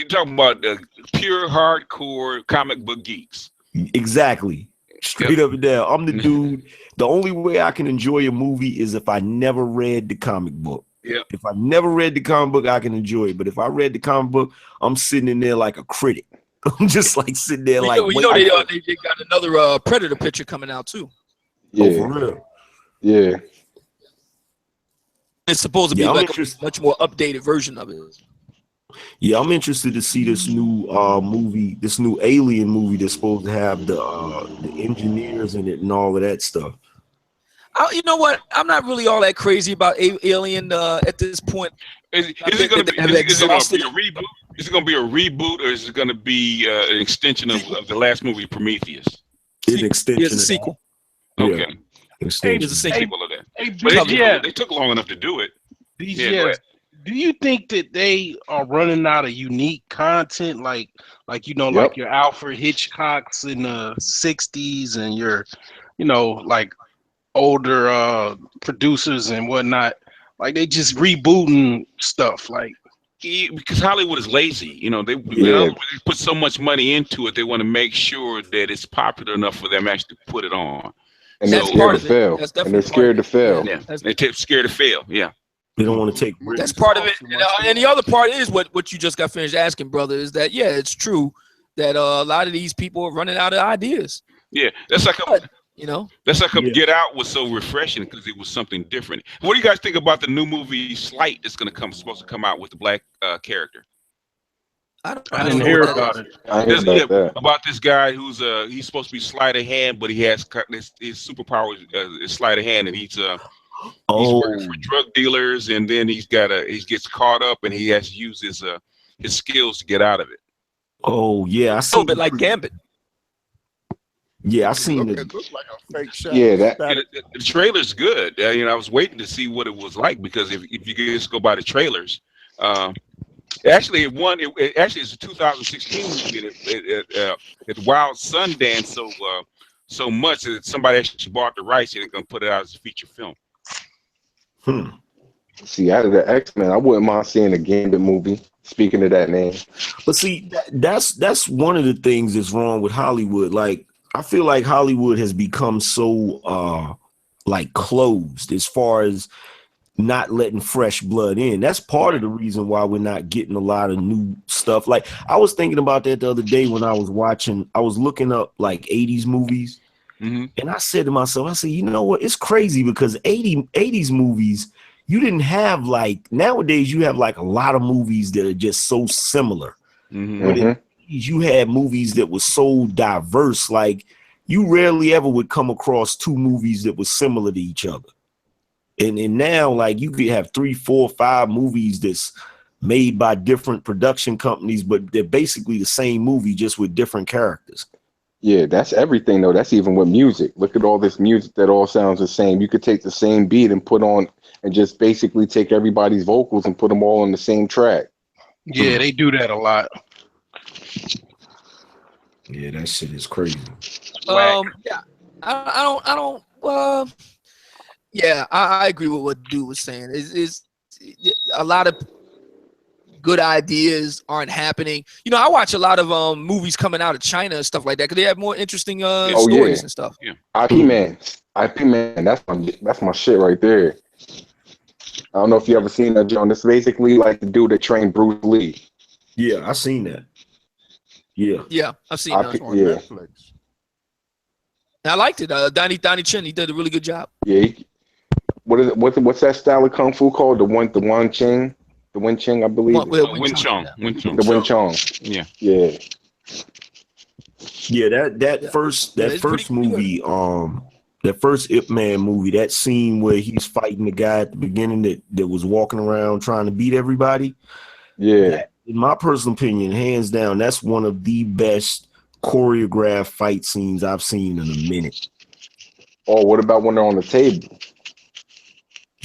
talking about the pure hardcore comic book geeks. Exactly. Straight up and down. I'm the dude. The only way I can enjoy a movie is if I never read the comic book. Yeah. If I never read the comic book, I can enjoy it. But if I read the comic book, I'm sitting in there like a critic. I'm just like sitting there like. They got another Predator picture coming out too. Yeah. Oh, for real. Yeah. It's supposed to be like a much more updated version of it. Yeah, I'm interested to see this new movie, this new Alien movie that's supposed to have the engineers in it and all of that stuff. You know what? I'm not really all that crazy about Alien at this point. Is it going to be? Have Is it going to exhausted be a reboot? Is it going to be a reboot, or is it going to be an extension of the last movie, Prometheus? An extension. It's a sequel. Okay. Extension. It's a sequel. Sequel of that. Hey, But they took long enough to do it. Yeah, go ahead. do you think that they are running out of unique content, like Yep. like your Alfred Hitchcocks in the '60s and your, like older producers and whatnot? Like they just rebooting stuff, like. Because Hollywood is lazy, they put so much money into it. They want to make sure that it's popular enough for them actually to put it on. And they're scared to fail. And they're scared to fail. Yeah, they're scared to fail. Yeah. They don't want to take risks. That's part of it. And the other part is what you just got finished asking, brother, is that, it's true that a lot of these people are running out of ideas. Yeah, that's like that's like Get Out was so refreshing because it was something different. What do you guys think about the new movie Slight that's supposed to come out with the black character? I didn't hear about it. About this guy who's he's supposed to be sleight of hand, but he has his superpower is sleight of hand, and he's working for drug dealers, and then he gets caught up, and he has to use his skills to get out of it. Oh yeah, I see. A little bit like Gambit. Yeah, I seen it. It looks like a fake shot. Yeah, the trailer's good. I was waiting to see what it was like because if you just go by the trailers, actually it's a 2016 movie. It wowed Sundance so much that somebody actually bought the rights and they're gonna put it out as a feature film. See, out of the X-Men, I wouldn't mind seeing a Gambit movie. Speaking of that name, but see, that's one of the things that's wrong with Hollywood. Like, I feel like Hollywood has become so like closed as far as not letting fresh blood in. That's part of the reason why we're not getting a lot of new stuff. Like, I was thinking about that the other day when I was looking up like 80s movies. And I said to myself, you know what? It's crazy because 80s movies, you didn't have like, nowadays you have like a lot of movies that are just so similar. But you had movies that were so diverse, like you rarely ever would come across two movies that were similar to each other. And now, like, you could have 3, 4, 5 movies that's made by different production companies, but they're basically the same movie, just with different characters. Yeah, that's everything though. That's even with music. Look at all this music that all sounds the same. You could take the same beat and put on and just basically take everybody's vocals and put them all on the same track. Yeah, they do that a lot. Yeah, that shit is crazy. Yeah, I agree with what dude was saying. Is a lot of good ideas aren't happening. I watch a lot of movies coming out of China and stuff like that because they have more interesting stories and stuff. Yeah. IP Man, that's my shit right there. I don't know if you ever seen that, John. It's basically like the dude that trained Bruce Lee. Yeah, I seen that. Yeah, I've seen that on Netflix. I liked it. Donnie Chin, he did a really good job. Yeah. What's that style of kung fu called? The Wing Chun, I believe. Wing Chun. The Wing Chun. Yeah. Yeah. Yeah, that first movie, that first Ip Man movie, that scene where he's fighting the guy at the beginning that was walking around trying to beat everybody. Yeah. That, in my personal opinion, hands down, that's one of the best choreographed fight scenes I've seen in a minute. Oh, what about when they're on the table?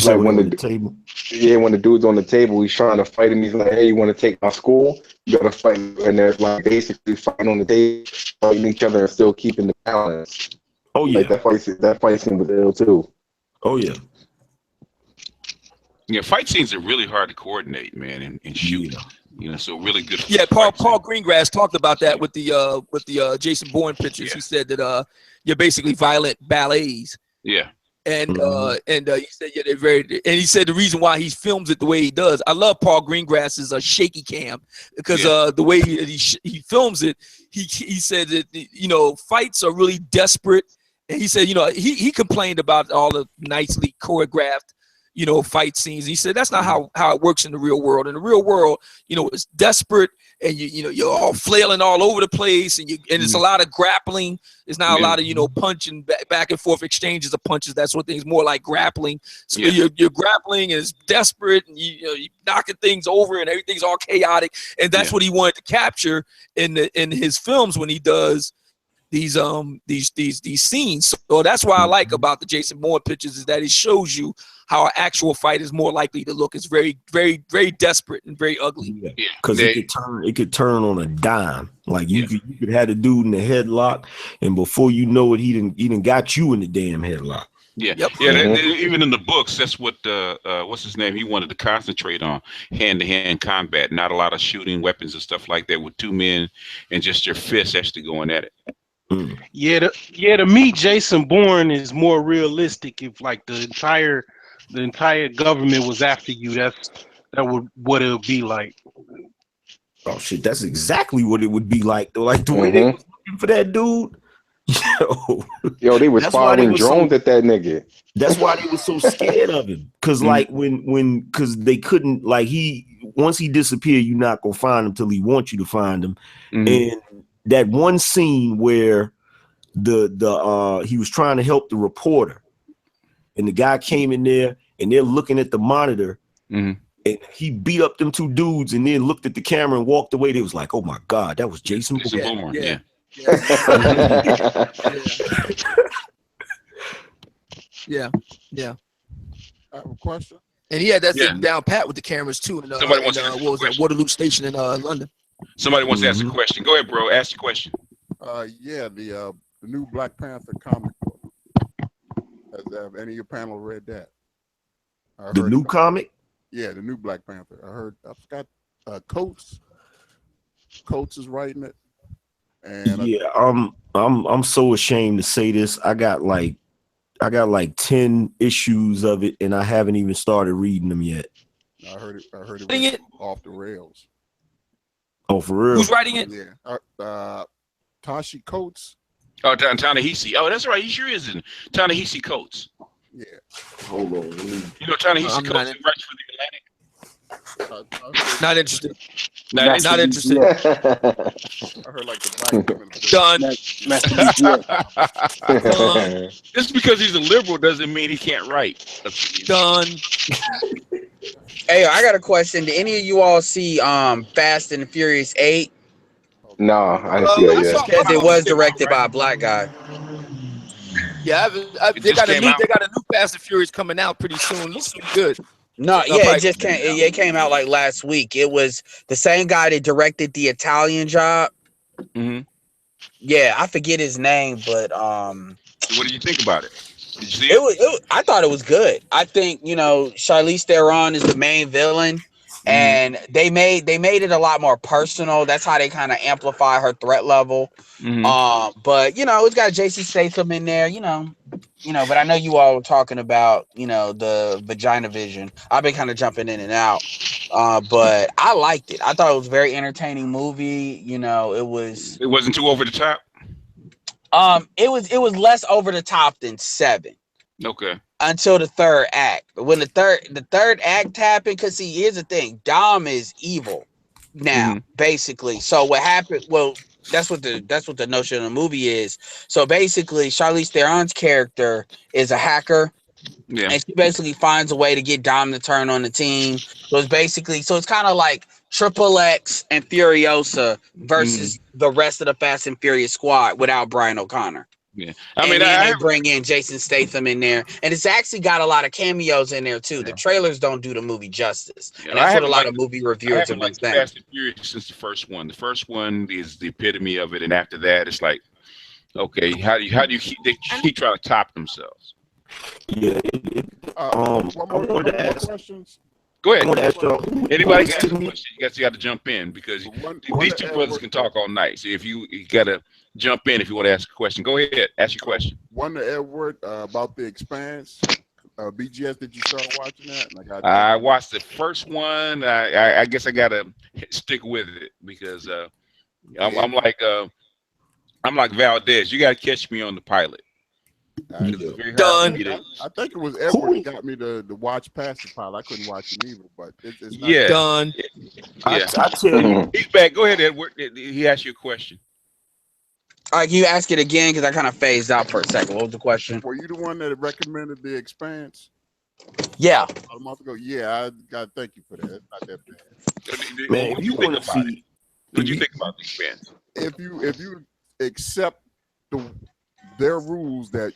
Like when the table. Yeah, when the dude's on the table, he's trying to fight him. He's like, "Hey, you want to take my school? You gotta fight." And they're like basically fighting on the table, fighting each other and still keeping the balance. Oh yeah, like that fight scene was ill too. Oh yeah. Yeah, fight scenes are really hard to coordinate, man, and shoot. So really good. Yeah, Paul Greengrass talked about that with the Jason Bourne pictures. Yeah. He said that you're basically violent ballets. Yeah. And he said they're very. And he said the reason why he films it the way he does. I love Paul Greengrass's shaky cam because the way he films it, he said that fights are really desperate. And he said he complained about all the nicely choreographed you know, fight scenes. He said that's not how it works in the real world. In the real world, you know, it's desperate, and you know, you're all flailing all over the place, and it's a lot of grappling. It's not a lot of, you know, punching back and forth exchanges of punches. That's what things more like grappling. So you're grappling, and it's desperate, and you're knocking things over, and everything's all chaotic. And that's what he wanted to capture in his films when he does these scenes. So that's why I like about the Jason Bourne pictures is that it shows you how an actual fight is more likely to look. It's very, very, very desperate and very ugly. Because it could turn on a dime. Like you could have the dude in the headlock, and before you know it, he didn't got you in the damn headlock. Yeah, even in the books, that's what what's his name? He wanted to concentrate on hand-to-hand combat, not a lot of shooting weapons and stuff like that with two men and just your fists actually going at it. Yeah, to me, Jason Bourne is more realistic. If like the entire government was after you, that would what it would be like. Oh shit, that's exactly what it would be like though. Like the way they was looking for that dude. Yo, they was firing drones at that nigga. That's why they were so scared of him. Cause like cause they couldn't, like once he disappeared, you're not gonna find him till he wants you to find him. And that one scene where he was trying to help the reporter, and the guy came in there and they're looking at the monitor, and he beat up them two dudes and then looked at the camera and walked away. They was like, oh my God, that was Jason Bourne. Yeah. I have a question. And he had that thing down pat with the cameras too. And somebody wants to ask what was that, Waterloo Station in London. Somebody wants to ask a question. Go ahead, bro. Ask your question. Yeah, the new Black Panther comic book. Have any of your panel read that? The new comic? Yeah, the new Black Panther. I heard. I forgot. Coates is writing it. And yeah, I'm so ashamed to say this. I got like 10 issues of it, and I haven't even started reading them yet. I heard it was off the rails. Oh, for real? Who's writing it? Yeah, Tashi Coates. Oh, Ta-Nehisi. Oh, that's right. He sure is in Ta-Nehisi Coates. Yeah. Hold on. You know Ta-Nehisi Coates writes for the Atlantic. Not interested. Not interested. I heard like the black women. Done. Just because he's a liberal doesn't mean he can't write. Done. Hey, I got a question. Did any of you all see Fast and Furious 8? No, I didn't see it yet. Because it was directed by a black guy. Yeah, they got a new Fast and Furious coming out pretty soon. Looks good. No, yeah, it just came. It came out like last week. It was the same guy that directed the Italian Job. Yeah, I forget his name, but what do you think about it? Did you see it? I thought it was good. I think Charlize Theron is the main villain, and they made it a lot more personal. That's how they kind of amplify her threat level. But it's got Jason Statham in there. But I know you all were talking about, the vagina vision. I've been kind of jumping in and out. But I liked it. I thought it was a very entertaining movie. It wasn't too over the top. It was less over the top than 7. Okay. Until the third act. But when the third act happened, because see, here's the thing, Dom is evil now, basically. So what happened? Well, that's what the notion of the movie is. So basically, Charlize Theron's character is a hacker. Yeah. And she basically finds a way to get Dom to turn on the team. So it's kind of like Triple X and Furiosa versus the rest of the Fast and Furious squad without Brian O'Connor. Yeah. I bring in Jason Statham in there, and it's actually got a lot of cameos in there too. Yeah. The trailers don't do the movie justice, and that's what a lot of movie reviewers have been saying. Fast and Furious since the first one. The first one is the epitome of it, and after that, it's like, okay, how do you keep trying to top themselves? Yeah. One more questions. Go ahead. Anybody got a question? You got to jump in because these two brothers can talk all night. So if you got to jump in if you want to ask a question. Go ahead, ask your question. One to Edward about The Expanse. BGS, did you start watching that? I watched the first one. I guess I gotta stick with it because I'm like Valdez. You gotta catch me on the pilot. It's very hard Done. for me to. I think it was Edward that got me to watch past the pilot. I couldn't watch it either, but it's not. Yeah. Done. Yeah. I tell you, He's back. Go ahead, Edward. He asked you a question. Can you ask it again? Because I kind of phased out for a second. What was the question? Were you the one that recommended The Expanse? Yeah. A month ago. Yeah, I got to thank you for that. It's not that bad. man, What if do you you think want to about it? see, What do you think about the Expanse? If you accept their rules that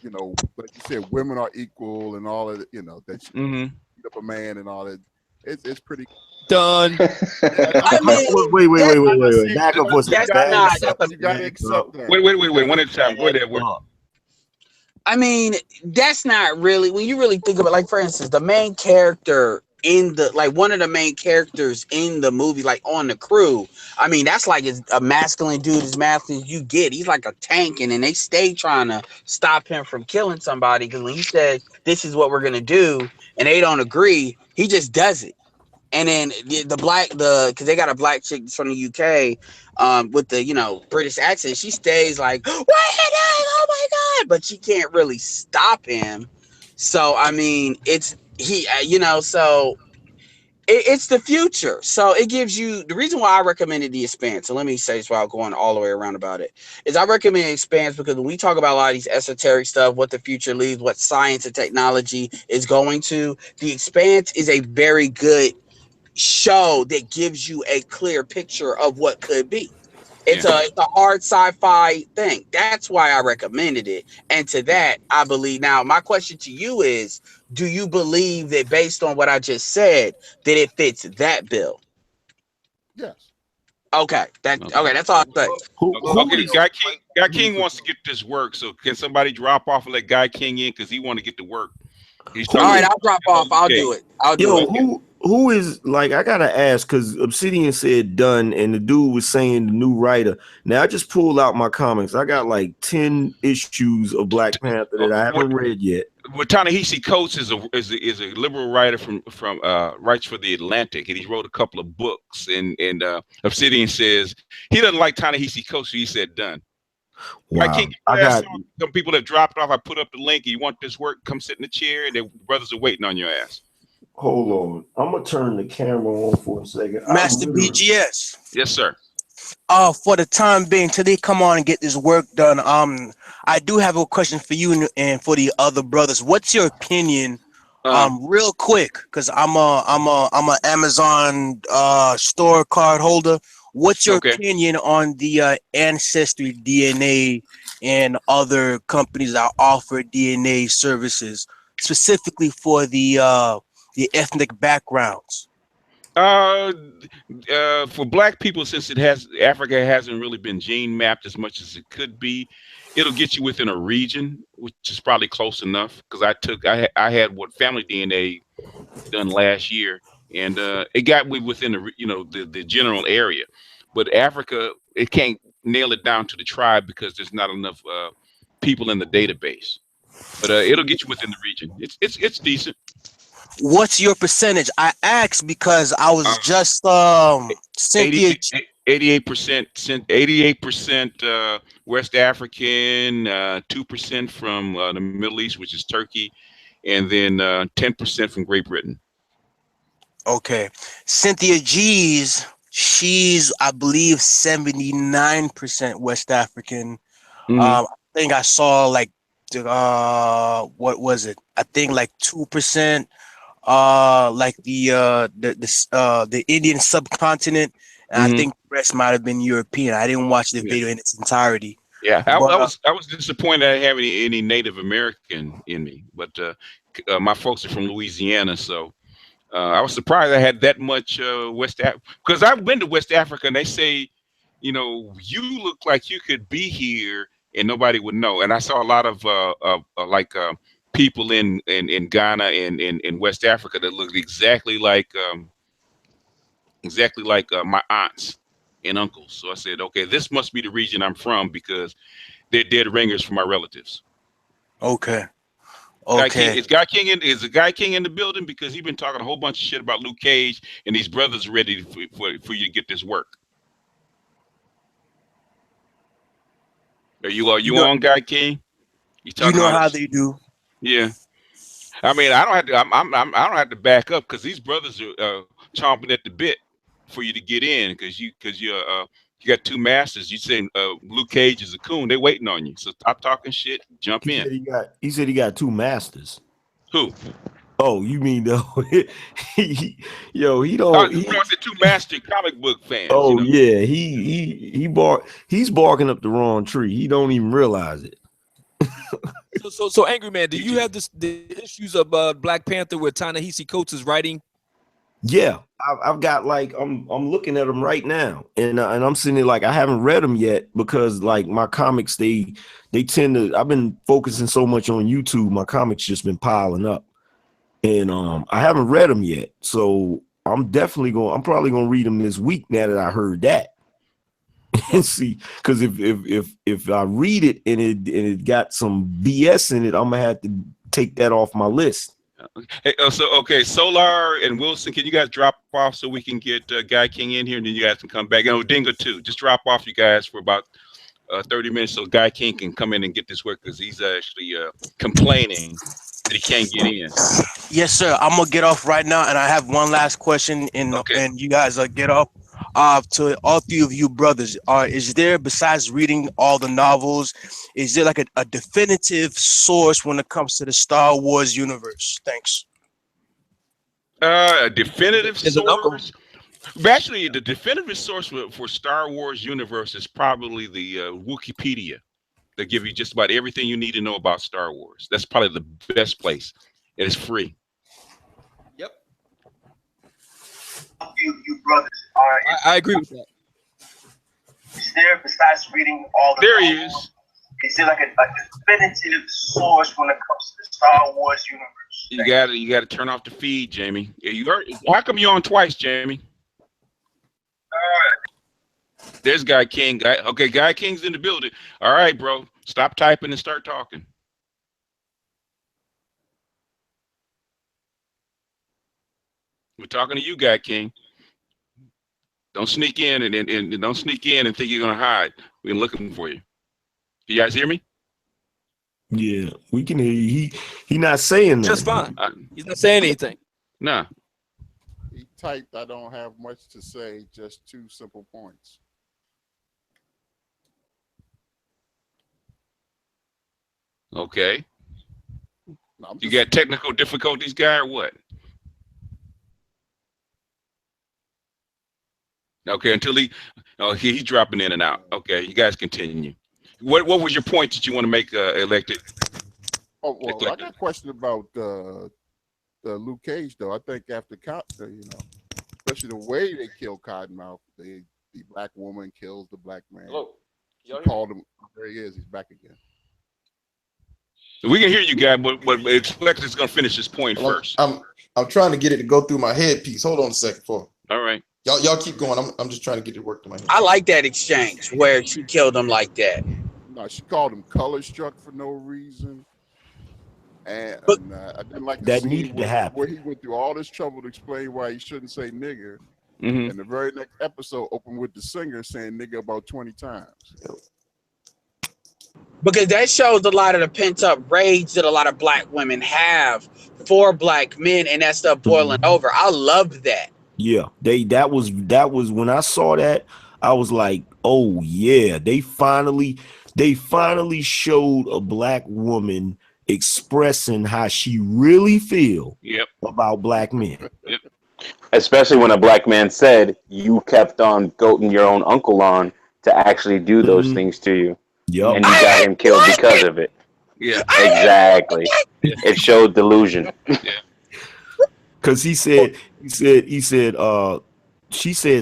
like you said, women are equal and all of it, that you beat up a man and all that, it's pretty. Done. I mean, wait. Back up for a second. You got to accept that. Wait. One at a time. Go ahead, Edward. I mean, that's not really, when you really think about, like, for instance, the main character in the, like, one of the main characters in the movie, like, on the crew, I mean, that's like a masculine dude, as masculine as you get. He's like a tank, and then they stay trying to stop him from killing somebody, because when he says, this is what we're going to do, and they don't agree, he just does it. And then because they got a black chick from the UK, with the British accent, she stays like, "What are you doing? Oh my god!" But she can't really stop him. So I mean, it's it's the future. So it gives you the reason why I recommended The Expanse. So let me say this while going all the way around about it. Is I recommend Expanse because when we talk about a lot of these esoteric stuff, what the future leads, what science and technology is going to, The Expanse is a very good show that gives you a clear picture of what could be. It's a hard sci-fi thing. That's why I recommended it. And to that, I believe. Now, my question to you is, do you believe that based on what I just said, that it fits that bill? Yes. Okay. That's all I say. Okay, Guy King wants to get this work. So can somebody drop off and let Guy King in because he want to get to work? All right, I'll drop off. I'll do it. Who is, like, I gotta ask, because Obsidian said done, and the dude was saying the new writer. Now I just pulled out my comics. I got like 10 issues of Black Panther that I haven't read yet. Well, Ta-Nehisi Coates is a liberal writer from writes for the Atlantic, and he wrote a couple of books. And Obsidian says he doesn't like Ta-Nehisi Coates, so he said done. Wow. I got some people that dropped off. I put up the link. You want this work? Come sit in the chair. The brothers are waiting on your ass. Hold on, I'm gonna turn the camera on for a second. Master BGS. Yes, sir. For the time being, till they come on and get this work done, I do have a question for you and for the other brothers. What's your opinion, real quick? Because I'm a Amazon store card holder. What's your opinion on the Ancestry DNA and other companies that offer DNA services, specifically for the ethnic backgrounds? For Black people, since Africa hasn't really been gene mapped as much as it could be, it'll get you within a region, which is probably close enough. Because I had what family DNA done last year, and it got me within the general area. But Africa, it can't nail it down to the tribe because there's not enough people in the database. But it'll get you within the region. It's decent. What's your percentage? I asked because I was just 88% West African, 2% from the Middle East, which is Turkey, and then 10% from Great Britain. Okay. Cynthia G's, she's, I believe, 79% West African. I think I saw like what was it? I think like 2%. Like the Indian subcontinent, and I think the rest might have been European. I didn't watch the video in its entirety. Yeah, I was disappointed I didn't have any Native American in me, but my folks are from Louisiana, so I was surprised I had that much West Africa, because I've been to West Africa and they say, you look like you could be here and nobody would know. And I saw a lot of people in Ghana and in West Africa that looked exactly like my aunts and uncles. So I said, okay, this must be the region I'm from because they're dead ringers for my relatives. Okay. Is Guy King in the building? Because he's been talking a whole bunch of shit about Luke Cage and these brothers are ready for you to get this work. Are you on, Guy King? You know how they do. Yeah. I mean, I don't have to. I don't have to back up because these brothers are chomping at the bit for you to get in because you got two masters. You saying Luke Cage is a coon? They waiting on you. So stop talking shit. Jump in. He said he got two masters. Who? Oh, you mean though? He don't. I said two master comic book fans. Oh yeah, he's barking up the wrong tree. He don't even realize it. So Angry Man, do you have the issues of Black Panther where Ta-Nehisi Coates is writing? Yeah, I've got like I'm looking at them right now, and I'm sitting there like I haven't read them yet because like my comics they tend to. I've been focusing so much on YouTube, my comics just been piling up, and I haven't read them yet. So I'm probably gonna read them this week now that I heard that. And see, because if I read it and it got some BS in it, I'm gonna have to take that off my list. Hey, Solar and Wilson, can you guys drop off so we can get Guy King in here, and then you guys can come back. And Dingo too. Just drop off, you guys, for about 30 minutes so Guy King can come in and get this work because he's actually complaining that he can't get in. Yes, sir. I'm gonna get off right now, and I have one last question, and you guys get off. To all three of you brothers, is there, besides reading all the novels, is there like a definitive source when it comes to the Star Wars universe? Thanks. A definitive source? Actually, the definitive source for Star Wars universe is probably the Wikipedia. They give you just about everything you need to know about Star Wars. That's probably the best place. It is free. Yep. You brothers, I agree with that. Is there, besides reading all the there novels, is there like a definitive source when it comes to the Star Wars universe? You got to turn off the feed, Jamie. How come you're on twice, Jamie? There's Guy King. Guy King's in the building. All right, bro. Stop typing and start talking. We're talking to you, Guy King. Don't sneak in and don't sneak in and think you're gonna hide. We're looking for you. You guys hear me? Yeah, we can hear you. He not saying that. Just fine. He's not saying anything. Nah. He typed, I don't have much to say, just two simple points. Okay. No, you got technical difficulties, guy, or what? Okay, until he's dropping in and out. Okay, you guys continue. What was your point that you want to make, elected? Oh well, I got a question about the Luke Cage though. I think after especially the way they killed Cottonmouth, the black woman kills the black man. Hello. She called him. There he is. He's back again. We can hear you, guy, but Elected's gonna finish his point first. I'm trying to get it to go through my headpiece. Hold on a second, for. All right. Y'all keep going. I'm just trying to get it worked in my head. I like that exchange where she killed him like that. No, she called him color struck for no reason. And I didn't like that needed to happen. Where he went through all this trouble to explain why he shouldn't say nigger. Mm-hmm. And the very next episode opened with the singer saying nigger about 20 times. Because that shows a lot of the pent up rage that a lot of black women have for black men, and that stuff boiling over. I loved that. Yeah, that was when I saw that, I was like, oh yeah, they finally showed a black woman expressing how she really feel about black men. Yep. Especially when a black man said you kept on goating your own uncle on to actually do those things to you. Yep. And you got him killed because of it. Yeah. Exactly. It showed delusion. Yeah. Because she said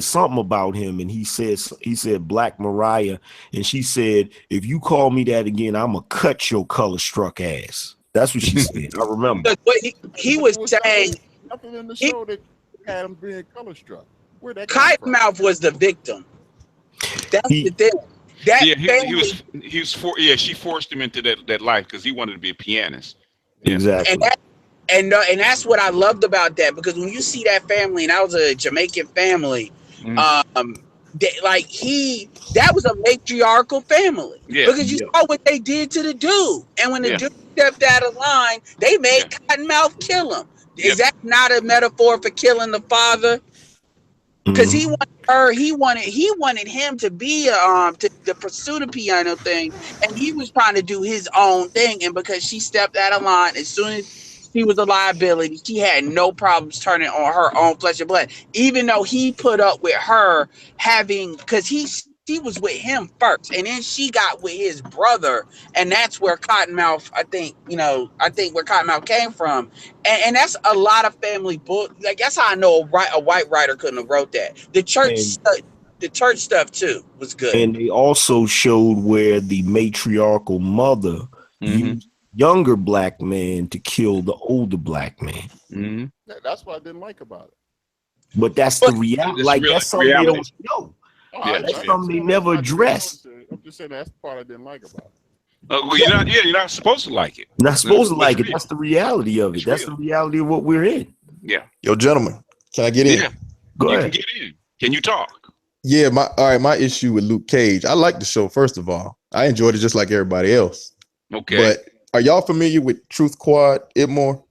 something about him, and he said Black Mariah, and she said, if you call me that again, I'm gonna cut your color struck ass. That's what she said. I remember. But he was saying nothing in the show that had him being color struck. Where that Cottonmouth was the victim. That's the thing. She forced him into that life because he wanted to be a pianist. Exactly. And that's what I loved about that, because when you see that family, and I was a Jamaican family, that was a matriarchal family. Yeah. Because you saw what they did to the dude. And when the dude stepped out of line, they made Cottonmouth kill him. Is that not a metaphor for killing the father? Because he wanted him to be to pursue the piano thing, and he was trying to do his own thing. And because she stepped out of line, as soon as she was a liability, she had no problems turning on her own flesh and blood. Even though he put up with her because she was with him first, and then she got with his brother, and that's where Cottonmouth, I think where Cottonmouth came from, and that's a lot of family book. Like that's how I know a white writer couldn't have wrote that. The church stuff too was good, and they also showed where the matriarchal mother used younger black men to kill the older black man. That's what I didn't like about it. But that's the reality. Like that's something they don't know. That's something they never address. I'm just saying that's the part I didn't like about it. Well, you're not supposed to like it. Not supposed to like it. That's the reality of it. That's the reality of what we're in. Yeah. Yo, gentlemen, can I get in? Go ahead. Can get in. Can you talk? Yeah, my issue with Luke Cage. I like the show, first of all. I enjoyed it just like everybody else. Okay. But are y'all familiar with Truth Quad, Itmore?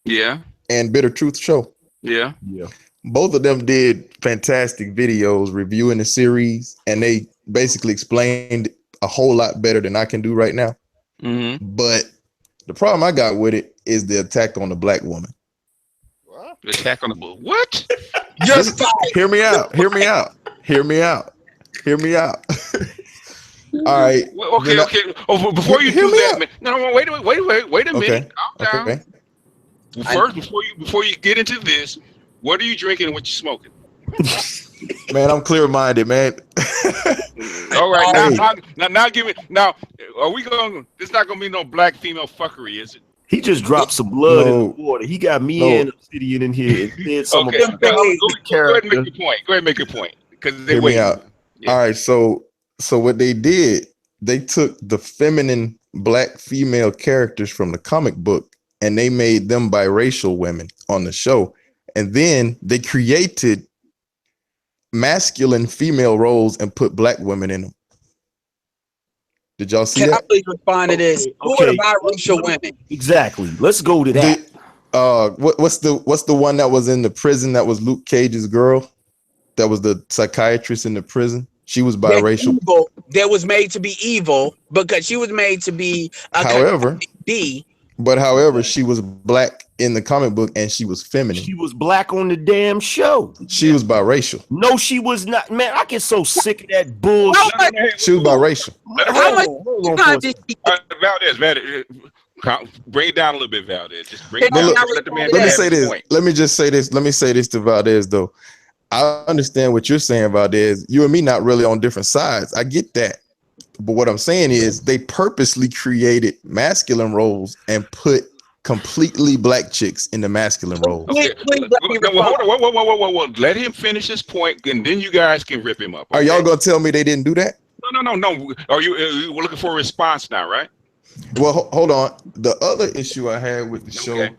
Yeah. And Bitter Truth Show? Yeah. Yeah. Both of them did fantastic videos reviewing the series, and they basically explained a whole lot better than I can do right now. But the problem I got with it is the attack on the black woman. What? The attack on the what? Just hear me out. Hear me out. Hear me out. Hear me out. All right. Well, okay. Oh, before you do that, man. No, wait a minute. Okay. Calm down. First, before you get into this, what are you drinking and what you smoking? Man, I'm clear-minded, man. All right, now give me. Now, are we going? It's not going to be no black female fuckery, is it? He just dropped some blood in the water. He got me and Obsidian in here. And did some okay, go ahead and make your point. Go ahead and make your point. Because they wait. All right, so what they did, they took the feminine black female characters from the comic book and they made them biracial women on the show. And then they created masculine female roles and put black women in them. Did y'all see that? Can I please respond to this? Who are the biracial women? Exactly. Let's go to that. What's the one that was in the prison that was Luke Cage's girl? That was the psychiatrist in the prison. She was biracial. That was made to be evil because she was made to be however, she was black in the comic book and she was feminine. She was black on the damn show. She was biracial. No, she was not. Man, I get so sick of that bullshit. She was biracial. Valdez, bring it down a little bit, Valdez. Just bring it down. Let me say this. Let me just say this. Let me say this to Valdez, though. I understand what you're saying, Valdez. You and me not really on different sides. I get that. But what I'm saying is they purposely created masculine roles and put completely black chicks in the masculine roles. Okay. Whoa. Let him finish his point, and then you guys can rip him up. Okay? Are y'all gonna tell me they didn't do that? No. Are you we're looking for a response now, right? Well, hold on. The other issue I had with the show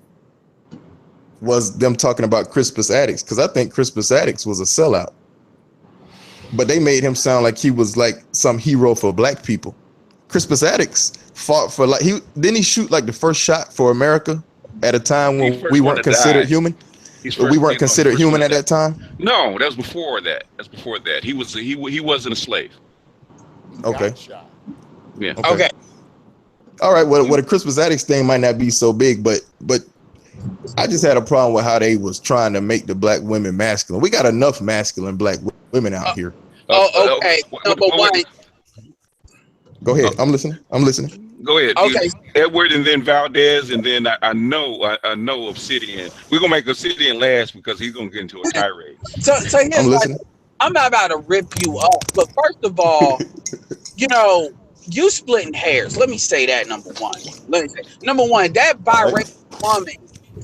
was them talking about Crispus Attucks, because I think Crispus Attucks was a sellout. But they made him sound like he was like some hero for black people. Crispus Attucks fought for didn't he shoot like the first shot for America at a time when we weren't considered human? We weren't considered human at that time? No, that was before that. That's before that. He wasn't a slave. Okay. Yeah. Okay. All right. Well, the Crispus Attucks thing might not be so big, but I just had a problem with how they was trying to make the black women masculine. We got enough masculine black women out here. Okay. Number one. Go ahead. I'm listening. Go ahead. Okay. Edward and then Valdez and then I know Obsidian. We're gonna make Obsidian last because he's gonna get into a tirade. So here's I'm listening. I'm not about to rip you up, but first of all, you splitting hairs. Let me say that number one. That biracial woman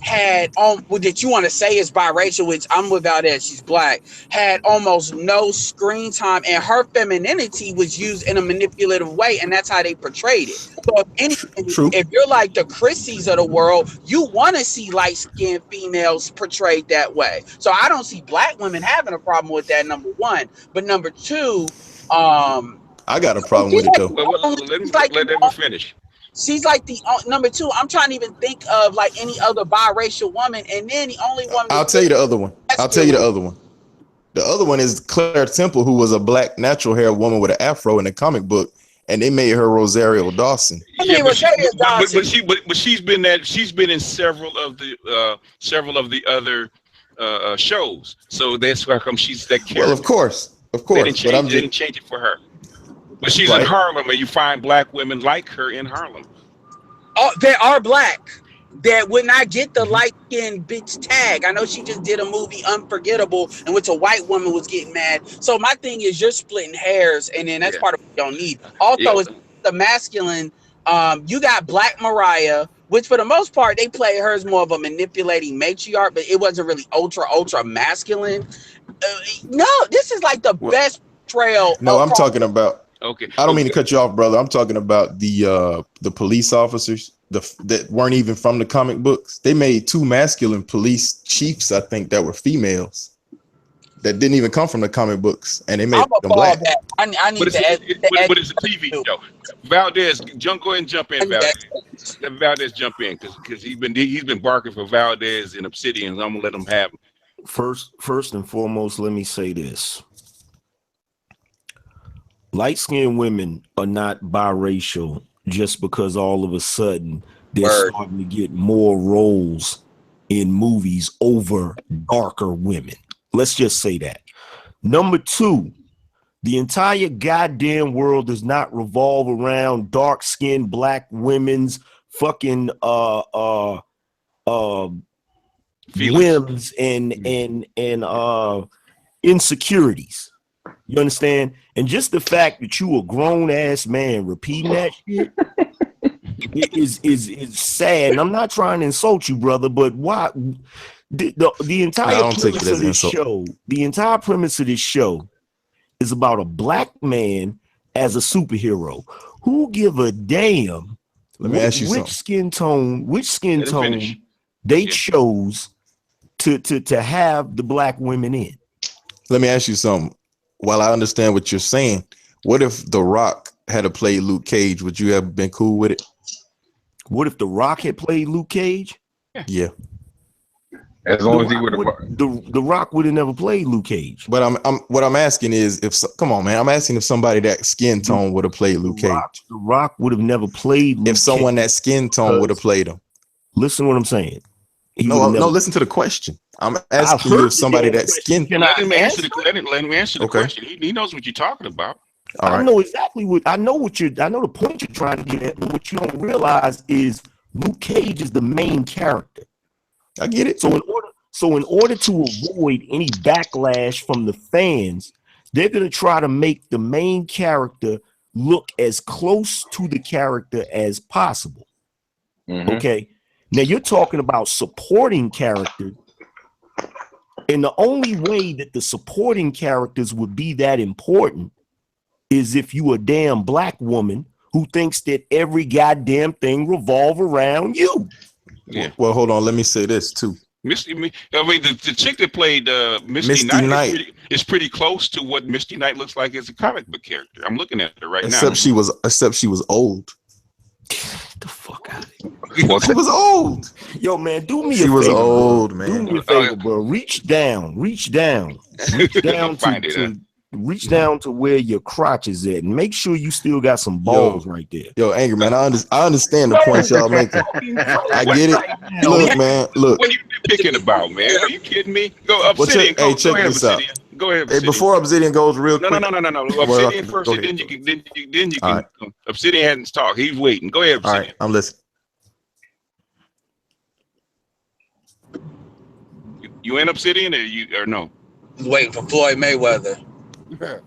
had that you want to say is biracial, which I'm with Valdez, she's black, had almost no screen time, and her femininity was used in a manipulative way, and that's how they portrayed it. So if anything, True. if you're like the Chrissies of the world, you want to see light-skinned females portrayed that way. So I don't see black women having a problem with that, number one. But number two, I got a problem with it though. Let them finish. She's like the number two. I'm trying to even think of like any other biracial woman, and then the only woman. I'll tell you the other one. I'll tell you the other one. The other one is Claire Temple, who was a black natural hair woman with an afro in the comic book, and they made her Rosario Dawson. Yeah, but she's been in several of the other shows, so that's why come she's that character. Well, of course, they didn't change it for her. But she's in Harlem, and you find black women like her in Harlem. Oh, they are black that would not get the light-skinned bitch tag. I know she just did a movie Unforgettable in which a white woman was getting mad. So my thing is you're splitting hairs, and then that's part of what you don't need. Also, it's the masculine. You got Black Mariah, which for the most part, they play her as more of a manipulating matriarch, but it wasn't really ultra masculine. No, this is like the best trail. No, I'm talking about. Okay. I don't mean to cut you off, brother. I'm talking about the police officers that weren't even from the comic books. They made 2 masculine police chiefs, I think, that were females that didn't even come from the comic books, and they made them black. I need but it's a TV show. Valdez, go ahead and jump in, Valdez. Let Valdez jump in because he's been barking for Valdez and Obsidian. So I'm gonna let him have him. First and foremost, let me say this. Light-skinned women are not biracial just because all of a sudden they're starting to get more roles in movies over darker women. Let's just say that. Number 2, the entire goddamn world does not revolve around dark-skinned black women's fucking whims and insecurities. You understand? And just the fact that you a grown ass man repeating that shit is sad. And I'm not trying to insult you, brother, but why the entire premise of this show, the entire premise of this show is about a black man as a superhero. Who give a damn which skin tone they chose to have the black women in? Let me ask you something. While I understand what you're saying, what if The Rock had played Luke Cage? Would you have been cool with it? What if The Rock had played Luke Cage? Yeah. As long as he would have. The Rock would have never played Luke Cage. But what I'm asking is, come on, man. I'm asking if somebody that skin tone would have played Luke Cage. The Rock would have never played Luke If someone that skin tone would have played him. Listen to what I'm saying. No, listen to the question. I'm asking you if somebody that skin. Let him answer the question. He knows what you're talking about. I know exactly I know the point you're trying to get at, but what you don't realize is Luke Cage is the main character. I get it. So in order to avoid any backlash from the fans, they're gonna try to make the main character look as close to the character as possible. Okay. Now you're talking about supporting characters, and the only way that the supporting characters would be that important is if you a damn black woman who thinks that every goddamn thing revolve around you. Yeah. Well, hold on. Let me say this too. The chick that played Misty Knight is pretty close to what Misty Knight looks like as a comic book character. I'm looking at her right now. Except she was old. Get the fuck out of here. She was old. Yo, man, do me a favor. She was old, man. Do me a favor, bro. Reach down to where your crotch is at, and make sure you still got some balls right there. Yo, Angry Man, I understand the point y'all making. I get it. Look, man, look. What are you picking about, man? Are you kidding me? Go Obsidian. Hey, check this out. Go ahead. Hey, before Obsidian goes real quick. No. Obsidian first, and then you can. Right. Obsidian hadn't talked. He's waiting. Go ahead, Obsidian. All right, I'm listening. You in Obsidian or no? He's waiting for Floyd Mayweather. Okay.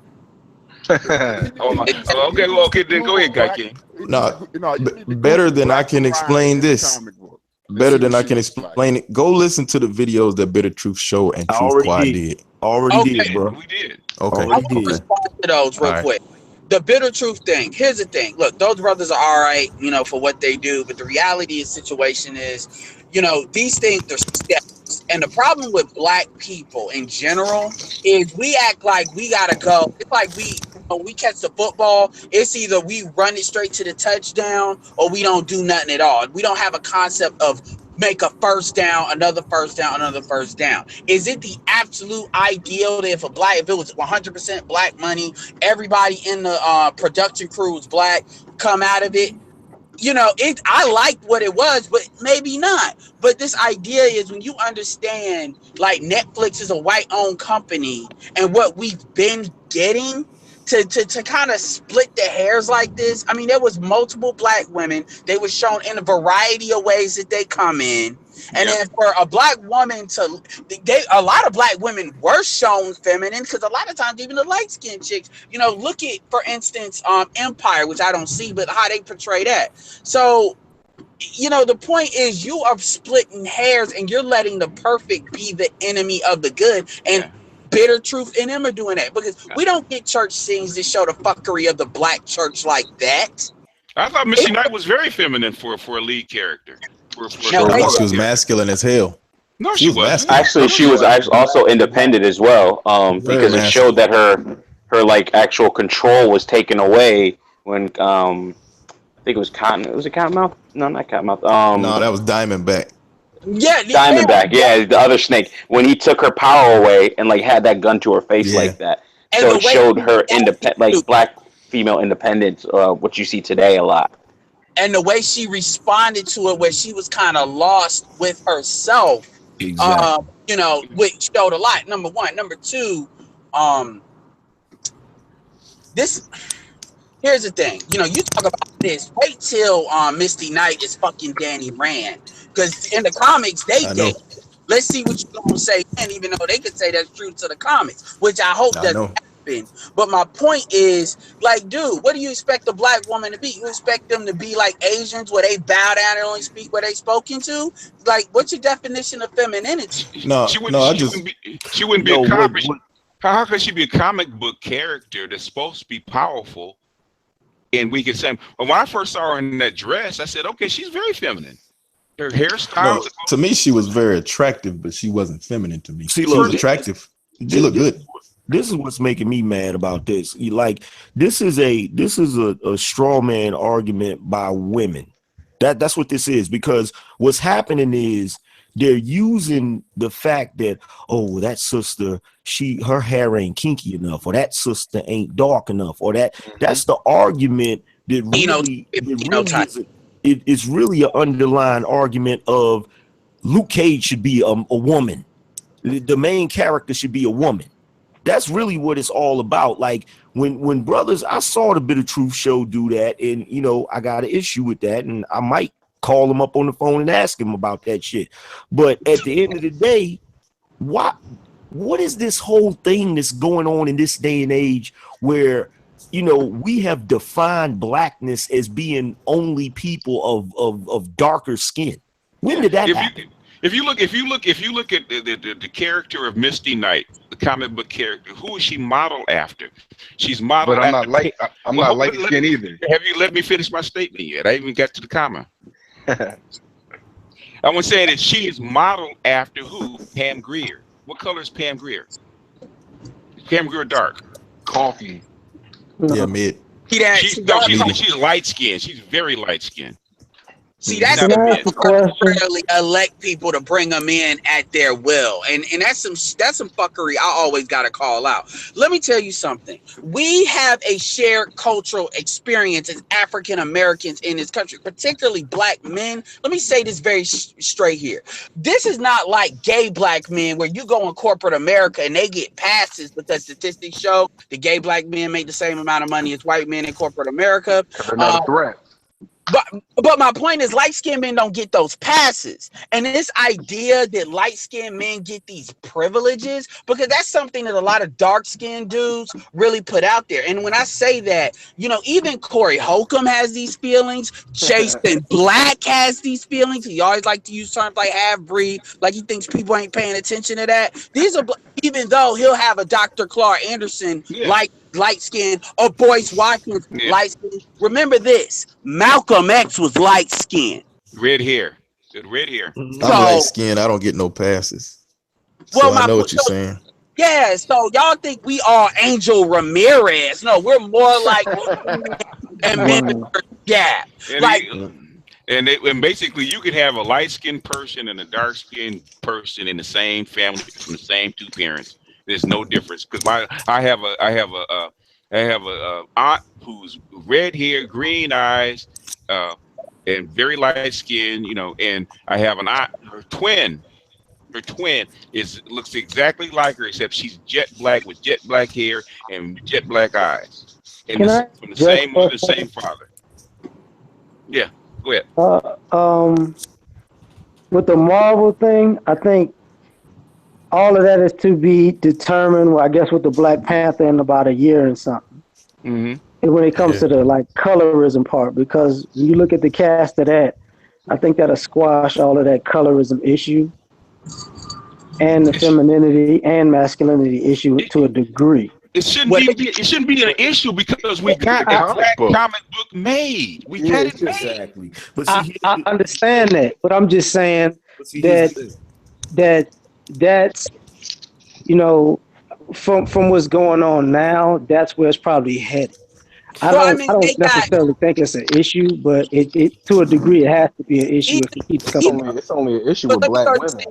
Then go ahead, Guy King. No, better than I can explain this. better than I can explain it. Go listen to the videos that Bitter Truth Show and I Truth already Squad did. did. Already did, bro. We did. Okay. Already I want to did. respond to those real All right. quick. The bitter truth thing. Here's the thing. Look, those brothers are all right, you know, for what they do. But the reality of the situation is, you know, these things are steps. And the problem with black people in general is we act like we gotta go. It's like we catch the football. It's either we run it straight to the touchdown or we don't do nothing at all. We don't have a concept of make a first down, another first down, another first down. Is it the absolute ideal that if it was 100% black money, everybody in the production crew was black, come out of it? You know, I liked what it was, but maybe not. But this idea is when you understand, like, Netflix is a white-owned company, and what we've been getting to kind of split the hairs like this. I mean, there was multiple black women. They were shown in a variety of ways that they come in. And then for a black woman a lot of black women were shown feminine, because a lot of times even the light-skinned chicks, you know, look at, for instance, Empire, which I don't see, but how they portray that. So, you know, the point is you are splitting hairs and you're letting the perfect be the enemy of the good. And Bitter Truth and them are doing that, because we don't get church scenes that show the fuckery of the black church like that. I thought Missy Knight was very feminine for a lead character. I thought she was masculine as hell. No, she wasn't. Actually, she was also independent as well, because it showed that her like actual control was taken away when I think it was Cotton. Was it Cottonmouth? No, not Cottonmouth. No, that was Diamondback. Yeah, Diamondback. Yeah, the other snake. When he took her power away and like had that gun to her face like that, And so the it way showed her independent, like black female independence, what you see today a lot. And the way she responded to it, where she was kind of lost with herself, exactly. You know, which showed a lot. Number one. Number two, here's the thing. You know, you talk about this. Wait till Misty Knight is fucking Danny Rand, because in the comics they date. Let's see what you're gonna say, and even though they could say that's true to the comics, which I hope doesn't happen. But my point is, like, dude, what do you expect a black woman to be? You expect them to be like Asians, where they bow down and only speak where they spoken to? Like, what's your definition of femininity? No, she wouldn't be a comic. How could she be a comic book character that's supposed to be powerful? And we could say, well, when I first saw her in that dress, I said, okay, she's very feminine. Her hairstyle. No, to me, she was very attractive, but she wasn't feminine to me. See, she was attractive. She looked good. This is what's making me mad about this. Like, this is a straw man argument by women. That's what this is, because what's happening is they're using the fact that, oh, that sister, her hair ain't kinky enough, or that sister ain't dark enough, or that's the argument that really, it's really an underlying argument of Luke Cage should be a woman. The main character should be a woman. That's really what it's all about. Like, when brothers, I saw the Bitter Truth Show do that, and you know, I got an issue with that, and I might call him up on the phone and ask him about that shit. But at the end of the day, what is this whole thing that's going on in this day and age where, you know, we have defined blackness as being only people of darker skin? When did that happen? If you look at the character of Misty Knight, the comic book character, who is she modeled after? She's modeled. But I'm not light skinned either. Have you let me finish my statement yet? I even got to the comma. I want to say that she is modeled after who? Pam Grier. What color is Pam Grier? Pam Grier dark. Coffee. Yeah, mid. She's light skinned. She's very light skinned. See, that's the elect people to bring them in at their will, and that's some fuckery I always got to call out. Let me tell you something. We have a shared cultural experience as African Americans in this country, particularly black men. Let me say this very straight here. This is not like gay black men where you go in corporate America and they get passes because statistics show the gay black men make the same amount of money as white men in corporate America. They're not a threat. But my point is, light skinned men don't get those passes, and this idea that light skinned men get these privileges, because that's something that a lot of dark skinned dudes really put out there. And when I say that, you know, even Corey Holcomb has these feelings. Jason Black has these feelings. He always like to use terms like half breed, like he thinks people ain't paying attention to that. These are even though he'll have a Dr. Clark Anderson light skin, or Boyce Watkins light skin. Remember this: Malcolm X was light skinned. Red hair. Red hair. I'm light skinned. I don't get no passes. So I know what you're saying. Yeah, so y'all think we are Angel Ramirez? No, we're more like and Gap. And basically, you could have a light skinned person and a dark skinned person in the same family from the same two parents. There's no difference, because I have a aunt who's red hair, green eyes, and very light skin. You know, and I have an aunt, her twin looks exactly like her, except she's jet black with jet black hair and jet black eyes, and from the same mother, same father. Yeah, go ahead. With the Marvel thing, I think all of that is to be determined. Well, I guess with the Black Panther in about a year and something. Mm-hmm. When it comes to the like colorism part, because when you look at the cast of that, I think that'll squash all of that colorism issue and the femininity and masculinity issue to a degree. It shouldn't be an issue, because we got that comic book made. We got it made. Exactly. But see, I understand that, but I'm just saying that's, you know, from what's going on now, that's where it's probably headed. I don't necessarily think it's an issue, but it to a degree it has to be an issue if it keeps coming up. It's only an issue with black women.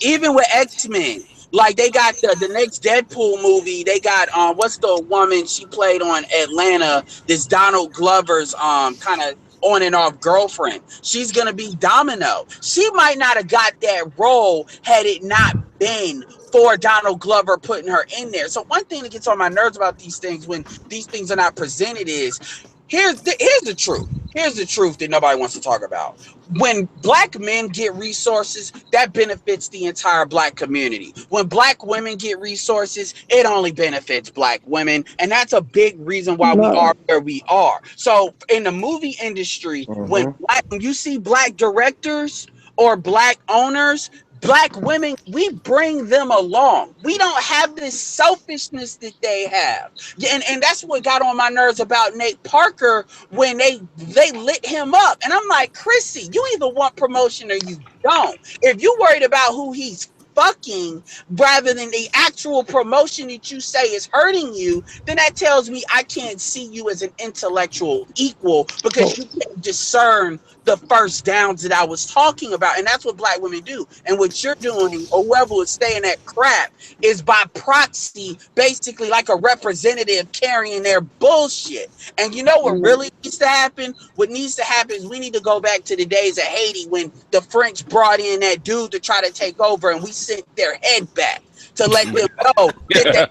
Even with X-Men, like they got the next Deadpool movie, they got what's the woman she played on Atlanta, this Donald Glover's kind of on and off girlfriend. She's gonna be Domino. She might not have got that role had it not been for Donald Glover putting her in there. So one thing that gets on my nerves about these things when these things are not presented is here's the truth. Here's the truth that nobody wants to talk about. When black men get resources, that benefits the entire black community. When black women get resources, it only benefits black women. And that's a big reason why we are where we are. So in the movie industry, when you see black directors or black owners, black women, we bring them along. We don't have this selfishness that they have. And that's what got on my nerves about Nate Parker when they lit him up. And I'm like, Chrissy, you either want promotion or you don't. If you're worried about who he's fucking rather than the actual promotion that you say is hurting you, then that tells me I can't see you as an intellectual equal, because you can't discern the first downs that I was talking about. And that's what black women do. And what you're doing, or whoever is saying that crap, is by proxy, basically like a representative carrying their bullshit. And you know what really needs to happen? What needs to happen is we need to go back to the days of Haiti when the French brought in that dude to try to take over, and we sent their head back to let them know that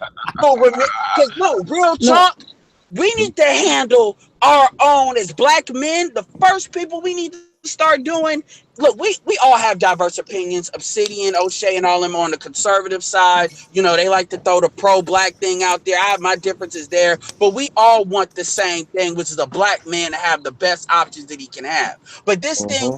real talk. We need to handle our own as black men. The first people we need to start doing. Look, we all have diverse opinions. Obsidian, O'Shea, and all them on the conservative side. You know, they like to throw the pro-black thing out there. I have my differences there, but we all want the same thing, which is a black man to have the best options that he can have. But this thing,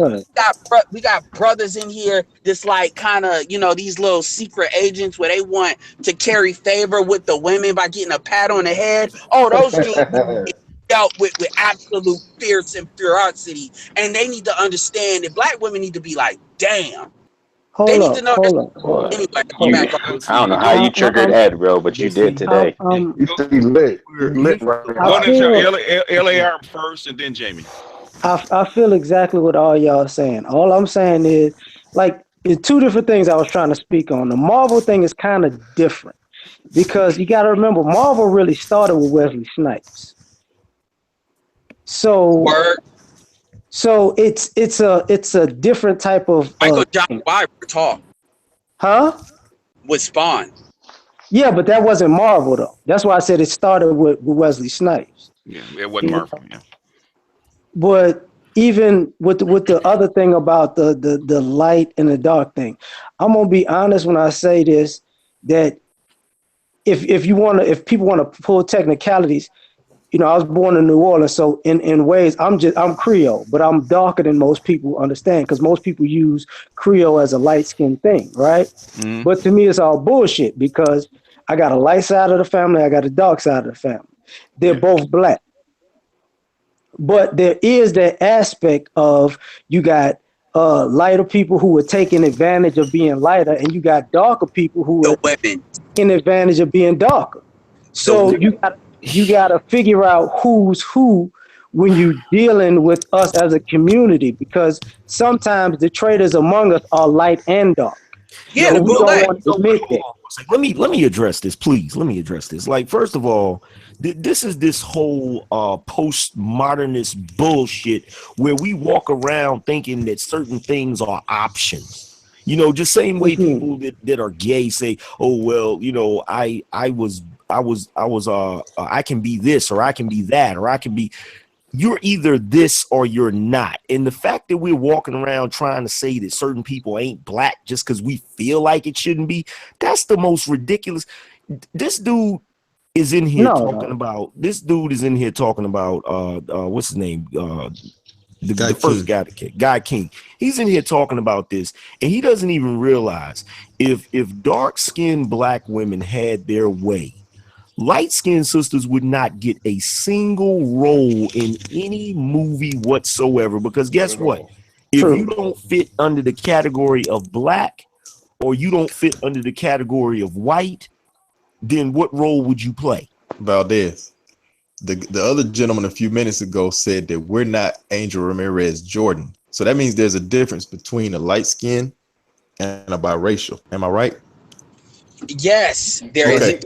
we got brothers in here that's like kind of, you know, these little secret agents where they want to carry favor with the women by getting a pat on the head. Oh, those dudes dealt with absolute fierce and ferocity, and they need to understand that black women need to be like, damn. They need to know. Anyway, I don't know how you triggered Ed, bro, but you did today. You should be lit. LAR first, and then Jamie. I feel exactly what all y'all are saying. All I'm saying is, like, it's two different things I was trying to speak on. The Marvel thing is kind of different because you got to remember, Marvel really started with Wesley Snipes. So it's a different type of Michael John Wyver talk. Huh? With Spawn. Yeah, but that wasn't Marvel though. That's why I said it started with Wesley Snipes. Yeah, it wasn't Marvel. Yeah. But even with the other thing about the light and the dark thing, I'm gonna be honest when I say this, that if people want to pull technicalities, you know, I was born in New Orleans, so in ways I'm Creole, but I'm darker than most people understand because most people use Creole as a light skinned thing, right? Mm-hmm. But to me, it's all bullshit because I got a light side of the family, I got a dark side of the family. They're both black. But there is that aspect of you got lighter people who are taking advantage of being lighter, and you got darker people who are taking advantage of being darker. So you gotta figure out who's who when you're dealing with us as a community, because sometimes the traitors among us are light and dark. Yeah, So we don't want to admit that. Let me address this, please. Let me address this. Like, first of all, this is this whole postmodernist bullshit where we walk around thinking that certain things are options. You know, just same way people that are gay say, "Oh well, you know, I can be this or I can be that or I can be." You're either this or you're not. And the fact that we're walking around trying to say that certain people ain't black just because we feel like it shouldn't be, that's the most ridiculous. This dude is in here talking about what's his name? The first guy King. He's in here talking about this, and he doesn't even realize if dark-skinned black women had their way, light-skinned sisters would not get a single role in any movie whatsoever, because guess what? If you don't fit under the category of black or you don't fit under the category of white, then what role would you play? Valdez, the other gentleman a few minutes ago said that we're not Angel Ramirez Jordan. So that means there's a difference between a light skin and a biracial. Am I right? Yes, there is.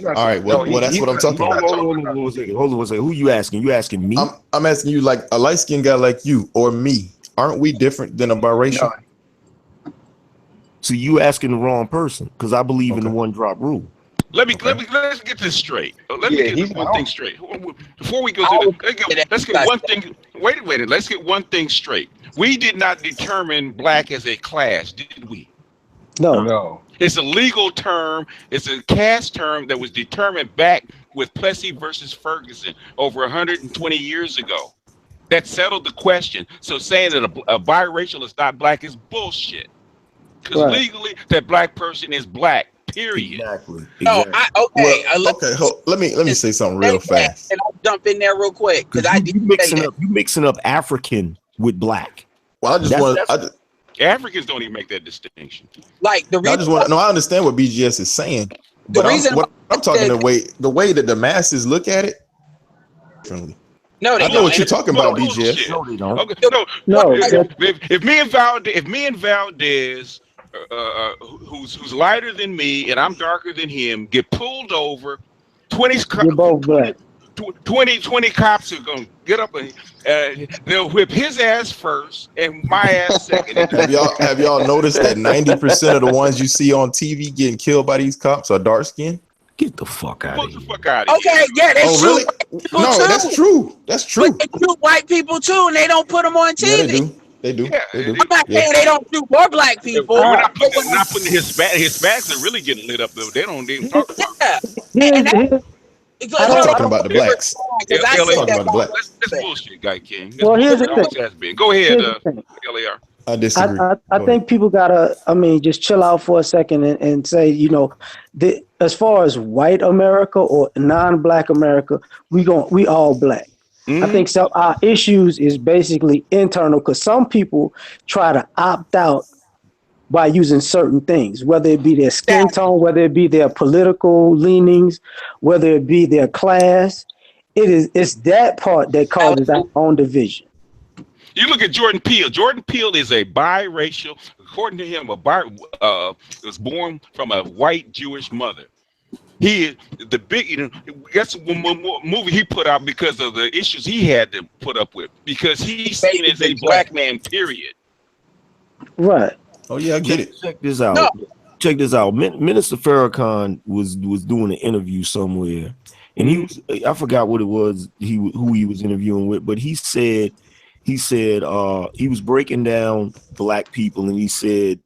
All right. Well, that's what I'm talking about. Hold on a second. Who you asking? You asking me? I'm asking you, like a light skinned guy like you or me. Aren't we different than a biracial? No. So you asking the wrong person, because I believe in the one drop rule. Let's get this straight. Let me get this one thing straight. Before we go to let's get one thing. Wait. Let's get one thing straight. We did not determine black as a class, did we? No. It's a legal term. It's a caste term that was determined back with Plessy versus Ferguson over 120 years ago. That settled the question. So saying that a biracial is not black is bullshit. Because legally, that black person is black. Period. Exactly. No, Let me say something real fast. And I'll jump in there real quick because you mixing up African with black. Well, Africans don't even make that distinction. Like the reason I understand what BGS is saying, but I'm talking the way that the masses look at it differently. No, I know what you're talking about, BGS. No, they don't. Okay, no. If me and Valdez, who's lighter than me and I'm darker than him, get pulled over, 20 cops are gonna get up and they'll whip his ass first and my ass second. Have y'all noticed that 90% of the ones you see on TV getting killed by these cops are dark skinned? Get the fuck out of here. Okay, yeah, they shoot really? white people No, too. that's true. That's true. But they shoot white people too, and they don't put them on TV. Yeah, they do. I'm not saying they don't shoot more black people. We're not putting the Hispanics are really getting lit up though. They don't even talk about I'm talking about the blacks. That's bullshit, Guy King. Well, here's the thing. Go ahead, LAR. I disagree. I think people gotta, just chill out for a second and say, as far as white America or non-black America, we all black. I think so. Our issues is basically internal because some people try to opt out by using certain things, whether it be their skin tone, whether it be their political leanings, whether it be their class. It's that part that causes our own division. You look at Jordan Peele. Jordan Peele is a biracial. According to him, was born from a white Jewish mother. He is the big, that's one movie he put out because of the issues he had to put up with, because he's seen as a black man, period. Right. Oh yeah, I get it. Check this out. No. Check this out. Minister Farrakhan was doing an interview somewhere, and I forgot what it was who he was interviewing with, but he said he said he was breaking down black people, and he said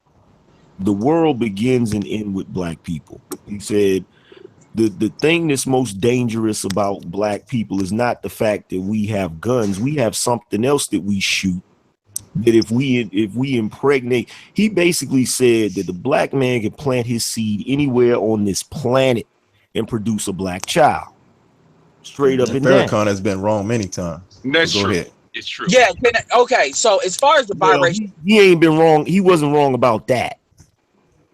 the world begins and ends with black people. He said the thing that's most dangerous about black people is not the fact that we have guns. We have something else that we shoot, that if we impregnate, he basically said that the black man can plant his seed anywhere on this planet and produce a black child. Straight up and down. Farrakhan has been wrong many times. That's Go true. ahead. It's true. Yeah. Okay. So as far as the biracial, he ain't been wrong. He wasn't wrong about that.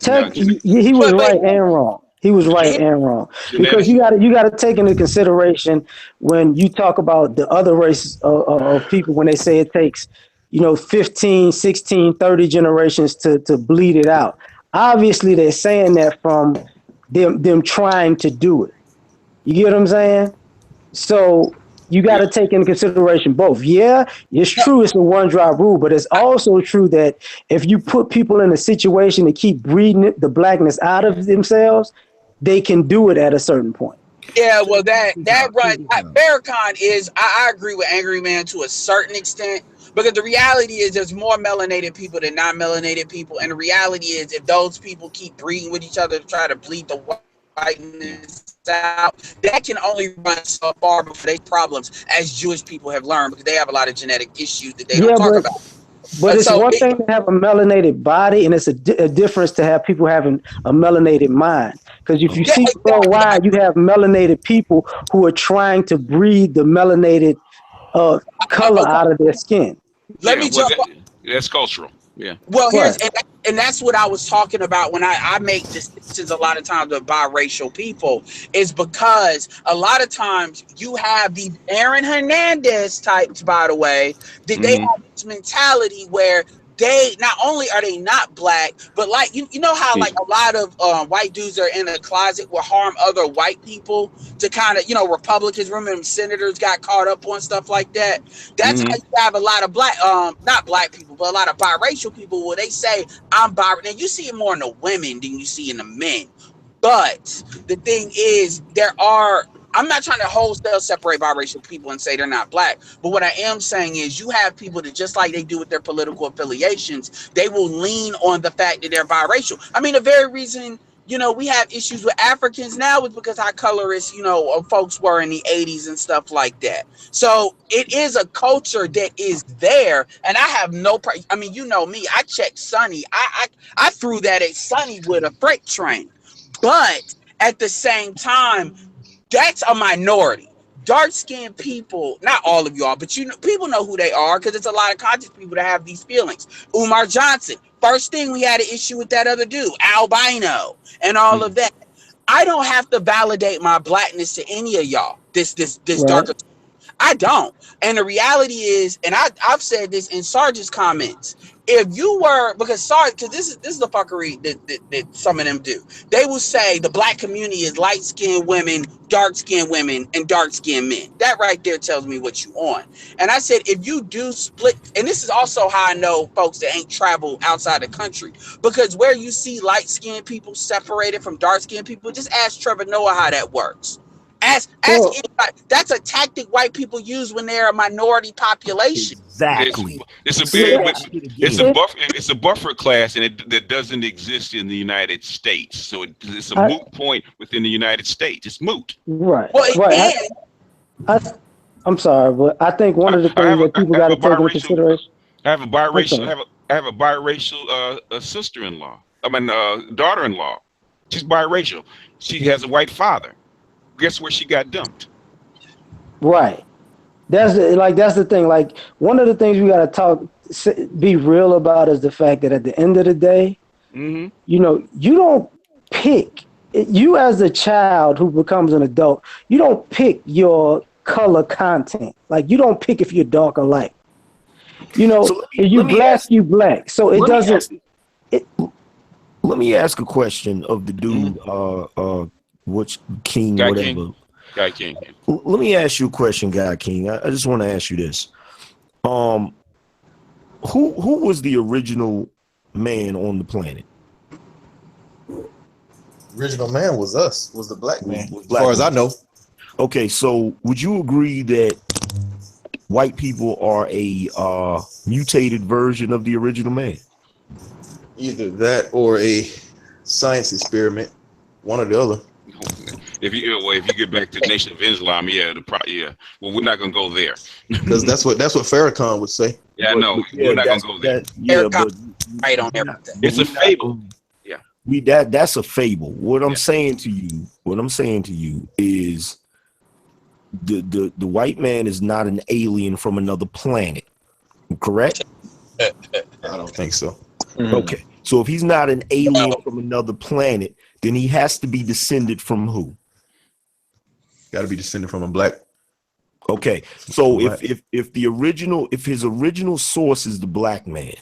He was right and wrong. He was right and wrong, because you got to take into consideration when you talk about the other race of people, when they say it takes 15, 16, 30 generations to bleed it out. Obviously, they're saying that from them trying to do it. You get what I'm saying? So you got to take into consideration both. Yeah, it's true it's a one drop rule, but it's also true that if you put people in a situation to keep breeding the blackness out of themselves, they can do it at a certain point. Yeah, well, that Farrakhan is. I agree with Angry Man to a certain extent, because the reality is there's more melanated people than non-melanated people, and the reality is if those people keep breeding with each other to try to bleed the whiteness out, that can only run so far before they problems, as Jewish people have learned, because they have a lot of genetic issues that they don't talk about. But it's one thing to have a melanated body, and it's a difference to have people having a melanated mind. Because if you see worldwide, you have melanated people who are trying to breed the melanated color out of their skin. Let me jump. That's cultural. Yeah. Well, and that's what I was talking about when I make distinctions a lot of times with biracial people, is because a lot of times you have these Aaron Hernandez types, by the way, that they have this mentality where they not only are they not black, but like you know how like a lot of white dudes are in a closet will harm other white people to kind of, Republicans, remember senators got caught up on stuff like that. That's how you have a lot of not black people, but a lot of biracial people where they say I'm bi. Now you see it more in the women than you see in the men. But the thing is, I'm not trying to wholesale separate biracial people and say they're not black. But what I am saying is you have people that, just like they do with their political affiliations, they will lean on the fact that they're biracial. I mean, the very reason, we have issues with Africans now is because how colorist, folks were in the 80s and stuff like that. So it is a culture that is there. And I have no, I mean, me, I checked Sonny. I threw that at Sonny with a freight train. But at the same time, that's a minority. Dark-skinned people, not all of y'all, but people know who they are, because it's a lot of conscious people that have these feelings. Umar Johnson, first thing we had an issue with that other dude, albino, and all of that. I don't have to validate my blackness to any of y'all. This darker. I don't. And the reality is, and I've said this in Sarge's comments, if you were, because Sarge, because this is the fuckery that some of them do. They will say the black community is light-skinned women, dark-skinned women, and dark-skinned men. That right there tells me what you on. And I said, if you do split, and this is also how I know folks that ain't traveled outside the country, because where you see light-skinned people separated from dark-skinned people, just ask Trevor Noah how that works. Ask anybody. That's a tactic white people use when they're a minority population. Exactly. It's a buffer class, and that doesn't exist in the United States. So it's a moot point within the United States. It's moot. Right. I'm sorry, but I think one of the things that people got to take into consideration. I have a biracial. I have a biracial sister-in-law. I mean, daughter-in-law. She's biracial. She has a white father. Guess where she got dumped? Right. That's the thing. Like, one of the things we got to be real about is the fact that at the end of the day, you don't pick. You as a child who becomes an adult, you don't pick your color content. Like, you don't pick if you're dark or light. If you black, you black. So it doesn't. Let me ask a question of the dude. Which King, Guy whatever. King. Guy King. Let me ask you a question, Guy King. I just want to ask you this. Who was the original man on the planet? Original man was us, was the black man, as far as I know. Okay, so would you agree that white people are a mutated version of the original man. Either that or a science experiment, one or the other. If you get back to the Nation of Islam, yeah. Well, we're not gonna go there because that's what Farrakhan would say. Yeah, no, we're not gonna go there. But right on everything. It's a fable. Yeah, that's a fable. What I'm saying to you is the white man is not an alien from another planet, correct? I don't think so. Okay, so if he's not an alien from another planet, then he has to be descended from who? Got to be descended from a black. Okay, so if his original source is the black man,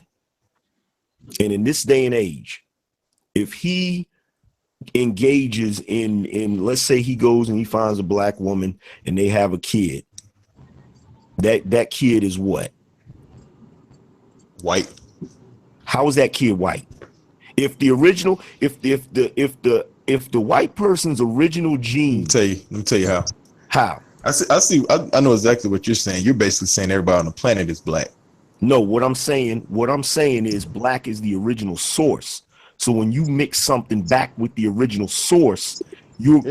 and in this day and age, if he engages in let's say he goes and he finds a black woman and they have a kid, that kid is what? White. How is that kid white? If the original, if the white person's original gene, let me tell you how. How? I know exactly what you're saying. You're basically saying everybody on the planet is black. No, what I'm saying is black is the original source. So when you mix something back with the original source, you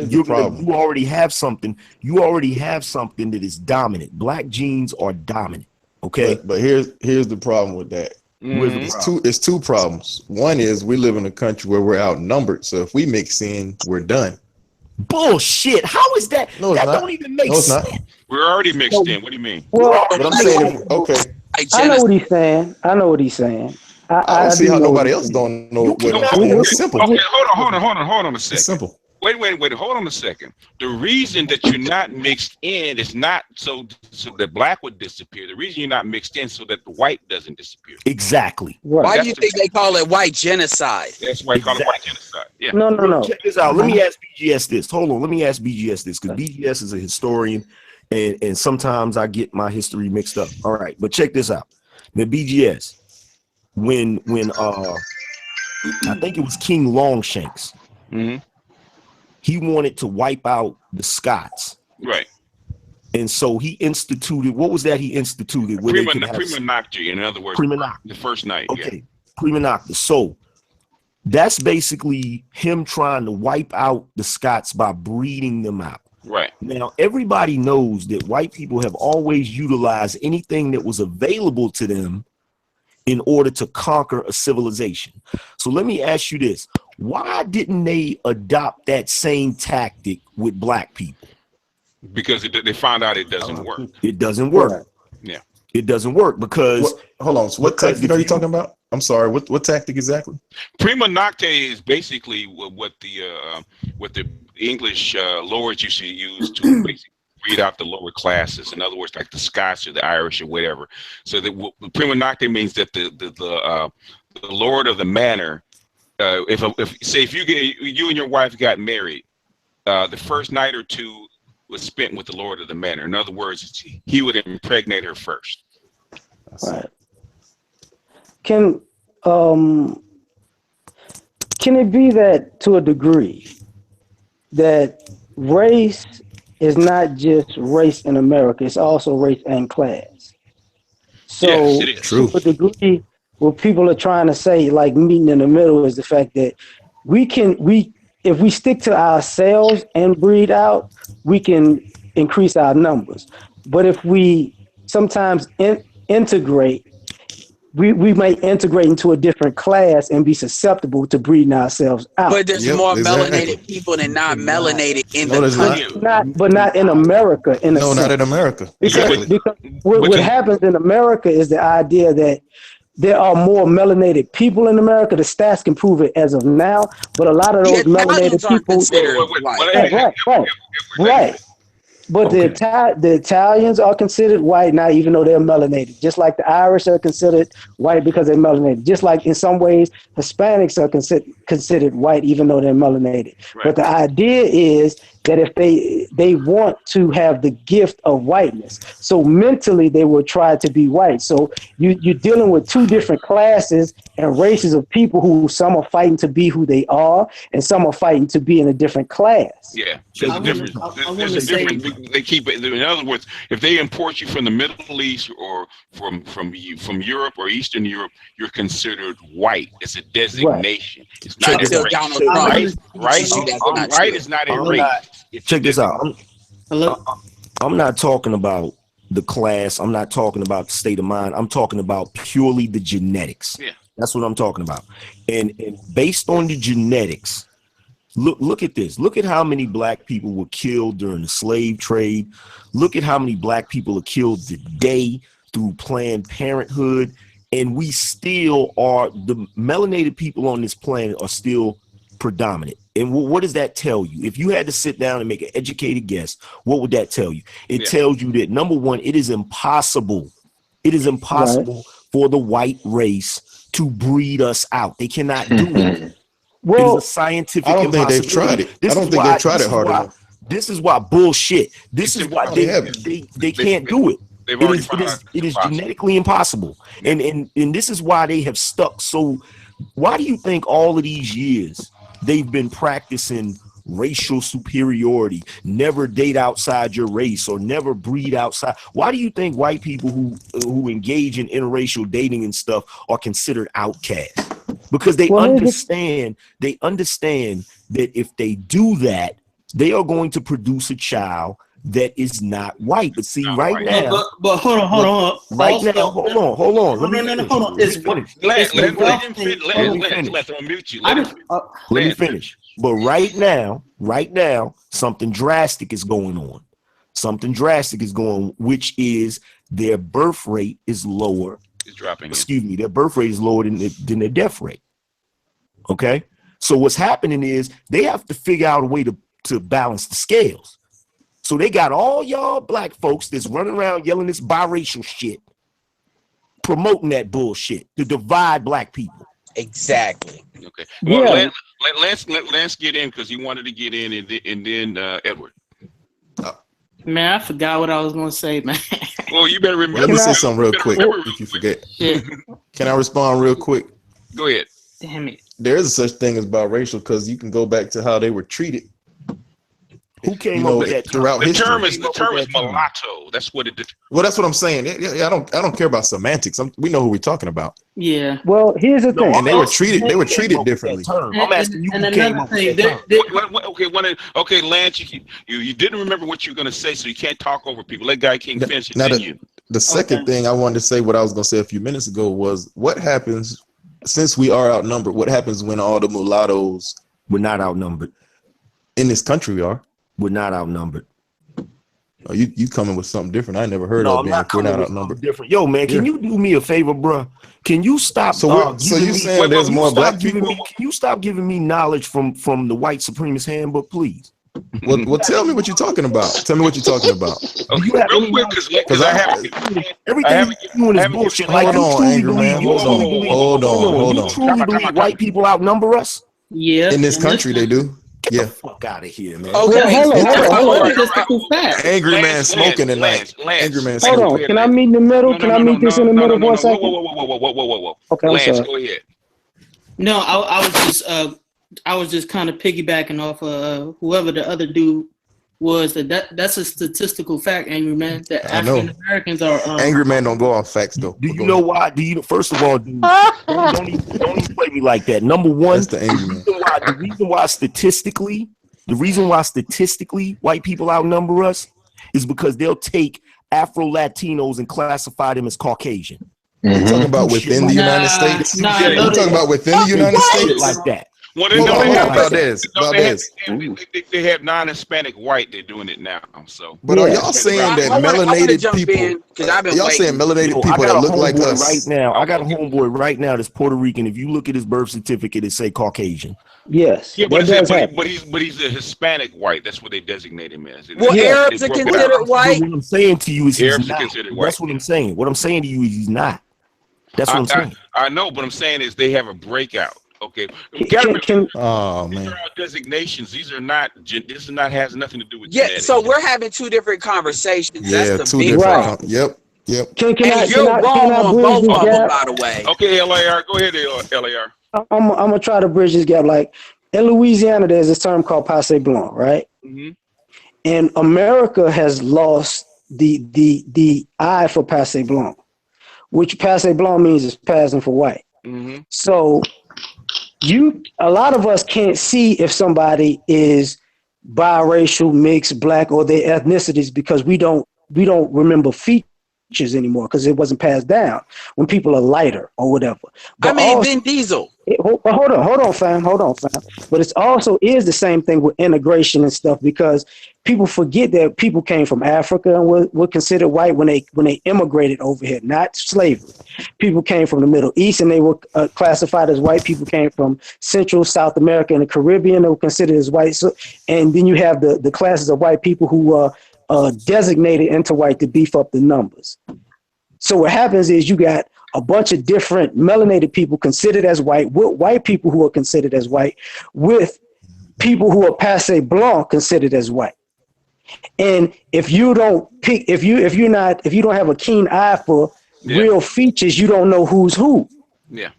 already have something. You already have something that is dominant. Black genes are dominant. Okay. But here's the problem with that. It's two problems. One is we live in a country where we're outnumbered. So if we mix in, we're done. Bullshit. How is that? No, that don't even make sense. We're already mixed in. What do you mean? Well, but I'm saying, okay. I know what he's saying. I don't see how nobody else don't know. It's simple. Okay, hold on a second. It's simple. Wait, hold on a second. The reason that you're not mixed in is not so that black would disappear. The reason you're not mixed in so that the white doesn't disappear. Exactly. Why do you think they call it white genocide? That's why they call it white genocide. Yeah. No. Check this out. Let me ask BGS this. Hold on. Let me ask BGS this because BGS is a historian, and sometimes I get my history mixed up. All right, but check this out. The BGS, when I think it was King Longshanks. Mm-hmm. He wanted to wipe out the Scots. Right. And so he instituted, what was that he instituted? Prima nocte, in other words, the first night. Okay, prima nocte. So that's basically him trying to wipe out the Scots by breeding them out. Right. Now, everybody knows that white people have always utilized anything that was available to them in order to conquer a civilization. So let me ask you this. Why didn't they adopt that same tactic with black people? Because they found out it doesn't work. It doesn't work. Yeah. It doesn't work because... Hold on. So what tactic are you talking about? I'm sorry. What tactic exactly? Prima nocte is basically what the English lords used to use to basically breed out the lower classes. In other words, like the Scots or the Irish or whatever. So the prima nocte means that the lord of the manor, if you and your wife got married, the first night or two was spent with the lord of the manor. In other words, he would impregnate her first. Right. Can it be that to a degree that race is not just race in America, it's also race and class? So yes, it is. True. To a degree, what people are trying to say, like meeting in the middle, is the fact that if we stick to ourselves and breed out, we can increase our numbers. But if we sometimes integrate, we might integrate into a different class and be susceptible to breeding ourselves out. But there's more melanated people than not melanated in the country. But not in America. Not in America. Because what happens in America is the idea that there are more melanated people in America. The stats can prove it as of now, but a lot of those melanated people. Right. But the Italians are considered white now, even though they're melanated. Just like the Irish are considered white because they're melanated. Just like in some ways, Hispanics are considered white, even though they're melanated. Right. But the idea is that if they want to have the gift of whiteness, so mentally they will try to be white. So you're dealing with two different classes and races of people who some are fighting to be who they are, and some are fighting to be in a different class. Yeah, there's a difference. There's a difference. They keep it. In other words, if they import you from the Middle East or from Europe or Eastern Europe, you're considered white. It's a designation. Right. It's not a race. Right is not a race. Check this out. I'm not talking about the class. I'm not talking about the state of mind. I'm talking about purely the genetics. Yeah. That's what I'm talking about. And based on the genetics, look at this. Look at how many black people were killed during the slave trade. Look at how many black people are killed today through Planned Parenthood. And we still are, the melanated people on this planet are still predominant. And what does that tell you? If you had to sit down and make an educated guess, what would that tell you? It tells you that, number one, it is impossible. It is impossible for the white race to breed us out. They cannot do it. Well, it is a scientific I don't think they've tried it. I don't think they've tried it hard enough. This is why bullshit. This is why they can't do it. It is genetically impossible. And this is why they have stuck. So why do you think all of these years they've been practicing racial superiority, never date outside your race or never breed outside? Why do you think white people who engage in interracial dating and stuff are considered outcasts? Because they understand that if they do that, they are going to produce a child that is not white. But see, right now, but hold on. Right now, hold on. Let me finish. But right now, something drastic is going on. Which is their birth rate is lower. It's dropping. Their birth rate is lower than their death rate. Okay, so what's happening is they have to figure out a way to balance the scales. So they got all y'all black folks that's running around yelling this biracial shit, promoting that bullshit to divide black people. Exactly. Okay. Well, let Lance get in because he wanted to get in, and then Edward. Man, I forgot what I was going to say, man. Well, you better remember. Let me say something real quick if you forget. Yeah. Can I respond real quick? Go ahead. Damn it. There is such thing as biracial because you can go back to how they were treated. Who came up with that throughout history? The term is mulatto. That's what it did. Well, that's what I'm saying. I don't care about semantics. We know who we're talking about. Yeah. Well, here's the thing. And they were treated differently. I'm asking you who came up with that term. Okay, Lance, you didn't remember what you were going to say, so you can't talk over people. Let Guy King finish it. Now, the second thing I wanted to say, what I was going to say a few minutes ago, was what happens since we are outnumbered? What happens when all the mulattoes? We're not outnumbered. In this country, we are. We're not outnumbered. Oh, you coming with something different? I never heard of. We're not outnumbered. Different. Yo, man, can you do me a favor, bro? Can you stop? So you saying there's more black people? Can you stop giving me knowledge from the white supremacist handbook, please? Well, tell me what you're talking about. Tell me what you're talking about. Okay, real quick, because I have everything you're doing is bullshit. Hold on, angry man. Hold on. You truly believe white people outnumber us? Yeah. In this country, they do. Get the fuck out of here, man. Okay, hold on. Angry man smoking tonight. Angry man smoking. Hold on. Can I meet in the middle? Can I meet this in the middle for a second? Whoa. Okay, Lance, go ahead. No, I was just kind of piggybacking off of whoever the other dude was. That's a statistical fact, angry man. That African Americans are angry man don't go off facts though. Do you know why? First of all, dude, don't even play me like that. Number one, that's the angry man. The reason why statistically white people outnumber us is because they'll take Afro Latinos and classify them as Caucasian. You're talking about within the United States? You're talking about within the United States? Like that. Well, they have non-Hispanic white. They're doing it now. So, but are y'all saying that melanated people? Y'all saying melanated people that look like us? Right now, I got a homeboy right now that's Puerto Rican. If you look at his birth certificate, it say Caucasian. Yes. Yeah, but he's a Hispanic white. That's what they designate him as. Well, Arabs are considered white. What I'm saying to you is Arabs are considered white. That's what I'm saying. What I'm saying to you is he's not. That's what I'm saying. I know, but I'm saying is they have a breakout. Okay. Oh These man. are all designations. These are not. This is not has nothing to do with Yeah, genetics. so we're having two different conversations. That's Yeah, the two big different. problem. Yep. Can And I you're wrong on bridge both this of them, gap? by the way. Okay, LAR. Go ahead, LAR. I'm gonna try to bridge this gap. Like in Louisiana, there's this term called passe blanc, right? Mm-hmm. And America has lost the eye for passe blanc, which passe blanc means is passing for white. Mm-hmm. So a lot of us can't see if somebody is biracial, mixed, black, or their ethnicities because we don't remember features anymore because it wasn't passed down when people are lighter or whatever. But Vin Diesel. Hold on, fam. But it's also is the same thing with integration and stuff because people forget that people came from Africa and were considered white when they immigrated over here, not slavery. People came from the Middle East and they were classified as white. People came from Central, South America, and the Caribbean. They were considered as white. So, and then you have the classes of white people who were designated into white to beef up the numbers. So what happens is you got a bunch of different melanated people considered as white, with white people who are considered as white, with people who are passe blanc considered as white. And if you don't pick, if you don't have a keen eye for real features, you don't know who's who. Yeah.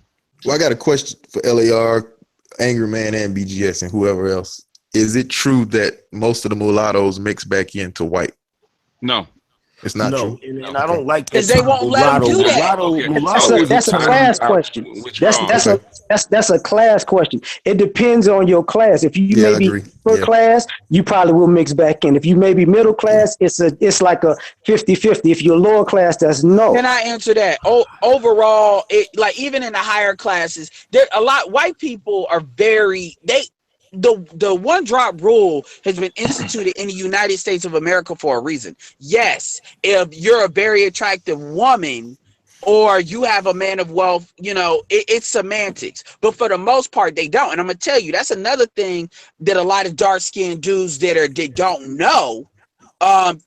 Well, I got a question for LAR, Angry Man, and BGS, and whoever else. Is it true that most of the mulattoes mix back into white? No. It's not true. And I don't like that. Because they won't let them do that. That's a class question. That's a class question. It depends on your class. If you may be upper class, you probably will mix back in. If you may be middle class, it's like a 50-50. If you're lower class, that's no. Can I answer that? Overall, like even in the higher classes, there a lot white people are the one drop rule has been instituted in the United States of America for a reason. Yes, if you're a very attractive woman or you have a man of wealth, it's semantics. But for the most part, they don't. And I'm going to tell you, that's another thing that a lot of dark-skinned dudes that don't know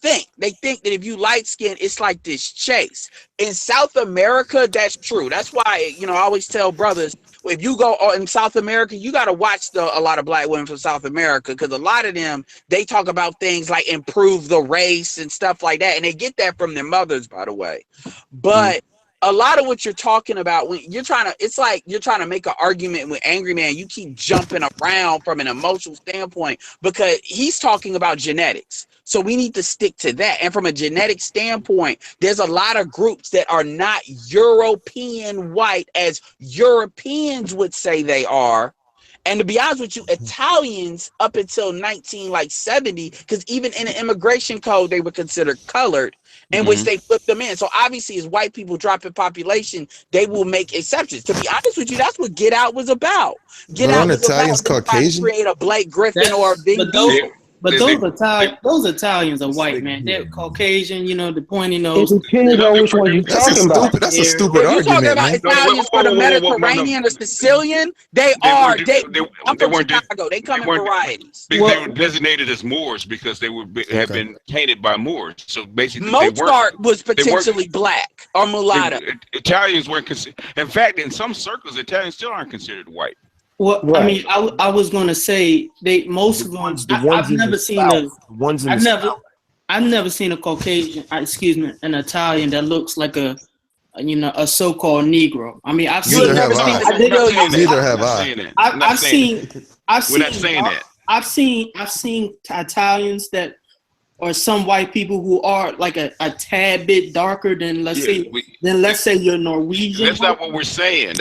think. They think that if you light skin, it's like this chase. In South America, that's true. That's why, I always tell brothers, if you go in South America, you got to watch a lot of black women from South America because a lot of them, they talk about things like improve the race and stuff like that. And they get that from their mothers, by the way. But a lot of what you're talking about, when it's like you're trying to make an argument with Angry Man. You keep jumping around from an emotional standpoint because he's talking about genetics. So we need to stick to that. And from a genetic standpoint, there's a lot of groups that are not European white as Europeans would say they are. And to be honest with you, Italians up until 1970, because even in the immigration code, they were considered colored, in which they flipped them in. So obviously, as white people drop in population, they will make exceptions. To be honest with you, that's what Get Out was about. Get Out was Italians about Caucasian? Create a Blake Griffin or a Vin Diesel. But those Italians are white, man. They're Caucasian, the pointy nose. It depends on which one you're talking about. That's a stupid If you're argument, talking about man. Italians for the Mediterranean or Sicilian, I'm from Chicago. They come in varieties. They were designated as Moors because they have been tainted by Moors. So basically, Mozart was potentially black or mulatto. Italians weren't considered. In fact, in some circles, Italians still aren't considered white. Well, right. I mean, I was going to say most of them. I've never seen I've never seen a Caucasian, an Italian that looks like a so-called Negro. I mean, I've seen. Neither have I. I've seen Italians that. Or some white people who are like a tad bit darker than let's say you're Norwegian. That's not what we're saying.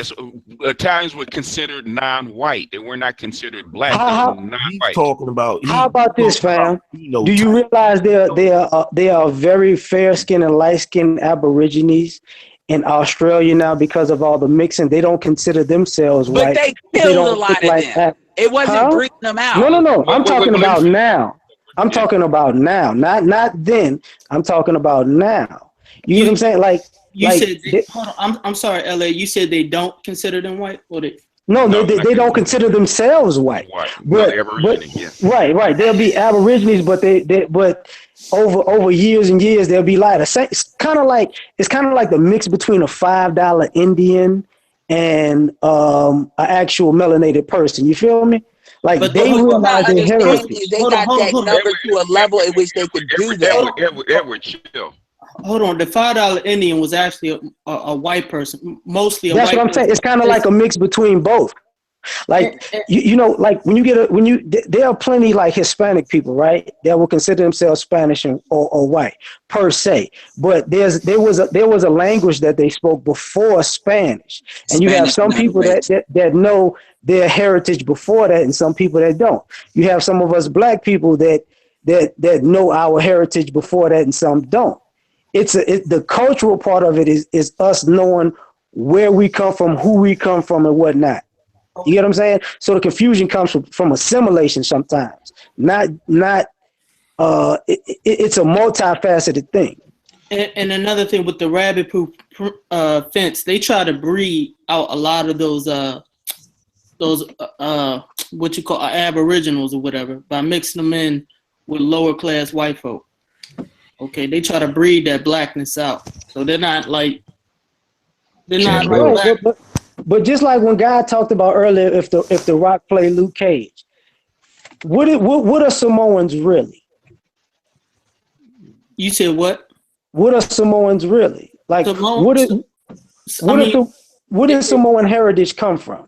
Italians were considered non-white. They were not considered black. Non-white. Talking about. How about this, fam? Do you realize they are very fair-skinned and light-skinned Aborigines in Australia now because of all the mixing? They don't consider themselves white. But they killed a lot of them. It wasn't breeding them out. No. I'm talking about now. I'm talking about now, not then. I'm talking about now. You get what I'm saying? Like you said. Hold on, I'm sorry, LA. You said they don't consider them white, or they? No, they don't consider themselves white. But right. They'll be Aborigines, but but over years and years they'll be lighter. It's kind of like the mix between a $5 Indian and an actual melanated person. You feel me? Like But they what you're realize not their understanding heritage. is they got that number to a level in which they could do that. Edward, chill. Hold on, the $5 Indian was actually a white person, mostly a That's white what I'm person. saying. It's kind of like a mix between both. Like you know, like when you there are plenty like Hispanic people, right? That will consider themselves Spanish or white per se. But there was a language that they spoke before Spanish, and you have Spanish is some not a people race. that know their heritage before that, and some people that don't. You have some of us black people that know our heritage before that, and some don't. The cultural part of it is us knowing where we come from, who we come from, and whatnot. You get what I'm saying? So the confusion comes from assimilation sometimes. It's a multifaceted thing. And another thing with the rabbit proof fence, they try to breed out a lot of those what you call aboriginals or whatever by mixing them in with lower class white folk. Okay, they try to breed that blackness out, so they're not like black. But just like when Guy talked about earlier, if the Rock played Luke Cage, what are Samoans really? You said what? What are Samoans really? Like Samoans, where did Samoan heritage come from?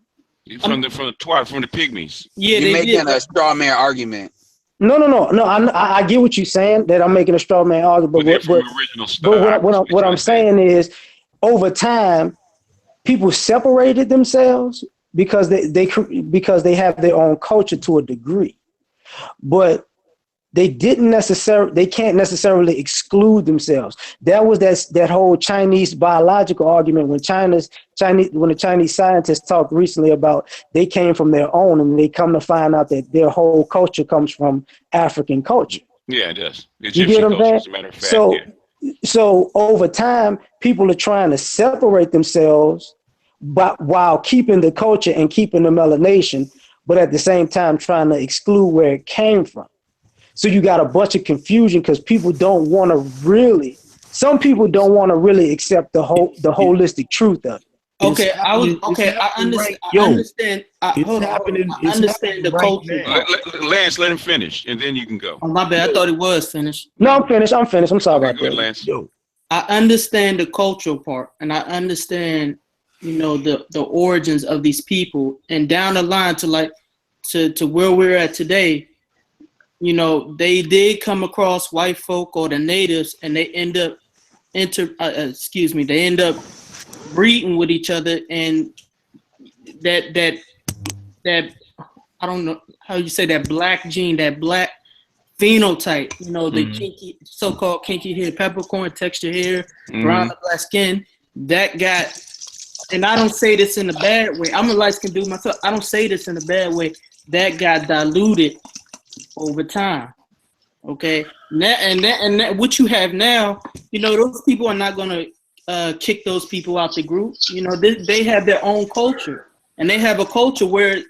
From the pygmies. Yeah, you're making a straw man argument. No. I get what you're saying. That I'm making a straw man argument. But what I'm saying is, over time, people separated themselves because they have their own culture to a degree, but they can't necessarily exclude themselves. That was that whole Chinese biological argument when the Chinese scientists talked recently about they came from their own, and they come to find out that their whole culture comes from African culture. Yeah, it does. You get what I'm saying? As a matter of fact, So over time, people are trying to separate themselves, but while keeping the culture and keeping the melanation, but at the same time trying to exclude where it came from. So you got a bunch of confusion because people don't want to really. Some people don't want to really accept the holistic truth of it. Okay, I understand. I understand. I understand the culture. Lance, let him finish, and then you can go. Oh, my bad. I thought it was finished. No, I'm finished. I'm sorry about that. Lance. I understand the cultural part, and I understand, the origins of these people, and down the line to where we're at today. They did come across white folk or the natives, and they end up breeding with each other, and that I don't know how you say that black gene, that black phenotype, the kinky, so-called kinky hair, peppercorn texture hair, brown or black skin, that got, and I don't say this in a bad way, I'm a light-skinned dude myself, I don't say this in a bad way, that got diluted over time. Okay, and what you have now, those people are not gonna kick those people out the group. They have their own culture, and they have a culture where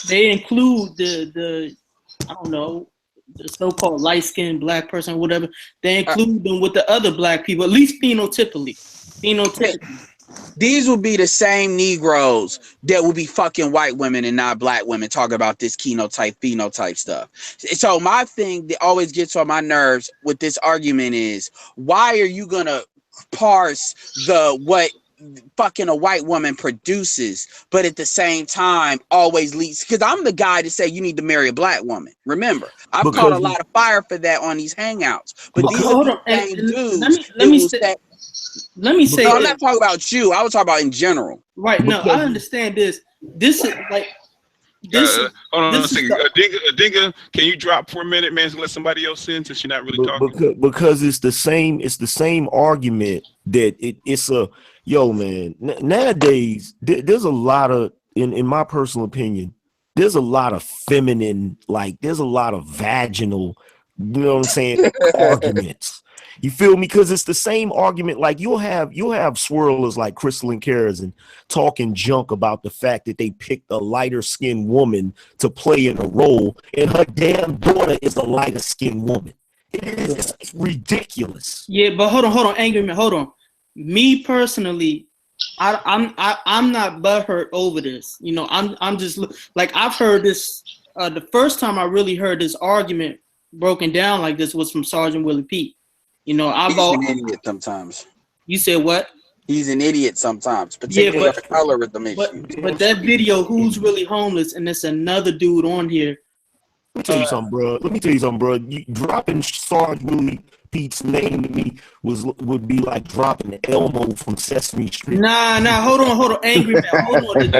they include the I don't know, the so-called light-skinned black person or whatever. They include them with the other black people, at least phenotypically. These will be the same Negroes that will be fucking white women and not black women talking about this phenotype stuff. So my thing that always gets on my nerves with this argument is, why are you gonna parse what fucking a white woman produces, but at the same time always leads? Because I'm the guy to say you need to marry a black woman. Remember, I've caught a lot of fire for that on these hangouts. But these are the same dudes. Let me say. No, I'm not talking about you. I was talking about in general. Right. No, I understand this. This is like. Hold on a second. Adinga, can you drop for a minute, man, to let somebody else in since you're not really talking? Because it's the same argument that it's a man. Nowadays, there's a lot of, in my personal opinion, there's a lot of feminine, like there's a lot of vaginal, arguments. You feel me? Because it's the same argument. Like you'll have swirlers like Crystal and Karas talking junk about the fact that they picked a lighter skinned woman to play in a role, and her damn daughter is a lighter skinned woman. It's ridiculous. Yeah, but hold on, Angry Man, hold on. me personally, I'm not butthurt over this. You know, I'm just like, I've heard this. The first time I really heard this argument broken down like this was from Sergeant Willie Pete. You know, He's an idiot sometimes. You said what? He's an idiot sometimes, particularly the colorism issue. But that video, Who's Really Homeless, and there's another dude on here. Let me tell you something, bro. Dropping Sarge Willie Pete's name to me would be like dropping Elmo from Sesame Street. Nah, hold on, Angry Man, hold on.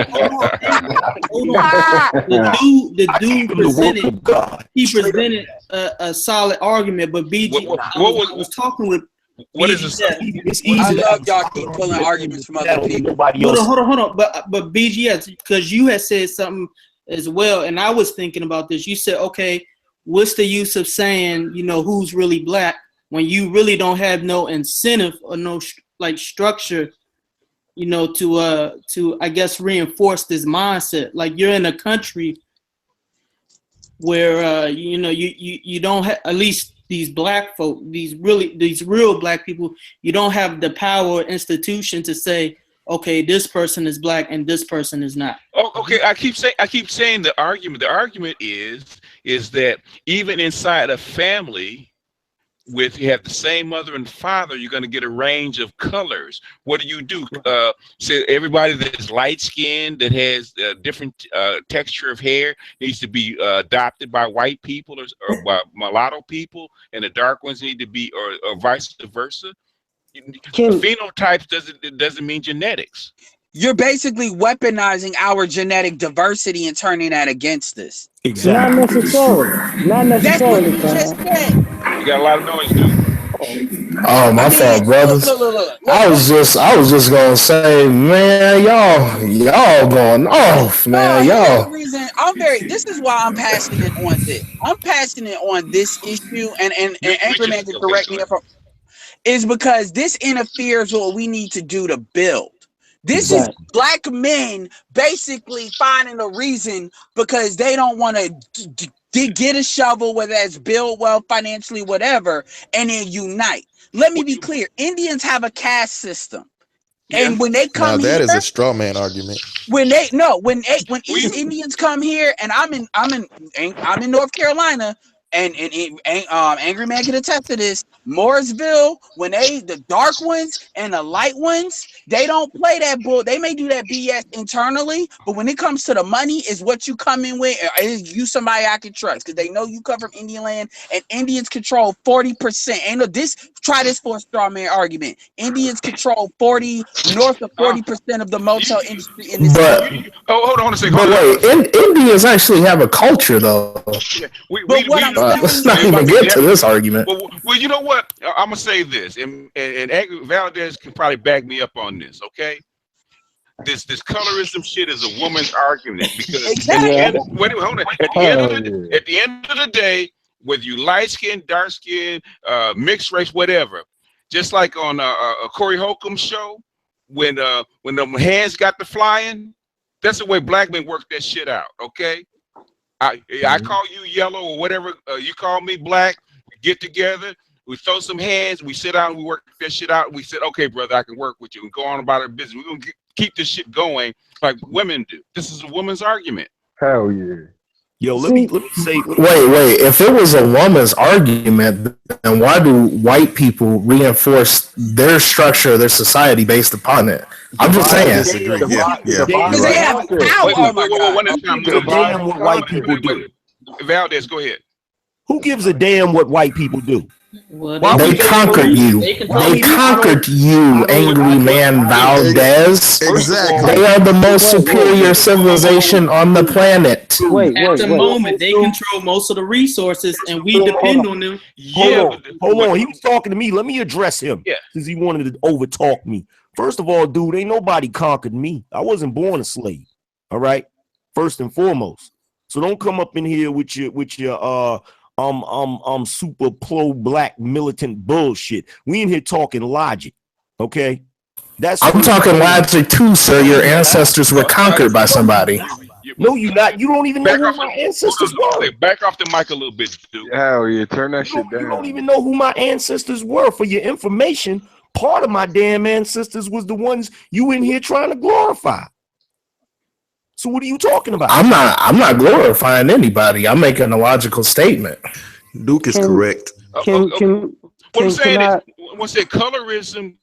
The dude presented. He presented a solid argument, but BG, what was talking with. What is this? It's easy. I love y'all keep pulling arguments from other people. Hold on. But BGS, because you had said something as well, and I was thinking about this. You said, okay, what's the use of saying, you know, who's really black when you really don't have no incentive or no like structure, you know, to I guess reinforce this mindset. Like, you're in a country where you know you don't have, at least these black folk, these real black people, you don't have the power or institution to say, okay, this person is black and this person is not. Oh, okay. I keep saying the argument. The argument is that even inside a family, with you have the same mother and father, you're going to get a range of colors. What do? Say everybody that is light skinned, that has a different texture of hair, needs to be adopted by white people or by mulatto people, and the dark ones need to be, or vice versa. Phenotypes doesn't mean genetics. You're basically weaponizing our genetic diversity and turning that against us. Exactly. Not necessarily. That's what you just said. You got a lot of noise, dude. Oh, my fault, brothers. Look. I was just gonna say, man, y'all going off, man, y'all. This is why I'm passionate on this. I'm passionate on this issue, and Angry Man can correct me if I'm, is because this interferes with what we need to do to build. This is black men basically finding a reason because they don't want to get a shovel, whether that's build wealth, financially, whatever, and then unite. Let me be clear. Indians have a caste system. And when they come here, that is a straw man argument. When East Indians come here, and I'm in North Carolina, and Angry Man can attest to this. Morrisville, when the dark ones and the light ones, they don't play that bull. They may do that BS internally, but when it comes to the money, is what you come in with, is you somebody I can trust, because they know you come from Indian land, and Indians control 40%. And try this for a straw man argument. Indians control north of 40% of the motel industry in this country. Hold on a second. But wait, Indians actually have a culture, though. Let's not even get to this argument. Well, you know what? I'm gonna say this, and Valdez can probably back me up on this. Okay, this colorism shit is a woman's argument, because at the end of the day, whether you light skin, dark skin, mixed race, whatever, just like on a Corey Holcomb show, when the hands got the flying, that's the way black men work that shit out. Okay. I call you yellow or whatever, you call me black. We get together, we throw some hands, we sit down, we work that shit out. We said, okay, brother, I can work with you, and go on about our business. We're gonna keep this shit going like women do. This is a woman's argument. Hell yeah. Yo, let me say. Wait. If it was a woman's argument, then why do white people reinforce their structure, their society based upon it? I'm just saying. Because they have power. What white people do. Valdez, go ahead. Who gives a damn what white people do? They conquered you. They conquered you, angry man Valdez. Exactly. They are the most superior civilization on the planet. At the moment, they control most of the resources, and we depend on them. Hold on. He was talking to me. Let me address him. Yeah. Since he wanted to overtalk me. First of all, dude, ain't nobody conquered me. I wasn't born a slave. All right. First and foremost. So don't come up in here with your super pro black militant bullshit. We in here talking logic, okay? I'm talking logic too, sir. Your ancestors were conquered by somebody. No, you not. You don't even know who my ancestors were. Back off the mic a little bit, dude. Hell yeah, turn that shit down. You don't even know who my ancestors were. For your information, part of my damn ancestors was the ones you in here trying to glorify. So what are you talking about? I'm not glorifying anybody. I'm making a logical statement. Duke is correct. What I'm saying is, once say colorism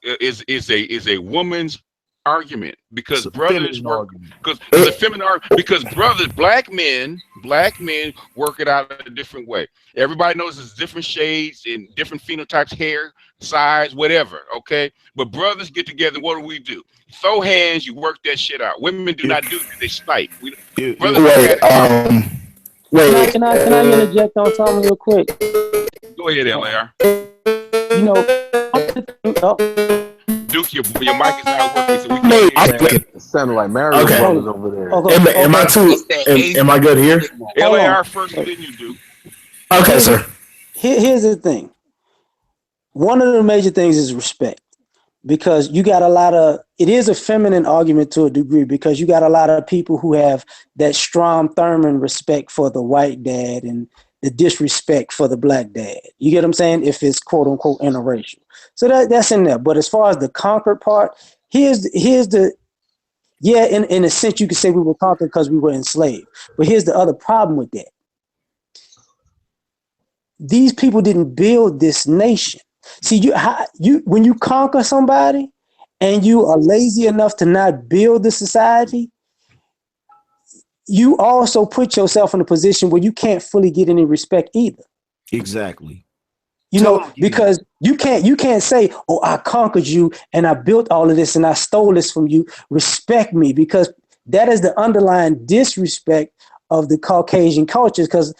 is a woman's argument because brothers work because the feminine because brothers black men work it out a different way. Everybody knows there's different shades and different phenotypes, hair size, whatever. Okay, but brothers get together. What do? Throw hands. You work that shit out. Women do not do that. They spite. Wait, can I interject on something real quick? Go ahead, LAR. You know, Duke, your mic is not working, so we can't hear you. It sounded like Mario Brothers over there. Am I too? Am I good here? LAR first, then you do. Okay, sir. Here's the thing. One of the major things is respect. Because you got a lot of, it is a feminine argument to a degree because you got a lot of people who have that Strom Thurmond respect for the white dad and the disrespect for the black dad. You get what I'm saying? If it's quote unquote interracial. So that's in there. But as far as the conquered part, here's the yeah, in a sense you could say we were conquered because we were enslaved. But here's the other problem with that. These people didn't build this nation. See, you when you conquer somebody and you are lazy enough to not build the society, you also put yourself in a position where you can't fully get any respect either. Exactly. You know, because you can't say, "Oh, I conquered you and I built all of this and I stole this from you. Respect me," because that is the underlying disrespect of the Caucasian cultures. Because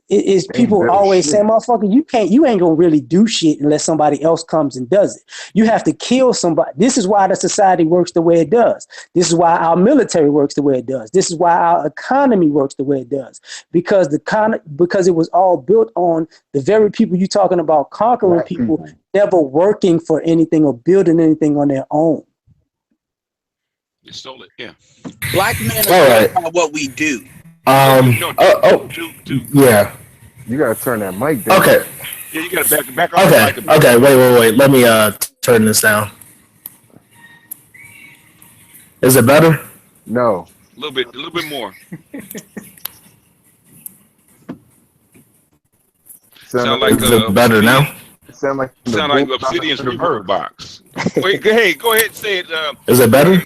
is people always saying, motherfucker, you ain't gonna really do shit unless somebody else comes and does it. You have to kill somebody. This is why the society works the way it does. This is why our military works the way it does. This is why our economy works the way it does. Because it was all built on the very people you talking about conquering people never working for anything or building anything on their own. You stole it, yeah. Black men are about what we do. Yeah. You gotta turn that mic down. Okay. Yeah, you gotta back off the mic. Okay. Wait. Let me turn this down. Is it better? No. A little bit more. Sound like is it better now? Sound like Obsidian's reverb box. Wait, go ahead and say it. Is it better?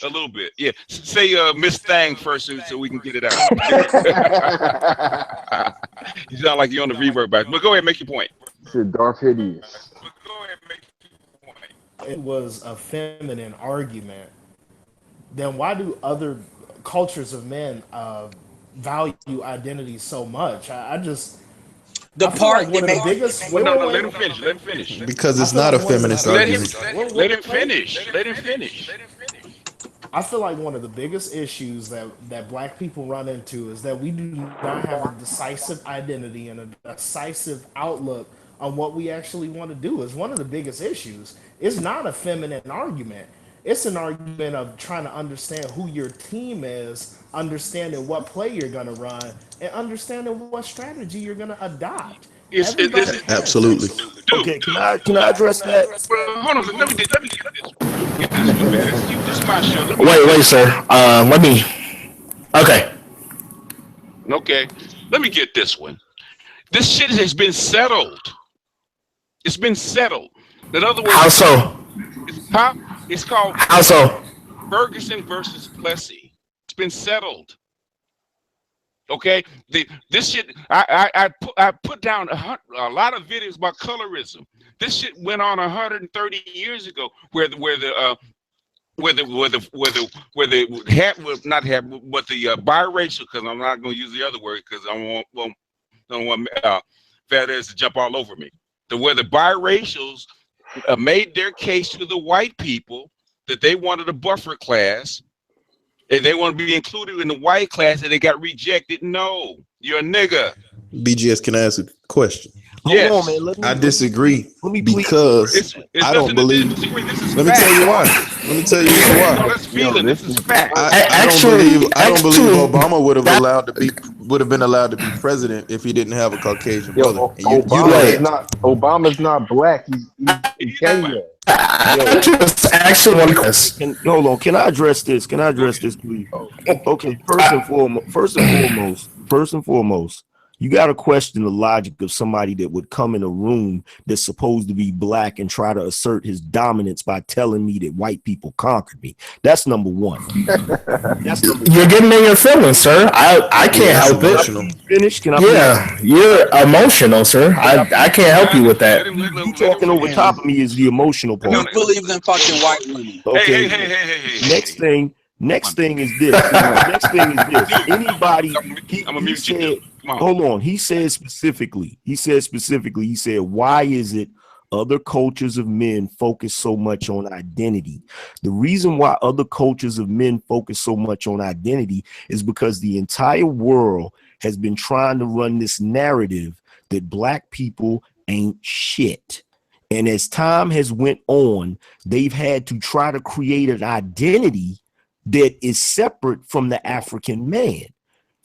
A little bit, yeah. Say Miss Thang first so we can get it out. You sound like you're on the reverb back. But go ahead, make your point. Shit, Darth Hideous. It was a feminine argument. Then why do other cultures of men value identity so much? I just the part like one of the biggest. No, let him finish. Because it's not a feminist argument. Let him finish. I feel like one of the biggest issues that black people run into is that we do not have a decisive identity and a decisive outlook on what we actually want to do. Is one of the biggest issues. It's not a feminine argument. It's an argument of trying to understand who your team is, understanding what play you're going to run, and understanding what strategy you're going to adopt. Absolutely. Okay, can I address that? Well, hold on, let me get this one, man. This is my show. Wait, sir. Let me. Okay. Okay. Let me get this one. This shit has been settled. It's been settled. In other words, how so? It's called how so? Ferguson versus Plessy. It's been settled. Okay, this shit. I put down a lot of videos about colorism. This shit went on 130 years ago, where the biracial, because I'm not going to use the other word because I don't want fat ass to jump all over me. Where the biracials made their case to the white people that they wanted a buffer class. And they want to be included in the white class and they got rejected. No, you're a nigga. BGS, can I ask a question? Hold on, man. I disagree let me because I don't believe. Let me tell you why. Let me tell you why. This is fact. I don't believe Obama would have been allowed to be president if he didn't have a Caucasian brother. Obama's not black. He's in Kenya. Hold on. Can I address this? Please? Okay. First and foremost, you got to question the logic of somebody that would come in a room that's supposed to be black and try to assert his dominance by telling me that white people conquered me. That's number one. You're getting in your feelings, sir. I can't help it. Finish? You're emotional, sir. I can't help you with that. You talking over top of me is the emotional part. Who believes in fucking white women? Okay. Hey. Next thing is this. Anybody? I'm gonna mute you. Hold on. He said specifically, why is it other cultures of men focus so much on identity? The reason why other cultures of men focus so much on identity is because the entire world has been trying to run this narrative that black people ain't shit. And as time has went on, they've had to try to create an identity that is separate from the African man.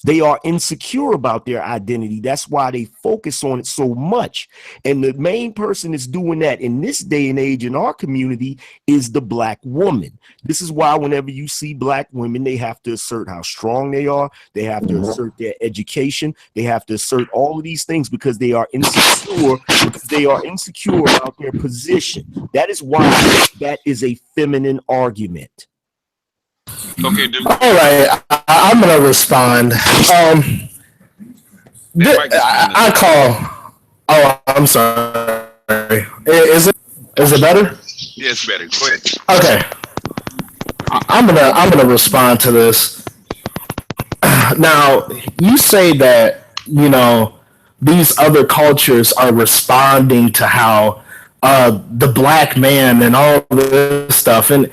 They are insecure about their identity. That's why they focus on it so much. And the main person that's doing that in this day and age in our community is the black woman. This is why whenever you see black women, they have to assert how strong they are. They have to assert their education. They have to assert all of these things because they are insecure, about their position. That is why that is a feminine argument. Okay, dude. All right, I'm gonna respond. I call. Oh, I'm sorry. Is it better? Yeah, it's better. Go ahead. Okay. I'm gonna respond to this. Now, you say that these other cultures are responding to how the black man and all this stuff, and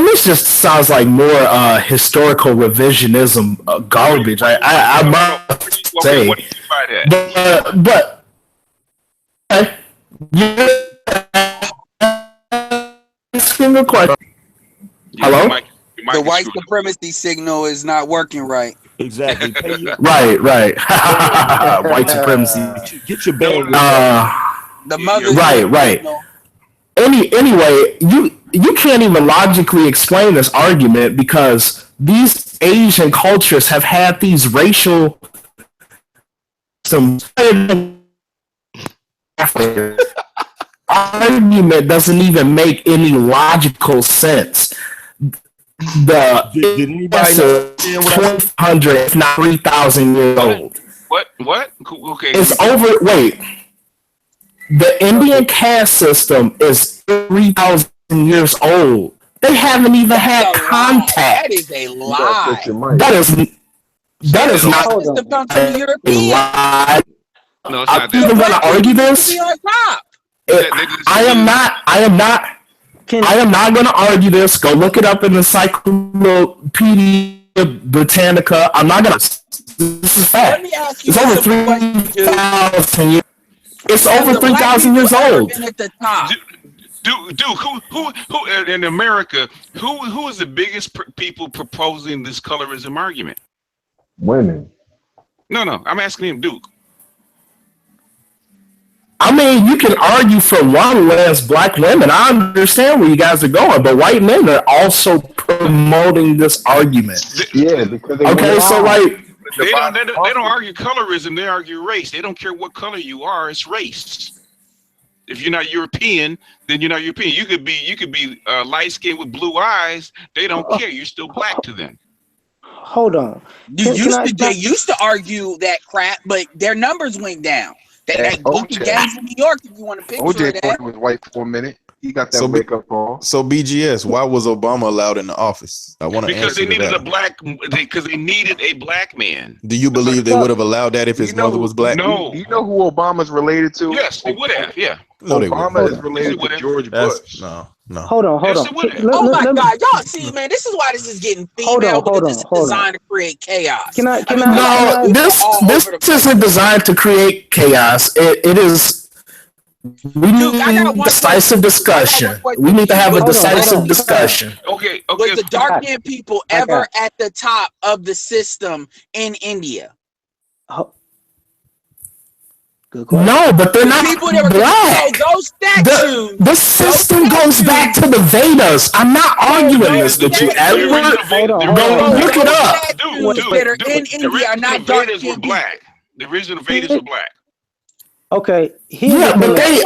this just sounds like more historical revisionism garbage. I must say, what do you mean by that? but asking the question. Hello. The white supremacy signal is not working right. Exactly. Right. White supremacy. Get your band. The mother. Right. Anyway, you can't even logically explain this argument because these Asian cultures have had these racial argument doesn't even make any logical sense. Did anybody know 1,200, if not 3,000 years old. What? Okay. It's over. Wait. The Indian caste system is 3,000 years old. They haven't even had contact. That is a lie. That is not a lie. No, it's not I'm even going to argue this. I am not going to argue this. Go look it up in the Encyclopedia Britannica. I'm not going to. This is fact. It's over 3,000 years. It's over 3,000 years old. Dude, who in America? Who is the biggest people proposing this colorism argument? Women. No. I'm asking him, Duke. I mean, you can argue for one less black women. I understand where you guys are going, but white men are also promoting this argument. Yeah, because they don't argue colorism. They argue race. They don't care what color you are. It's race. If you're not European, then you're not European. You could be light skinned with blue eyes. They don't care. You're still black to them. Hold on. They used to argue that crap, but their numbers went down. That gangs in New York, if you want to picture OJ that. was white for a minute. He got that wake up call. So BGS, why was Obama allowed in the office? I want to because answer they needed that. because they needed a black man. Do you believe they would have allowed that if his mother was black? No. You know who Obama's related to? Yes, they would have. Yeah. No, they Obama is related to George Bush. No. Hold on. Oh my God, y'all see, man, this is why this is getting female. This is designed to create chaos. This isn't designed to create chaos. It is We need decisive discussion. We need to have a decisive discussion. Okay. Was the dark-skinned people ever at the top of the system in India? Good question. No, but they're not People that were black. so those statues. The system goes back to the Vedas. I'm not arguing this with you, Edward. Go look it up. That are in India are not dark-skinned black. The original Vedas were black. Okay. Yeah, but they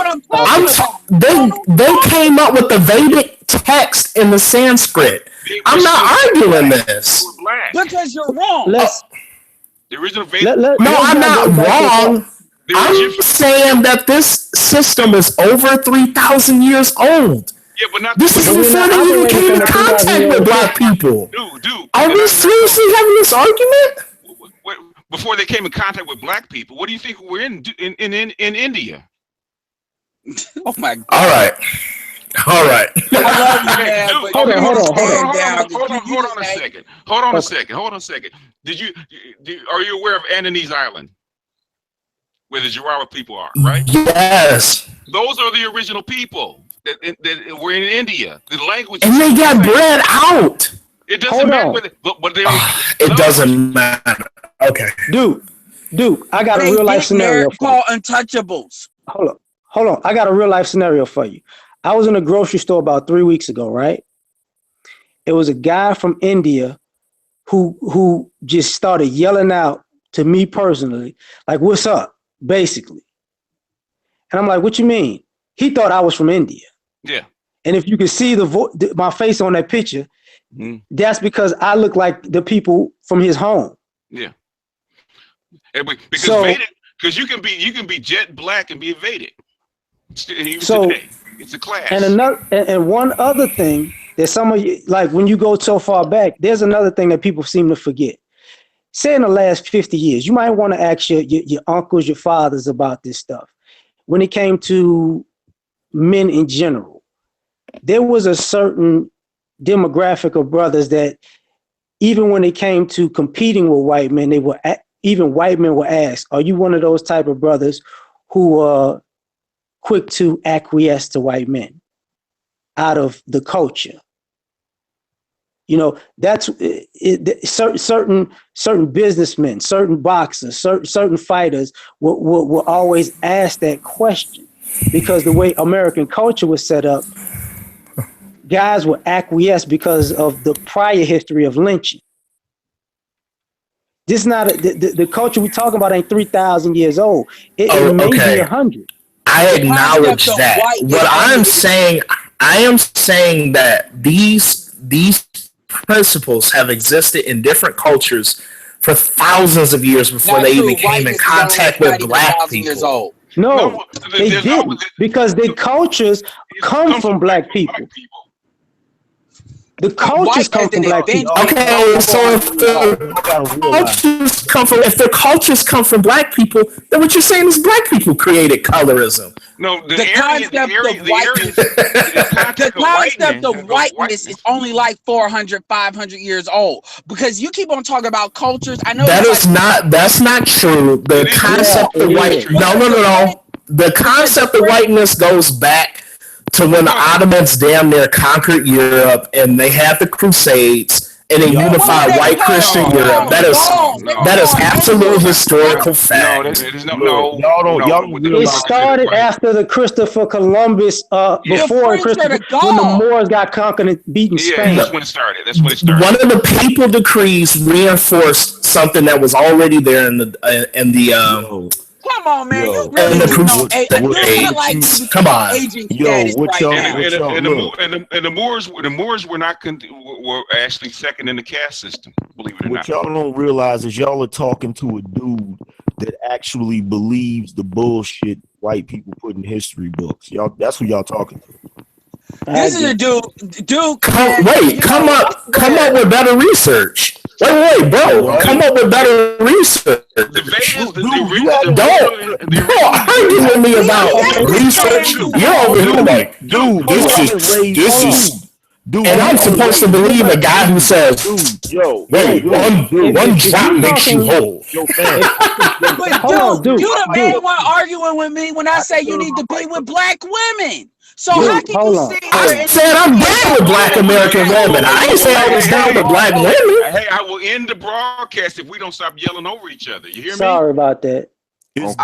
came up with the Vedic text in the Sanskrit. I'm not arguing this. Because you're wrong. The original Vedas. No, I'm not wrong. I'm saying that this system is over 3,000 years old. Yeah, but not this is before they even came in contact with black people. Dude. Are we seriously having this argument? Before they came in contact with black people, what do you think we're in India? Oh my God. All right. I love you, man. Hold on a second. Are you aware of Andanese Island? Where the Jarawa people are, right? Yes. Those are the original people that were in India. The language. And they got bred out. It doesn't matter. But they it doesn't matter. Okay. Dude, I got a real life scenario. Called untouchables. Hold on. I got a real life scenario for you. I was in a grocery store about 3 weeks ago, right? It was a guy from India who just started yelling out to me personally, like, "What's up?" Basically. And I'm like, "What you mean?" He thought I was from India. Yeah. And if you can see my face on that picture, that's because I look like the people from his home. Yeah. Because you can be jet black and be Vedic. Today. It's a class. And one other thing that some of you, like when you go so far back, there's another thing that people seem to forget. Say in the last 50 years, you might want to ask your uncles, your fathers about this stuff. When it came to men in general, there was a certain demographic of brothers that even when it came to competing with white men, even white men were asked, "Are you one of those type of brothers who are quick to acquiesce to white men out of the culture?" You know, that's certain businessmen, certain boxers, certain fighters will always ask that question, because the way American culture was set up, guys will acquiesce because of the prior history of lynching. This is not the culture we talking about ain't 3,000 years old. It may be 100. I acknowledge that. What I am saying that these principles have existed in different cultures for thousands of years before they even came in contact with black people. No, they didn't, because their cultures come from black people. The cultures come from black people. Okay, so if the cultures come from black people, then what you're saying is black people created colorism. No, the concept of whiteness is only like 400, 500 years old, because you keep on talking about cultures. I know that's not true. The concept of white, no. The concept of whiteness goes back to when the Ottomans damn near conquered Europe and they had the Crusades and they unified white Christian Europe. That is absolute historical fact. It started after the Christopher Columbus, before Christopher, when the Moors got conquered and beaten Spain. That's when it started. One of the papal decrees reinforced something that was already there in the come on, man! You really come on, and the Moors were were actually second in the caste system. Believe it or not. What y'all don't realize is y'all are talking to a dude that actually believes the bullshit white people put in history books. Y'all, that's who y'all talking to. This is a dude. Come up with better research. Wait, bro. Come up with better research. Don't argue with me about research. You're over here like, dude, Dude, and I'm supposed to believe a guy who says, "Wait, one drop makes you whole." But dude, you the main one arguing with me when I say you need to be with black women. So how can you sit here I said I'm down with black American women. I ain't say I was down with black women. Hey, I will end the broadcast if we don't stop yelling over each other. You hear me? Sorry about that. It's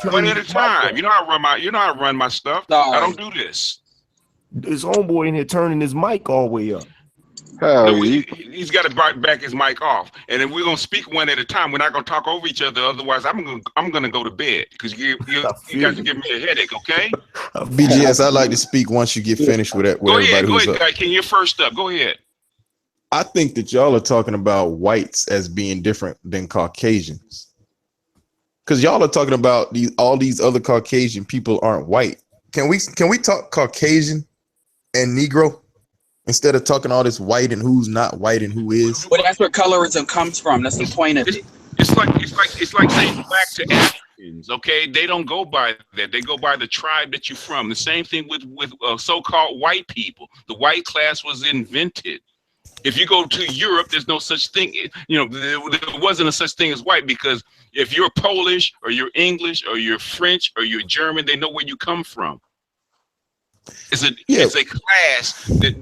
one at a time. You know how I run my stuff. I don't do this. His homeboy in here turning his mic all the way up. No, he's got to back his mic off, and then we're gonna speak one at a time. We're not gonna talk over each other. Otherwise, I'm gonna go to bed because you guys are giving me a headache. Okay? BGS, I like to speak once you get finished with that. Go ahead, Guy. Can you first up? Go ahead. I think that y'all are talking about whites as being different than Caucasians, because y'all are talking about all these other Caucasian people aren't white. Can we talk Caucasian and Negro? Instead of talking all this white and who's not white and who is. Well, that's where colorism comes from. That's the point of it. It's like saying black to Africans. Okay, they don't go by that. They go by the tribe that you're from. The same thing with so-called white people. The white class was invented. If you go to Europe, there's no such thing. You know, there wasn't a such thing as white, because if you're Polish or you're English or you're French or you're German, they know where you come from. It's a class that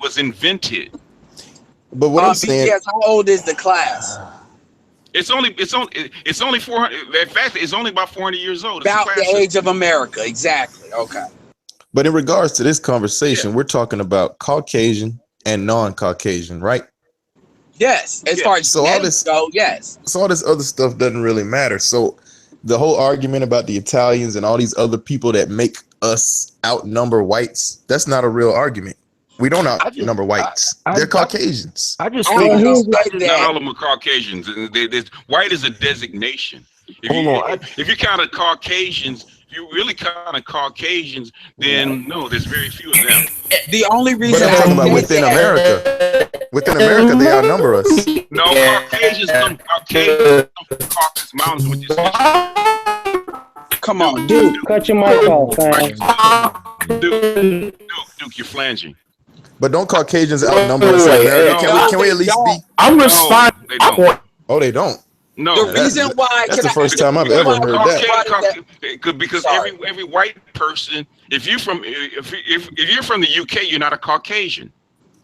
was invented. But what I'm saying, how old is the class? It's only 400. In fact, it's only about 400 years old. About the age of America, exactly. Okay. But in regards to this conversation, we're talking about Caucasian and non-Caucasian, right? Yes, as far as all this go, yes. So all this other stuff doesn't really matter. So the whole argument about the Italians and all these other people that make us outnumber whites, that's not a real argument. We don't outnumber whites. They're Caucasians. I just think not all of them are Caucasians. White is a designation. If you count Caucasians, if you really count Caucasians, then no, there's very few of them. The only reason I'm talking about within America. Within America, they outnumber us. No, Caucasians come from Caucasus Mountains with this. Come on, Duke, cut your mic off, man. Duke, you're flanging. But don't Caucasians outnumber us in America? Can we at least be? I'm responding. They don't. Oh, they don't. No, the reason why that's the first time I've ever heard that. Because every white person, if you're from the UK, you're not a Caucasian.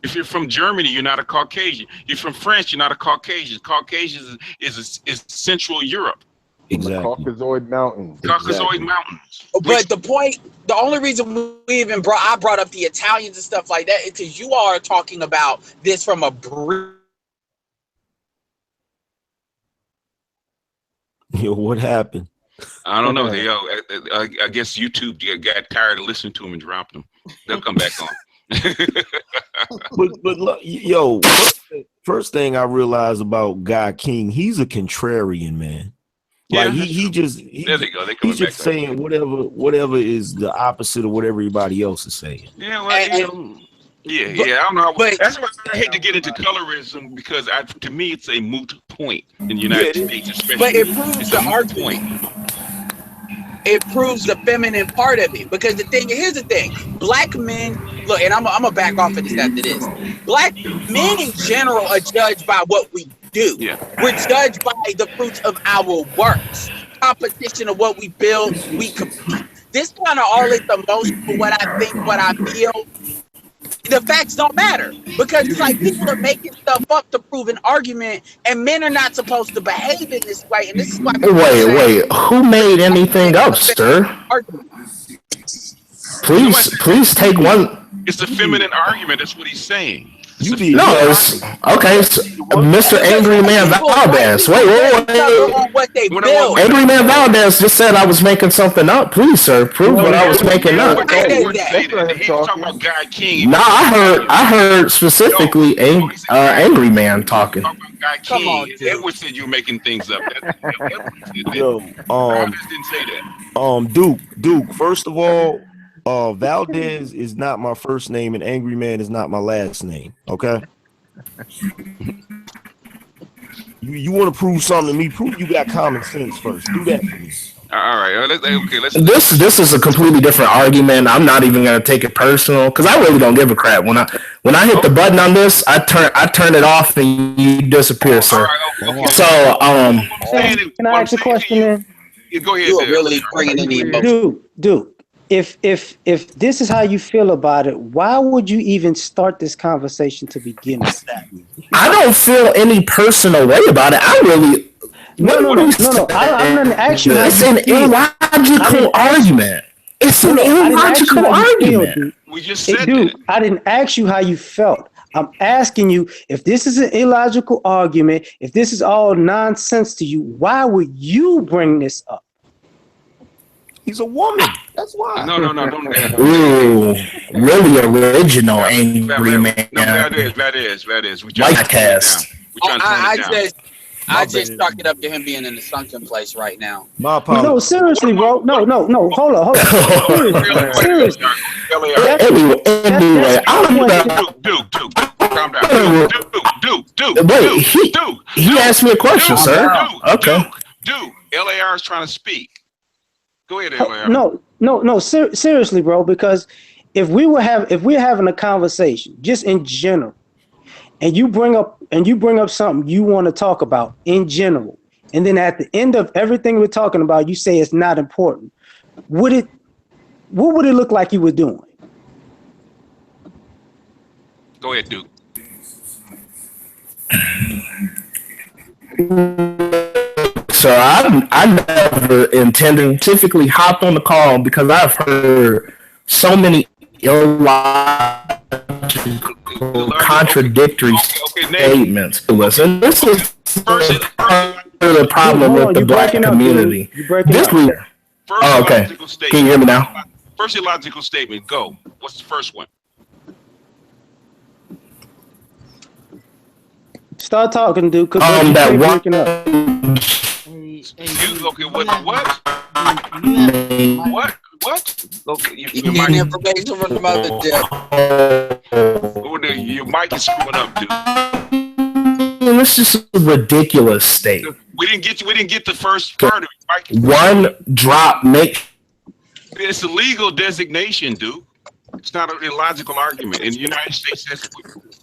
If you're from Germany, you're not a Caucasian. You're from France, you're not a Caucasian. Caucasian is Central Europe. Exactly. Caucasoid Mountains. Caucasoid Mountains. But the only reason I brought up the Italians and stuff like that is because you are talking about this from a Yo, what happened? I don't know. I guess YouTube got tired of listening to them and dropped them. They'll come back on. but look, yo, first thing I realized about Guy King, he's a contrarian, man. Like he's just saying whatever is the opposite of what everybody else is saying. Yeah, well, I don't know. But that's why I hate to get into colorism, because to me it's a moot point in the United States, especially. But it proves the argument. It proves the feminine part of it, because here's the thing: black men look, and I'm gonna back off of this after this. Black men in general are judged by what we do. Yeah. We're judged by the fruits of our works. Competition of what we build, we compete. This kind of all is the most for what I think, what I feel. The facts don't matter, because it's like people are making stuff up to prove an argument, and men are not supposed to behave in this way. And this is why. Wait, who made anything up, sir? Please take one. It's a feminine argument. That's what he's saying. Mr. Angry Man Valdez. Wait. Angry Man Valdez just said I was making something up. Please, sir, prove what I was making up. I heard specifically Angry Man talking. Come on, Edward said you're making things up. Yo, didn't say that. Duke. First of all, Valdez is not my first name, and Angry Man is not my last name. Okay. You want to prove something to me? Prove you got common sense first. Do that for me. All right. Okay. This is a completely different argument. I'm not even gonna take it personal because I really don't give a crap. When I hit the button on this, I turn it off and you disappear, sir. Okay. So can I ask a question then? Go ahead. You are really bringing in the emotion. Dude, if this is how you feel about it, why would you even start this conversation to begin with? I don't feel any personal way about it. I really. No. I'm going to ask you. It's an illogical argument. It's an illogical argument. We just said dude, I didn't ask you how you felt. I'm asking you if this is an illogical argument, if this is all nonsense to you, why would you bring this up? He's a woman. That's why. No. Don't. Ooh, really original angry man. No, that is. We like cast. I just chalk it up to him being in the sunken place right now. My apologies. No, seriously, bro. No. Hold on. Seriously. Anyway, Duke, calm down. Duke. Wait, he asked me a question, sir. Okay. Duke, LAR is trying to speak. Go ahead, LAR. No. Seriously, bro. Because if we're having a conversation, just in general, and you bring up something you want to talk about in general, and then at the end of everything we're talking about, you say it's not important. What would it look like you were doing? Go ahead, Duke. So I never intentionally hopped on the call because I've heard so many illogical, contradictory statements to us, and this is the problem with the black community. Okay. Can you hear me now? First illogical statement. Go. What's the first one? Start talking, dude. That breaking up. Okay. What? Okay, you get information from the mother, Jeff. Your mic is screwing up, dude. This is a ridiculous statement. We didn't get the first part of it. One drop make. It's a legal designation, dude. It's not an illogical argument. In the United States, that's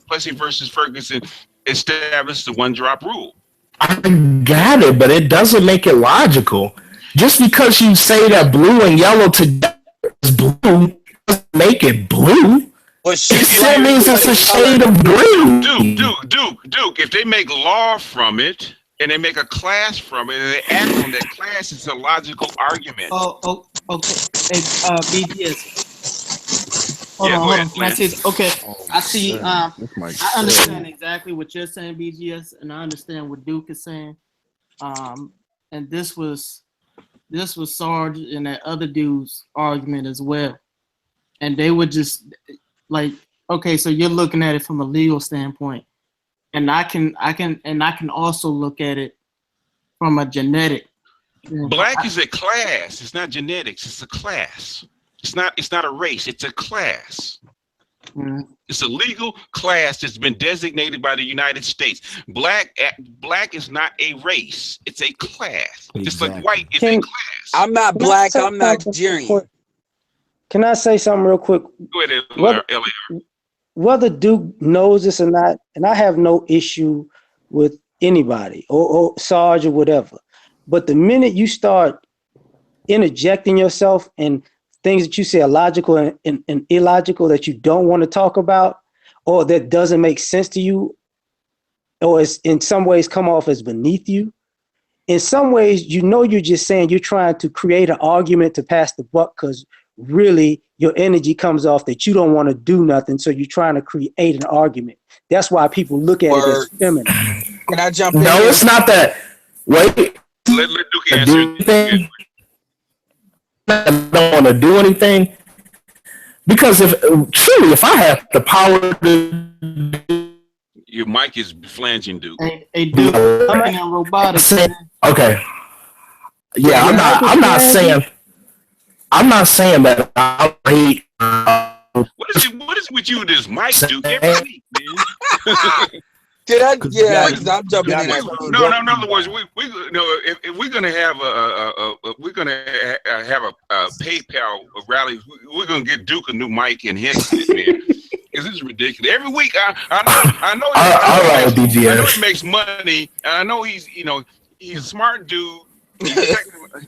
Plessy versus Ferguson established the one drop rule. I got it, but it doesn't make it logical. Just because you say that blue and yellow together is blue doesn't make it blue. It still means it's a shade of green. Duke. If they make law from it and they make a class from it and they act on that class, it's a logical argument. Oh, okay. BTS. Hold on. Can I say, okay, I see. I understand exactly what you're saying, BGS, and I understand what Duke is saying. And this was Sarge and that other dude's argument as well. And they were just like, okay, so you're looking at it from a legal standpoint, and I can also look at it from a genetic. Black is a class. It's not genetics. It's a class. It's not a race. It's a class. Mm-hmm. It's a legal class that's been designated by the United States. Black is not a race. It's a class. Exactly. Just like white is a class. I'm not black. I'm Nigerian. Can I say something real quick? Go ahead, LAR. Whether Duke knows this or not, and I have no issue with anybody or Sarge or whatever, but the minute you start interjecting yourself and things that you say are logical and illogical that you don't want to talk about, or that doesn't make sense to you, or is in some ways come off as beneath you. In some ways, you're just saying you're trying to create an argument to pass the buck because really your energy comes off that you don't want to do nothing, so you're trying to create an argument. That's why people look at it as feminine. Can I jump in? No, it's not that. Wait. Let Duke answer. I don't want to do anything because if I have the power to, your mic is flanging, Duke. Hey, Duke, I'm in robotics. Okay. Yeah, I'm not saying that I hate. What is it with you, this mic, Duke? Every week, man. Yeah, because I'm jumping in. No, in other words, we if we're gonna have a PayPal rally, we're gonna get Duke a new mic and headset, man. Because this is ridiculous. Every week, I know he makes money, and I know he's a smart dude. He's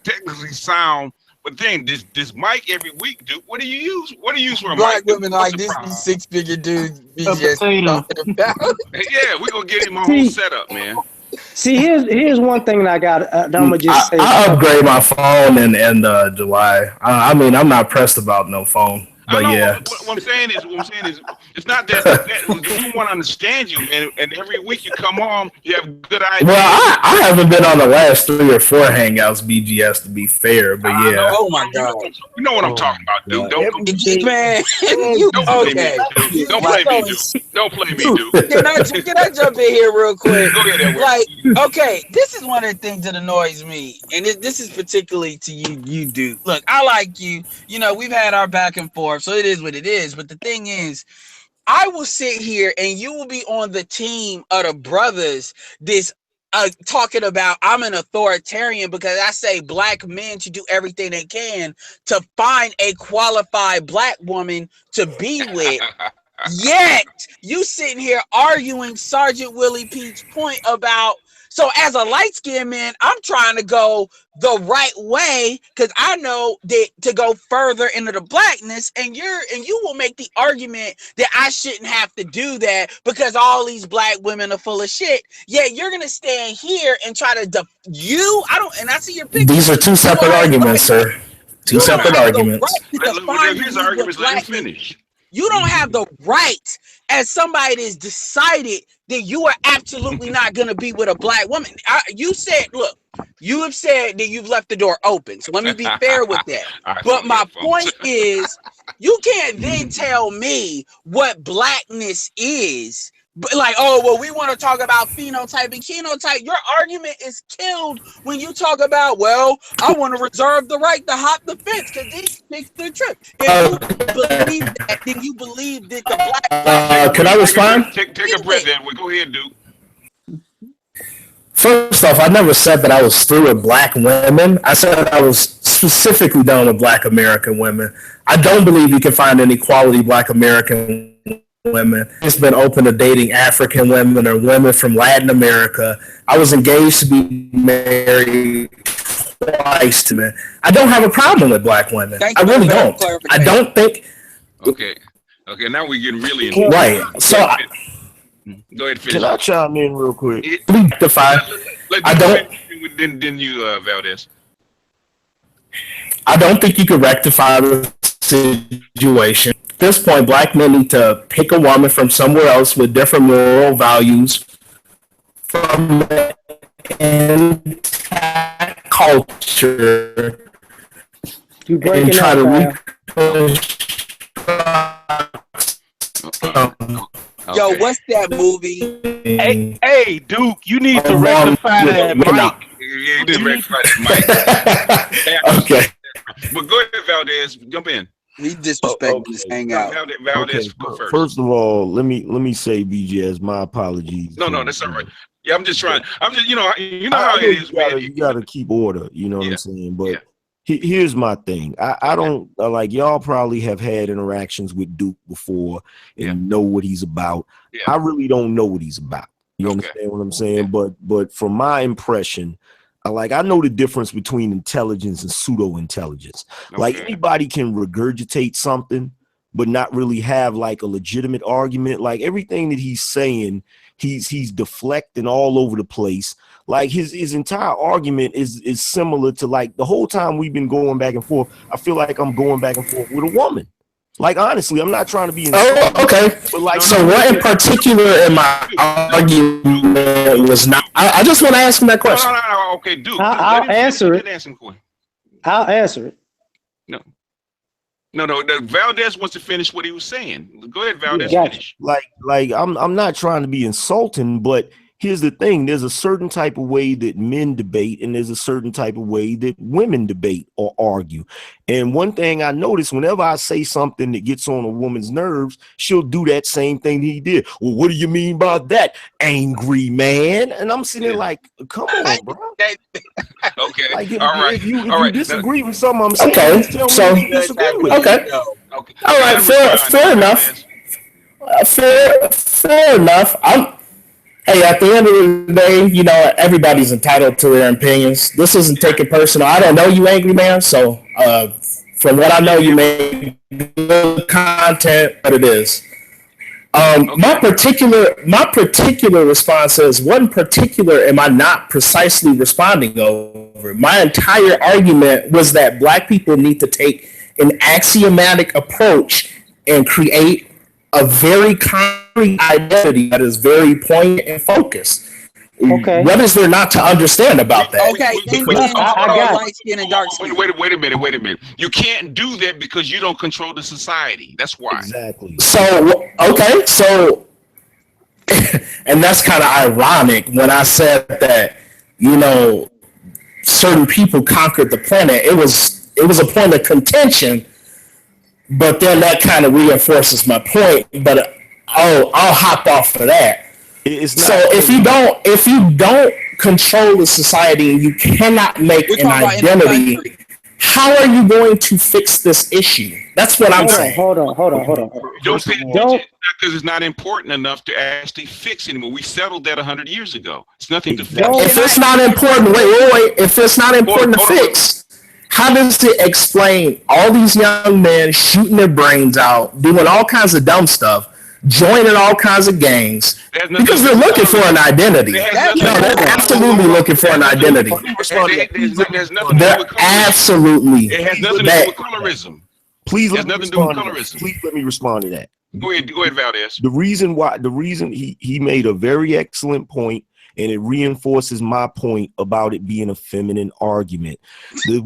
technically sound. But then this mic every week, dude. What do you use? What do you use for a Black mic? women like this, these 6-figure dudes be just talking about. Yeah, we're gonna get him a whole setup, man. See, here's one thing that I got. I'm gonna just say. I upgrade my phone in July. I mean, I'm not pressed about no phone, but yeah. What I'm saying is, it's not that we want to understand you, and every week you come on, you have good ideas. Well, I haven't been on the last 3 or 4 Hangouts, BGS, to be fair, but yeah. Oh my God! You know what I'm talking about, dude. Don't man. Don't play me, dude. Don't play me, dude. Can I jump in here real quick? Go ahead, like, okay, this is one of the things that annoys me, and this is particularly to you, dude. Look, I like you. You know, we've had our back and forth, so it is what it is. But the thing is, I will sit here and you will be on the team of the brothers talking about I'm an authoritarian because I say black men should do everything they can to find a qualified black woman to be with. Yet you sitting here arguing Sergeant Willie Pete's point about, so as a light-skinned man, I'm trying to go the right way because I know that to go further into the blackness, and you will make the argument that I shouldn't have to do that because all these black women are full of shit. Yeah, you're gonna stand here and try to and I see your picture. These are 2 separate arguments, sir. 2 separate arguments. Here's the arguments. Let him finish. You don't have the right as somebody that's decided that you are absolutely not going to be with a black woman. You said, look, you have said that you've left the door open. So let me be fair with that. But my point is, you can't then tell me what blackness is. But like, oh, well, we want to talk about phenotype and genotype. Your argument is killed when you talk about, well, I want to reserve the right to hop the fence because these chicks the trip. If you believe that, then you believe that the black. Can I respond? Take a breath, then. Go ahead, Duke. First off, I never said that I was through with black women. I said I was specifically done with black American women. I don't believe you can find any quality black American women. It's been open to dating African women or women from Latin America. I was engaged to be married twice to men. I don't have a problem with black women. I really don't. I don't think. Okay, now we're getting really into right. So go ahead, finish. Can I chime in real quick? I don't. Then you, Valdez. I don't think you can rectify the situation. At this point, black men need to pick a woman from somewhere else with different moral values from intact culture and try to Yo, what's that movie? Hey, Duke, you need to rectify that mic. Yeah, you did rectify that mic. Okay. But go ahead, Valdez. Jump in. We disrespect this hangout. Valdez, first of all, let me say, BGS, my apologies. No, that's all right. Yeah, I'm just trying. I'm just, you know how it is, man. You got to keep order. You know what I'm saying? But here's my thing. I don't like y'all probably have had interactions with Duke before and know what he's about. I really don't know what he's about. You understand what I'm saying? But from my impression, I know the difference between intelligence and pseudo intelligence. Like anybody can regurgitate something, but not really have like a legitimate argument. Like everything that he's saying, he's deflecting all over the place. Like his entire argument is similar to like the whole time we've been going back and forth. I feel like I'm going back and forth with a woman. Like honestly, I'm not trying to be insulting. Oh, okay. But like, so what in particular in my argument was not? I just want to ask him that question. No. Okay, Duke. I'll answer it. I'll answer it. No. Valdez wants to finish what he was saying. Go ahead, Valdez. Finish. Like I'm not trying to be insulting, but here's the thing. There's a certain type of way that men debate, and there's a certain type of way that women debate or argue. And one thing I notice, whenever I say something that gets on a woman's nerves, she'll do that same thing he did. Well, what do you mean by that, angry man? And I'm sitting there like, come on, bro. Okay. Like, if All right. you disagree with something I'm saying, Okay, just tell me so what you disagree with. okay, all right, fair enough. Fair enough. Hey, at the end of the day, you know, everybody's entitled to their opinions. This isn't taken personal. I don't know you, angry man. So, from what I know, you make good content, but it is. My particular response is, what in particular am I not precisely responding over? My entire argument was that Black people need to take an axiomatic approach and create a very concrete identity that is very poignant and focused. Okay. What is there not to understand about that? Okay, light skin and dark skin. Wait a minute. You can't do that because you don't control the society. That's why. Exactly. So, okay, so, and that's kind of ironic when I said that, you know, certain people conquered the planet. It was a point of contention, but then that kind of reinforces my point. But I'll hop off of that. So if you don't control the society and you cannot make an identity, how are you going to fix this issue? That's what I'm saying. Hold on. Don't pay attention because it's not important enough to actually fix anymore. We settled that 100 years ago. It's nothing to fix. If it's not important, wait. If it's not important to fix, how does it explain all these young men shooting their brains out, doing all kinds of dumb stuff, joining all kinds of gangs, because they're looking for an identity? No, they're absolutely looking for an identity. They're absolutely. It has nothing to do with colorism. Please let me respond to that. Go ahead, Valdez. The reason he made a very excellent point, and it reinforces my point about it being a feminine argument. The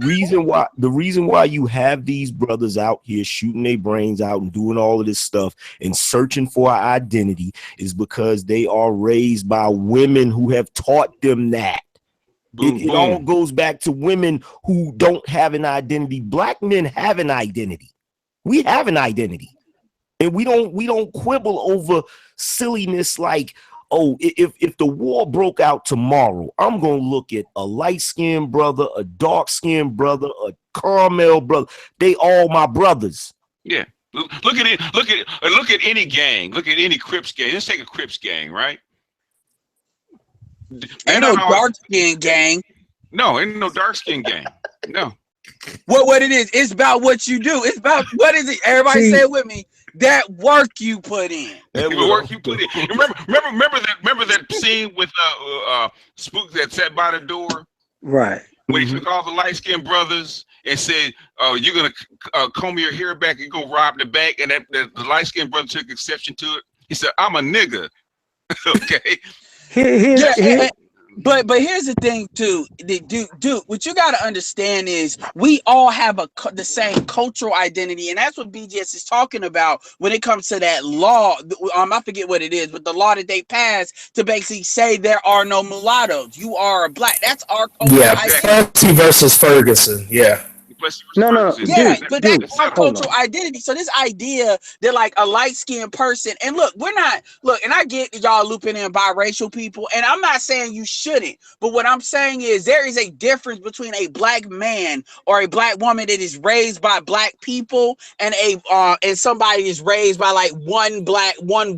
reason why you have these brothers out here shooting their brains out and doing all of this stuff and searching for an identity is because they are raised by women who have taught them that. It all goes back to women who don't have an identity. Black men have an identity. We have an identity. And we don't quibble over silliness like, oh, if the war broke out tomorrow, I'm going to look at a light-skinned brother, a dark-skinned brother, a caramel brother. They all my brothers. Yeah. Look at it. Look at any gang. Look at any Crips gang. Let's take a Crips gang, right? Ain't no dark-skinned gang. No, ain't no dark-skinned gang. No. What it is, it's about what you do. It's about, what is it? Everybody say it with me. That work you put in. The work you put in. Remember that scene with Spook that sat by the door? Right. When he took all the light-skinned brothers and said, you're going to comb your hair back and go rob the bank. And the light-skinned brother took exception to it. He said, I'm a nigga. Okay. But here's the thing too, dude. What you got to understand is we all have the same cultural identity, and that's what BGS is talking about when it comes to that law. I forget what it is, but the law that they passed to basically say there are no mulattoes. You are black. That's our cultural identity. Plessy versus Ferguson. Yeah. No. Yeah, but that's our cultural identity. So this idea that like a light-skinned person, and look, and I get y'all looping in biracial people, and I'm not saying you shouldn't, but what I'm saying is there is a difference between a black man or a black woman that is raised by black people and and somebody is raised by like one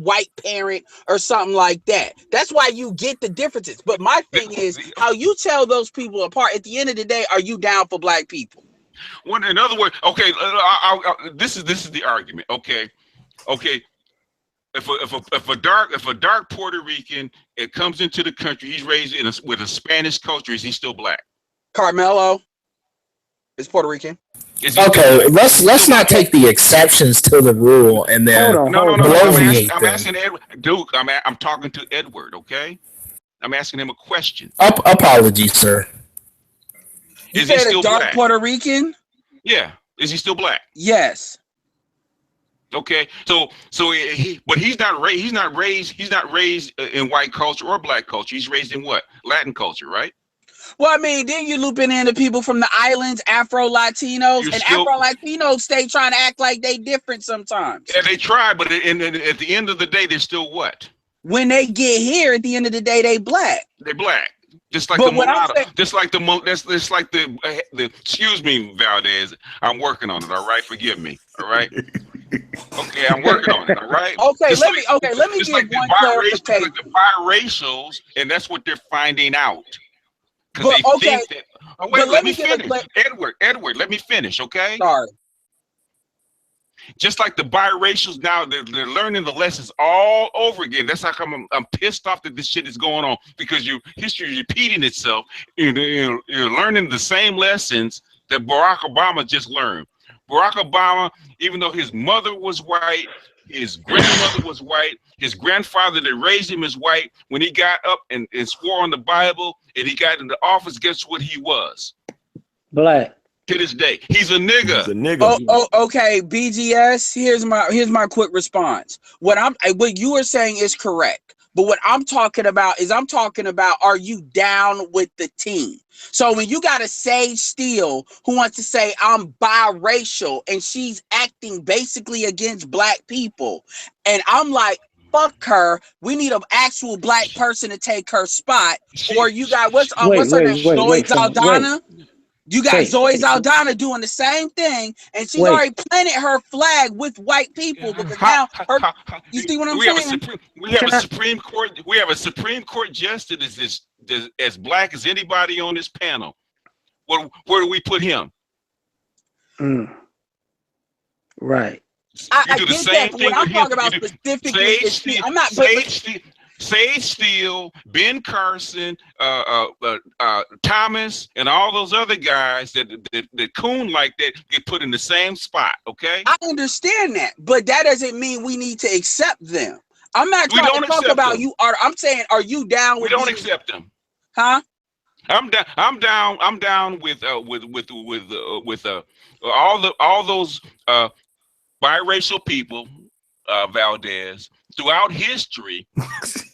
white parent or something like that. That's why you get the differences. But my thing is how you tell those people apart. At the end of the day, are you down for black people? Well, in other words, okay, this is the argument. Okay. If a dark Puerto Rican it comes into the country, he's raised with a Spanish culture. Is he still black? Carmelo is Puerto Rican. Okay, let's not take the exceptions to the rule and then bloviate I'm asking Edward, Duke. I'm talking to Edward. Okay, I'm asking him a question. Apologies, sir. You said a dark Puerto Rican? Yeah. Is he still black? Yes. Okay, but he's not raised in white culture or black culture. He's raised in what? Latin culture, right? Well, I mean, then you looping in the people from the islands, Afro-Latinos, and Afro-Latinos stay trying to act like they different sometimes. Yeah, they try, but at the end of the day, they're still what? When they get here, at the end of the day, they black. They're black. Just like the mulatto, just like the excuse me, Valdez. I'm working on it. All right, forgive me. All right. Okay, I'm working on it. All right. Okay, let me give one clarification. Like the biracials, and that's what they're finding out. Because they think that. Oh, wait, let me finish, Edward. Let me finish. Okay. Sorry. Just like the biracials now, they're learning the lessons all over again. That's how come I'm pissed off that this shit is going on, because your history is repeating itself. You're learning the same lessons that Barack Obama just learned. Barack Obama, even though his mother was white, his grandmother was white, his grandfather that raised him is white, when he got up and swore on the Bible and he got into office, guess what he was? Black. To this day, he's a nigga. He's a nigga. Oh, okay. BGS. Here's my quick response. What you are saying is correct, but what I'm talking about is are you down with the team? So when you got a Sage Steele who wants to say I'm biracial and she's acting basically against black people, and I'm like, fuck her. We need an actual black person to take her spot. Or you got what's her name? Zoe Saldana. You got Zoe Saldana doing the same thing, and she's already planted her flag with white people. Because now, you see what I'm saying? We have a Supreme Court. We have a Supreme Court justice as black as anybody on this panel. Where do we put him? Right. I do the same thing. I'm talking about specifically. I'm not. Sage Steele, Ben Carson, Thomas, and all those other guys that coon like that get put in the same spot. Okay, I understand that, but that doesn't mean we need to accept them. I'm not trying to talk about them. I'm saying, are you down with? We don't accept them, huh? I'm down. I'm down with all those biracial people, Valdez, throughout history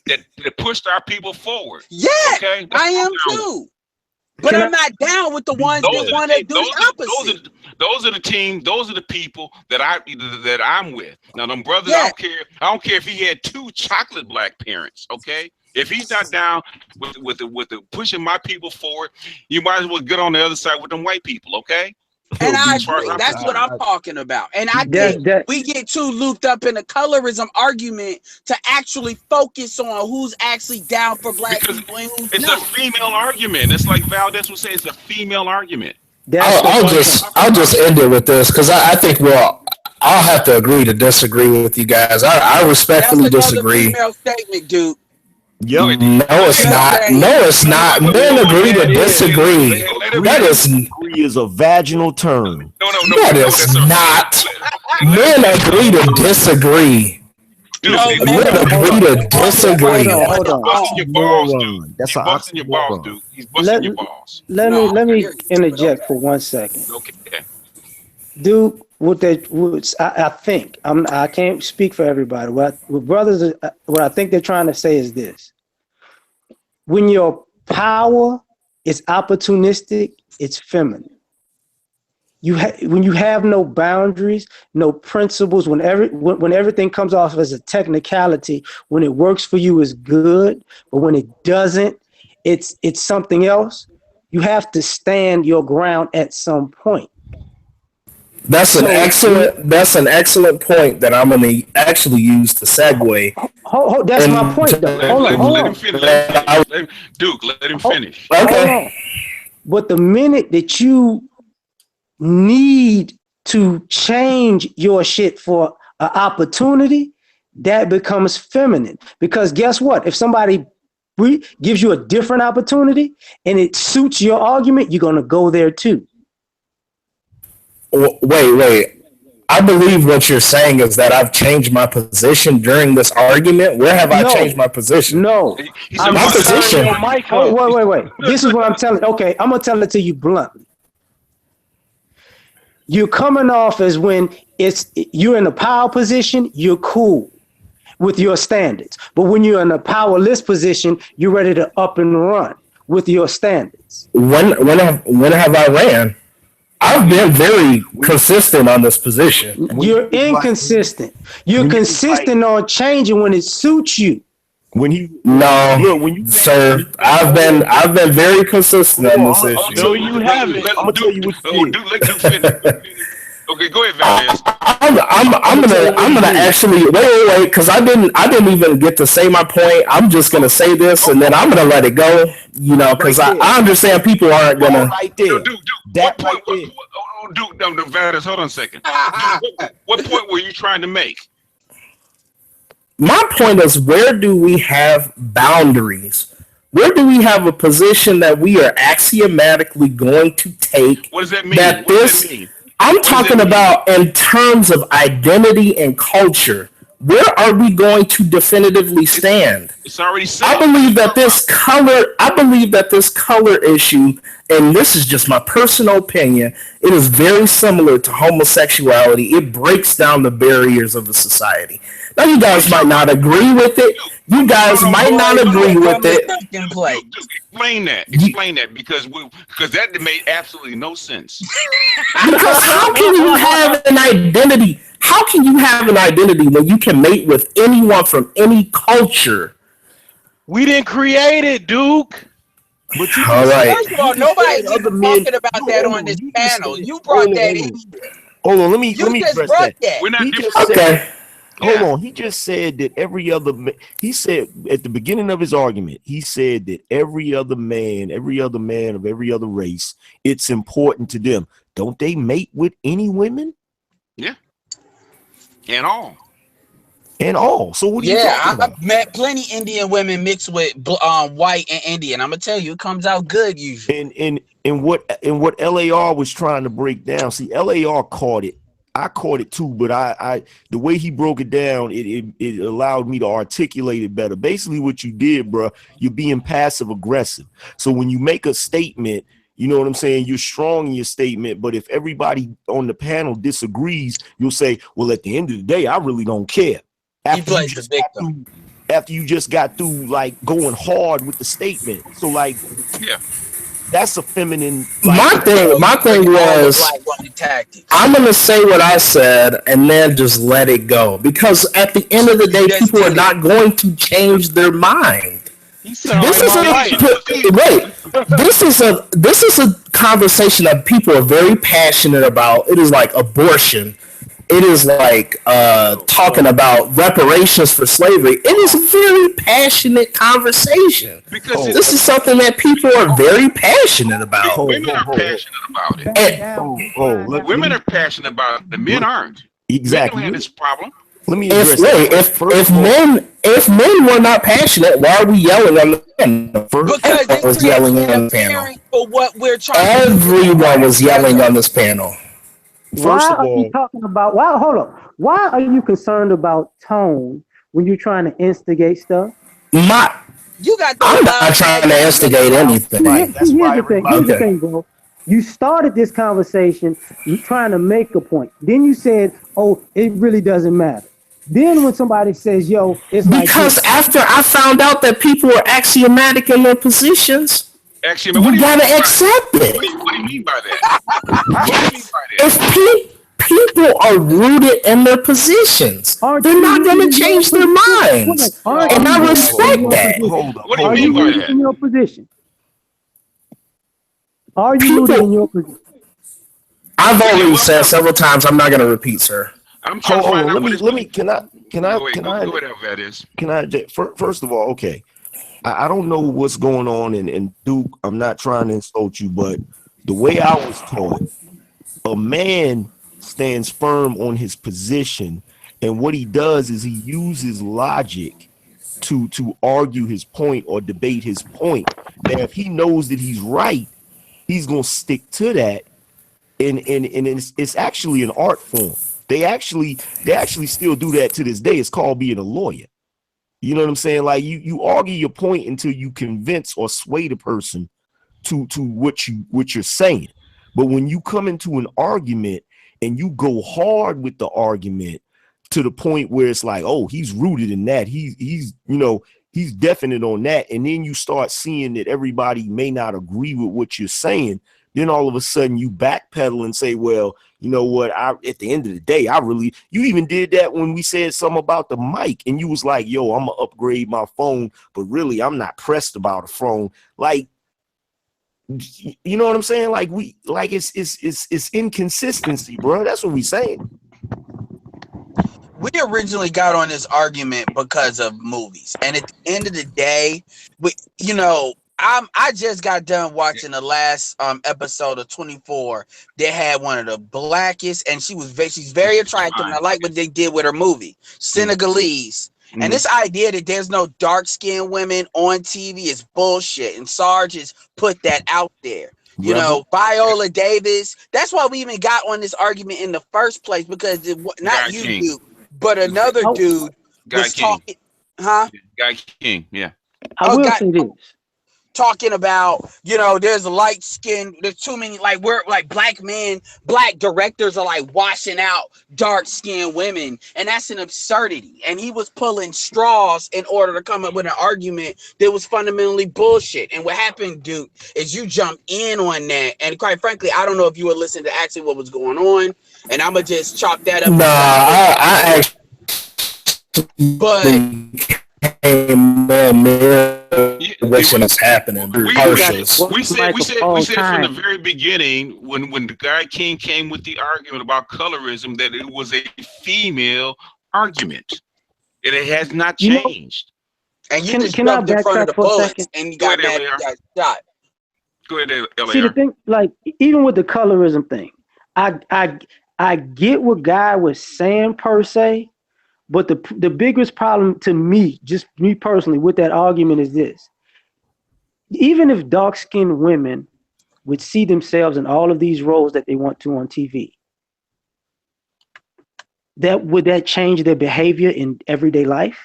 that pushed our people forward. Yeah, okay? I am too. But I'm not down with the ones that want to do the opposite. Those are the team. Those are the people that I'm with. Now, them brothers, I don't care if he had 2 chocolate black parents. Okay, if he's not down with the pushing my people forward, you might as well get on the other side with them white people. Okay. And I agree. That's what I'm talking about. And I think we get too looped up in the colorism argument to actually focus on who's actually down for black people and who's not. It's a female argument. It's like Valdez would say, it's a female argument. I'll just end it with this, because I think I'll have to agree to disagree with you guys. I respectfully disagree. Female statement, dude. No, it's not. No, it's not. Men agree to disagree. That is a vaginal term. That is not. Men agree to disagree. Men agree to disagree. Hold on. That's an oxymoron, dude. He's busting your balls. Let me interject for 1 second. Okay. Dude, I think I can't speak for everybody. What I think they're trying to say is this: when your power is opportunistic, it's feminine. When you have no boundaries, no principles, when everything comes off as a technicality, when it works for you is good, but when it doesn't, it's something else. You have to stand your ground at some point. That's an excellent point that I'm going to actually use to segue. That's my point, though. Hold on. Duke, let him finish. Okay. But the minute that you need to change your shit for an opportunity, that becomes feminine. Because guess what? If somebody gives you a different opportunity and it suits your argument, you're going to go there too. Wait. I believe what you're saying is that I've changed my position during this argument. Where have I changed my position? No. My position. Wait. This is what I'm telling. Okay, I'm going to tell it to you bluntly. You're coming off as when you're in a power position, you're cool with your standards. But when you're in a powerless position, you're ready to up and run with your standards. When have I ran? I've been very consistent on this position. You're inconsistent. You're consistent on changing when it suits you. When he sir, I've been very consistent on this issue. No, you haven't. I'm gonna tell you what you did. Let Duke finish. Okay, go ahead, Valdez. I'm gonna actually wait, because I didn't even get to say my point. I'm just gonna say this and then I'm gonna let it go. You know, because I understand people aren't gonna. Right there. Duke, what point? Duke, Valdez, hold on a second. What point were you trying to make? My point is, where do we have boundaries? Where do we have a position that we are axiomatically going to take? What does that mean? What does that mean? I'm talking about in terms of identity and culture. Where are we going to definitively stand? It's already said. I believe that this color issue, and this is just my personal opinion, it is very similar to homosexuality. It breaks down the barriers of the society. Now, you guys might not agree with it. You guys might not agree with it. Explain that, because that made absolutely no sense. Because how can you have an identity? How can you have an identity when you can mate with anyone from any culture? We didn't create it, Duke. But all right. First of all, nobody's even talking about that on this panel. You brought that in. Hold on, let me address that. We're not okay. Hold on. He just said that he said at the beginning of his argument, he said that every other man of every other race, it's important to them. Don't they mate with any women? Yeah. And all. So what are you talking about? I've met plenty Indian women mixed with white and Indian. I'm gonna tell you, it comes out good usually. And what LAR was trying to break down. See, LAR caught it. I caught it too, but I the way he broke it down, it allowed me to articulate it better. Basically, what you did, bro, you're being passive aggressive. So when you make a statement, you know what I'm saying? You're strong in your statement, but if everybody on the panel disagrees, you'll say, well, at the end of the day, I really don't care. After you just got through like going hard with the statement. So like, yeah, that's a feminine. My thing was, I'm gonna say what I said and then just let it go, because at the end of the day, people are not going to change their mind. This is a conversation that people are very passionate about. It is like abortion. It is like talking about reparations for slavery. It is a very passionate conversation. Because this is something that people are very passionate about. Women are passionate about it. Women are passionate about it. The men aren't. Exactly. Men don't have this problem. Let me address if men were not passionate, why are we yelling on the panel? Because they was yelling on the panel. For what we're trying. Everyone was yelling on this panel. Why are you talking about? Hold up. Why are you concerned about tone when you're trying to instigate stuff? You got. I'm not trying to instigate anything. Here's the thing, bro. You started this conversation. You trying to make a point. Then you said, "Oh, it really doesn't matter." Then when somebody says, "Yo," it's because like after I found out that people are axiomatic in their positions. We gotta accept it. What do you mean by that? What do you mean by If that? people are rooted in their positions, they're not gonna change their minds, and I respect that. What do you mean by that? In your position? Are you rooted in your position? I've already said several times. I'm not gonna repeat, sir. I'm trying to find out what let me. Can I? First of all, okay. I don't know what's going on, and Duke, I'm not trying to insult you, but the way I was taught, a man stands firm on his position, and what he does is he uses logic to argue his point or debate his point. Now, if he knows that he's right, he's gonna stick to that, and it's actually an art form. They actually still do that to this day. It's called being a lawyer. You know what I'm saying? Like you argue your point until you convince or sway the person to what you're saying. But when you come into an argument and you go hard with the argument to the point where it's like, oh, he's rooted in that. He's you know, he's definite on that. And then you start seeing that everybody may not agree with what you're saying. Then all of a sudden you backpedal and say, well, you know what? At the end of the day, you even did that when we said something about the mic and you was like, yo, I'm gonna upgrade my phone, but really I'm not pressed about a phone. Like, you know what I'm saying? Like it's inconsistency, bro. That's what we saying. We originally got on this argument because of movies, and at the end of the day, I just got done watching the last episode of 24 that had one of the blackest, and she's very attractive, and I like what they did with her movie, Senegalese. And this idea that there's no dark-skinned women on TV is bullshit, and Sarge has put that out there. You know, Viola Davis. That's why we even got on this argument in the first place, because not you, dude, but another dude was talking. Huh? Guy King, yeah. I will say this. Talking about, there's a light skin, there's too many, we're black directors are washing out dark skinned women, and that's an absurdity. And he was pulling straws in order to come up with an argument that was fundamentally bullshit. And what happened, dude, is you jump in on that, and quite frankly, I don't know if you were listening to actually what was going on, and I'm gonna just chalk that up. I actually, what's happening. We said from the very beginning when the guy King came with the argument about colorism that it was a female argument. It has not changed. And you just jumped in front of the bullets and you got mad and got shot. Go ahead, LAR. See, the thing, even with the colorism thing, I get what Guy was saying per se. But the biggest problem to me, just me personally, with that argument is this. Even if dark-skinned women would see themselves in all of these roles that they want to on TV, would that change their behavior in everyday life?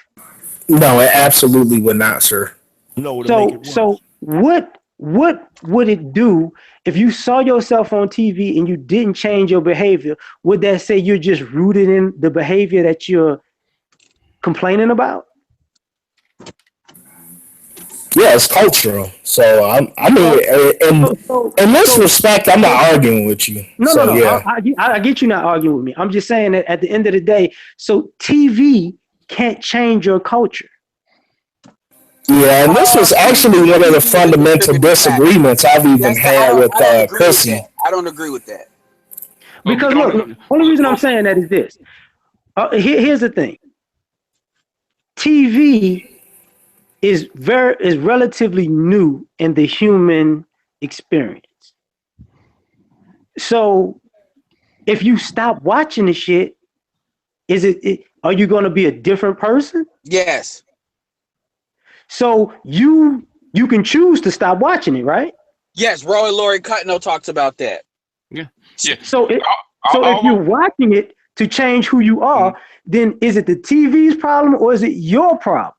No, it absolutely would not, sir. No, so what would it do if you saw yourself on TV and you didn't change your behavior? Would that say you're just rooted in the behavior that you're complaining about? Yeah, it's cultural. So I mean, in this respect, I'm not arguing with you. No. Yeah. I get you not arguing with me. I'm just saying that at the end of the day, so TV can't change your culture. Yeah, and this was actually one of the fundamental disagreements I've even had with Chrissy. I don't agree with that. Because look, only reason I'm saying that is this. Here's the thing. TV is relatively new in the human experience. So if you stop watching the shit, are you going to be a different person? Yes. So you can choose to stop watching it, right? Yes, Roy Laurie Cutno talks about that. Yeah. So if you're watching it to change who you are, then is it the TV's problem or is it your problem?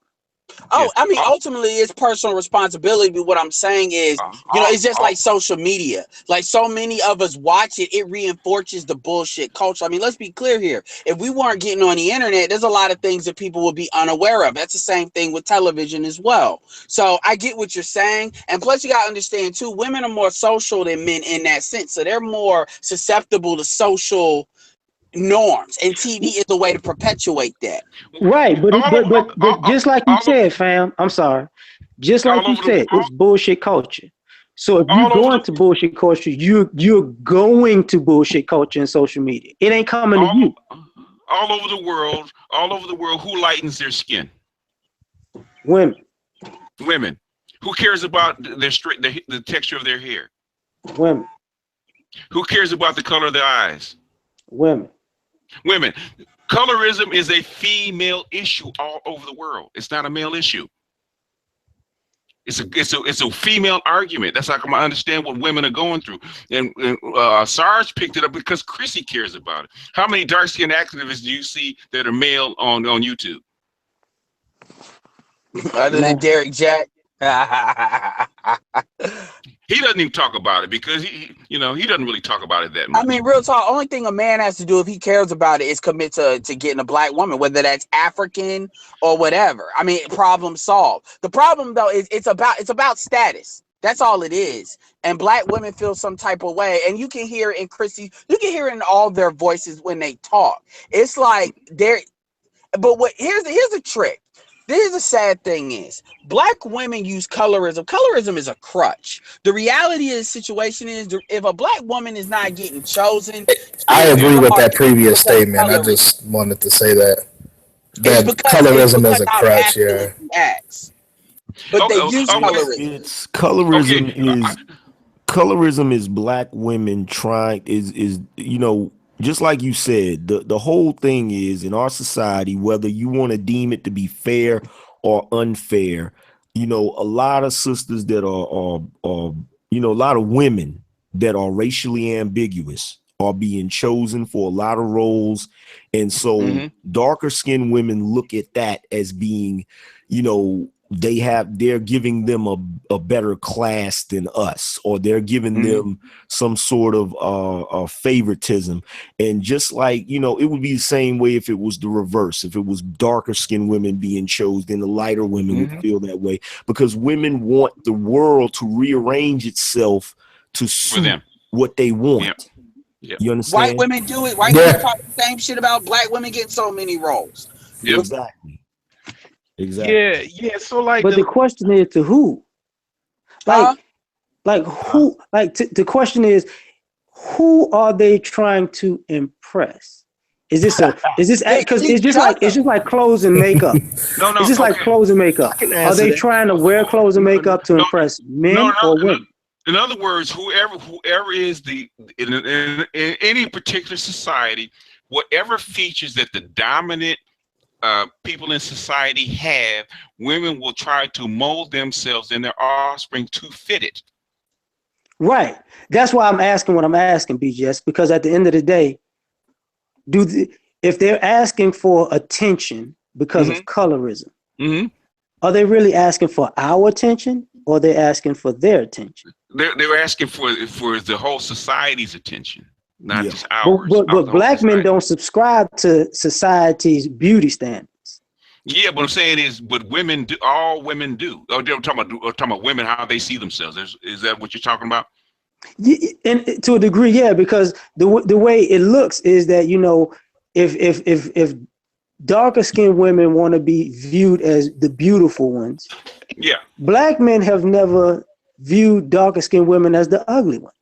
Oh, I mean, ultimately, it's personal responsibility. But what I'm saying is, it's just like social media. Like so many of us watch it, it reinforces the bullshit culture. I mean, let's be clear here. If we weren't getting on the internet, there's a lot of things that people would be unaware of. That's the same thing with television as well. So I get what you're saying. And plus, you got to understand, too, women are more social than men in that sense. So they're more susceptible to social norms, and TV is a way to perpetuate that. Right, but just like you said, fam, I'm sorry. Just like you said, it's bullshit culture. So if you go into bullshit culture, you're going to bullshit culture in social media. It ain't coming to you. All over the world, who lightens their skin? Women. Who cares about the texture of their hair? Women. Who cares about the color of their eyes? Women. Colorism is a female issue all over the world. It's not a male issue. It's a female argument. That's how I understand what women are going through. And Sarge picked it up because Chrissy cares about it. How many dark-skinned activists do you see that are male on YouTube? Other than Derek Jack. he doesn't even talk about it because he doesn't really talk about it that much. I mean, real talk. Only thing a man has to do if he cares about it is commit to getting a black woman, whether that's African or whatever. I mean, problem solved. The problem though is it's about status. That's all it is. And black women feel some type of way, and you can hear it in Chrissy. You can hear it in all their voices when they talk. It's like they're. But here's the trick. This is the sad thing is black women use colorism. Colorism is a crutch. The reality of the situation is if a black woman is not getting chosen, I agree with that previous statement. I just wanted to say that colorism is a crutch. Yeah. But they use colorism. Colorism is black women trying just like you said, the whole thing is in our society, whether you want to deem it to be fair or unfair, a lot of sisters that are a lot of women that are racially ambiguous are being chosen for a lot of roles. And so darker skinned women look at that as being, they're giving them a better class than us, or they're giving them some sort of favoritism. And just like, it would be the same way if it was the reverse. If it was darker skinned women being chosen, then the lighter women would feel that way, because women want the world to rearrange itself to suit what they want. Yeah. You understand? White women do it. White women talk the same shit about black women getting so many roles. Exactly. Yeah. So but the question is to who? The question is, who are they trying to impress? Is this because it's just like clothes and makeup? No, it's just like clothes and makeup. Are they trying to wear clothes and makeup to impress men or women? In other words, whoever is in any particular society, whatever features that the dominant people in society have, women will try to mold themselves and their offspring to fit it. Right. That's why I'm asking what I'm asking, BGS, because at the end of the day, if they're asking for attention because of colorism, are they really asking for our attention, or are they asking for their attention? They're asking for the whole society's attention. Not just ours. But black men don't subscribe to society's beauty standards. Yeah, but I'm saying is, but women do. All women do. Oh, they're talking about women, how they see themselves. Is that what you're talking about? Yeah, and to a degree, yeah, because the way it looks is that if darker skinned women want to be viewed as the beautiful ones, black men have never viewed darker skinned women as the ugly ones.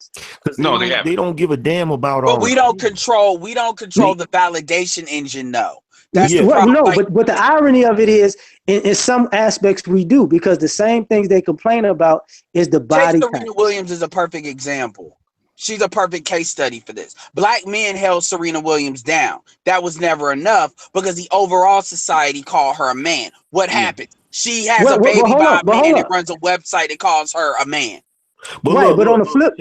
No, they don't give a damn about. But we don't control the validation engine, though. That's the problem. No, but the irony of it is, in some aspects we do, because the same things they complain about is the body type. Serena Williams is a perfect example. She's a perfect case study for this. Black men held Serena Williams down. That was never enough because the overall society called her a man. What happened? She has a baby by a man and runs a website that calls her a man. But on the flip,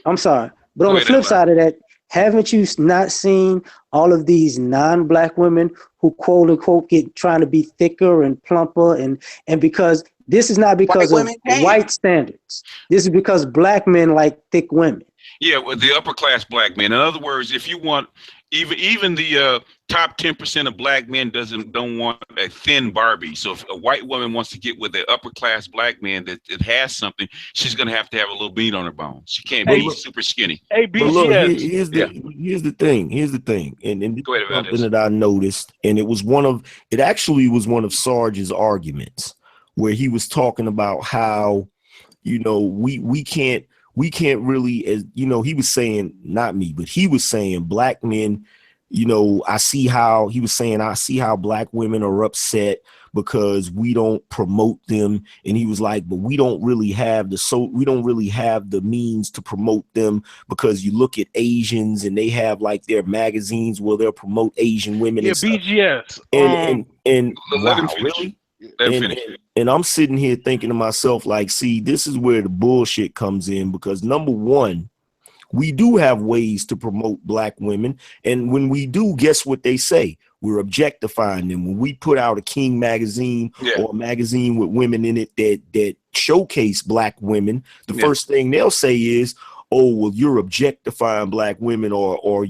I'm sorry. But on the flip side of that, haven't you not seen all of these non-black women who quote unquote trying to be thicker and plumper and because this is not because of white standards. This is because black men like thick women. Yeah, well, the upper class black men. In other words, if you want even the top 10% of black men don't want a thin Barbie. So if a white woman wants to get with an upper class black man that has something, she's gonna have to have a little meat on her bones. She can't be super skinny. But look, here's the thing. And this is something that I noticed, and it actually was one of Sarge's arguments where he was talking about how, we can't really, as he was saying, not me, but he was saying black men, I see how black women are upset because we don't promote them. And he was like, but we don't really have the means to promote them, because you look at Asians and they have like their magazines where they'll promote Asian women. Yeah, BGS. And wow, really? And I'm sitting here thinking to myself, like, see, this is where the bullshit comes in, because number one, we do have ways to promote black women. And when we do, guess what they say? we're objectifying them. When we put out a King magazine or a magazine with women in it that showcase black women, the first thing they'll say is, oh, well, you're objectifying black women, or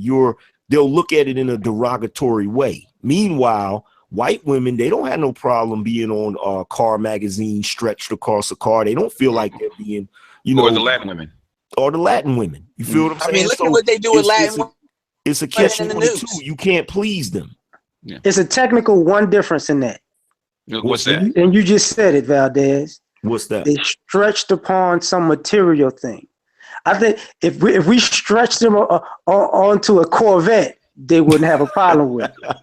they'll look at it in a derogatory way. Meanwhile, white women, they don't have no problem being on car magazine stretched across a car. They don't feel like they're being, or the Latin women. Or the Latin women. You feel what I'm saying? I mean, look at what they do with Latin women. It's a catch-22. You can't please them. Yeah. It's a technical one difference in that. What's that? And you just said it, Valdez. What's that? They stretched upon some material thing. I think if we stretched them onto a Corvette, they wouldn't have a problem with it.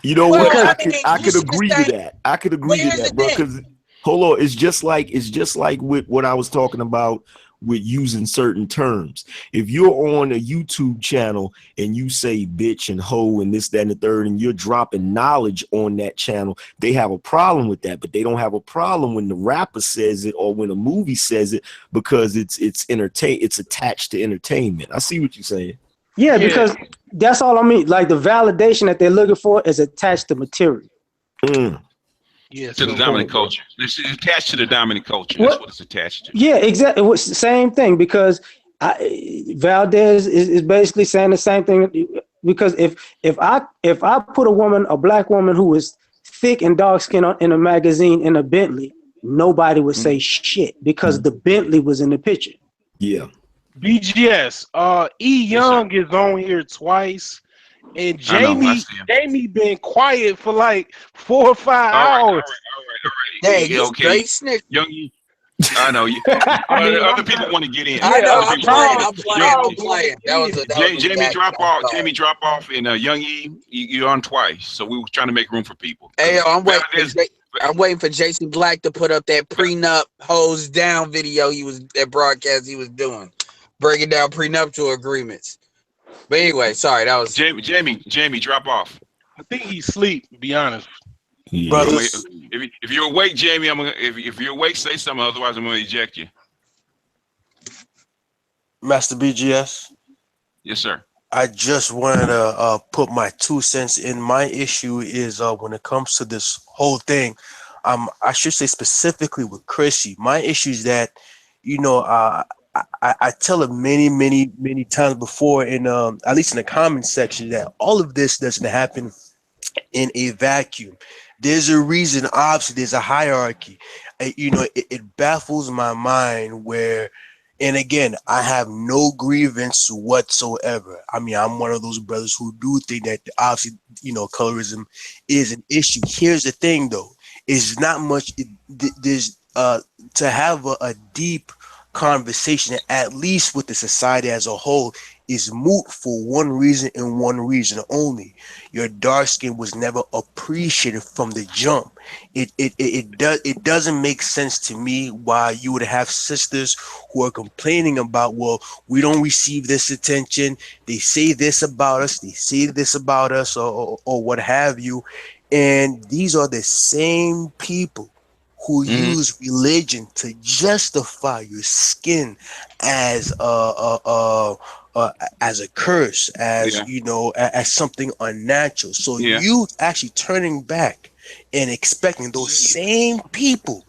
You know what? I could agree to that. I could agree to that, bro. Because hold on, it's just like with what I was talking about with using certain terms. If you're on a YouTube channel and you say bitch and hoe and this, that, and the third, and you're dropping knowledge on that channel, they have a problem with that, but they don't have a problem when the rapper says it or when a movie says it, because it's attached to entertainment. I see what you're saying. Yeah, because that's all I mean. Like the validation that they're looking for is attached to material. To the dominant culture. It's attached to the dominant culture. That's what it's attached to. Yeah, exactly. It was the same thing, because Valdez is basically saying the same thing. Because if I put a black woman who is thick and dark skinned in a magazine in a Bentley, nobody would say shit because the Bentley was in the picture. Yeah. BGS. E. Young is on here twice. And Jamie been quiet for like 4 or 5 hours. All right. Hey, okay. Snick. Young, I know you. Other people want to get in. I know. I'm playing. Jamie, drop off. Jamie, drop off. And Young E, you're on twice. So we were trying to make room for people. Hey, I'm waiting for Jason Black to put up that prenup hose down video that broadcast he was doing, breaking down prenuptial agreements. But anyway, sorry, that was Jamie, drop off. I think he's asleep, to be honest. Yeah. Brothers, if you're awake, Jamie, if you're awake, say something. Otherwise, I'm gonna eject you. Master BGS. Yes, sir. I just wanted to put my 2 cents in. My issue is when it comes to this whole thing, I should say specifically with Chrissy. My issue is that, I tell it many times before at least in the comment section, that all of this doesn't happen in a vacuum. There's a reason. Obviously, there's a hierarchy. It baffles my mind where, and again, I have no grievance whatsoever. I mean, I'm one of those brothers who do think that obviously, colorism is an issue. Here's the thing, though, is not much. There's to have a deep conversation, at least with the society as a whole, is moot for one reason and one reason only. Your dark skin was never appreciated from the jump. It doesn't make sense to me why you would have sisters who are complaining about, well, we don't receive this attention, they say this about us, or what have you. And these are the same people who use religion to justify your skin as a curse, as something unnatural. So you actually turning back and expecting those same people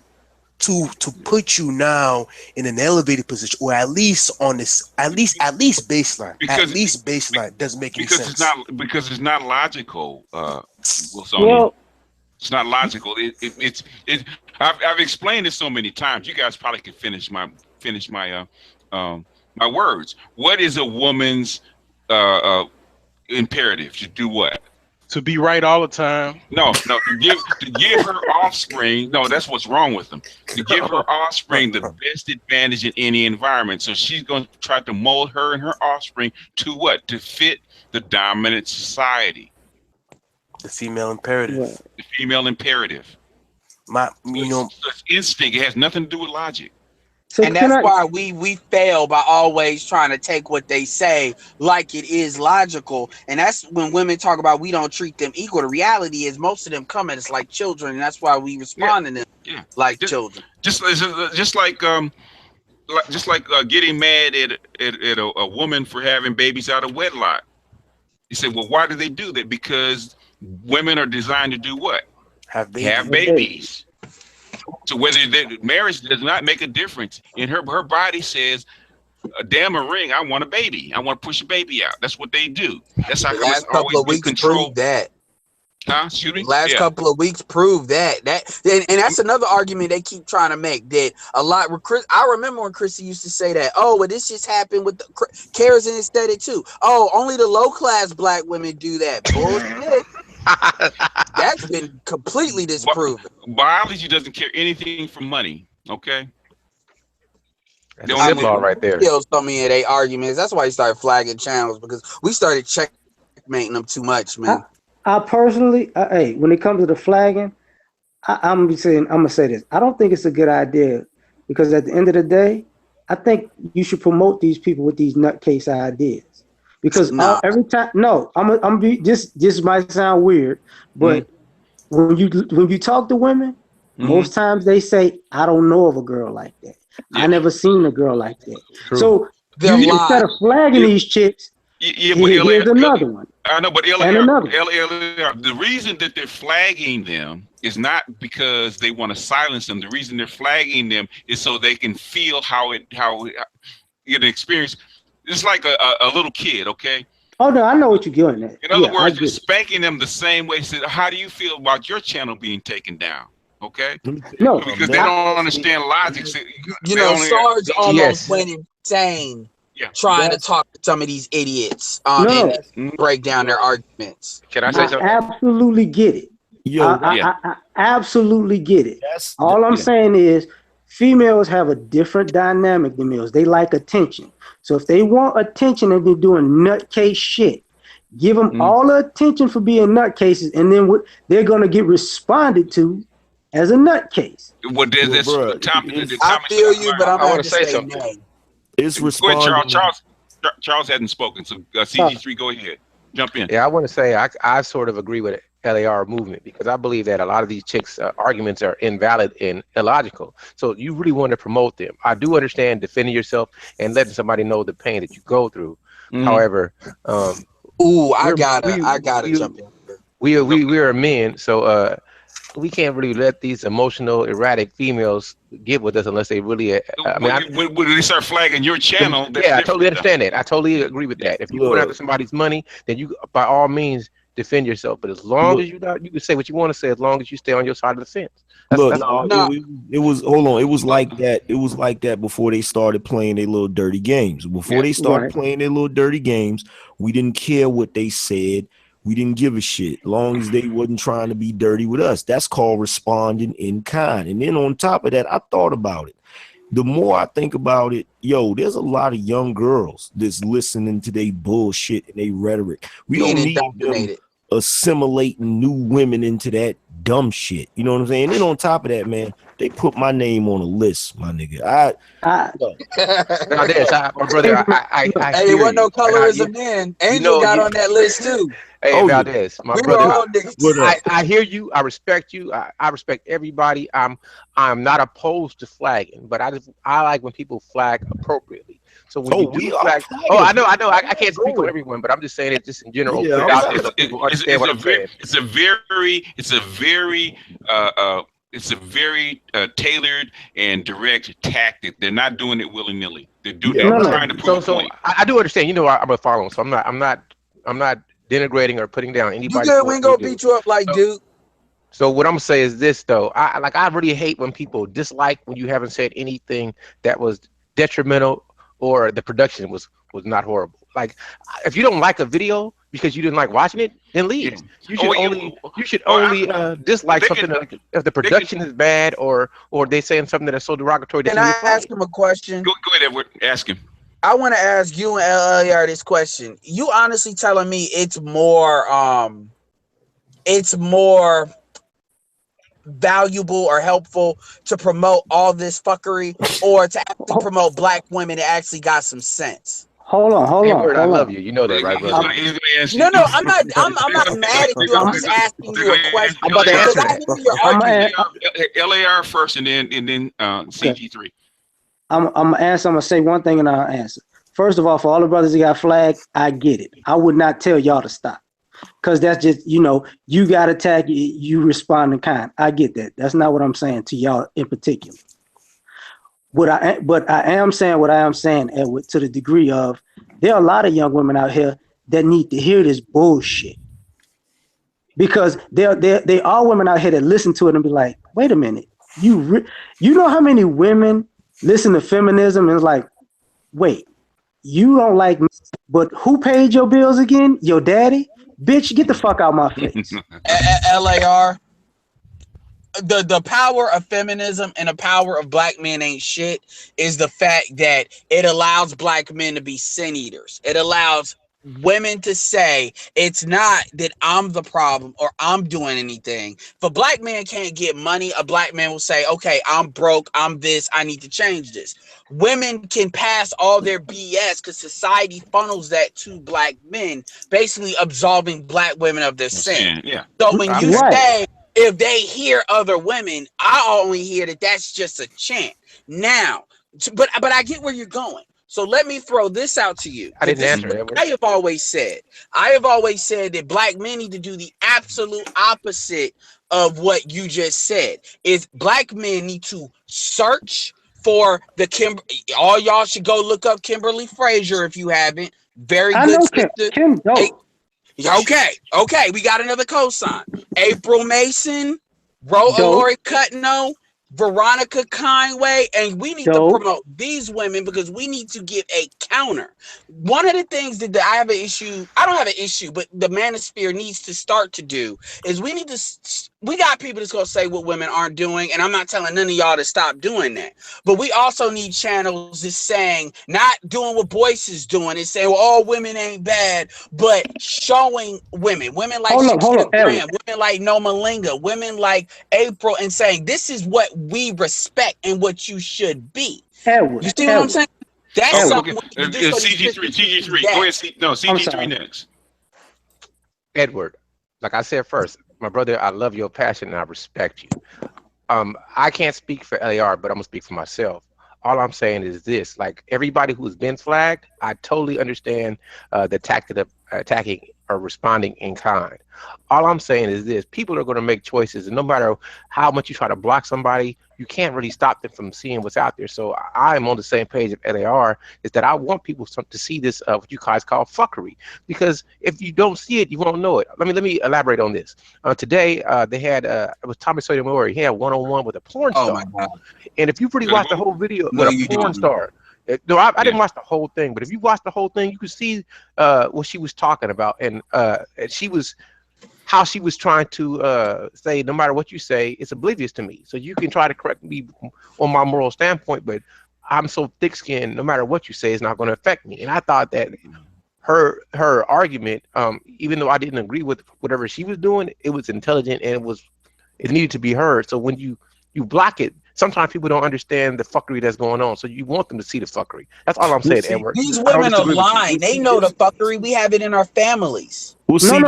to put you now in an elevated position, or at least on this, at least baseline. At least baseline doesn't make any sense. Because it's not logical. It's not logical. I've explained this so many times. You guys probably could finish my my words. What is a woman's imperative? To do what? To be right all the time. No. To give her offspring. No, that's what's wrong with them. To give her offspring the best advantage in any environment. So she's going to try to mold her and her offspring to what? To fit the dominant society. The female imperative. The female imperative. It's instinct. It has nothing to do with logic. So and that's why we fail by always trying to take what they say like it is logical. And that's when women talk about we don't treat them equal. The reality is most of them come at us like children, and that's why we respond to them like children. Just like getting mad at a woman for having babies out of wedlock. You say, well, why do they do that? Because women are designed to do what? Have babies. Have babies. So whether marriage does not make a difference. In her body says, damn a ring, I want a baby. I want to push a baby out. That's what they do. That's how come it's always been controlled. That. Huh? Excuse me? Last couple of weeks proved that and that's another argument they keep trying to make, that a lot. I remember when Chrissy used to say that, oh, well, this just happened with the Kara's and aesthetic too. Oh, only the low class black women do that. Bullshit. That's been completely disproven. Biology doesn't care anything from money. Okay. That's right there. Kills so many of their arguments. That's why he started flagging channels, because we started checkmating them too much, man. I personally, hey, when it comes to the flagging, I'm gonna say this. I don't think it's a good idea, because at the end of the day, I think you should promote these people with these nutcase ideas. Because every time, this might sound weird, but when you talk to women, most times they say, "I don't know of a girl like that. I never seen a girl like that." True. So instead of flagging these chicks, here's another one. I know, but the reason that they're flagging them is not because they want to silence them. The reason they're flagging them is so they can feel how it experience. It's like a little kid, okay? Oh no, I know what you're doing. In other words, you're spanking them the same way. So how do you feel about your channel being taken down? Okay? No, because they don't understand logic. So Sarge almost went insane. Trying to talk to some of these idiots and break down their arguments. Can I say something? I absolutely get it. I absolutely get it. All I'm saying is females have a different dynamic than males. They like attention. So if they want attention and they're doing nutcase shit, give them all the attention for being nutcases, and then they're going to get responded to as a nutcase. Well, I feel you, but I'm going to say something. It's responding. Charles hasn't spoken, so CG3, go ahead, jump in. Yeah, I want to say I sort of agree with LAR movement, because I believe that a lot of these chicks' arguments are invalid and illogical. So you really want to promote them. I do understand defending yourself and letting somebody know the pain that you go through. However, I gotta jump in. We are men, so we can't really let these emotional, erratic females get with us unless they really. When they start flagging your channel, I totally understand that. I totally agree with that. If you go after somebody's money, then you, by all means, defend yourself. But as long as you can say what you want to say, as long as you stay on your side of the fence. It was It was like that. It was like that before they started playing their little dirty games. Before they started playing their little dirty games, we didn't care what they said. We didn't give a shit, as long as they wasn't trying to be dirty with us. That's called responding in kind. And then on top of that, I thought about it. The more I think about it, there's a lot of young girls that's listening to their bullshit and their rhetoric. We don't need them assimilating new women into that dumb shit. You know what I'm saying? And then on top of that, man, they put my name on a list, my nigga. My brother, hey, wasn't no colorism then. Angel got on that list too. Hey, Valdez, my brother, I hear you. I respect you. I respect everybody. I'm not opposed to flagging, but I like when people flag appropriately. So when you do flag, I know. I can't speak for everyone, but I'm just saying it just in general. It's a very tailored and direct tactic. They're not doing it willy nilly. They're trying to prove a point. I do understand. I'm a follower, so I'm not denigrating or putting down anybody. You good? We ain't gonna beat you up like Duke. So what I'm gonna say is this though. I really hate when people dislike when you haven't said anything that was detrimental or the production was not horrible. Like if you don't like a video because you didn't like watching it, then leave. You should only dislike something if the production is bad or they saying something that is so derogatory. Can I ask him a question? Go ahead, Edward. Ask him. I want to ask you and LLR this question. You honestly telling me it's more valuable or helpful to promote all this fucking or to actually promote black women that actually got some sense? Hold on. I love you. You know that, right, brother? No, I'm not mad at you. I'm just asking you a question. I'm about to answer it. LAR first, and then CG3. I'm gonna answer. I'm gonna say one thing and I'll answer. First of all, for all the brothers that got flagged, I get it. I would not tell y'all to stop. because that's just, you got attacked, you respond in kind. I get that. That's not what I'm saying to y'all in particular. But I am saying what I am saying, Edward, to the degree of there are a lot of young women out here that need to hear this bullshit, because there are women out here that listen to it and be like, wait a minute, you know how many women listen to feminism and it's like, wait, you don't like me, but who paid your bills again? Your daddy? Bitch, get the fuck out my face. LAR. The power of feminism and the power of black men ain't shit is the fact that it allows black men to be sin eaters. It allows women to say it's not that I'm the problem or I'm doing anything. If a black man can't get money, a black man will say, okay, I'm broke, I'm this, I need to change this. Women can pass all their BS because society funnels that to black men, basically absolving black women of their sin. Yeah. So when you say, if they hear other women, I only hear that that's just a chant. Now, but I get where you're going. So let me throw this out to you. I didn't answer it. I have always said that black men need to do the absolute opposite of what you just said. Is black men need to search for the all y'all should go look up Kimberly Frazier if you haven't. Very good sister. Kim dope. Okay, we got another cosign. April Mason, Lori Cutno, Veronica Conway, and we need to promote these women because we need to give a counter. One of the things that I have an issue, I don't have an issue, but the manosphere needs to start to do is we got people that's going to say what women aren't doing, and I'm not telling none of y'all to stop doing that. But we also need channels that's saying, not doing what Boyce is doing, and saying, well, all women ain't bad, but showing women like Shakira Graham, women like Noma Linga, women like April, and saying, this is what we respect and what you should be. You see what I'm saying? That's something. CG3. Go ahead. CG3 next. Edward, like I said first, my brother, I love your passion and I respect you. I can't speak for LAR, but I'm gonna speak for myself. All I'm saying is this: like everybody who's been flagged, I totally understand the tactic of attacking or responding in kind. All I'm saying is this: people are going to make choices, and no matter how much you try to block somebody, you can't really stop them from seeing what's out there. So I'm on the same page of LAR, is that I want people to see this what you guys call fuckery, because if you don't see it, you won't know it. Let me elaborate on this. Today they had it was Tommy Sotomayor. He had one-on-one with a porn star. My God. And if you really watch the whole video with a porn star. No, I didn't watch the whole thing, but if you watch the whole thing, you could see what she was talking about, and how she was trying to say, no matter what you say, it's oblivious to me. So you can try to correct me on my moral standpoint, but I'm so thick-skinned, no matter what you say, it's not going to affect me. And I thought that her argument, even though I didn't agree with whatever she was doing, it was intelligent and it needed to be heard. So when you block it, sometimes people don't understand the fuckery that's going on. So you want them to see the fuckery. That's all I'm saying, Edward. These women are lying. They know the fuckery. We have it in our families. Well, see,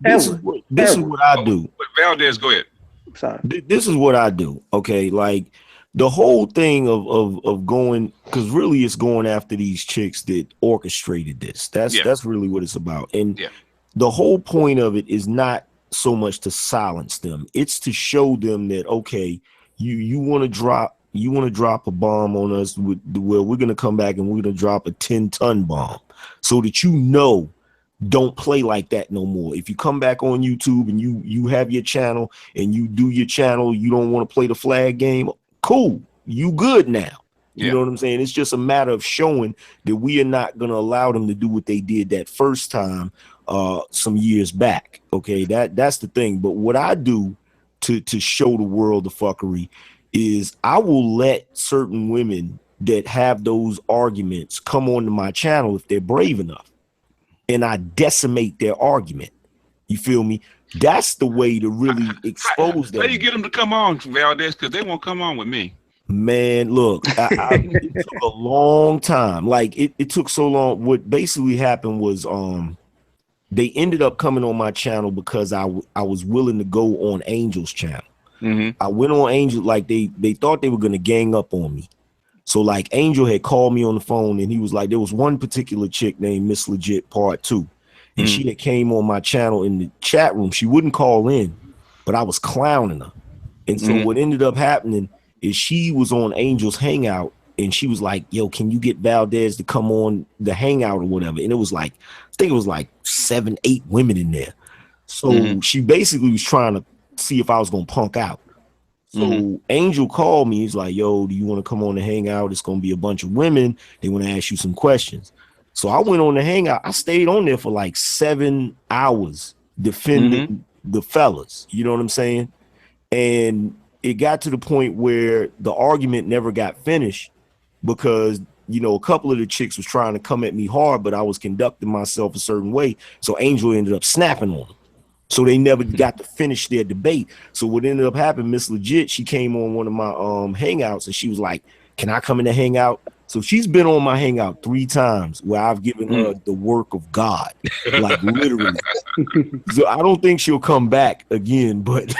this is what I do. Valdez, go ahead. Sorry. This is what I do. Okay, like the whole thing of going, because really it's going after these chicks that orchestrated this. That's really what it's about. And the whole point of it is not so much to silence them. It's to show them that, okay, you want to drop a bomb on us where we're going to come back and we're going to drop a 10-ton bomb, so that don't play like that no more. If you come back on YouTube and you have your channel and you do your channel, you don't want to play the flag game, cool, you good now. You know what I'm saying? It's just a matter of showing that we are not going to allow them to do what they did that first time some years back. Okay, that's the thing. But what I do to show the world the fuckery is I will let certain women that have those arguments come onto my channel if they're brave enough, and I decimate their argument. You feel me? That's the way to really expose them. How do you get them to come on, Valdez? Because they won't come on with me. Man, look, it took a long time. Like it took so long. What basically happened was they ended up coming on my channel because I was willing to go on Angel's channel. I went on Angel, like they thought they were gonna gang up on me. So like Angel had called me on the phone and he was like, there was one particular chick named Miss Legit Part 2, and she that came on my channel in the chat room. She wouldn't call in, but I was clowning her. And so what ended up happening is she was on Angel's Hangout, and she was like, yo, can you get Valdez to come on the Hangout or whatever? And it was like, I think it was like 7, 8 women in there. So she basically was trying to see if I was going to punk out. So Angel called me. He's like, yo, do you want to come on the Hangout? It's going to be a bunch of women. They want to ask you some questions. So I went on the Hangout. I stayed on there for like 7 hours defending the fellas. You know what I'm saying? And it got to the point where the argument never got finished because, you know, a couple of the chicks was trying to come at me hard, but I was conducting myself a certain way. So Angel ended up snapping on them. So they never got to finish their debate. So what ended up happening, Miss Legit, she came on one of my hangouts and she was like, can I come in the Hangout? So she's been on my Hangout 3 times where I've given her the work of God, like literally. So I don't think she'll come back again, but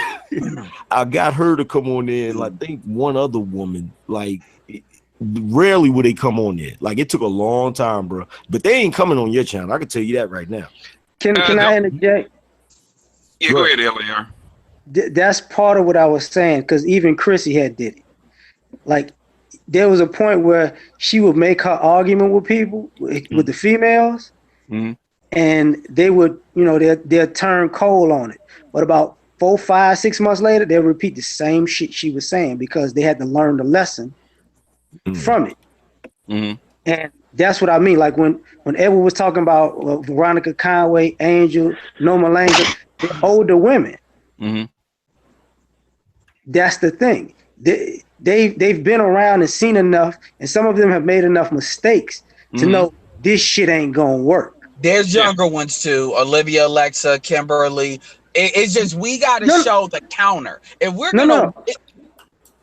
I got her to come on there, and I think one other woman, like rarely would they come on there. Like it took a long time, bro. But they ain't coming on your channel. I can tell you that right now. Can I interject? Yeah, go ahead, LAR. That's part of what I was saying, because even Chrissy had did it. Like, there was a point where she would make her argument with people, with the females, and they would, you know, they'd turn cold on it. But about 4, 5, 6 months later, they'll repeat the same shit she was saying because they had to learn the lesson from it. And that's what I mean. Like when Edward was talking about Veronica Conway, Angel, Norma Langer, the older women. That's the thing. They've been around and seen enough, and some of them have made enough mistakes to know this shit ain't gonna work. There's younger ones too, Olivia, Alexa, Kimberly. It's just we got to show the counter. If we're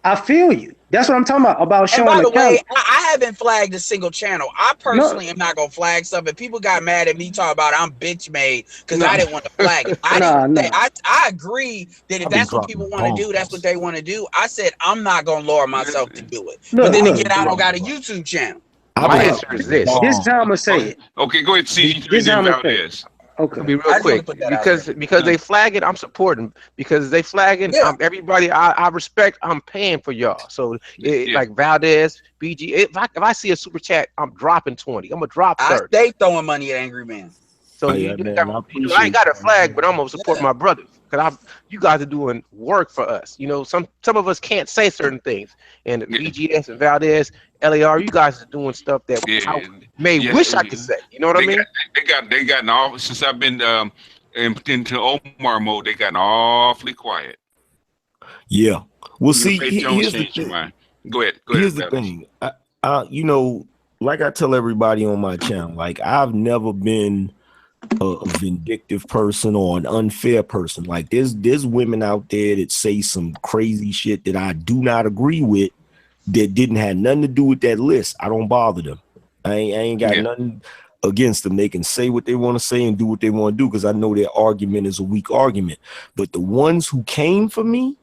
I feel you. That's what I'm talking about showing and by the way, counter. I haven't flagged a single channel. I personally am not gonna flag stuff. If people got mad at me talking about I'm bitch made because I didn't want to flag it. I agree that if that's what people want to do, that's what they want to do. I said I'm not gonna lower myself to do it. But then again, I don't got a YouTube channel. My answer is this. This time I'm gonna say it. Okay, go ahead, CG3 then Valdez. Okay. Be real quick because they flag it. I'm supporting because they flagging. Everybody I respect. I'm paying for y'all. So like Valdez, BG. If I see a super chat, I'm dropping 20. I'm gonna drop 30. I stay throwing money at Angry Man. So I ain't got a flag, but I'm gonna support my brothers because you guys are doing work for us. You know, some of us can't say certain things, and BGS and Valdez, LAR, you guys are doing stuff that I wish I could say. You know what I mean? They gotten off since I've been into Omar mode. They gotten awfully quiet. Yeah. Well, see, here's the thing. Go ahead. Here's the thing. You know, like I tell everybody on my channel, like I've never been a vindictive person or an unfair person. Like there's women out there that say some crazy shit that I do not agree with that didn't have nothing to do with that list. I don't bother them. I ain't got nothing against them. They can say what they want to say and do what they want to do because I know their argument is a weak argument. But the ones who came for me,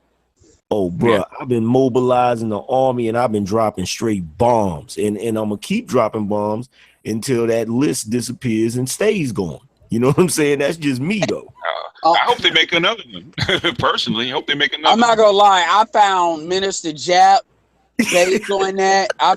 oh, bro, I've been mobilizing the army and I've been dropping straight bombs. And I'm going to keep dropping bombs until that list disappears and stays gone. You know what I'm saying? That's just me, though. I hope they make another one. Personally, I hope they make another I'm not going to lie. I found Minister Jap based on that. I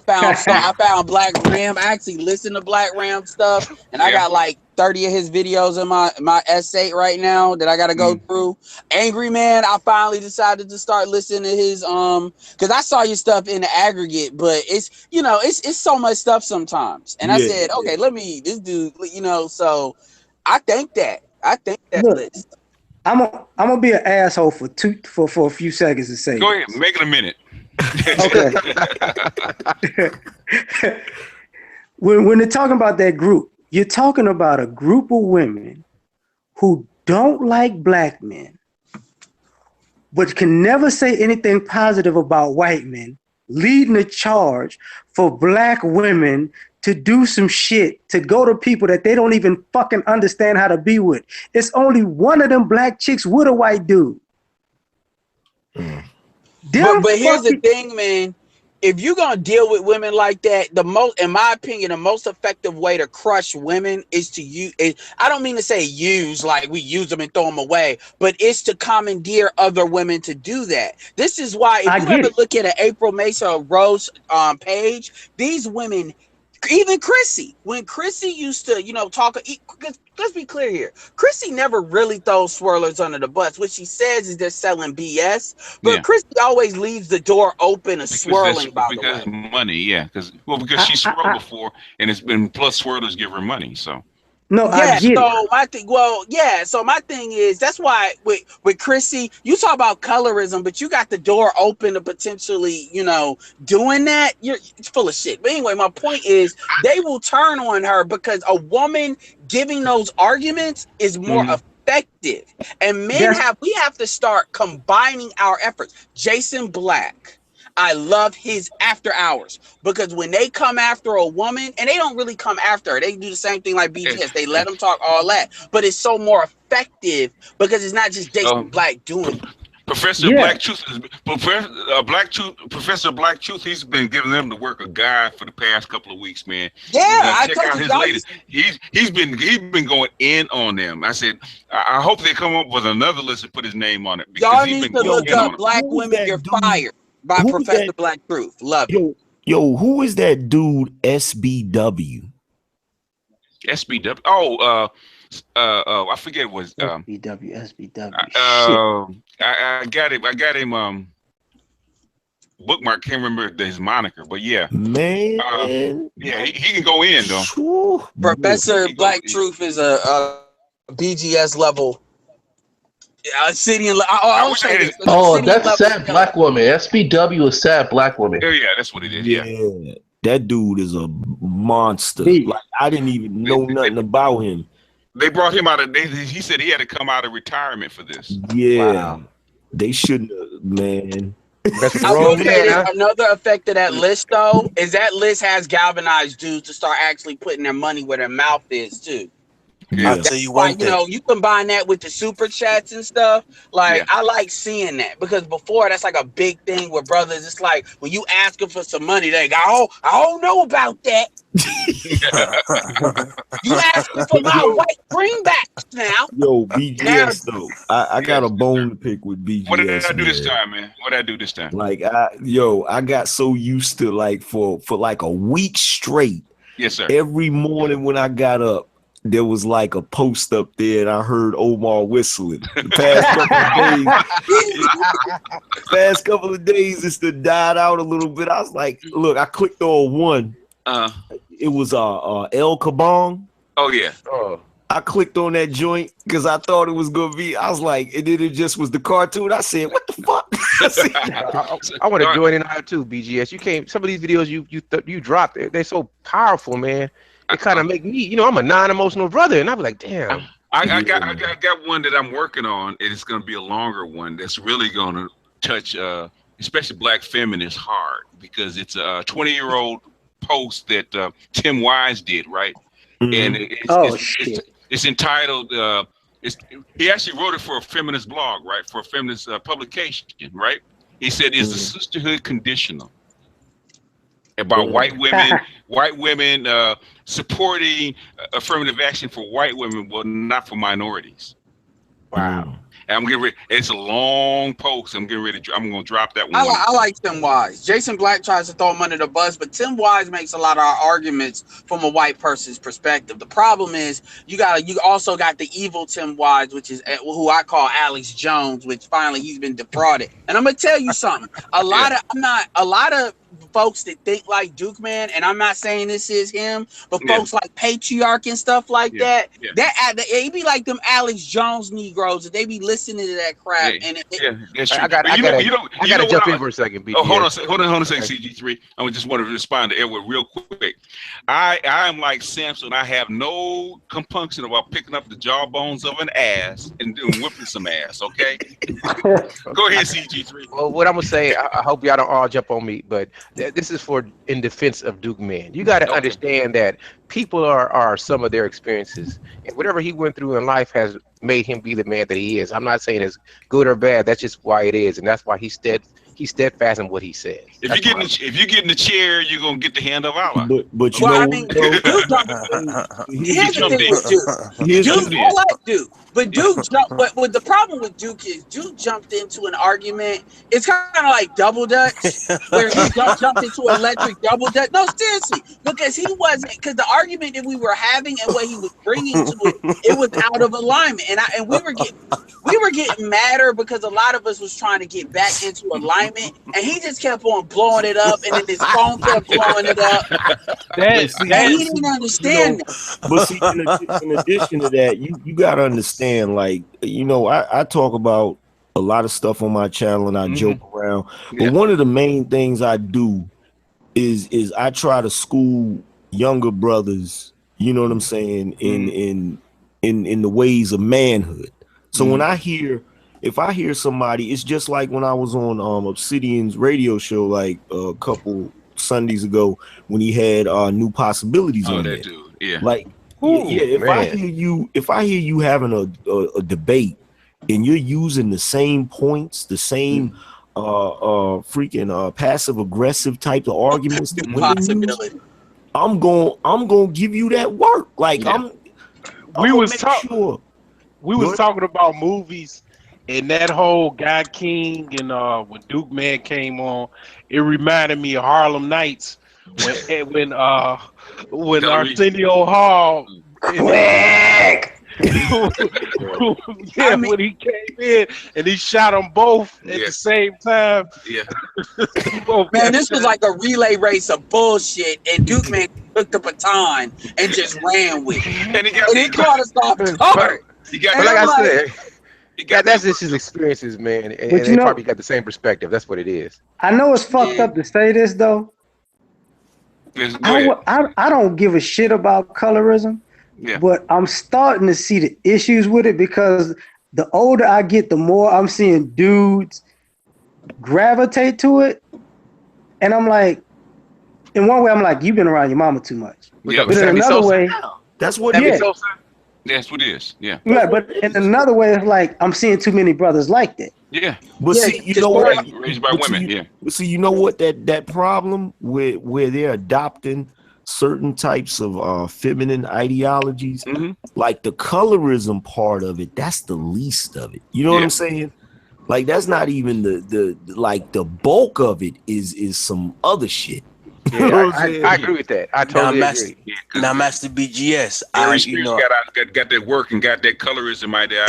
found Black Ram. I actually listened to Black Ram stuff, and I got like 30 of his videos in my S8 right now that I got to go through. Angry Man, I finally decided to start listening to his because I saw your stuff in the aggregate, but it's, you know, it's so much stuff sometimes, and I said, okay, this dude, you know, so I think that list. I'm gonna be an asshole for a few seconds to say. Go ahead, make it a minute. Okay. when they're talking about that group, you're talking about a group of women who don't like black men, but can never say anything positive about white men, leading a charge for black women to do some shit, to go to people that they don't even fucking understand how to be with. It's only one of them black chicks with a white dude. But here's the thing, man. if you're gonna deal with women like that, the most, in my opinion, the most effective way to crush women is to use. I don't mean to say use like we use them and throw them away, but it's to commandeer other women to do that. This is why if you ever look at an April Mesa or Rose page, these women, even Chrissy, when Chrissy used to, talk. Let's be clear here. Chrissy never really throws swirlers under the bus. What she says is they're selling BS, but Chrissy always leaves the door open to swirling. Because money, yeah, because she swirled before, and it's been plus swirlers give her money, so. No, I get so my thing, so my thing is that's why with Chrissy, you talk about colorism, but you got the door open to potentially, doing that. It's full of shit. But anyway, my point is they will turn on her because a woman giving those arguments is more effective. And men we have to start combining our efforts. Jason Black, I love his After Hours because when they come after a woman, and they don't really come after her, they do the same thing like BGS. They let them talk all that, but it's so more effective because it's not just Jason Black doing it. Professor Black Truth Professor Black Truth, he's been giving them the work of God for the past couple of weeks, man. Check out his latest. He's been going in on them. I said, I hope they come up with another list and put his name on it. Y'all need to look up Black Women You're Fired by Professor Black Truth. Love it. Yo, who is that dude? SBW. SBW. Oh, I forget what was SBW. I got him. Bookmark. Can't remember his moniker, but yeah, man. Yeah, he can go in though. Professor Black Truth is a BGS level. That's sad black woman. SBW is sad black woman. Yeah, that's what it is. Yeah, that dude is a monster. Like I didn't even know nothing about him. They brought him out of. He said he had to come out of retirement for this. Yeah, they shouldn't have, man. Another effect of that list, though, is that list has galvanized dudes to start actually putting their money where their mouth is too. Yeah. I'll tell you one thing. You combine that with the super chats and stuff. I like seeing that because before that's like a big thing with brothers. It's like when you ask them for some money, they go, "Oh, I don't know about that." You asking for my white greenbacks now? Yo, BGS though, I got a bone to pick with BGS. What did I do this time, man? What did I do this time? Like, I got so used to like for like a week straight. Yes, sir. Every morning when I got up, there was like a post up there, and I heard Omar whistling. The past couple of days, it's died out a little bit. I was like, look, I clicked on one. It was El Kabong. Oh yeah. I clicked on that joint because I thought it was gonna be. I was like, and then it just was the cartoon. I said, what the fuck? I want to join in on too, BGS. You can't. Some of these videos you dropped, they're so powerful, man. It kind of make me, I'm a non-emotional brother, and I'm like, damn. I got one that I'm working on, and it's gonna be a longer one that's really gonna touch, especially Black feminists hard because it's a 20-year-old post that Tim Wise did, right? And it's entitled. He actually wrote it for a feminist blog, right? For a feminist publication, right? He said, "Is the sisterhood conditional?" About white women supporting affirmative action for white women, but not for minorities. Wow. And I'm getting ready. It's a long post. I'm getting ready. I'm going to drop that one. I like Tim Wise. Jason Black tries to throw him under the bus, but Tim Wise makes a lot of our arguments from a white person's perspective. The problem is you also got the evil Tim Wise, which is who I call Alex Jones, which finally he's been defrauded. And I'm gonna tell you something. A lot of folks that think like Duke Man, and I'm not saying this is him, but folks like Patriarch and stuff like that, it be like them Alex Jones Negroes, they be listening to that crap. I gotta jump in for a second. BGS. Hold on a second, CG3. I just want to respond to Edward real quick. I am like Samson. I have no compunction about picking up the jawbones of an ass and whipping some ass. Okay, go ahead, CG3. Well, what I'm gonna say, I hope y'all don't all jump on me, but this is in defense of Duke Man. You got to understand that people are some of their experiences, and whatever he went through in life has made him be the man that he is. I'm not saying it's good or bad. That's just why it is, and that's why he he's steadfast in what he says. If you get in the chair, you're gonna get the hand of Allah. But you Well, know I what, mean, though? here's the thing with Duke. Duke, I like Duke, but Duke jumped. But the problem with Duke is Duke jumped into an argument. It's kind of like double dutch, where he jumped into electric double dutch. No, seriously, because he wasn't. Because the argument that we were having and what he was bringing to it was out of alignment, and we were getting madder because a lot of us was trying to get back into alignment, and he just kept on blowing it up, and then his phone kept blowing it up. And he didn't understand that. But see, in addition to that, you got to understand, like, I talk about a lot of stuff on my channel and I joke around. But one of the main things I do is I try to school younger brothers, you know what I'm saying, in the ways of manhood. So when if I hear somebody, it's just like when I was on Obsidian's radio show like a couple Sundays ago when he had New Possibilities on there. Dude, yeah. Like, if I hear you having a debate and you're using the same points, the same freaking passive aggressive type of arguments that women use, I'm gonna give you that work. Like we was talking about movies, and that whole Guy King and when Duke Man came on, it reminded me of Harlem Nights when Arsenio Hall when he came in and he shot them both at the same time. Yeah. Man, this was like a relay race of bullshit, and Duke Man took the baton and just ran with it. And he caught us off guard. But like I said, that's just his experiences, man. And they probably got the same perspective. That's what it is. I know it's fucked up to say this though. I don't give a shit about colorism, but I'm starting to see the issues with it because the older I get, the more I'm seeing dudes gravitate to it. And I'm like, in one way, I'm like, you've been around your mama too much. Yeah, but in another way, that's what it is. That's what it is. Yeah. Right, but in another way, it's like I'm seeing too many brothers like that. Yeah. But see, you know what? Raised by women. See, you know what? That problem where they're adopting certain types of feminine ideologies, like the colorism part of it, that's the least of it. You know what I'm saying? Like that's not even the bulk of it is some other shit. Yeah, I agree with that. I totally agree. Now, Master BGS, got that work and got that colorism idea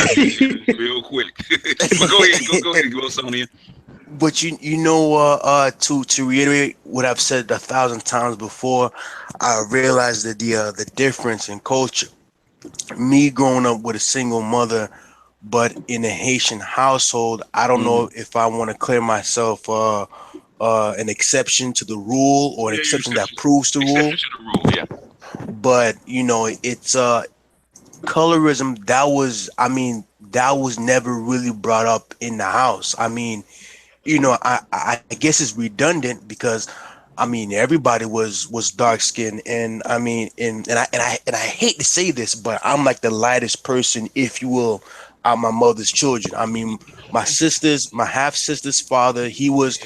real quick. But go ahead, go Sonia. But you know, to reiterate what I've said 1,000 times before, I realized that the difference in culture. Me growing up with a single mother, but in a Haitian household, I don't know if I want to clear myself an exception to the rule or an exception that proves the rule. But you know, it's colorism that was never really brought up in the house. I mean, you know, I guess it's redundant because I mean everybody was dark skinned, and I mean and I hate to say this, but I'm like the lightest person, if you will, out my mother's children. I mean, my half sister's father, he was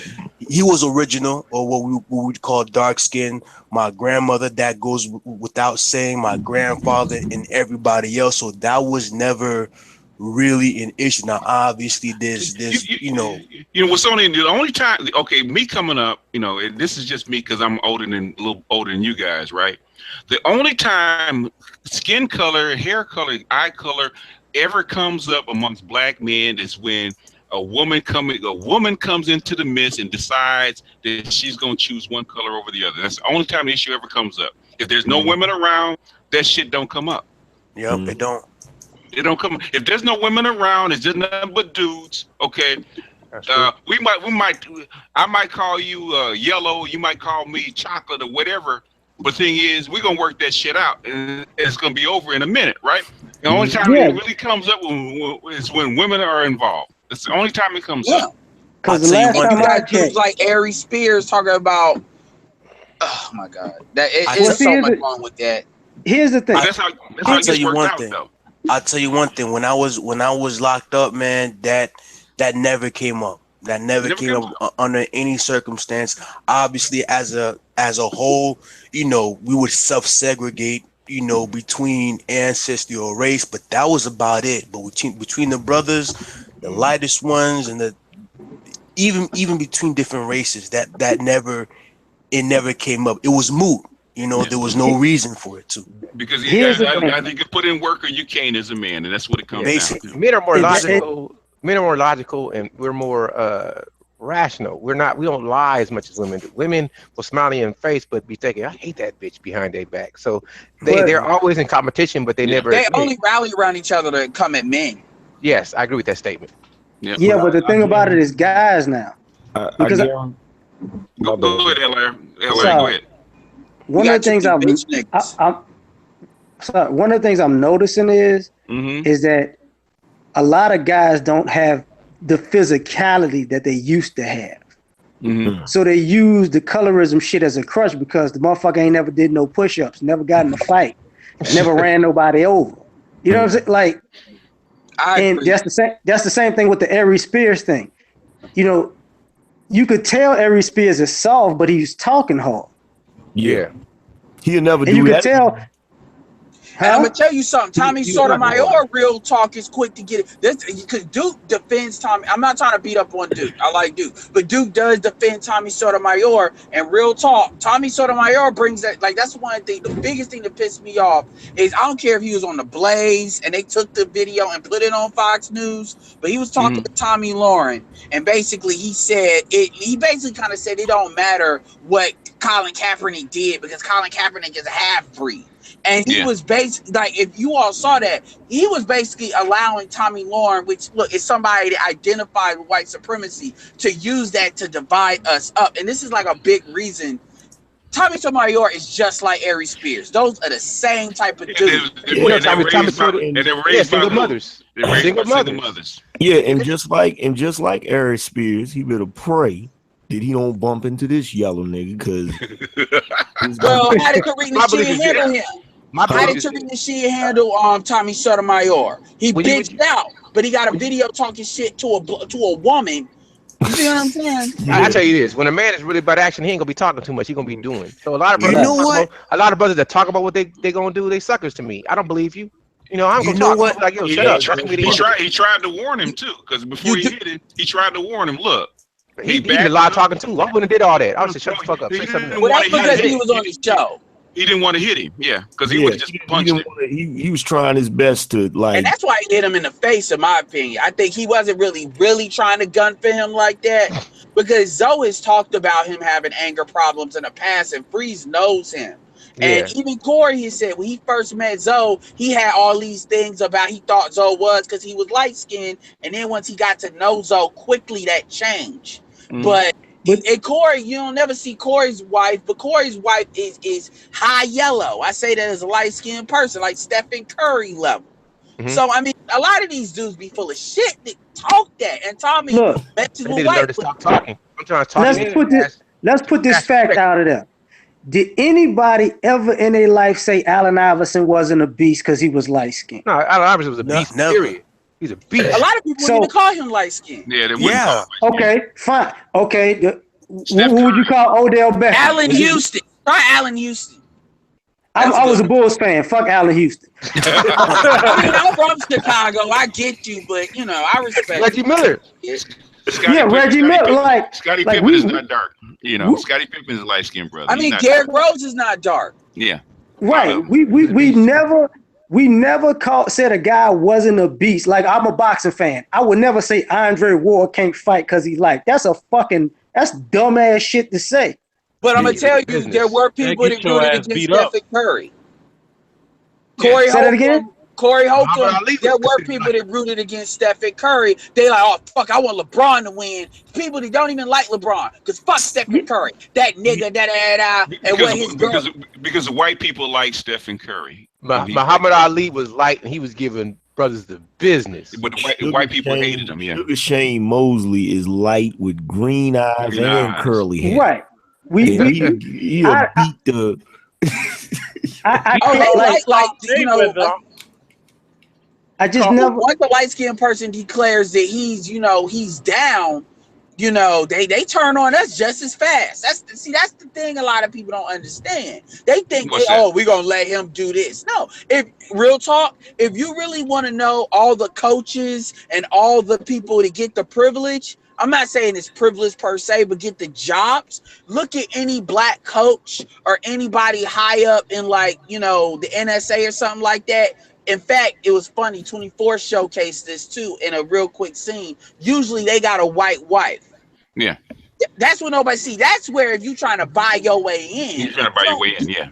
original, or what we would call dark skin. My grandmother, that goes without saying, my grandfather, and everybody else. So that was never really an issue. Now, obviously, there's what's only the only time. Okay, me coming up, you know, and this is just me because I'm a little older than you guys, right? The only time skin color, hair color, eye color ever comes up amongst black men is when a woman comes into the midst and decides that she's going to choose one color over the other. That's the only time the issue ever comes up. If there's no women around, that shit don't come up. Yep, it don't. It don't come. If there's no women around, it's just nothing but dudes. Okay. I might call you yellow. You might call me chocolate or whatever. But the thing is, we're gonna work that shit out, and it's gonna be over in a minute, right? The only time it really comes up is when women are involved. It's the only time it comes up. Because the last time I checked, like Ari Spears talking about, oh my god, it's so much wrong with that. Here's the thing. I'll tell you one thing. I'll tell you one thing. When I was locked up, man, that never came up. That never came up under any circumstance. Obviously, as a whole, you know, we would self-segregate, you know, between ancestry or race, but that was about it. But between the brothers, the lightest ones, and the even between different races, that never came up. It was moot. You know, there was no reason for it to. Because either you can put in work or you can't as a man, and that's what it comes down to. Men are more logical. Men are more logical, and we're more rational. We don't lie as much as women do. Women will smile in your face, but be thinking, "I hate that bitch" behind their back. So they're always in competition, but they never. They only rally around each other to come at men. Yes, I agree with that statement. Yeah, but the thing about it is guys now. Because go ahead, LR. Go ahead. One of the things I'm noticing is that a lot of guys don't have the physicality that they used to have. So they use the colorism shit as a crutch because the motherfucker ain't never did no push-ups, never got in a fight, never ran nobody over. You know what I'm saying? Like, that's the same thing with the Aries Spears thing. You know, you could tell Aries Spears is soft, but he's talking hard. Yeah. He'll never and do you that. Could tell. And I'm gonna tell you something. Tommy Sotomayor, real talk, is quick to get it. Because Duke defends Tommy. I'm not trying to beat up on Duke. I like Duke, but Duke does defend Tommy Sotomayor. And real talk, Tommy Sotomayor brings that. Like, that's one thing. The biggest thing that pissed me off is I don't care if he was on the Blaze and they took the video and put it on Fox News, but he was talking to Tommy Lauren, and basically he said it. He basically kind of said it don't matter what Colin Kaepernick did because Colin Kaepernick is a half-breed. And he was basically, like, if you all saw that, he was basically allowing Tommy Lauren, which, look, is somebody that identified with white supremacy, to use that to divide us up. And this is like a big reason. Tommy Sotomayor is just like Aries Spears. Those are the same type of dudes. Single mothers. Single mothers. Yeah, and just like Aries Spears, he better pray that he don't bump into this yellow nigga, because well, how did Karina Sheehan handle him? How did Karina Sheehan handle Tommy Sotomayor? He bitched out, but he got a video talking shit to a woman. You see what I'm saying? I tell you this: when a man is really about action, he ain't gonna be talking too much. He gonna be doing. So a lot of brothers, a lot of brothers that talk about what they gonna do, they suckers to me. I don't believe you. You know, I'm gonna talk. What? Like, yo, shut up. He tried to warn him too, because before he hit it, he tried to warn him. Look. He did a lot of talking too. I wouldn't have did all that. I would say shut the fuck up. Say something. Well, that's because he was on the show. He didn't want to hit him, because he would just punched him. He was trying his best to, like, and that's why he hit him in the face, in my opinion. I think he wasn't really trying to gun for him like that, because Zoe has talked about him having anger problems in the past, and Freeze knows him. And even Corey, he said when he first met Zoe, he had all these things about he thought Zoe was because he was light skinned, and then once he got to know Zoe, quickly that changed. But and Corey, you don't never see Corey's wife, but Corey's wife is high yellow. I say that as a light skinned person, like Stephen Curry level. So I mean, a lot of these dudes be full of shit that talk that. And Tommy mentions with white. Stop talking. I'm trying to talk. Let's put this fact out of there. Did anybody ever in their life say Allen Iverson wasn't a beast because he was light skinned? No, Allen Iverson was a beast. Period. He's a beast. A lot of people wouldn't even call him light skinned. Yeah. Okay, fine. Okay, who would you call Odell Beckham? Allen Houston. Try Allen Houston. I was a Bulls fan. Fuck Allen Houston. I mean, I'm from Chicago. I get you, but you know, I respect Reggie Miller. Reggie Miller. Like Scottie Pippen is not dark. You know, Scottie Pippen is a light skinned brother. I mean, Derrick Rose is not dark. Yeah. Right. We never said a guy wasn't a beast. Like, I'm a boxing fan. I would never say Andre Ward can't fight because he's like, that's dumbass shit to say. But I'm gonna tell you, there were people that rooted against Stephen Curry. Corey Holcomb, there were people that rooted against Stephen Curry. They like, oh fuck, I want LeBron to win. People that don't even like LeBron, because fuck Stephen Curry, that nigga, and what his girl. Because the white people like Stephen Curry. Muhammad Ali was light, and he was giving brothers the business. But the white people hated him. Yeah. Shane Mosley is light with green eyes and curly hair. Right. He beat the. I just never. Once the light skinned person declares that he's down, you know, they turn on us just as fast. That's the thing a lot of people don't understand. They think we're gonna let him do this. No, if real talk, if you really want to know all the coaches and all the people to get the privilege, I'm not saying it's privilege per se, but get the jobs. Look at any black coach or anybody high up in, like, you know, the NSA or something like that. In fact, it was funny. 24 showcased this too in a real quick scene. Usually they got a white wife. Yeah. That's what nobody see. That's where if you trying to buy your way in. You're trying to buy your way in, yeah.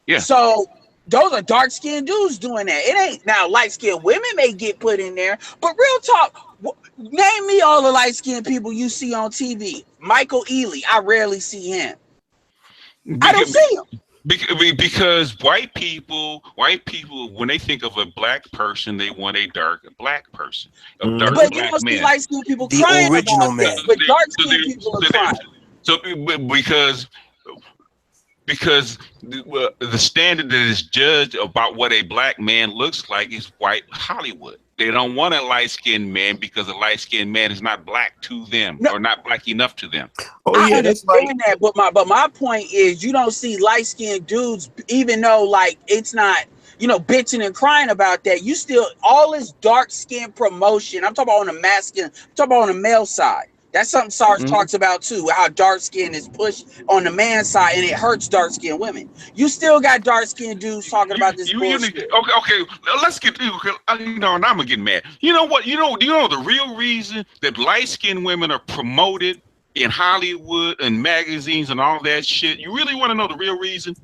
Yeah. So those are dark-skinned dudes doing that. It ain't now light-skinned women may get put in there, but real talk, name me all the light-skinned people you see on TV. Michael Ealy, I rarely see him. I don't see him. Because white people, when they think of a black person, they want a dark black person, a dark but black you don't man. see light-skinned people the crying original about man. that, but dark-skinned people are crying. So because the standard that is judged about what a black man looks like is white Hollywood. They don't want a light-skinned man because a light-skinned man is not black to them, or not black enough to them. I understand that, but my point is, you don't see light-skinned dudes, even though like it's not, you know, bitching and crying about that. You still, all this dark-skin promotion. I'm talking about on the masculine. I'm talking about on the male side. That's something Sarge talks about too, how dark skin is pushed on the man side and it hurts dark skinned women. You still got dark skinned dudes talking about this bullshit. Okay, let's get you know, and I'm gonna get mad. You know what? Do you know the real reason that light skinned women are promoted in Hollywood and magazines and all that shit? You really want to know the real reason?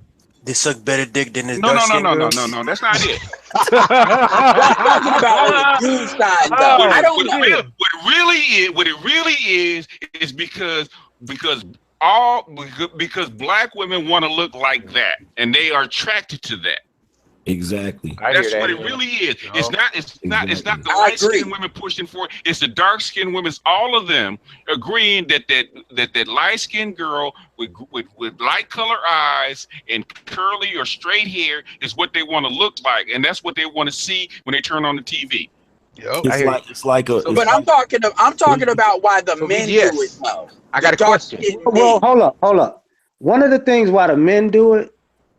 They suck better dick than the No. That's not it. I'm talking about on the dude side, though. I don't know. What it really is because black women want to look like that, and they are attracted to that. Exactly. That's what it really is. It's not the light skinned women pushing for it. It's the dark skinned women. All of them agreeing that light skinned girl with light color eyes and curly or straight hair is what they want to look like, and that's what they want to see when they turn on the TV. But I'm talking about why the men do it though. I got a question. Well, hold up. One of the things why the men do it,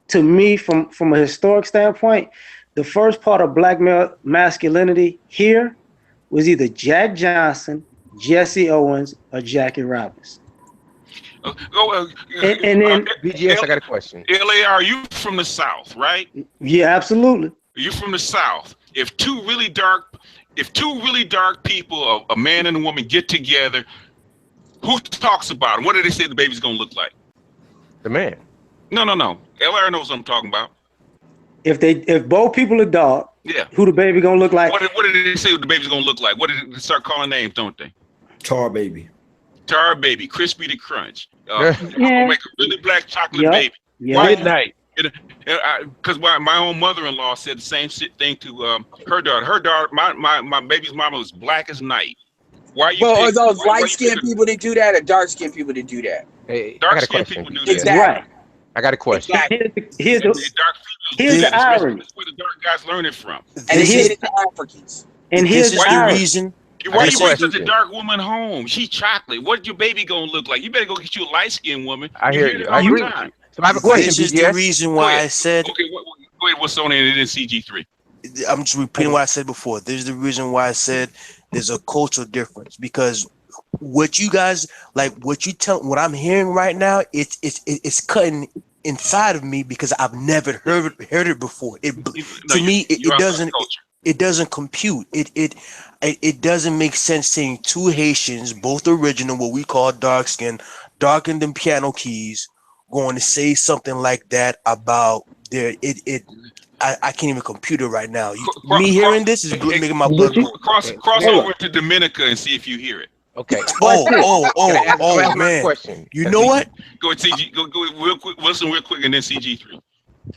to me, from a historic standpoint, the first part of black male masculinity here was either Jack Johnson, Jesse Owens, or Jackie Robinson. And then BGS, I got a question. LA, are you from the South, right? Yeah, absolutely. You're from the South. If two really dark people, a man and a woman, get together, who talks about it? What do they say the baby's gonna look like? The man. No. LR knows what I'm talking about. If both people are dark, yeah, who the baby gonna look like? What did they say the baby's gonna look like? What did they start calling names, don't they? Tar baby, Crispy the Crunch. I'm gonna make a really black chocolate baby. Midnight. Because my own mother-in-law said the same thing to her daughter. Her daughter, my baby's mama was black as night. Why you? Well, are those light-skinned people that do that, or dark-skinned people that do that? Hey, dark-skinned people do that. Exactly. I got a question. Here's the irony. That's where the dark guys learn it from. And here's the Africans. And here's the reason. Why you bring such a dark woman home? She's chocolate. What your baby gonna look like? You better go get you a light-skinned woman. I hear you. I agree. So I have a question. This is the reason why I said. Okay, go ahead. What's on it in CG3? I'm just repeating what I said before. This is the reason why I said there's a cultural difference, because what you guys like, what I'm hearing right now, it's cutting inside of me because I've never heard it before. It doesn't compute. It doesn't make sense saying two Haitians, both original, what we call dark skin, darkened than piano keys, going to say something like that about their I can't even compute it right now. Me hearing this is making my blood. Cross over to Dominica and see if you hear it. Okay. Oh man. Question. You know what? Go ahead, CG. Go real quick. Listen real quick, and then CG3.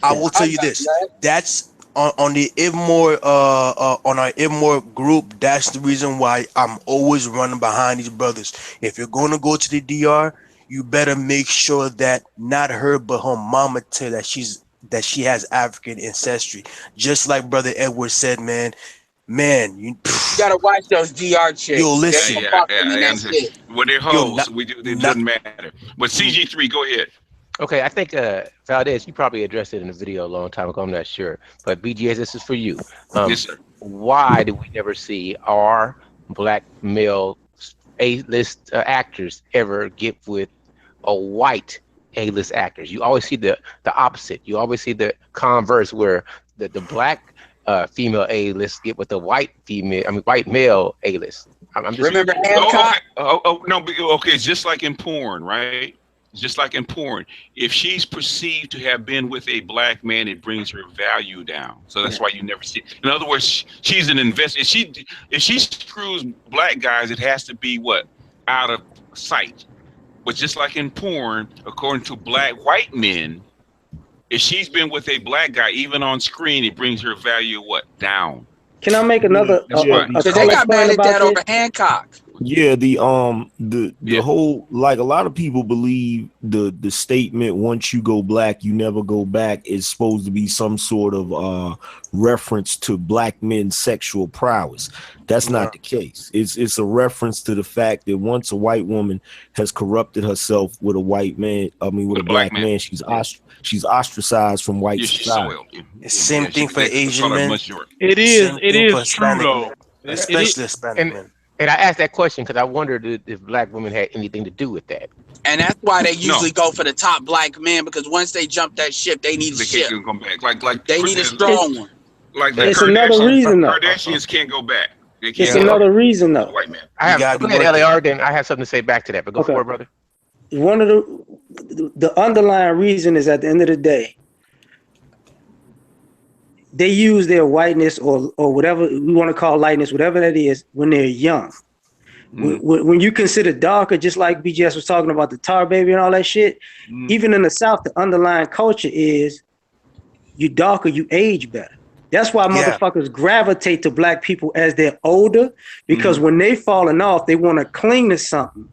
I will tell you this. That's on the Ibmore on our Ibmore group. That's the reason why I'm always running behind these brothers. If you're going to go to the DR, you better make sure that not her but her mama tell that she has African ancestry. Just like Brother Edward said, man, Man, you gotta watch those DR chicks. Yo, listen. That's it. Well, they're hoes. It doesn't matter. But CG3, go ahead. Okay, I think Valdez, you probably addressed it in a video a long time ago. I'm not sure, but BGS, this is for you. Yes, sir. Why do we never see our black male A-list actors ever get with a white A-list actors? You always see the opposite. You always see the converse, where the black female A-list get with the white male A-list. I'm just remember Hancock. No, okay. It's just like in porn, right? Just like in porn, if she's perceived to have been with a black man, it brings her value down. So that's why you never see. In other words, she's an investor. If she screws black guys, it has to be what? Out of sight. But just like in porn, according to white men, if she's been with a black guy, even on screen, it brings her value what? Down. Can I make another? Because they got mad at that over Hancock. Yeah, the whole, like, a lot of people believe the statement "once you go black, you never go back" is supposed to be some sort of reference to black men's sexual prowess. That's not the case. It's a reference to the fact that once a white woman has corrupted herself with a white man, with a black man, she's ostracized from white society. Same thing for Asian men. It is true though, especially Hispanic men. And I asked that question because I wondered if black women had anything to do with that. And that's why they usually go for the top black men, because once they jump that ship, they need a ship. Can't come back. Like they need a strong one. Like the it's another reason though. Kardashians can't go back. It's another reason though. White man. I have go ahead, LAR, then I have something to say back to that, but go for it, brother. One of the underlying reason is, at the end of the day, they use their whiteness or whatever we want to call lightness, whatever that is, when they're young. When you consider darker, just like BGS was talking about the tar baby and all that shit, even in the South, the underlying culture is you darker, you age better. That's why motherfuckers gravitate to black people as they're older, because when they falling off, they want to cling to something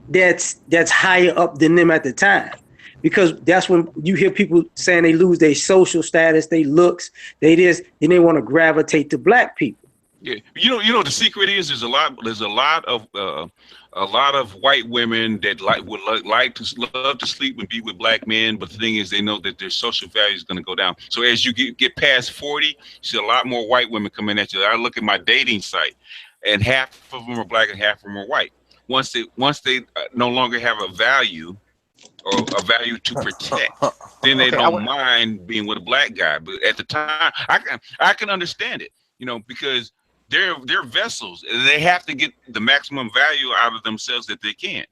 that's higher up than them at the time. Because that's when you hear people saying they lose their social status, they looks, they this, then they want to gravitate to black people. Yeah, you know the secret is there's a lot of white women that would love to sleep and be with black men, but the thing is they know that their social value is going to go down. So as you get past 40, you see a lot more white women coming at you. I look at my dating site, and half of them are black and half of them are white. Once they no longer have a value or a value to protect, then they don't mind being with a black guy. But at the time, I can understand it, because they're vessels, and they have to get the maximum value out of themselves that they can.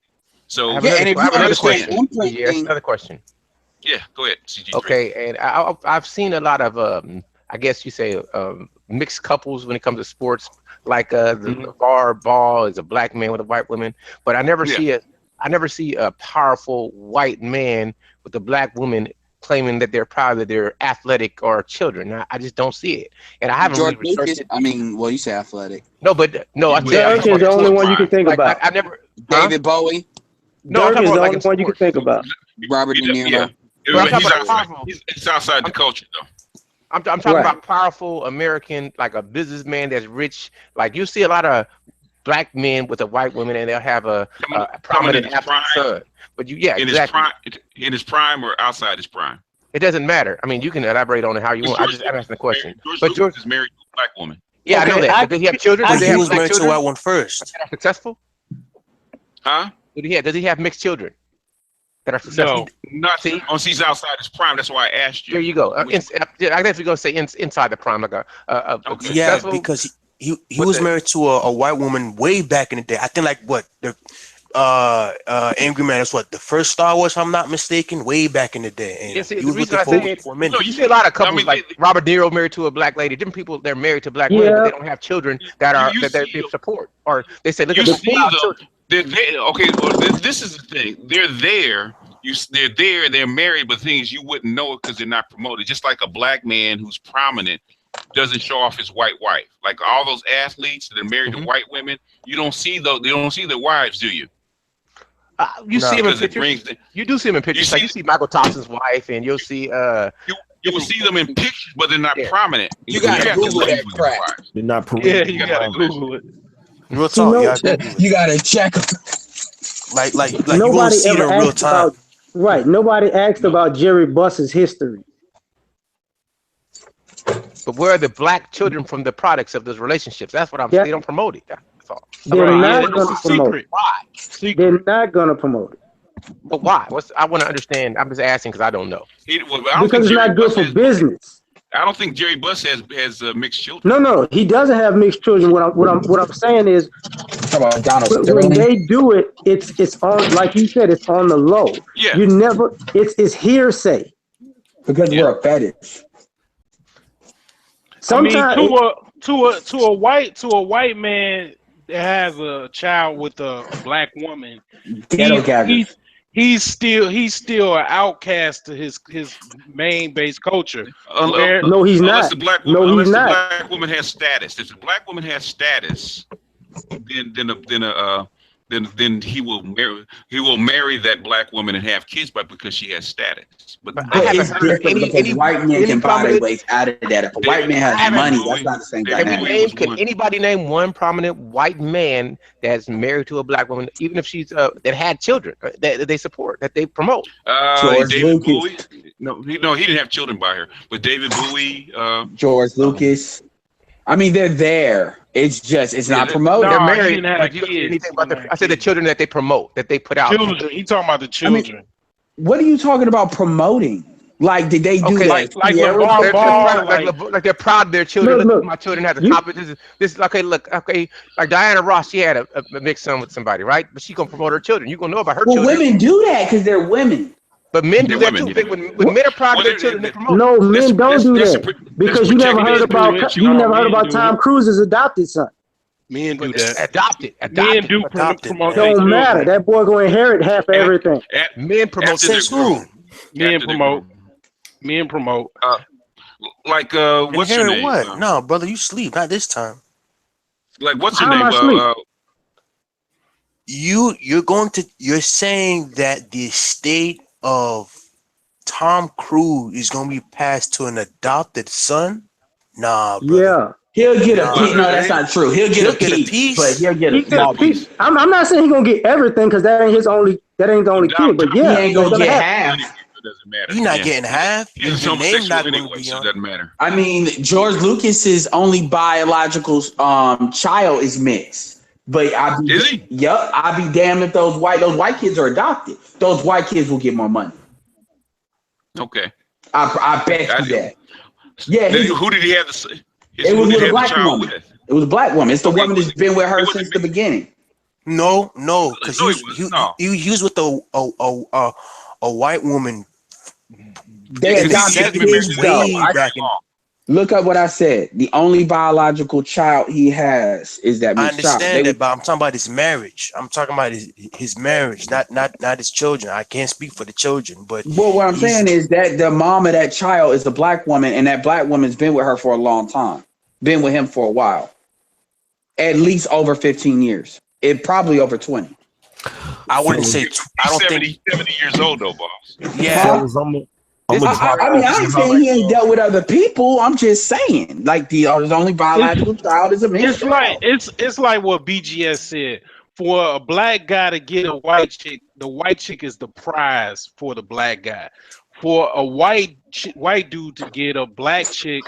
So I have another question. Yes, another question. Yeah, go ahead, CG3. Okay, and I've seen a lot of I guess you say mixed couples when it comes to sports, like the LeVar Ball is a black man with a white woman, but I never see a powerful white man with a black woman claiming that they're proud that they're athletic or children. I just don't see it, and I haven't George really researched it. I mean, well, you say athletic. No, but no, Dirk is the only one you can think about. I never David Bowie. No, Dirk is the only one you can think about. Robert De Niro. He's outside the culture though. I'm talking about powerful American, like a businessman that's rich. Like you see a lot of black men with a white woman, and they'll have a prominent son. But in his prime or outside his prime. It doesn't matter. I mean, you can elaborate on it how you want. I'm asking the question. But George is married to a black woman. Yeah, I know that. But does he have children? He was married to a white one first. Successful? Huh? Does he have mixed children that are successful? No, not once he's outside his prime. That's why I asked you. There you go. I guess we're gonna say inside the prime, like yeah, because he was married to a white woman way back in the day. I think Angry Man is the first Star Wars, if I'm not mistaken, way back in the day. And yeah, see, the reason I say it, you see a lot of couples like Robert De Niro married to a black lady. Different people, they're married to black women, but they don't have children that they support. Or they say, look at the this is the thing. They're there. They're there. They're married, but the thing is, you wouldn't know it because they're not promoted. Just like a black man who's prominent doesn't show off his white wife. Like all those athletes that are married to white women, you don't see those. They don't see their wives, do you? You see him in pictures. You do see him in pictures. You see Michael Thompson's wife, and you'll see You will see them in pictures, but they're not prominent. You gotta Google that crap. They're not Yeah, you gotta Google it. Real talk, You gotta check them. like you won't Nobody see it ever in real asked time. about Nobody asked about Jerry Buss's history. But where are the black children from the products of those relationships? That's what I'm saying. They don't promote it. That's all. They're not going to promote it. Why? They're not going to promote it. But why? I want to understand. I'm just asking because I don't know. Because it's not good for business. I don't think Jerry Buss has mixed children. No, he doesn't have mixed children. What I'm saying is, when they do it, it's on, like you said, it's on the low. Yeah. You never. It's hearsay. Because we're a fetish. Sometimes to a white man that has a child with a black woman, he's still an outcast to his main base culture. No, he's not. The black woman has status. If the black woman has status, then he will marry that black woman and have kids, because she has status. But I haven't heard any white men can buy their ways out of that. If a white man has money, that's not the same dynamic. Can anybody name one prominent white man that's married to a black woman, even if she's that had children that they support, that they promote? David Bowie. No, he didn't have children by her, but David Bowie, George Lucas. I mean, they're there. It's just it's not promoted. They're married. Like, you don't know anything about I said the children that they promote, that they put out. Children. He talking about the children. I mean, what are you talking about promoting? Like, did they do that? Like they're proud of their children. Look, my children have the competence. This is okay. Look, okay. Like Diana Ross, she had a mixed son with somebody, right? But she gonna promote her children. You gonna know about her children. Well, women do that because they're women. But men do that too. When men are proud of their children, they promote. No, men don't do that because you never heard about Tom Cruise's adopted son. Men do that. Adopted. Men do promote. Don't matter. That boy gonna inherit half everything. Men promote. Since who? Men promote. Men promote. Like what's your name? What? No, brother, you sleep. Not this time. Like what's your name? You're saying that the estate of Tom Cruise is gonna be passed to an adopted son? Nah, brother. Yeah. He'll get a piece. No, that's not true. He'll get a piece, but he'll get a small piece. I'm not saying he's gonna get everything because that ain't the only kid. But yeah, he ain't gonna get half. Doesn't matter. You're not getting half. He's Your name not anyway, gonna be so on. it doesn't matter. I mean, George Lucas's only biological child is mixed. But is he? Yep. I'd be damned if those white kids are adopted. Those white kids will get more money. Okay. I bet you that. Yeah. Who did he have it was with a black woman. It was a black woman. It's the woman that's been with her since the beginning. No, because he was with a white woman. They adopted his way. Look up what I said. The only biological child he has is that mixed child. I understand that, but I'm talking about his marriage. I'm talking about his marriage, not his children. I can't speak for the children, but what I'm saying is that the mom of that child is a black woman, and that black woman's been with her for a long time, been with him for a while, at least over 15 years. It probably over 20. I wouldn't say. I don't 70 years old though, boss. Yeah. I ain't saying he ain't dealt with other people. I'm just saying, like his only biological child is a man. It's like what BGS said. For a black guy to get a white chick, the white chick is the prize for the black guy. For a white dude to get a black chick,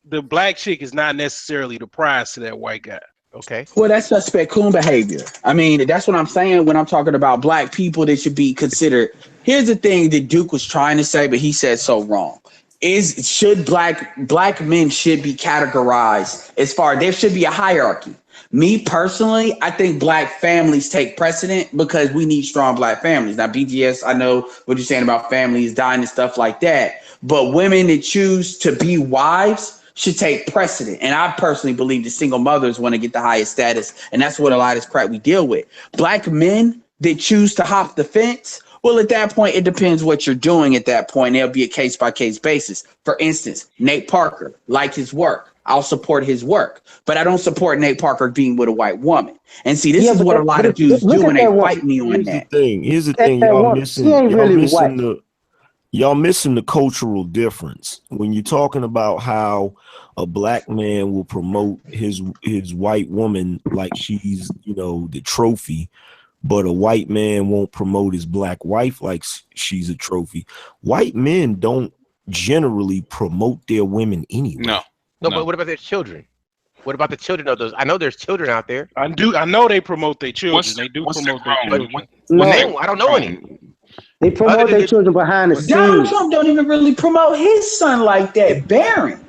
the black chick is not necessarily the prize to that white guy. Okay. Well, that's suspect coon behavior. I mean, that's what I'm saying when I'm talking about black people that should be considered. Here's the thing that Duke was trying to say, but he said so wrong. Should black men should be categorized as far there should be a hierarchy. Me personally, I think black families take precedent because we need strong black families. Now, BGS, I know what you're saying about families dying and stuff like that, but women that choose to be wives should take precedent. And I personally believe the single mothers want to get the highest status. And that's what a lot of this crap we deal with. Black men that choose to hop the fence, well, at that point, it depends what you're doing at that point. There'll be a case-by-case basis. For instance, Nate Parker, like his work. I'll support his work. But I don't support Nate Parker being with a white woman. And see, this is what a lot of dudes do when they fight me on that. Here's the thing. Y'all missing Y'all missing the cultural difference when you're talking about how a black man will promote his white woman like she's, you know, the trophy, but a white man won't promote his black wife like she's a trophy. White men don't generally promote their women anyway. No, but what about their children? What about the children of those? I know there's children out there. I know they promote their children. They do promote their children. I don't know any. They promote their children behind the Donald scenes. Trump don't even really promote his son like that, Barron.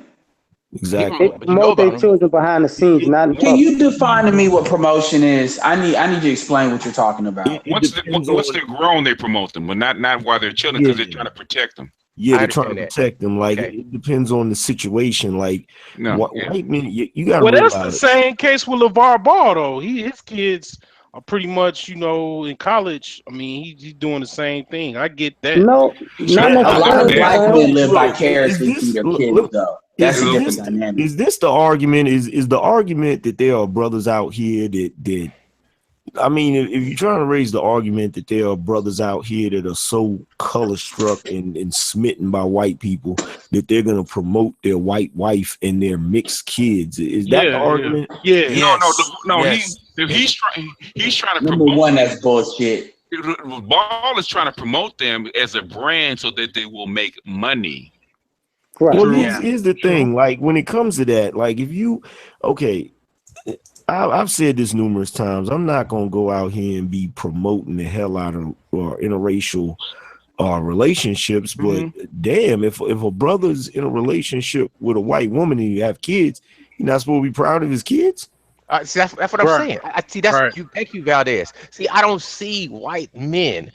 Exactly. They promote their children behind the scenes, not in Can public. you define to me what promotion is? I need you to explain what you're talking about. Once they're grown, they promote them, but not while they're children, because they're trying to protect them. Yeah, they're trying to protect them. Like it depends on the situation. Like white men, you got to realize. That's the same case with LeVar Ball, though. His kids are pretty much, in college. I mean, he's doing the same thing. I get that. No, not a lot of black men live vicariously through their kids, though. That's a different dynamic. Is this the argument? Is the argument that there are brothers out here that I mean, if you're trying to raise the argument that there are brothers out here that are so color struck and smitten by white people that they're going to promote their white wife and their mixed kids, is that the argument? Yeah. No. Yes. He's trying to Number promote. one, that's bullshit. Ball is trying to promote them as a brand so that they will make money. Right. Well, here's the thing. Like when it comes to that, like if you, I've said this numerous times. I'm not gonna go out here and be promoting the hell out of interracial relationships. But damn, if a brother's in a relationship with a white woman and you have kids, you're not supposed to be proud of his kids. See, that's what I'm saying. I see. That's you. Thank you, Valdez. See, I don't see white men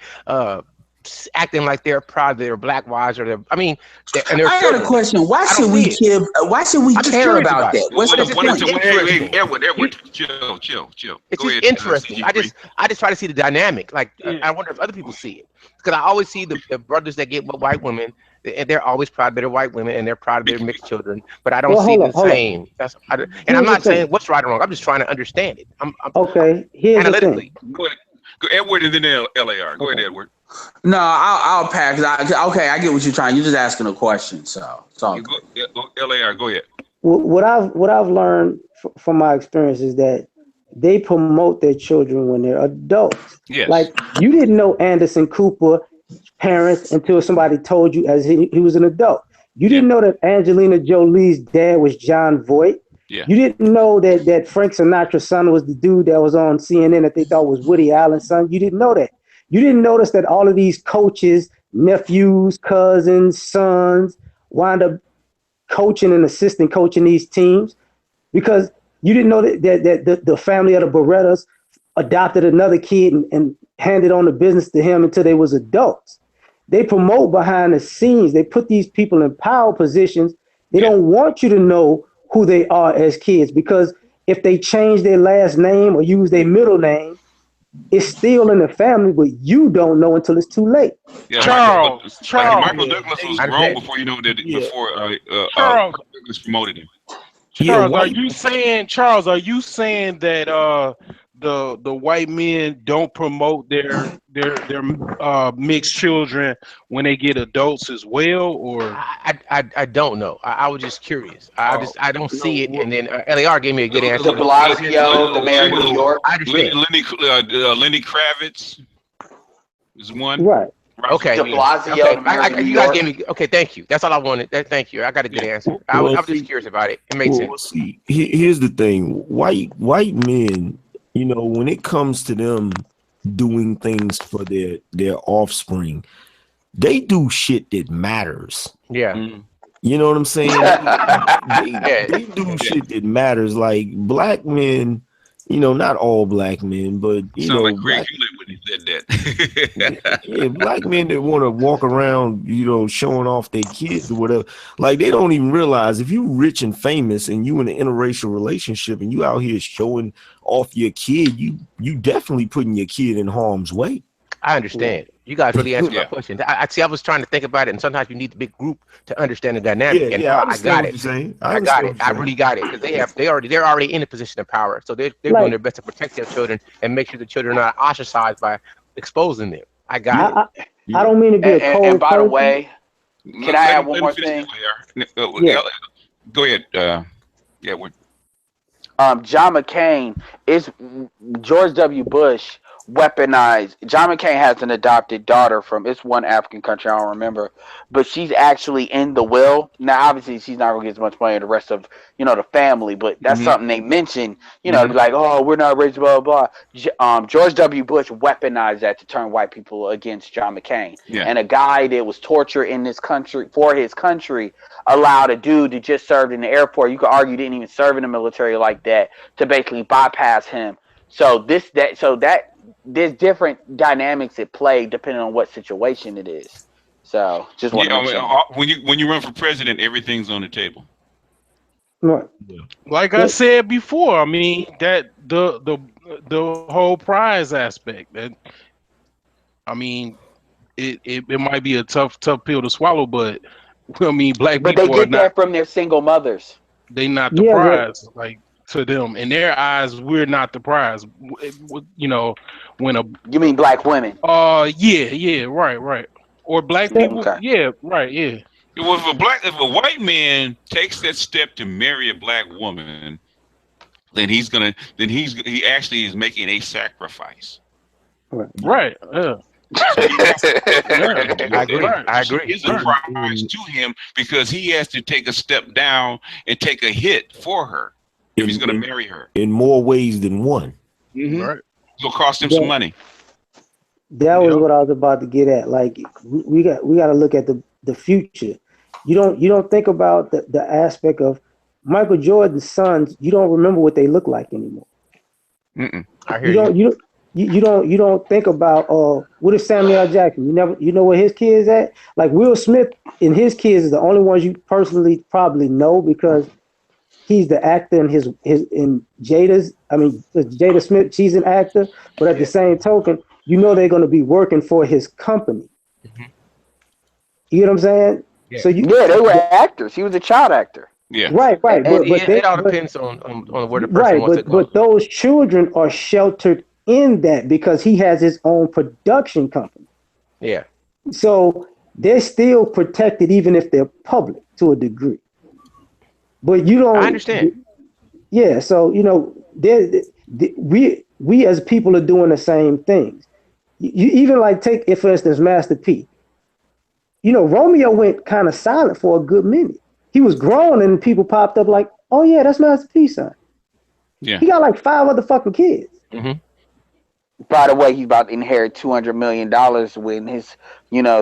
acting like they're proud of their black wives or their. I mean, and I got a question. Why should we care about that? What's the point? Edward, chill. It's just interesting. I just try to see the dynamic. Like I wonder if other people see it, because I always see the brothers that get with white women, and they're always proud of their white women and they're proud of their mixed children. But I don't see the same. And I'm not saying what's right or wrong. I'm just trying to understand it. I'm here's analytically. Go ahead, Edward, and then LAR. Go ahead, Edward. No, I'll pass. I get what you're trying. You're just asking a question, so it's all good. LAR, go ahead. What I've learned from my experience is that they promote their children when they're adults. Yes. Like you didn't know Anderson Cooper's parents until somebody told you as he was an adult. You didn't know that Angelina Jolie's dad was John Voight. Yeah. You didn't know that Frank Sinatra's son was the dude that was on CNN that they thought was Woody Allen's son. You didn't know that. You didn't notice that all of these coaches, nephews, cousins, sons, wind up coaching and assistant coaching these teams because you didn't know that the family of the Berettas adopted another kid and handed on the business to him until they was adults. They promote behind the scenes. They put these people in power positions. They don't want you to know who they are as kids because if they change their last name or use their middle name, it's still in the family, but you don't know until it's too late. Yeah, Charles. Michael Douglas was grown before Douglas promoted him. Charles, are you saying that the white men don't promote their mixed children when they get adults as well, or I don't know. I was just curious. I don't see it. And then LAR gave me a good answer. De Blasio, the mayor of New York. I understand. Lenny Kravitz is one. Right. Okay. De Blasio. You guys gave me. Okay, thank you. That's all I wanted. Thank you. I got a good answer. I was just curious about it. It makes sense. See, here's the thing: white men, when it comes to them doing things for their offspring, they do shit that matters. Yeah. You know what I'm saying? they do shit that matters. Like black men, not all black men, but like Greg Hewlett when he said that. Yeah, black men that want to walk around, showing off their kids or whatever. Like they don't even realize if you rich and famous and you in an interracial relationship and you out here showing off your kid, you definitely putting your kid in harm's way. I understand. You guys really answered my question. I was trying to think about it, and sometimes you need the big group to understand the dynamic. I got it. I got it. I really got it because they're already in a position of power, so they're doing their best to protect their children and make sure the children are not ostracized by exposing them. I got it. I don't mean to be a And cold by the person. way, can I add one more thing? Yeah. Go ahead. Yeah. John McCain is George W. Bush weaponized. John McCain has an adopted daughter from it's one African country, I don't remember, but she's actually in the will. Now obviously she's not gonna get as much money as the rest of the family, but that's something they mention, to be like, oh, we're not rich, blah blah blah. George W. Bush weaponized that to turn white people against John McCain. Yeah. And a guy that was tortured in this country for his country allowed a dude that just served in the airport, you could argue didn't even serve in the military like that, to basically bypass him. So there's different dynamics at play depending on what situation it is. So just want to mention when you run for president, everything's on the table. Right. Like I said before, I mean that the whole prize aspect. That I mean, it might be a tough pill to swallow, but I mean, black but people they are get not. that from their single mothers. They not the prize, like to them. In their eyes, we're not the prize. You know, when a you mean black women? Yeah, right. Or black people, yeah, right, yeah. Well, if a white man takes that step to marry a black woman, then he actually is making a sacrifice. Right. Yeah. I agree. It's a prize to him because he has to take a step down and take a hit for her if he's going to marry her. In more ways than one. Right. It'll cost him some money. That was what I was about to get at. Like we got to look at the future. You don't think about the aspect of Michael Jordan's sons. You don't remember what they look like anymore. I hear you. You don't think about what is Samuel L. Jackson? You know where his kids at? Like Will Smith and his kids is the only ones you personally probably know because he's the actor in Jada Smith, she's an actor, but at the same token, you know they're gonna be working for his company. You know what I'm saying? Yeah. So they were actors. He was a child actor. Yeah. Right. But it all depends on where the person wants to go. But those children are sheltered in that because he has his own production company. Yeah. So they're still protected even if they're public to a degree. But you don't. I understand. Yeah. So we as people are doing the same things. You even like take for instance Master P. Romeo went kind of silent for a good minute. He was grown and people popped up like, oh yeah, that's Master P's son. Yeah. He got like 5 other fucking kids. By the way, he's about to inherit $200 million when his,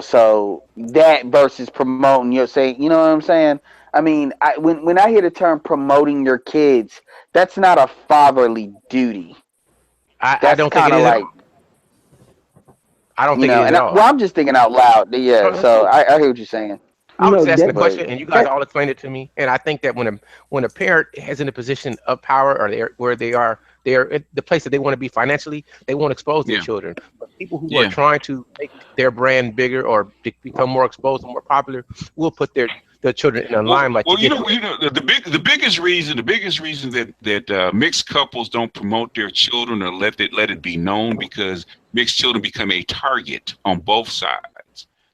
so that versus promoting your say, you know what I'm saying? I mean, when I hear the term promoting your kids, that's not a fatherly duty. I don't think it is. Like, I don't think it is at all. Well, I'm just thinking out loud. Yeah, so I hear what you're saying. I was asking a question, and you guys all explained it to me. And I think that when a parent is in a position of power, or they're at the place that they want to be financially, they won't expose their children. But people who are trying to make their brand bigger or become more exposed and more popular will put their children in a limelight. Well, the biggest reason that mixed couples don't promote their children or let it be known because mixed children become a target on both sides.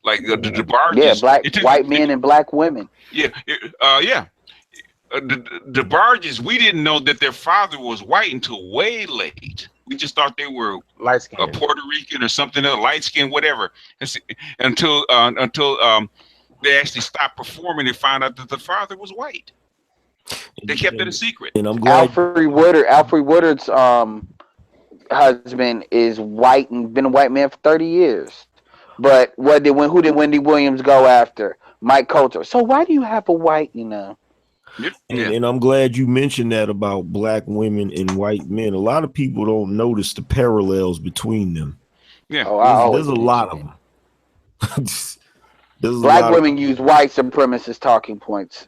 Like the Barges, white men and black women. Yeah. The Barges, we didn't know that their father was white until way late. We just thought they were light skin, Puerto Rican or something else, light skin, whatever. Until they actually stopped performing and found out that the father was white. They kept it a secret. And I'm glad Alfred Woodard's husband is white and been a white man for 30 years. But who did Wendy Williams go after? Mike Coulter. So why do you have a white, And I'm glad you mentioned that about black women and white men. A lot of people don't notice the parallels between them. Yeah. There's a lot of them. Black women use white supremacist talking points.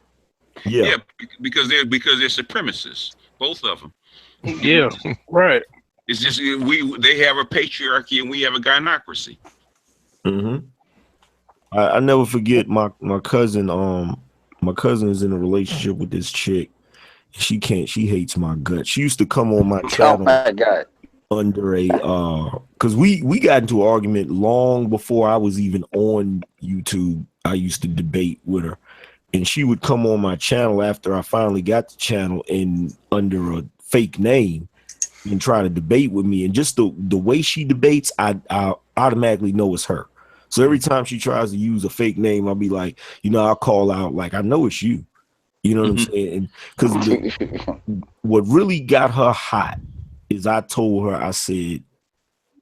Yeah, because they're supremacists, both of them. Yeah, right. It's just they have a patriarchy and we have a gynocracy. I never forget my cousin. My cousin is in a relationship with this chick. She hates my guts. She used to come on my channel. Oh my God. under a because we got into an argument long before I was even on YouTube. I used to debate with her, and she would come on my channel after I finally got the channel and under a fake name and try to debate with me. And just the way she debates, I automatically know it's her. So every time she tries to use a fake name, I'll be like, I'll call out like, I know it's you. You know what I'm saying? Because what really got her hot is I told her, I said,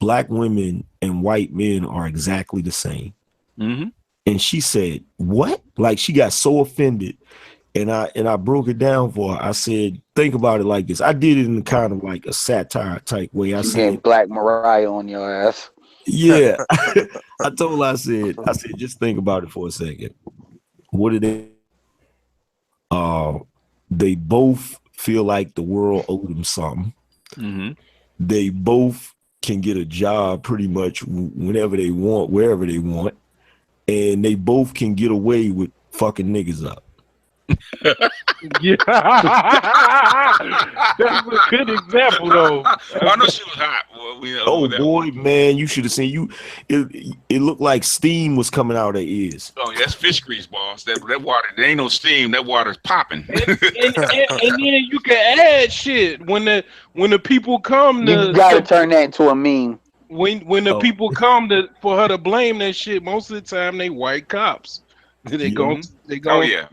black women and white men are exactly the same. Mm-hmm. And she said, what? Like she got so offended. And I broke it down for her. I said, think about it like this. I did it in kind of like a satire type way. I said, Black Mariah on your ass. Yeah. I told her, I said, just think about it for a second. What did they both feel like the world owed them something. Mm-hmm. They both can get a job pretty much whenever they want, wherever they want. And they both can get away with fucking niggas up. Yeah, that's a good example, though. I know she was hot. Boy, boy, man, you should have seen It looked like steam was coming out of their ears. Oh, yeah, that's fish grease, boss. That water, there ain't no steam. That water's popping. And then you can add shit when the people come. You gotta turn that into a meme. When the people come for her to blame that shit, most of the time they white cops. They go. Oh yeah.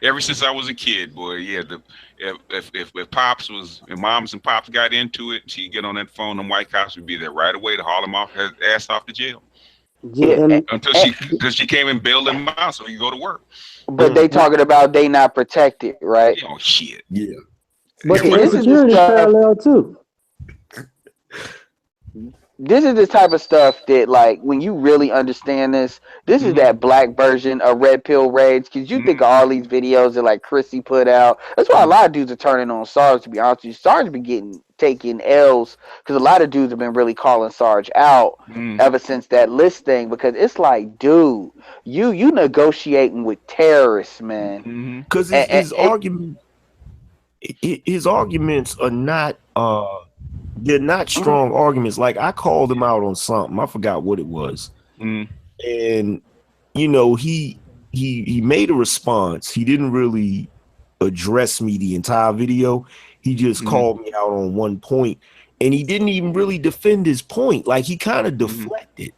Ever since I was a kid, boy, yeah. If pops was, if moms and pops got into it, she'd get on that phone. Them white cops would be there right away to haul him off, his ass off to jail. Yeah, Until she came and bailed him out so he could go to work. But they talking about they not protected, right? Oh shit. Yeah. But the insecurity parallel too. This is the type of stuff that, like, when you really understand this is that black version of red pill rage. Because you think of all these videos that, like, Chrissy put out. That's why a lot of dudes are turning on Sarge, to be honest with you. Sarge been taking L's because a lot of dudes have been really calling Sarge out ever since that list thing. Because it's like, dude, you negotiating with terrorists, man. Because his arguments are not they're not strong arguments. Like I called him out on something. I forgot what it was. And he made a response. He didn't really address me the entire video. He just called me out on one point, and he didn't even really defend his point. Like he kind of deflected.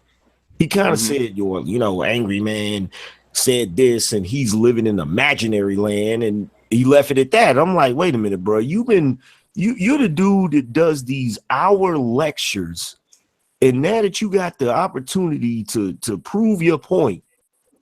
He kind of said, angry man said this, and he's living in imaginary land, and he left it at that. I'm like, wait a minute, bro. You're the dude that does these hour lectures, and now that you got the opportunity to prove your point,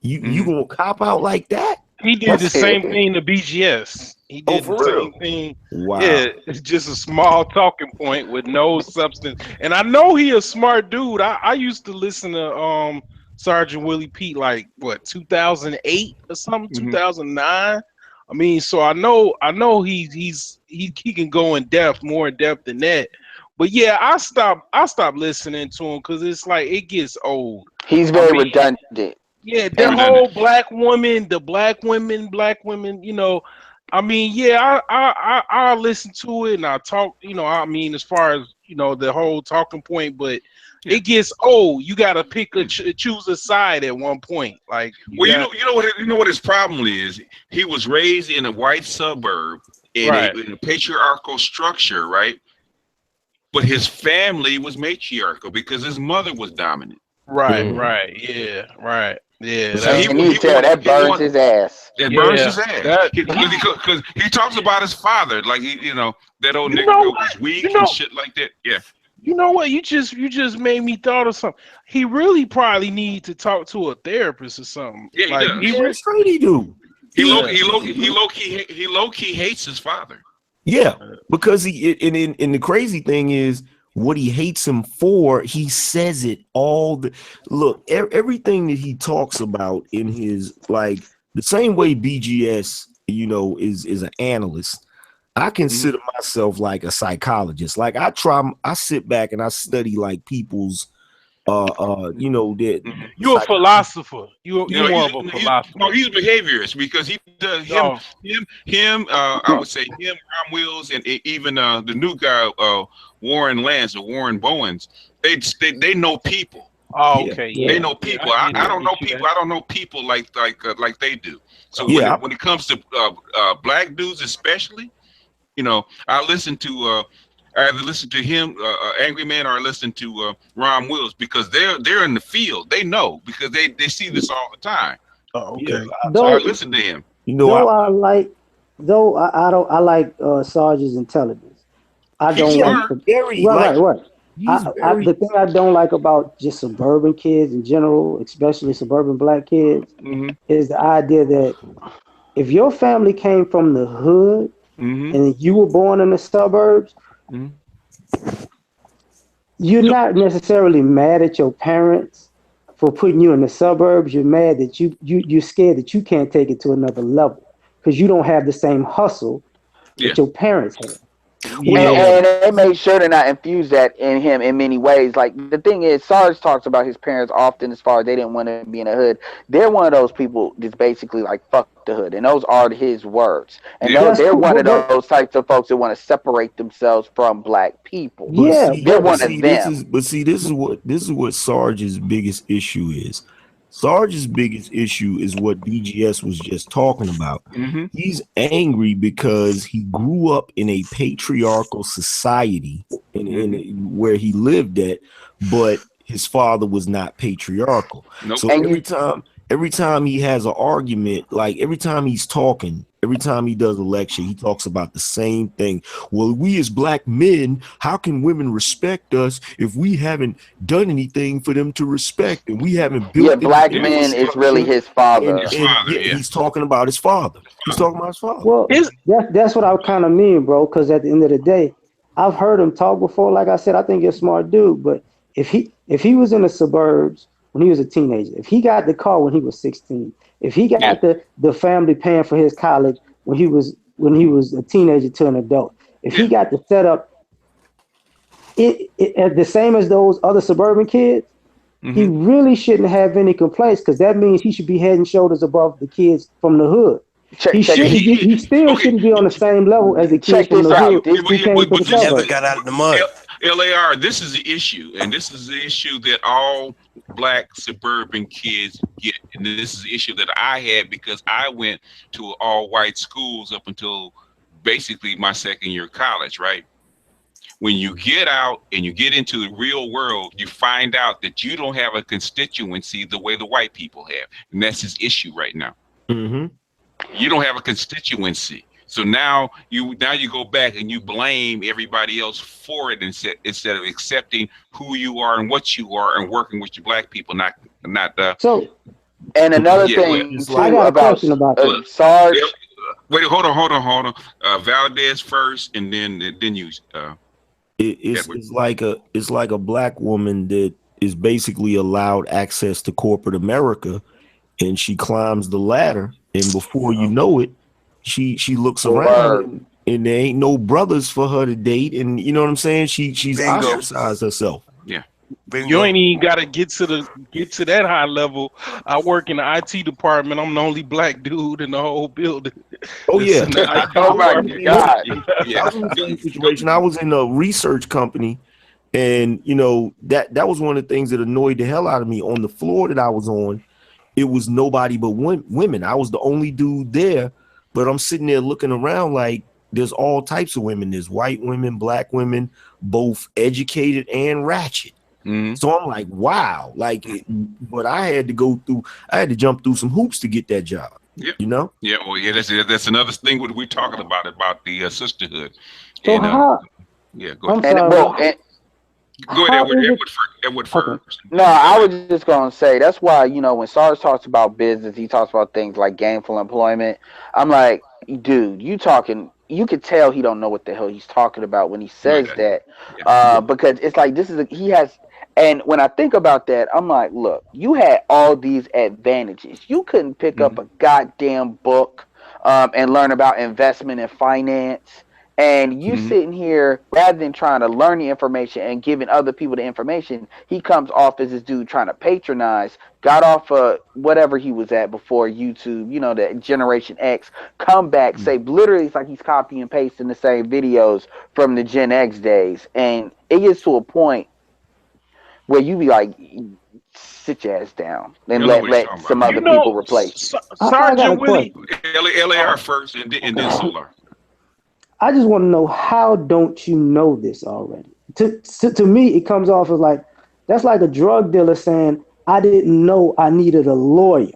you gonna cop out like that? He did the same thing to BGS. He did the same thing. Wow. Yeah, it's just a small talking point with no substance. And I know he a smart dude. I used to listen to Sergeant Willie Pete like 2008 or something, 2009. I mean, so I know he can go more in depth than that. But yeah, I stopped listening to him because it's like it gets old. He's very redundant. Yeah, the whole black women, I mean, yeah, I listen to it and I talk, I mean, as far as the whole talking point, but it gets old. You got to choose a side at one point. Like, you know what his problem is. He was raised in a white suburb in a patriarchal structure, right? But his family was matriarchal because his mother was dominant. Right, yeah, right. Yeah, So that burns his ass. It burns his ass because he talks about his father, like that old nigga was weak and shit like that. Yeah. You know what? You just made me thought of something. He really probably need to talk to a therapist or something. Yeah, like, he does. He do. He low key hates his father. Yeah, because and the crazy thing is, what he hates him for, he says it all. Everything that he talks about in his, like, the same way BGS, is an analyst. I consider myself like a psychologist. Like I sit back and I study like people's You know that You're a philosopher. You You know, more of a philosopher. he's a behaviorist because he does Oh. I would say him, Ron Wills, and even the new guy, Warren Lance or Warren Bowens. They know people. Oh, okay, yeah. They know people. Yeah, I don't know people. I don't know people like they do. So Yeah. when it comes to black dudes, especially, you know, I either listen to him, Angry Man, or I listen to Ron Wills because they're in the field. They know because they see this all the time. Oh, okay. Yeah, So I listen to him. You know, I like Sarge's intelligence. I He's don't like smart. right. The thing I don't like about just suburban kids in general, especially suburban black kids, is the idea that if your family came from the hood and you were born in the suburbs, you're not necessarily mad at your parents for putting you in the suburbs. You're mad that you're scared that you can't take it to another level because you don't have the same hustle that your parents had. And they made sure to not infuse that in him in many ways. Like the thing is, Sarge talks about his parents often as far as they didn't want to be in the hood. They're one of those people that's basically like fuck the hood, and those are his words. And they're one of those types of folks that want to separate themselves from black people. They're one of them. This is what Sarge's biggest issue is. Sarge's biggest issue is what DGS was just talking about. He's angry because he grew up in a patriarchal society in where he lived at, but his father was not patriarchal. So every time he has an argument, like every time he's talking, every time he does a lecture, he talks about the same thing. Well, we as black men, how can women respect us if we haven't done anything for them to respect and we haven't built? Yeah, black men is really his father. He's talking about his father. He's talking about his father. Well, that's what I kind of mean, bro. Because at the end of the day, I've heard him talk before. Like I said, I think he's a smart dude. But if he was in the suburbs when he was a teenager, if he got the car when he was 16, if he got the family paying for his college when he was a teenager to an adult, if he got the setup, it the same as those other suburban kids, he really shouldn't have any complaints because that means he should be head and shoulders above the kids from the hood. He still shouldn't be on the same level as the kids from the hood who came from the suburbs. Never got out of the mud. LAR, this is the issue, and this is the issue that all black suburban kids get, and this is the issue that I had because I went to all white schools up until basically my second year of college, right? When you get out and you get into the real world, you find out that you don't have a constituency the way the white people have, and that's his issue right now. You don't have a constituency. So now you go back and you blame everybody else for it instead of accepting who you are and what you are and working with your black people, not. So. And another thing too I got a question about Sarge. Wait, hold on. Valdez first, and then you. It's like a black woman that is basically allowed access to corporate America, and she climbs the ladder, and before you know it, she looks around and there ain't no brothers for her to date, and you know what I'm saying? She's ostracized herself. Yeah. You ain't even got to get to that high level. I work in the IT department. I'm the only black dude in the whole building. Oh yeah. Oh my God. I was in the same situation. I was in a research company, and you know that was one of the things that annoyed the hell out of me. On the floor that I was on, it was nobody but women. I was the only dude there, but I'm sitting there looking around like there's all types of women. There's white women, black women, both educated and ratchet. So I'm like, wow, but I had to jump through some hoops to get that job. Yeah. You know? Yeah, well, yeah, that's another thing what we're talking about the sisterhood. So and, how? Yeah, go ahead. Go ahead, Edward first. No, I was just gonna say that's why, you know, when Sarge talks about business, he talks about things like gainful employment. I'm like, dude, you could tell he don't know what the hell he's talking about when he says that. Because it's like and when I think about that, I'm like, look, you had all these advantages. You couldn't pick up a goddamn book and learn about investment and finance And you sitting here, rather than trying to learn the information and giving other people the information, he comes off as this dude trying to patronize, got off whatever he was at before YouTube, you know, the Generation X, come back, say literally it's like he's copying and pasting the same videos from the Gen X days. And it gets to a point where you be like, sit your ass down and let some other people replace you. I got a question. LAR first and then Solar. I just want to know, how don't you know this already? To me, it comes off as like, that's like a drug dealer saying, I didn't know I needed a lawyer.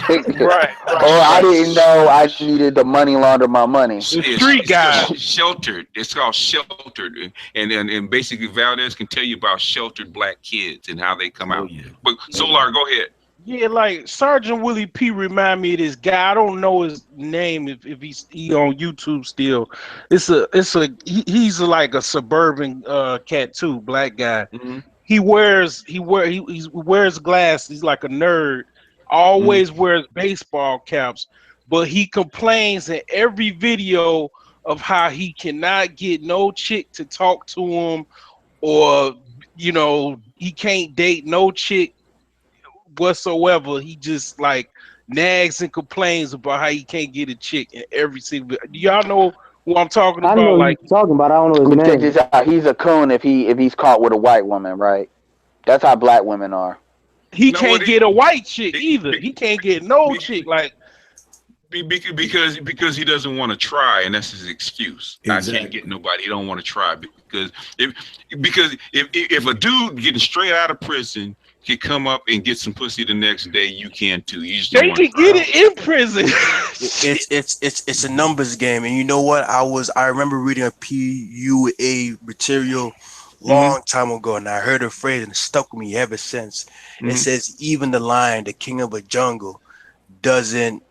Right. Or I didn't know I needed to money launder my money. Street guy. Sheltered. It's called Sheltered. And basically Valdez can tell you about sheltered black kids and how they come out. But Solar, go ahead. Yeah, like Sergeant Willie P remind me of this guy. I don't know his name if he's on YouTube still. He's like a suburban cat too, black guy. He wears glasses. He's like a nerd. Always wears baseball caps, but he complains in every video of how he cannot get no chick to talk to him, or you know, he can't date no chick whatsoever. He just like nags and complains about how he can't get a chick in every single. Do y'all know who I'm talking about? I know like you're talking about. I don't know his Check name. this out. He's a coon if he's caught with a white woman, right? That's how black women are. He can't get a white chick either. He can't get no chick. Like because he doesn't want to try, and that's his excuse. Exactly. I can't get nobody. He don't want to try because if a dude getting straight out of prison can come up and get some pussy the next day, you can too. You just they can get it in prison. It's a numbers game, and you know what? I remember reading a PUA material long time ago, and I heard a phrase and it stuck with me ever since. It says, even the lion, the king of a jungle, isn't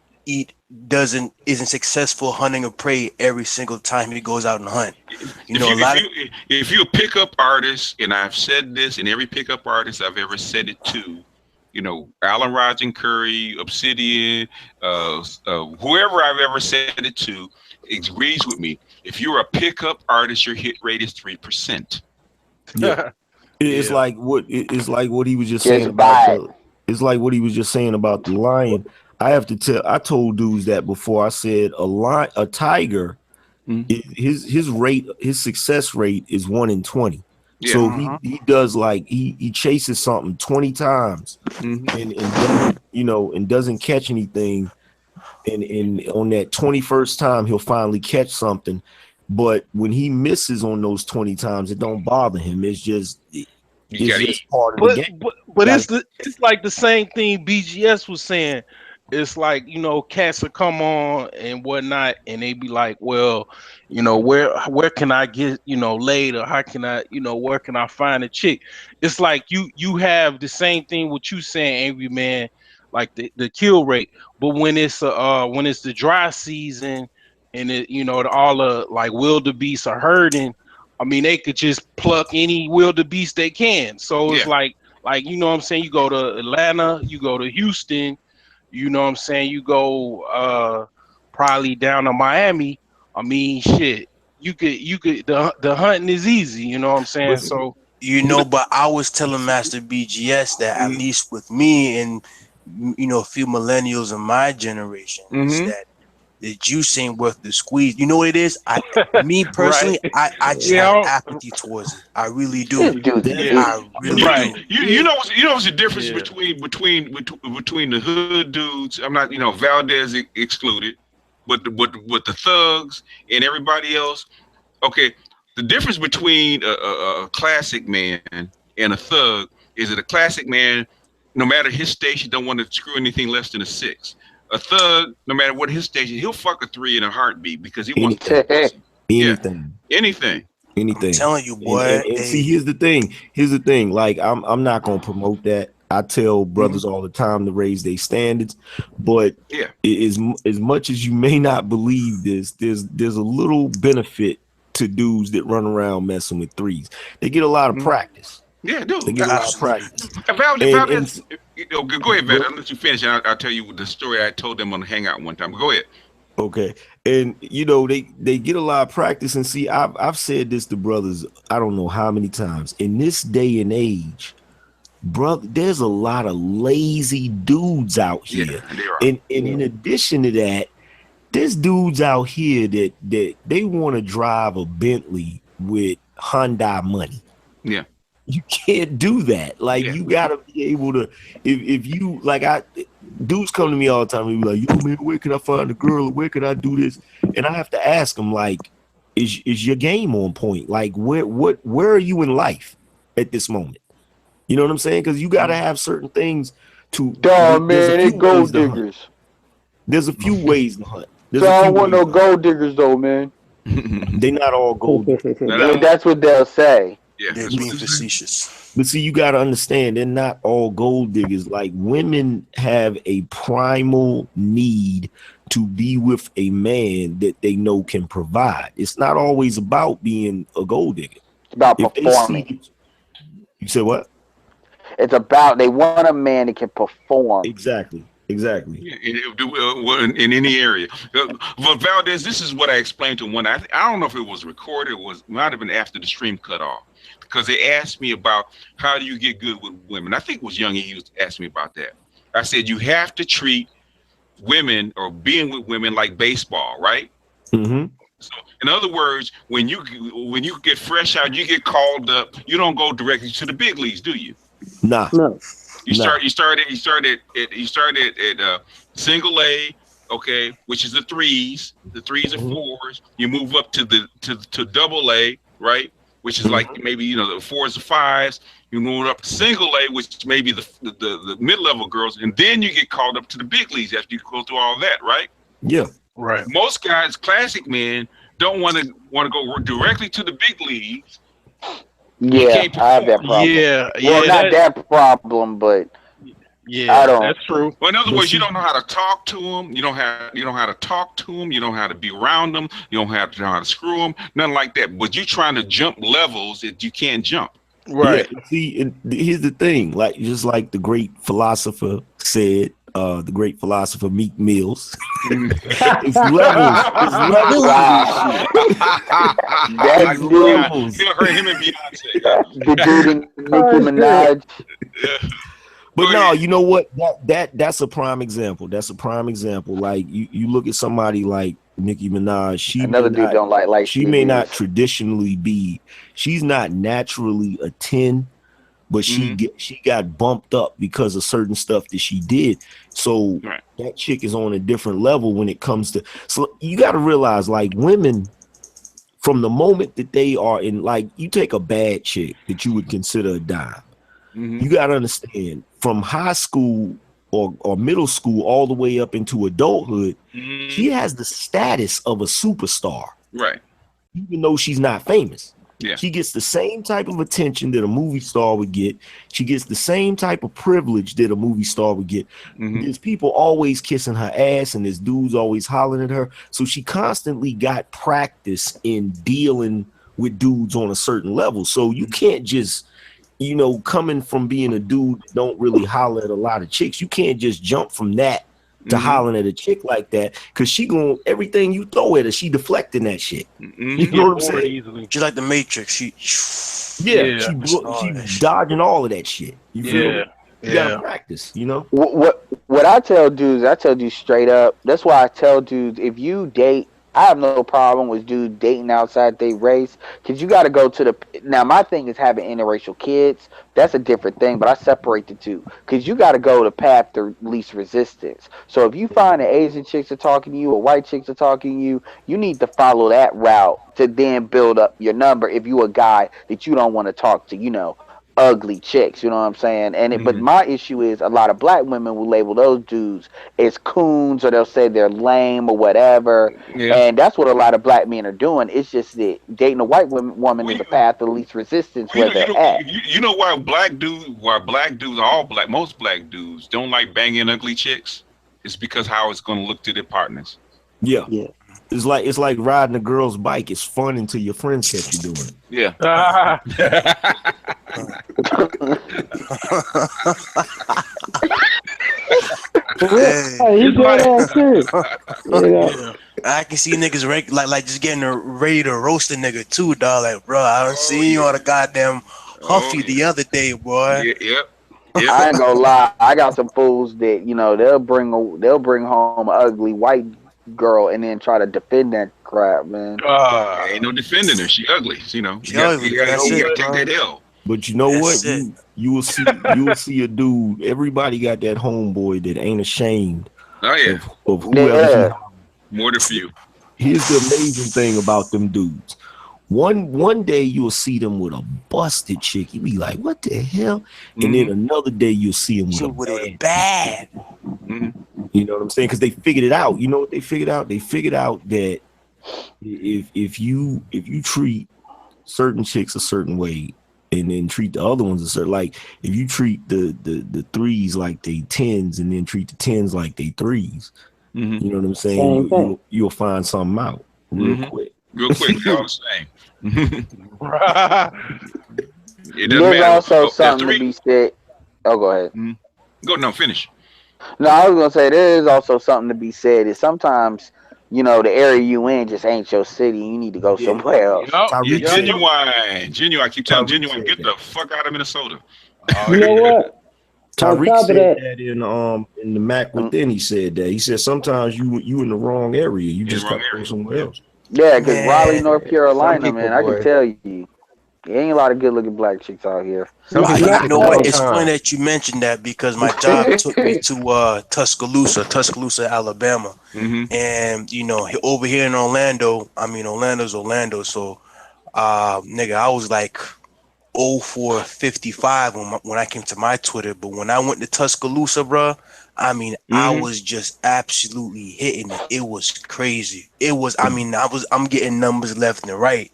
successful hunting a prey every single time he goes out and hunt. If you're a pickup artist, and I've said this, and every pickup artist I've ever said it to, you know, Alan Roger Curry, Obsidian, whoever I've ever said it to agrees with me. If you're a pickup artist, your hit rate is 3%. Yeah. It's like what he was just saying about it's like what he was just saying about the lion. I told dudes that before. I said a tiger, his success rate is 1 in 20. Yeah. So he does like he chases something 20 times and doesn't, and doesn't catch anything. And on that 21st time, he'll finally catch something. But when he misses on those 20 times, it don't bother him. It's just part of the game. But it's like the same thing BGS was saying. It's like, cats will come on and whatnot, and they be like, well, where can I get, laid, or how can I, where can I find a chick? It's like you have the same thing what you saying, Angry Man, like the kill rate. But when it's the dry season and all the like wildebeest are herding, I mean, they could just pluck any wildebeest they can. So it's like what I'm saying, you go to Atlanta, you go to Houston, you go probably down to Miami. I mean, shit, you could the hunting is easy, you know what I'm saying? So but I was telling Master BGS that at least with me and a few millennials in my generation, is that the juice ain't worth the squeeze. You know what it is? Me personally, I just have apathy towards it. I really do. I really do. You know what's the difference between the hood dudes? I'm not, Valdez excluded, but the thugs and everybody else. Okay, the difference between a classic man and a thug is that a classic man, no matter his station, don't want to screw anything less than a 6. A thug, no matter what his station, he'll fuck a 3 in a heartbeat because he wants anything. I'm telling you, boy. And see, here's the thing. Like, I'm not gonna promote that. I tell brothers all the time to raise their standards, but as much as you may not believe this, there's a little benefit to dudes that run around messing with 3s. They get a lot of practice. Yeah, dude. They get a lot of practice. Go ahead, Val. I'll let you finish, and I'll tell you the story I told them on the Hangout one time. Go ahead. Okay. And you know, they get a lot of practice. And see, I've said this to brothers, I don't know how many times. In this day and age, brother, there's a lot of lazy dudes out here. Yeah, there are. And in addition to that, there's dudes out here that they want to drive a Bentley with Hyundai money. Yeah. You can't do that. Like, you gotta be able to, if you like, dudes come to me all the time and be like, yo man, where can I find a girl? Where can I do this? And I have to ask them, like, is your game on point? Like, where are you in life at this moment? You know what I'm saying? Because you gotta have certain things to. Dog, man, they gold diggers. There's a few ways to hunt. So I don't want no gold diggers though, man. They not all gold diggers. That's what they'll say. Yeah, they're being facetious. But see, you got to understand, they're not all gold diggers. Like, women have a primal need to be with a man that they know can provide. It's not always about being a gold digger. It's about performing. You said what? It's about, they want a man that can perform. Exactly. In any area. But Valdez, this is what I explained to one. I don't know if it was recorded. It might have been after the stream cut off, because they asked me about how do you get good with women. I think it was Jung. He was asking me about that. I said you have to treat women or being with women like baseball, right? Mm-hmm. So, in other words, when you get fresh out, you get called up. You don't go directly to the big leagues, do you? Nah. No. You started at single A, okay, which is the threes and fours. You move up to double A, right, which is like maybe the fours or fives. You move up to single A, which may be the mid-level girls, and then you get called up to the big leagues after you go through all that, right? Yeah, right. Most guys, classic men, don't want to go directly to the big leagues. Yeah, I have that problem. Yeah, well, not that problem, but yeah, I don't. That's true. Well, in other words, you don't know how to talk to them. You don't know how to talk to them. You don't know how to be around them. You don't know how to screw them. Nothing like that. But you're trying to jump levels that you can't jump. Right. Yeah, see, here's the thing. Like, just like the great philosopher said, the great philosopher Meek Mills. It's levels. It's levels. That's levels. You heard him and Beyonce. The dude in Nicki Minaj. But no, you know what? That's a prime example. That's a prime example. Like, you look at somebody like Nicki Minaj. Another dude don't like. She may not traditionally be. She's not naturally a 10, but she got bumped up because of certain stuff that she did. So that chick is on a different level when it comes to. So you got to realize, like, women, from the moment that they are in, like, you take a bad chick that you would consider a dime. You got to understand, from high school or middle school all the way up into adulthood, she has the status of a superstar. Right. Even though she's not famous. Yeah. She gets the same type of attention that a movie star would get. She gets the same type of privilege that a movie star would get. There's people always kissing her ass and there's dudes always hollering at her. So she constantly got practice in dealing with dudes on a certain level. So you can't just, coming from being a dude that don't really holler at a lot of chicks, you can't just jump from that to hollering at a chick like that, because she going, everything you throw at her, she deflecting that shit. You know what I'm saying? She's like the Matrix. She's dodging all of that shit. You feel me? You gotta practice, What I tell dudes, straight up. That's why I tell dudes, if you date, I have no problem with dudes dating outside their race, because you got to go to the. Now, my thing is having interracial kids. That's a different thing, but I separate the two, because you got to go the path of least resistance. So if you find that Asian chicks are talking to you or white chicks are talking to you, you need to follow that route to then build up your number. If you a guy that you don't want to talk to, ugly chicks, you know what I'm saying? And but my issue is a lot of black women will label those dudes as coons, or they'll say they're lame or whatever. And that's what a lot of black men are doing. It's just that dating a white woman is the path of least resistance where they're at. You know why most black dudes don't like banging ugly chicks? It's because how it's going to look to their partners. Yeah. It's like riding a girl's bike. It's fun until your friends catch you doing it. Yeah. I can see niggas like just getting ready to roast a nigga too, dog. Like, bro, I don't see you on the goddamn Huffy the other day, boy. Yep. I ain't gonna lie. I got some fools that they'll bring home an ugly white girl and then try to defend that crap, man. Ain't no defending her. She ugly. You gotta take that L. But you know what? You will see a dude. Everybody got that homeboy that ain't ashamed. Of whoever. More than few. Here's the amazing thing about them dudes. One day you'll see them with a busted chick. You be like, what the hell? And then another day you'll see them with a bad. You know what I'm saying? Because they figured it out. You know what they figured out? They figured out that if you treat certain chicks a certain way and then treat the other ones a certain, like if you treat the threes like they tens and then treat the tens like they threes, you know what I'm saying? You'll find something out real quick. Real quick, you know what I'm saying? There's also something to be said. Oh, go ahead. Finish. No, I was gonna say there is also something to be said. Is sometimes the area you in just ain't your city. You need to go somewhere else. Genuine. I keep telling Genuine, get the fuck out of Minnesota. You know what? Tyreek said that in the Mac Within. He said that. He said sometimes you in the wrong area. You just got to go somewhere else. Yeah, because Raleigh, North Carolina, man, I can tell you, there ain't a lot of good-looking black chicks out here. You know what? It's funny that you mentioned that because my job took me to Tuscaloosa, Alabama, and over here in Orlando, Orlando's Orlando, so nigga, I was like 0455 when I came to my Twitter, but when I went to Tuscaloosa, bro, I was just absolutely hitting it. It was crazy. It was. I'm getting numbers left and right,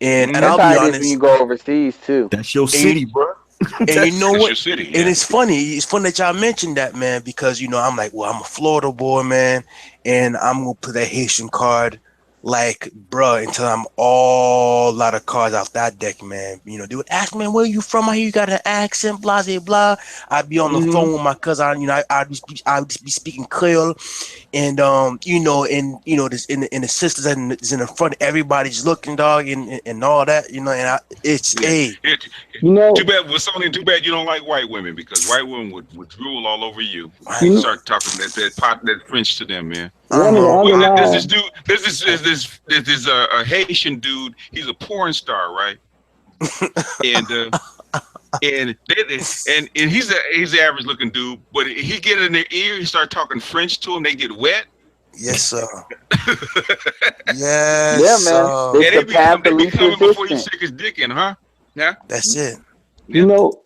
and I'll be honest. When you go overseas too, that's your city, bro. And you know what? City, and it's funny. It's funny that y'all mentioned that, man, because I'm like, well, I'm a Florida boy, man, and I'm gonna put that Haitian card, like, bro, until I'm all out of cards off that deck, man. They would ask, man, where you from? I hear you got an accent, blah, blah, blah. I'd be on the phone with my cousin, I'd just be speaking Creole, and this in the sisters and it's in the front, everybody's looking, dog, and all that, and too bad. It's only too bad you don't like white women, because white women would drool all over you. You start talking that French to them, man. There's this a Haitian dude. He's a porn star, right? and he's the average looking dude, but he get in their ear, he start talking French to them, they get wet. Yes, sir. Yes, man. They be coming before you stick his dick in, huh? Yeah, that's it. You know,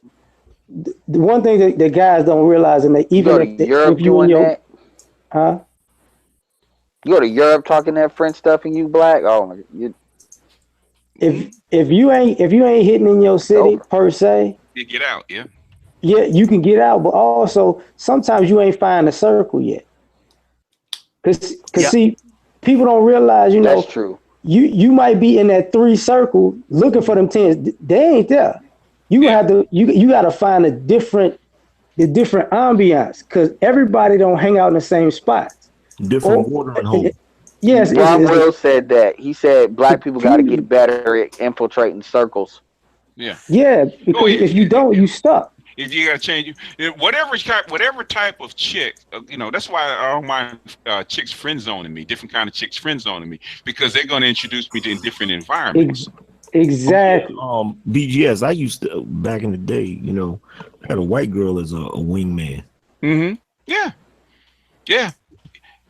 the one thing that the guys don't realize, and if you in your, huh? You go to Europe talking that French stuff and you black. Oh my God. If you ain't hitting in your city per se, you get out. Yeah, you can get out, but also sometimes you ain't find a circle yet. Cause see, people don't realize, that's true. You might be in that 3 circle looking for them 10s. They ain't there. You gotta find the different ambiance, because everybody don't hang out in the same spots. Different watering hole. Yes, Bob Will said that. He said black people got to get better at infiltrating circles. Yeah, because if you don't, you stuck. If you gotta change whatever type of chick, that's why I don't mind chicks friend zoning me, different kind of chicks friend zoning me, because they're gonna introduce me to different environments. Exactly. BGS, I used to back in the day, I had a white girl as a wingman. Yeah.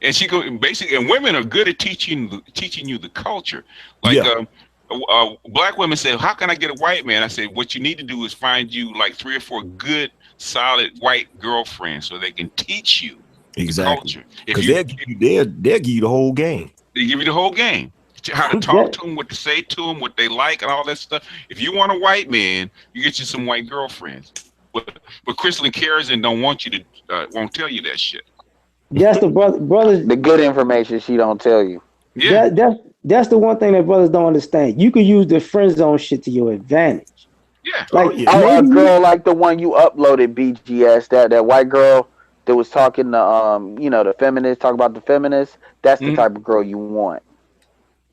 And she go basically, and women are good at teaching you the culture. Like black women say, "How can I get a white man?" I say, "What you need to do is find you like 3 or 4 good, solid white girlfriends, so they can teach you the culture." Because they'll give you the whole game. They give you the whole game. How to talk to them, what to say to them, what they like, and all that stuff. If you want a white man, you get you some white girlfriends. But Crystal Carrison don't want you to, won't tell you that shit. That's the brothers. The good information she don't tell you. Yeah, that's the one thing that brothers don't understand. You can use the friend zone shit to your advantage. Yeah, like a girl like the one you uploaded, BGS, that white girl that was talking to the feminists, talk about the feminists. That's the type of girl you want.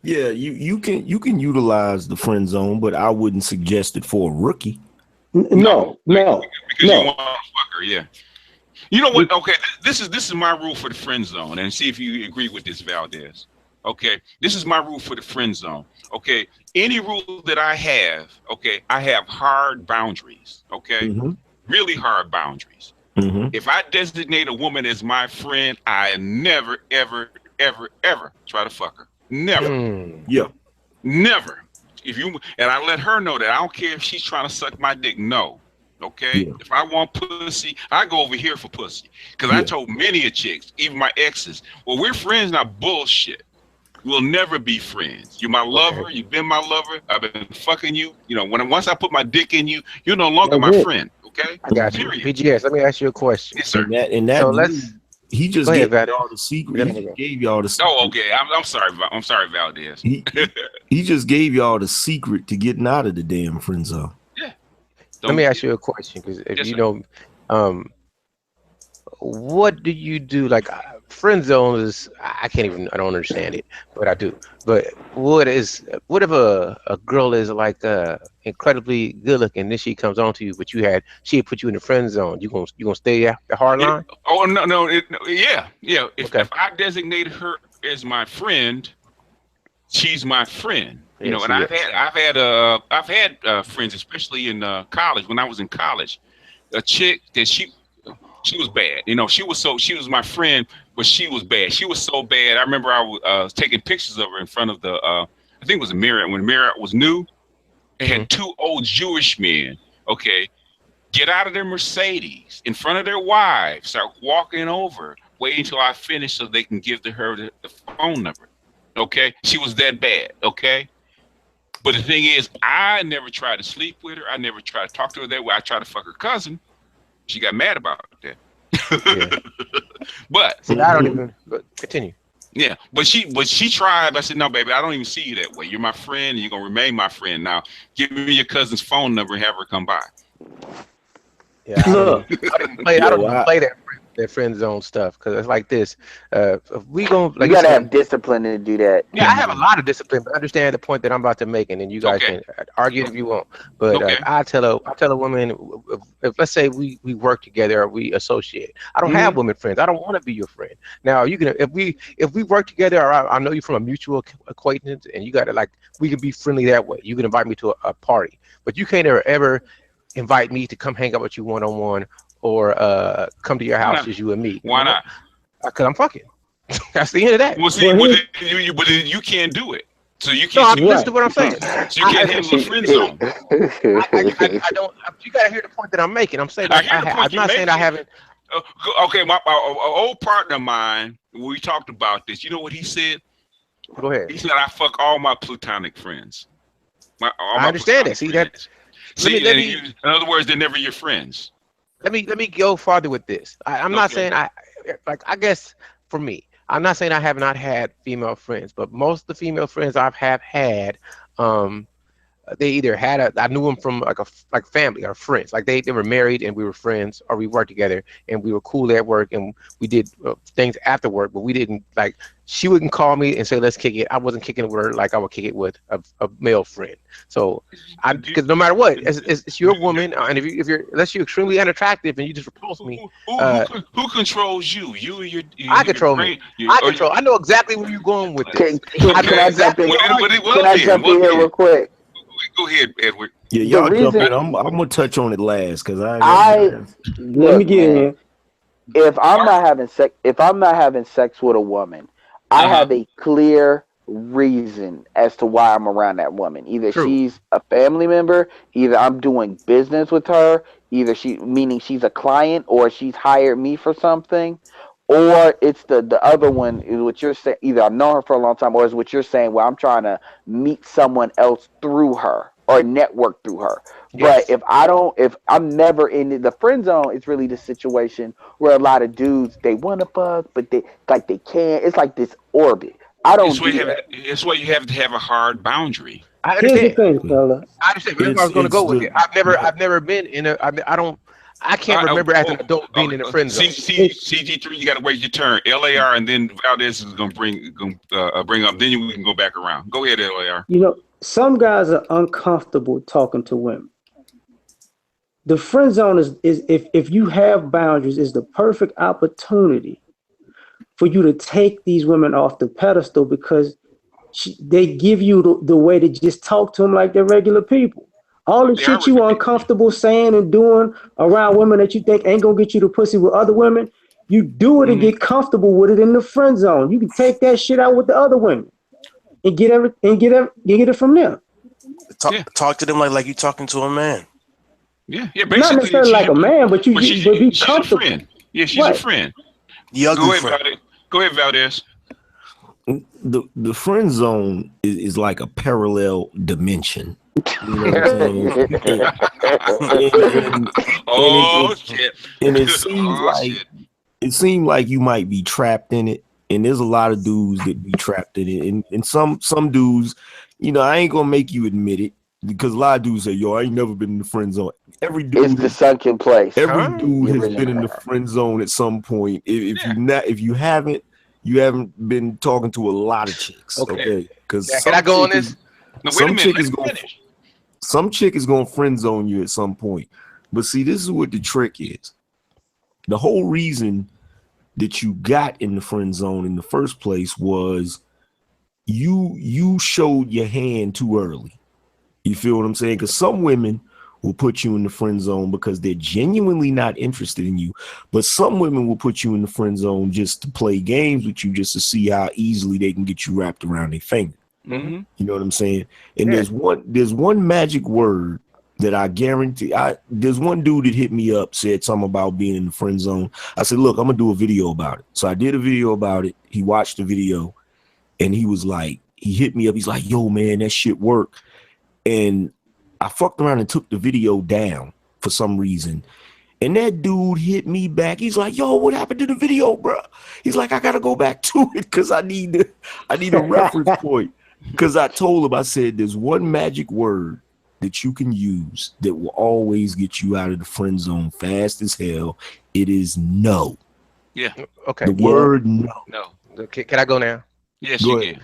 Yeah, you can utilize the friend zone, but I wouldn't suggest it for a rookie. No. Because you want to fuck her, yeah. You know what? Okay, this is my rule for the friend zone, and see if you agree with this, Valdez. Okay, this is my rule for the friend zone. Okay, any rule that I have, okay, I have hard boundaries. Okay, really hard boundaries. If I designate a woman as my friend, I never, ever, ever, ever try to fuck her. Never. Yeah. Never. And I let her know that I don't care if she's trying to suck my dick. No. Okay. Yeah. If I want pussy, I go over here for pussy. Because I told many of chicks, even my exes, well, we're friends, not bullshit. We'll never be friends. You're my lover. You've been my lover. I've been fucking you. You know, once I put my dick in you, you're no longer my friend. Okay. I got you. PGS, let me ask you a question. Yes, sir. He just gave y'all the secret. He gave y'all the secret. Oh, okay. I'm sorry. I'm sorry, Valdez. He just gave y'all the secret to getting out of the damn friend zone. Yeah. Let me ask you a question, because if you know, what do you do? Like friend zone is, I don't understand it, but I do. But what if a girl is like incredibly good looking, then she comes on to you, but she put you in the friend zone? You gonna stay at the hard line? Oh no, yeah. If I designate her as my friend, she's my friend. You know, and I've had friends, especially in college. When I was in college, a chick that she was bad. You know, she was my friend, but she was bad. She was so bad. I remember I was taking pictures of her in front of the, I think it was a Marriott. When Marriott was new, they had two old Jewish men, okay, get out of their Mercedes in front of their wives, start walking over, waiting until I finish so they can give to her the phone number, okay? She was that bad, okay? But the thing is, I never tried to sleep with her. I never tried to talk to her that way. I tried to fuck her cousin. She got mad about that. But see, I don't even continue. Yeah, but she tried. I said, no, baby, I don't even see you that way. You're my friend, and you're gonna remain my friend. Now, give me your cousin's phone number and have her come by. Yeah, I don't even play that friend zone stuff, because it's like this. If we gonna, like, you gotta have discipline to do that. Yeah, I have a lot of discipline, but understand the point that I'm about to make, and then you guys can argue if you want. But I tell a woman, if let's say we work together or we associate, I don't have women friends. I don't want to be your friend. Now you can, if we work together, or I know you from a mutual acquaintance, and you gotta, like, we can be friendly that way. You can invite me to a party, but you can't ever invite me to come hang out with you one-on-one, or come to your house as you and me. Why not? Because I'm fucking. That's the end of that. Well, see, but you can't do it. So you can't. No, listen to what I'm saying. So you can't handle the friend zone. I don't. You gotta hear the point that I'm making. I'm saying I'm not saying I haven't. Okay, my old partner of mine, we talked about this. You know what he said? Go ahead. He said, "I fuck all my platonic friends." I understand that. See that? In other words, they're never your friends. Let me go farther with this. I'm not saying I guess for me, I'm not saying I have not had female friends, but most of the female friends I've had, they either had I knew them from like family or friends, like they were married and we were friends, or we worked together and we were cool at work and we did things after work, but we didn't, like, she wouldn't call me and say let's kick it. I wasn't kicking it with her like I would kick it with a male friend. So because no matter what, it's your woman, and if you're unless you're extremely unattractive and you just repulse me, who controls you? You or your I control me. I know exactly where you're going with this. Can I jump in here real quick? Go ahead, Edward. Yeah, y'all jump in. I'm gonna touch on it last because let me get in. If I'm not having sex with a woman, I have a clear reason as to why I'm around that woman. Either she's a family member, either I'm doing business with her, either meaning she's a client, or she's hired me for something, or it's the other one is what you're saying. Either I've known her for a long time, or is what you're saying where I'm trying to meet someone else through her or network through her. Yes. But if I'm never in the friend zone, it's really the situation where a lot of dudes, they want to fuck, but they can't. It's like this orbit. I don't. It's why you have to have a hard boundary. I understand. Here's the thing, fella. I understand. That's where I was going to go with it. I've never been in a. I I can't remember as an adult being in the friend zone. CG3, you got to wait your turn. LAR, and then Valdez is going to bring up. Then we can go back around. Go ahead, LAR. You know, some guys are uncomfortable talking to women. The friend zone is if you have boundaries, is the perfect opportunity for you to take these women off the pedestal, because they give you the way to just talk to them like they're regular people. All the shit you are uncomfortable saying and doing around women that you think ain't gonna get you the pussy with other women, you do it and get comfortable with it in the friend zone. You can take that shit out with the other women and get it from them. Talk to them like you talking to a man. Yeah, basically. Not necessarily like a man, but be comfortable. A friend. Yeah, she's a friend. Go ahead, Valdez. The friend zone is like a parallel dimension. You know what I'm saying? And it seems like you might be trapped in it. And there's a lot of dudes that be trapped in it. And some dudes, you know, I ain't gonna make you admit it, because a lot of dudes say, yo, I ain't never been in the friend zone. Every dude, it's the sunken place. Every dude has been in the friend zone at some point. If you haven't been talking to a lot of chicks. Okay. Because can I go on this? Some chick is gonna friend zone you at some point. But see, this is what the trick is. The whole reason that you got in the friend zone in the first place was you showed your hand too early. You feel what I'm saying? Because some women will put you in the friend zone because they're genuinely not interested in you. But some women will put you in the friend zone just to play games with you, just to see how easily they can get you wrapped around their finger. Mm-hmm. You know what I'm saying? And there's one magic word that I guarantee. There's one dude that hit me up, said something about being in the friend zone. I said, look, I'm gonna do a video about it. So I did a video about it. He watched the video and he was like, he hit me up. He's like, yo, man, that shit worked. And I fucked around and took the video down for some reason. And that dude hit me back. He's like, yo, what happened to the video, bro? He's like, I got to go back to it because I need a reference point. Because I told him, I said, there's one magic word that you can use that will always get you out of the friend zone fast as hell. It is no. Yeah. Okay. The word no. No. Can I go now? Yes, you can.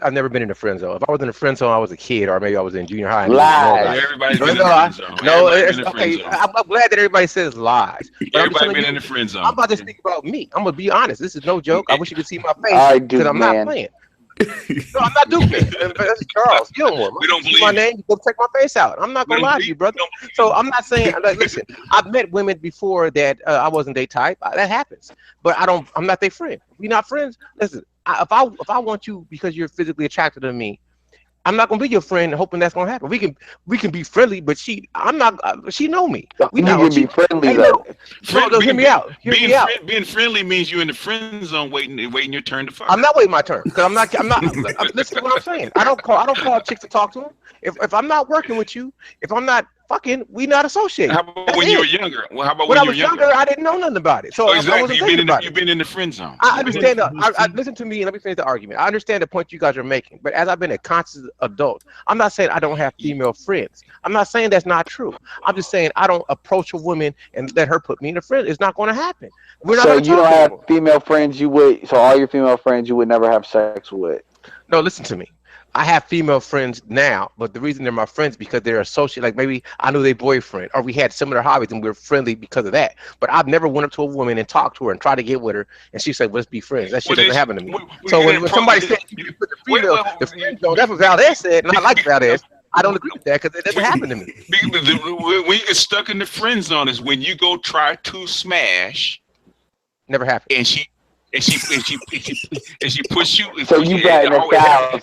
I've never been in the friend zone. If I was in the friend zone, I was a kid, or maybe I was in junior high. Lies. Everybody's been in the friend zone. No, okay. I'm glad that everybody says lies. Everybody's been in the friend zone. I'm about to speak about me. I'm gonna be honest. This is no joke. I wish you could see my face because I'm not playing. No, I'm not doing it. That's Charles Gilmore. We don't believe my name. Go check my face out. I'm not gonna lie to you, brother. So I'm not saying. Like, listen, I've met women before that I wasn't their type. That happens, but I'm not their friend. We're not friends. Listen, if I want you because you're physically attracted to me, I'm not gonna be your friend hoping that's gonna happen. We can be friendly, but she know me. We can be friendly though. Hear me out. Being friendly means you're in the friend zone waiting your turn to fuck. I'm not waiting my turn because I'm not. Listen to what I'm saying. I don't call chicks to talk to them. If I'm not working with you, if I'm not fucking, we not associated. How about when you were younger? Well, how about when I was younger? I didn't know nothing about it. So exactly, you've been in the friend zone. I understand. Listen to me and let me finish the argument. I understand the point you guys are making, but as I've been a conscious adult, I'm not saying I don't have female friends. I'm not saying that's not true. I'm just saying I don't approach a woman and let her put me in a friend. It's not going to happen. So you don't have female friends you would. So all your female friends you would never have sex with. No, listen to me. I have female friends now, but the reason they're my friends is because they're associated. Like maybe I knew their boyfriend, or we had similar hobbies and we were friendly because of that. But I've never went up to a woman and talked to her and tried to get with her, and she said, "Let's be friends." That shit doesn't happen to me. So when somebody said you put the friend zone, that's what Valdez said, and I like Valdez. I don't agree with that because it doesn't happen to me. When you get stuck in the friend zone is when you go try to smash. Never happened. And she push you. So you got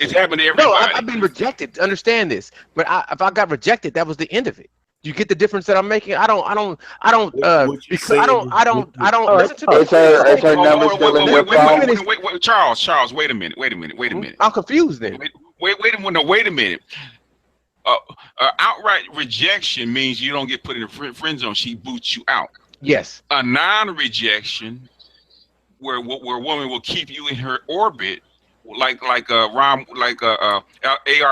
it's happened to everybody. No, I've been rejected. Understand this, but if I got rejected, that was the end of it. You get the difference that I'm making. I don't. Because I don't. Listen to me. It's her number still in your phone. Wait, Charles. Wait a minute. I'm confused then. Wait a minute. Outright rejection means you don't get put in a friend zone. She boots you out. Yes. A non-rejection, where a woman will keep you in her orbit, like ARC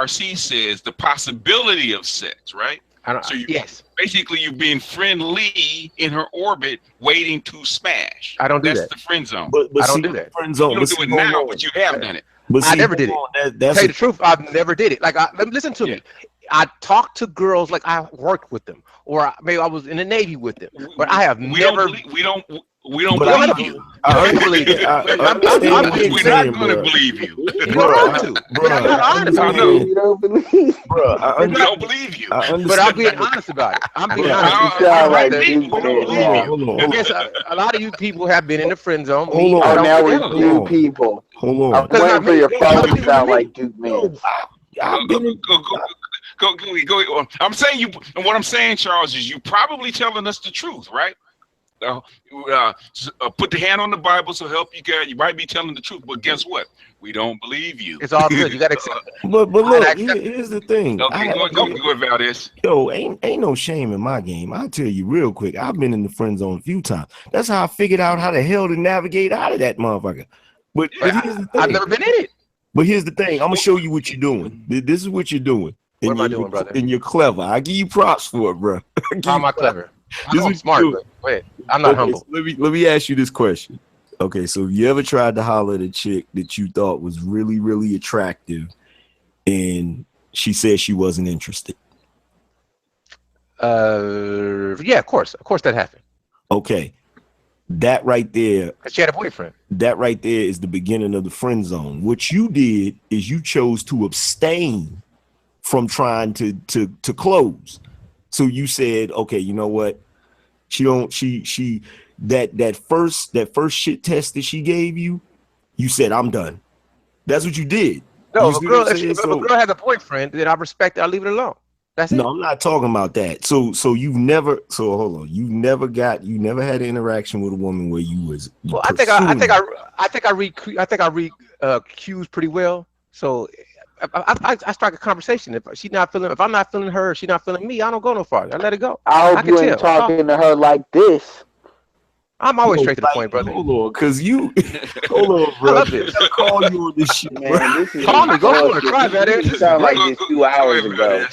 says, the possibility of sex, right? So you, yes, basically you're being friendly in her orbit, waiting to smash. I don't do That's that. the friend zone. But I don't see, do that. friend You zone. don't But do see, it hold now, on. but you have done it. But I see, never hold did it. on. That's Tell you a, the truth, I never did it. Like, listen to me. I talked to girls like I worked with them, or maybe I was in the Navy with them, but I have We never. don't but believe I you. believe you. I I'm understand what being you're We're not saying, going to bro. believe you. You don't have to. But I'm being I honest about understand. it. You don't believe. Bro, I We don't believe you. I But I'm understand. being honest about it. I'm being Bro, honest. You I sound like admit Duke we don't man believe now. you. hold on. Yes, a lot of you people have been in the friend zone. Hold Me, on. I Oh, don't now get it's down. new people. Hold I'm on. Because waiting not for me. your Other phone to people sound than me. like Duke man. I've been in. Go. I'm saying you. And what I'm saying, Charles, is you probably telling us the truth, right? Put the hand on the Bible, so help you God. You might be telling the truth, but guess what? We don't believe you. It's all good. You got to accept it. But look, here's the thing. Okay, go, Valdez. Yo, ain't no shame in my game. I'll tell you real quick. I've been in the friend zone a few times. That's how I figured out how the hell to navigate out of that motherfucker. But here's the thing. I've never been in it. But here's the thing. I'm gonna show you what you're doing. This is what you're doing. What am I doing, brother? And you're clever. I give you props for it, bro. How am I clever? I'm This smart, but go ahead. I'm not humble. So let me ask you this question. Okay, so you ever tried to holler at a chick that you thought was really, really attractive, and she said she wasn't interested? Yeah, of course that happened. Okay, that right there. She had a boyfriend. That right there is the beginning of the friend zone. What you did is you chose to abstain from trying to close. So you said, okay, you know what? That first shit test that she gave you, you said, I'm done. That's what you did. No, you if a girl has a boyfriend, then I respect it. I leave it alone. That's it. No, I'm not talking about that. So you've never. So hold on. You never had an interaction with a woman where you was. Well, I think I read cues pretty well. So I strike a conversation. If I'm not feeling her, she's not feeling me, I don't go no farther. I let it go. I hope you ain't talking to her like this. I'm always straight to the point, brother. Hold on, cause you. Hold on, bro. I love this. I call you on this shit, man. This is call me. Go for it. Try that. You sound like this 2 hours ago.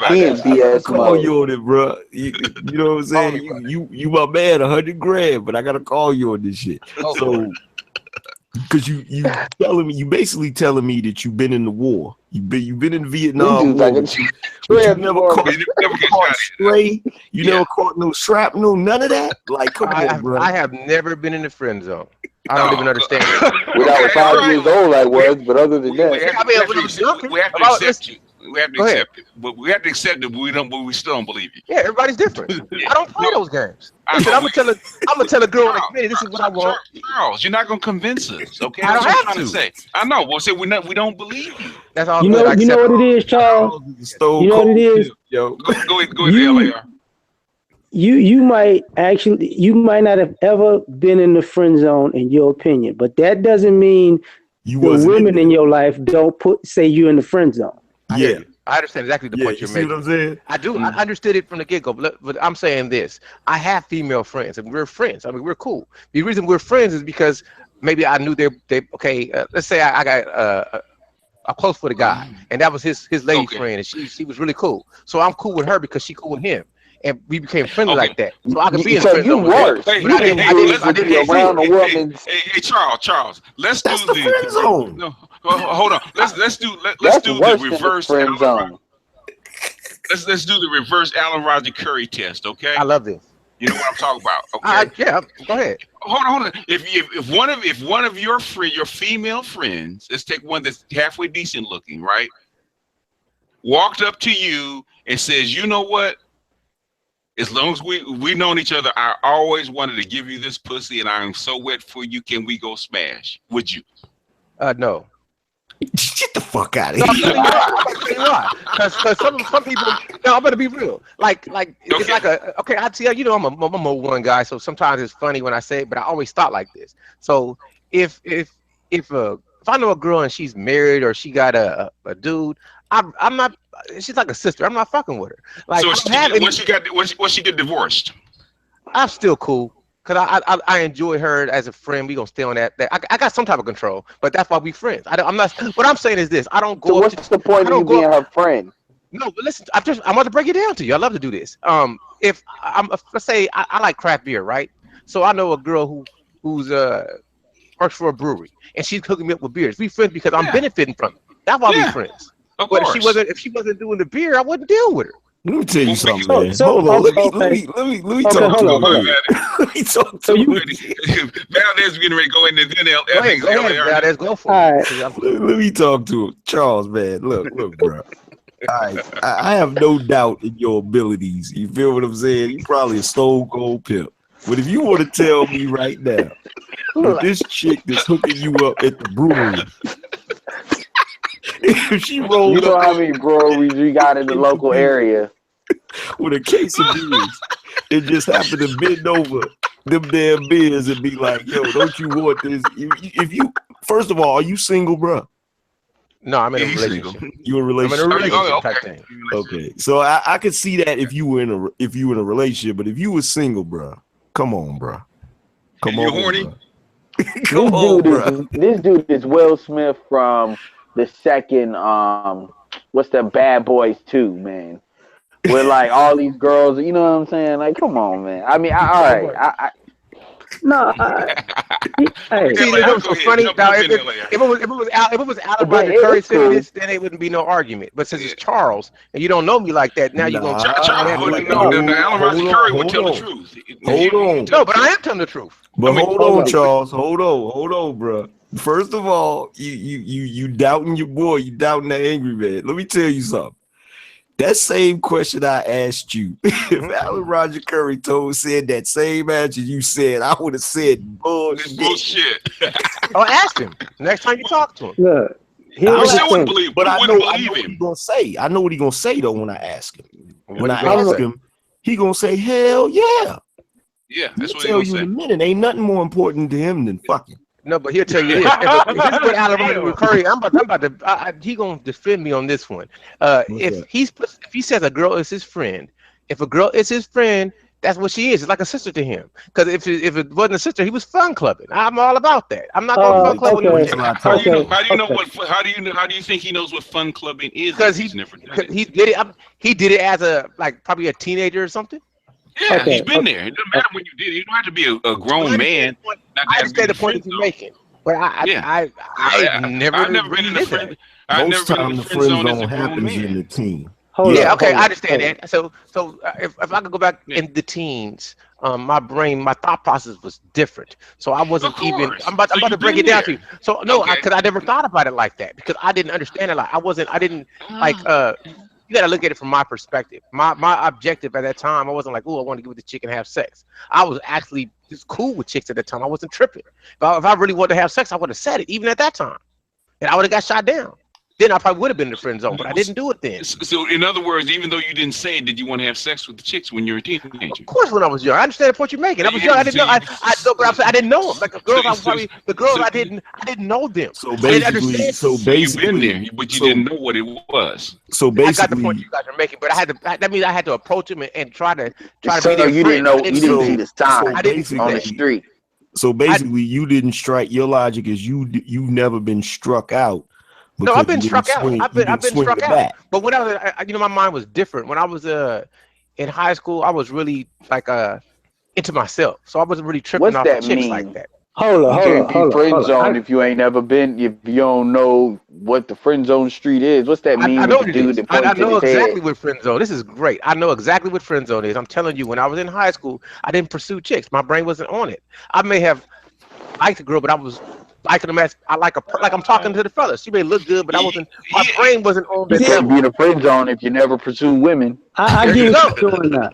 He in BS call mode. you on it, bro. You know what I'm saying? You my man, 100 grand, but I gotta call you on this shit. So, because you basically telling me that you've been in the war. You've been in Vietnam War. But you never caught stray. You never caught no shrapnel. None of that. Like, come on, bro. I have never been in the friend zone. I don't even understand. When I was 5 years old, I was, but other than that, We have to accept you. We have to accept it, but we have to accept it. But we still don't believe you. Yeah, everybody's different. I don't play those games. Listen, I'm gonna tell a girl in a minute. This is what I want. Charles, you're not gonna convince us, okay? I don't That's what have I'm trying to say. I know. Well, say we don't believe you. That's all. You know what it is, Charles. You know what it is. Go ahead, LAR. You might not have ever been in the friend zone in your opinion, but that doesn't mean the women in your life don't say you in the friend zone. Yeah, I understand exactly the point you're making. What I'm saying? I do. I understood it from the get-go, but I'm saying this. I have female friends, and we're friends. I mean, we're cool. The reason we're friends is because maybe I knew they okay, let's say I got a close with a guy, and that was his lady friend, and she was really cool. So I'm cool with her because she cool with him. And we became friendly like that. So I could be in the friend zone. Hey, Charles, let's do the friend zone. No, hold on. Let's do the reverse friend zone. Let's do the reverse Alan Roger Curry test, okay? I love this. You know what I'm talking about, okay? Yeah, go ahead. Hold on. If one of your female friends, let's take one that's halfway decent looking, right? Walked up to you and says, "You know what? As long as we known each other, I always wanted to give you this pussy, and I'm so wet for you. Can we go smash? Would you?" No. Get the fuck out of here. Because some people. No, I'm gonna be real. Like it's like I tell you, I'm a one guy, so sometimes it's funny when I say it, but I always thought like this. So if I know a girl and she's married or she got a dude, I'm not. She's like a sister. I'm not fucking with her. Like, so when she get divorced, I'm still cool because I enjoy her as a friend. We gonna stay on that. I got some type of control, but that's why we friends. I'm not. What I'm saying is this: I don't go. So what's the point of you being her friend? No, but listen, I'm about to break it down to you. I love to do this. If let's say I like craft beer, right? So I know a girl who's works for a brewery, and she's hooking me up with beers. We friends because I'm benefiting from it. That's why we friends. Of but course. if she wasn't doing the beer, I wouldn't deal with her. Let me tell you something, man. Hold on. Let me talk to him. Let me talk to him. Valdez getting ready to go in the Valdez, go for it. Let me talk to him. Charles, man. Look, bro. I have no doubt in your abilities. You feel what I'm saying? You're probably a stone cold pimp. But if you want to tell me right now, that this chick that's hooking you up at the brewery, if she rolled you know up how many breweries we got in the local area with a case of beers, it just happened to bend over them damn beers and be like, yo, don't you want this? If you first of all, are you single, bro? No, I'm in a relationship. You in a relationship? I'm in a relationship type thing. Okay, so I could see that if you were in a relationship, but if you were single, bro, come on, bro. Come on, horny? This dude is Will Smith from the second what's that Bad Boys 2, man. Where like all these girls, you know what I'm saying? Like, come on, man. I mean, hey. See, it was so funny. Now, if it was Alan Roger Curry saying this, then it wouldn't be no argument. But since it's Charles and you don't know me like that, now you're gonna Alan Roger Curry would tell the truth. Hold on. No, but I am telling the truth. But hold on, Charles. Hold on, bro. First of all, you doubting your boy, you doubting that angry man. Let me tell you something. That same question I asked you, if Alan Roger Curry said that same answer you said, I would have said bullshit. Ask him next time you talk to him. Look, I still wouldn't believe, but I know what him. He's gonna say. I know what he's gonna say though when I ask him. When I gonna ask him, he gonna say, "Hell yeah." Yeah, that's what he'll tell you in a minute. Ain't nothing more important to him than fucking. No, but he'll tell you this. If this is what Alan Roger Curry, I'm about to. He gonna defend me on this one. If he says a girl is his friend, if a girl is his friend, that's what she is. It's like a sister to him. Because if it wasn't a sister, he was fun clubbing. I'm all about that. I'm not going fun clubbing. How do you think he knows what fun clubbing is? Because he did it. He did it as probably a teenager or something. Yeah, he's been there. It doesn't matter when you did it. You don't have to be a grown man. I understand the point that you're making, but I've never been in the friend. Most time the friend zone happens in the teen. I understand that. So if I could go back in the teens, my thought process was different. So I wasn't even. I'm about to break it down to you. So no, because I never thought about it like that because I didn't understand it. I didn't you got to look at it from my perspective. My objective at that time, I wasn't like, oh, I want to get with the chick and have sex. I was actually just cool with chicks at the time. I wasn't tripping. If I really wanted to have sex, I would have said it even at that time, and I would have got shot down. Then I probably would have been in the friend zone, but I didn't do it then. So in other words, even though you didn't say it, did you want to have sex with the chicks when you were a teenager? Of course, when I was young. I understand the point you're making. I was young. I didn't know. I didn't know them. Like the girls, I didn't know them. So basically, you've been there, but you didn't know what it was. So basically, I got the point you guys are making, but that means I had to approach them and try to be their friend. You didn't know. You didn't see the sign on the street. So basically, you didn't strike. Your logic is you've never been struck out. No, I've been struck out. I've been struck out. But when I was, my mind was different. When I was in high school, I was really into myself, so I wasn't really tripping off chicks like that. Hold on. Friend zone if you ain't never been. If you don't know what the friend zone street is, what's that mean? I know exactly what friend zone. This is great. I know exactly what friend zone is. I'm telling you, when I was in high school, I didn't pursue chicks. My brain wasn't on it. I may have liked a girl, but I was. I can imagine. Like I'm talking to the fellas. She may look good, but I wasn't. My brain wasn't on that. You can't be in a friend zone if you never pursue women. I get what you're doing now.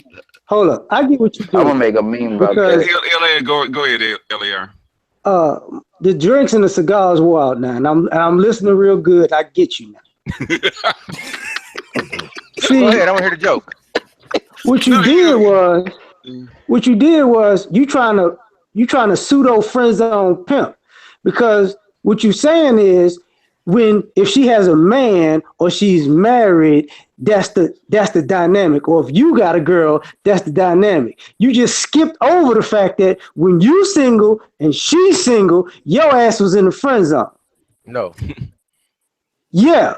Hold up, I get what you're doing. I'm gonna make a meme about that. Go ahead, LAR. The drinks and the cigars were out now, and I'm listening real good. I get you now. See, go ahead. I don't hear the joke. What you did was you trying to pseudo friend zone pimp. Because what you're saying is if she has a man or she's married, that's the dynamic. Or if you got a girl, that's the dynamic. You just skipped over the fact that when you single and she's single, your ass was in the friend zone. No. Yeah.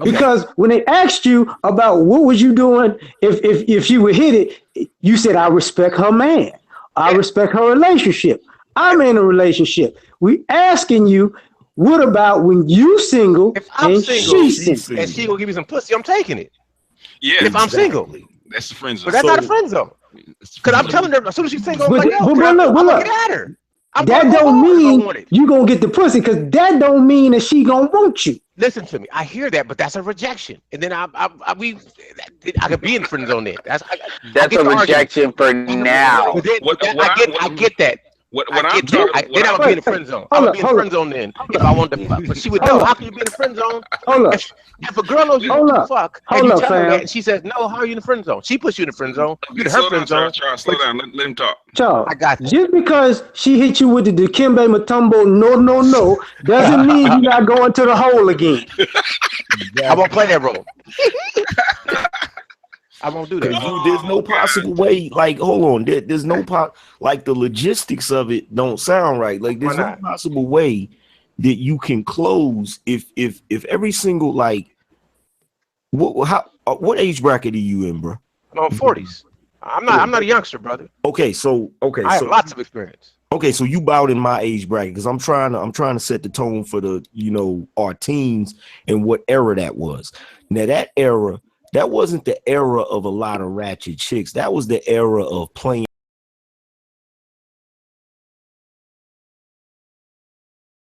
Because when they asked you about what was you doing if you would hit it, you said, I respect her man. I respect her relationship. I'm in a relationship. We asking you, what about when you single and she's single? and she gonna give me some pussy, I'm taking it. Yeah. If I'm single. That's the friend zone. But that's not a friend zone. Because I'm telling her as soon as she's single, I'm like, yo, but I'm look, gonna get at her. That don't mean you gonna get the pussy, because that don't mean that she gonna want you. Listen to me. I hear that, but that's a rejection. And then I could be in the friend zone then. That's a rejection for now. I get that. Then I'm gonna be in the friend zone. I'm gonna be in the friend zone then if I want to fuck. But she would know. How can you be in the friend zone? If a girl knows you to fuck and you tell her that and she says no, how are you in the friend zone? She puts you in the friend zone. You in her friend zone. Charles, slow down. Let him talk. Charles, I got you. Just because she hit you with the Dikembe Mutombo no doesn't mean you're not going to the hole again. I won't play that role. I won't do that. There's no possible way. Like, hold on. There's no like the logistics of it don't sound right. Like, there's no possible way that you can close if every single like what age bracket are you in, bro? I'm 40s. I'm not a youngster, brother. Okay, so I have lots of experience. Okay, so you about in my age bracket because I'm trying to set the tone for the our teens and what era that was. Now that era. That wasn't the era of a lot of ratchet chicks. That was the era of playing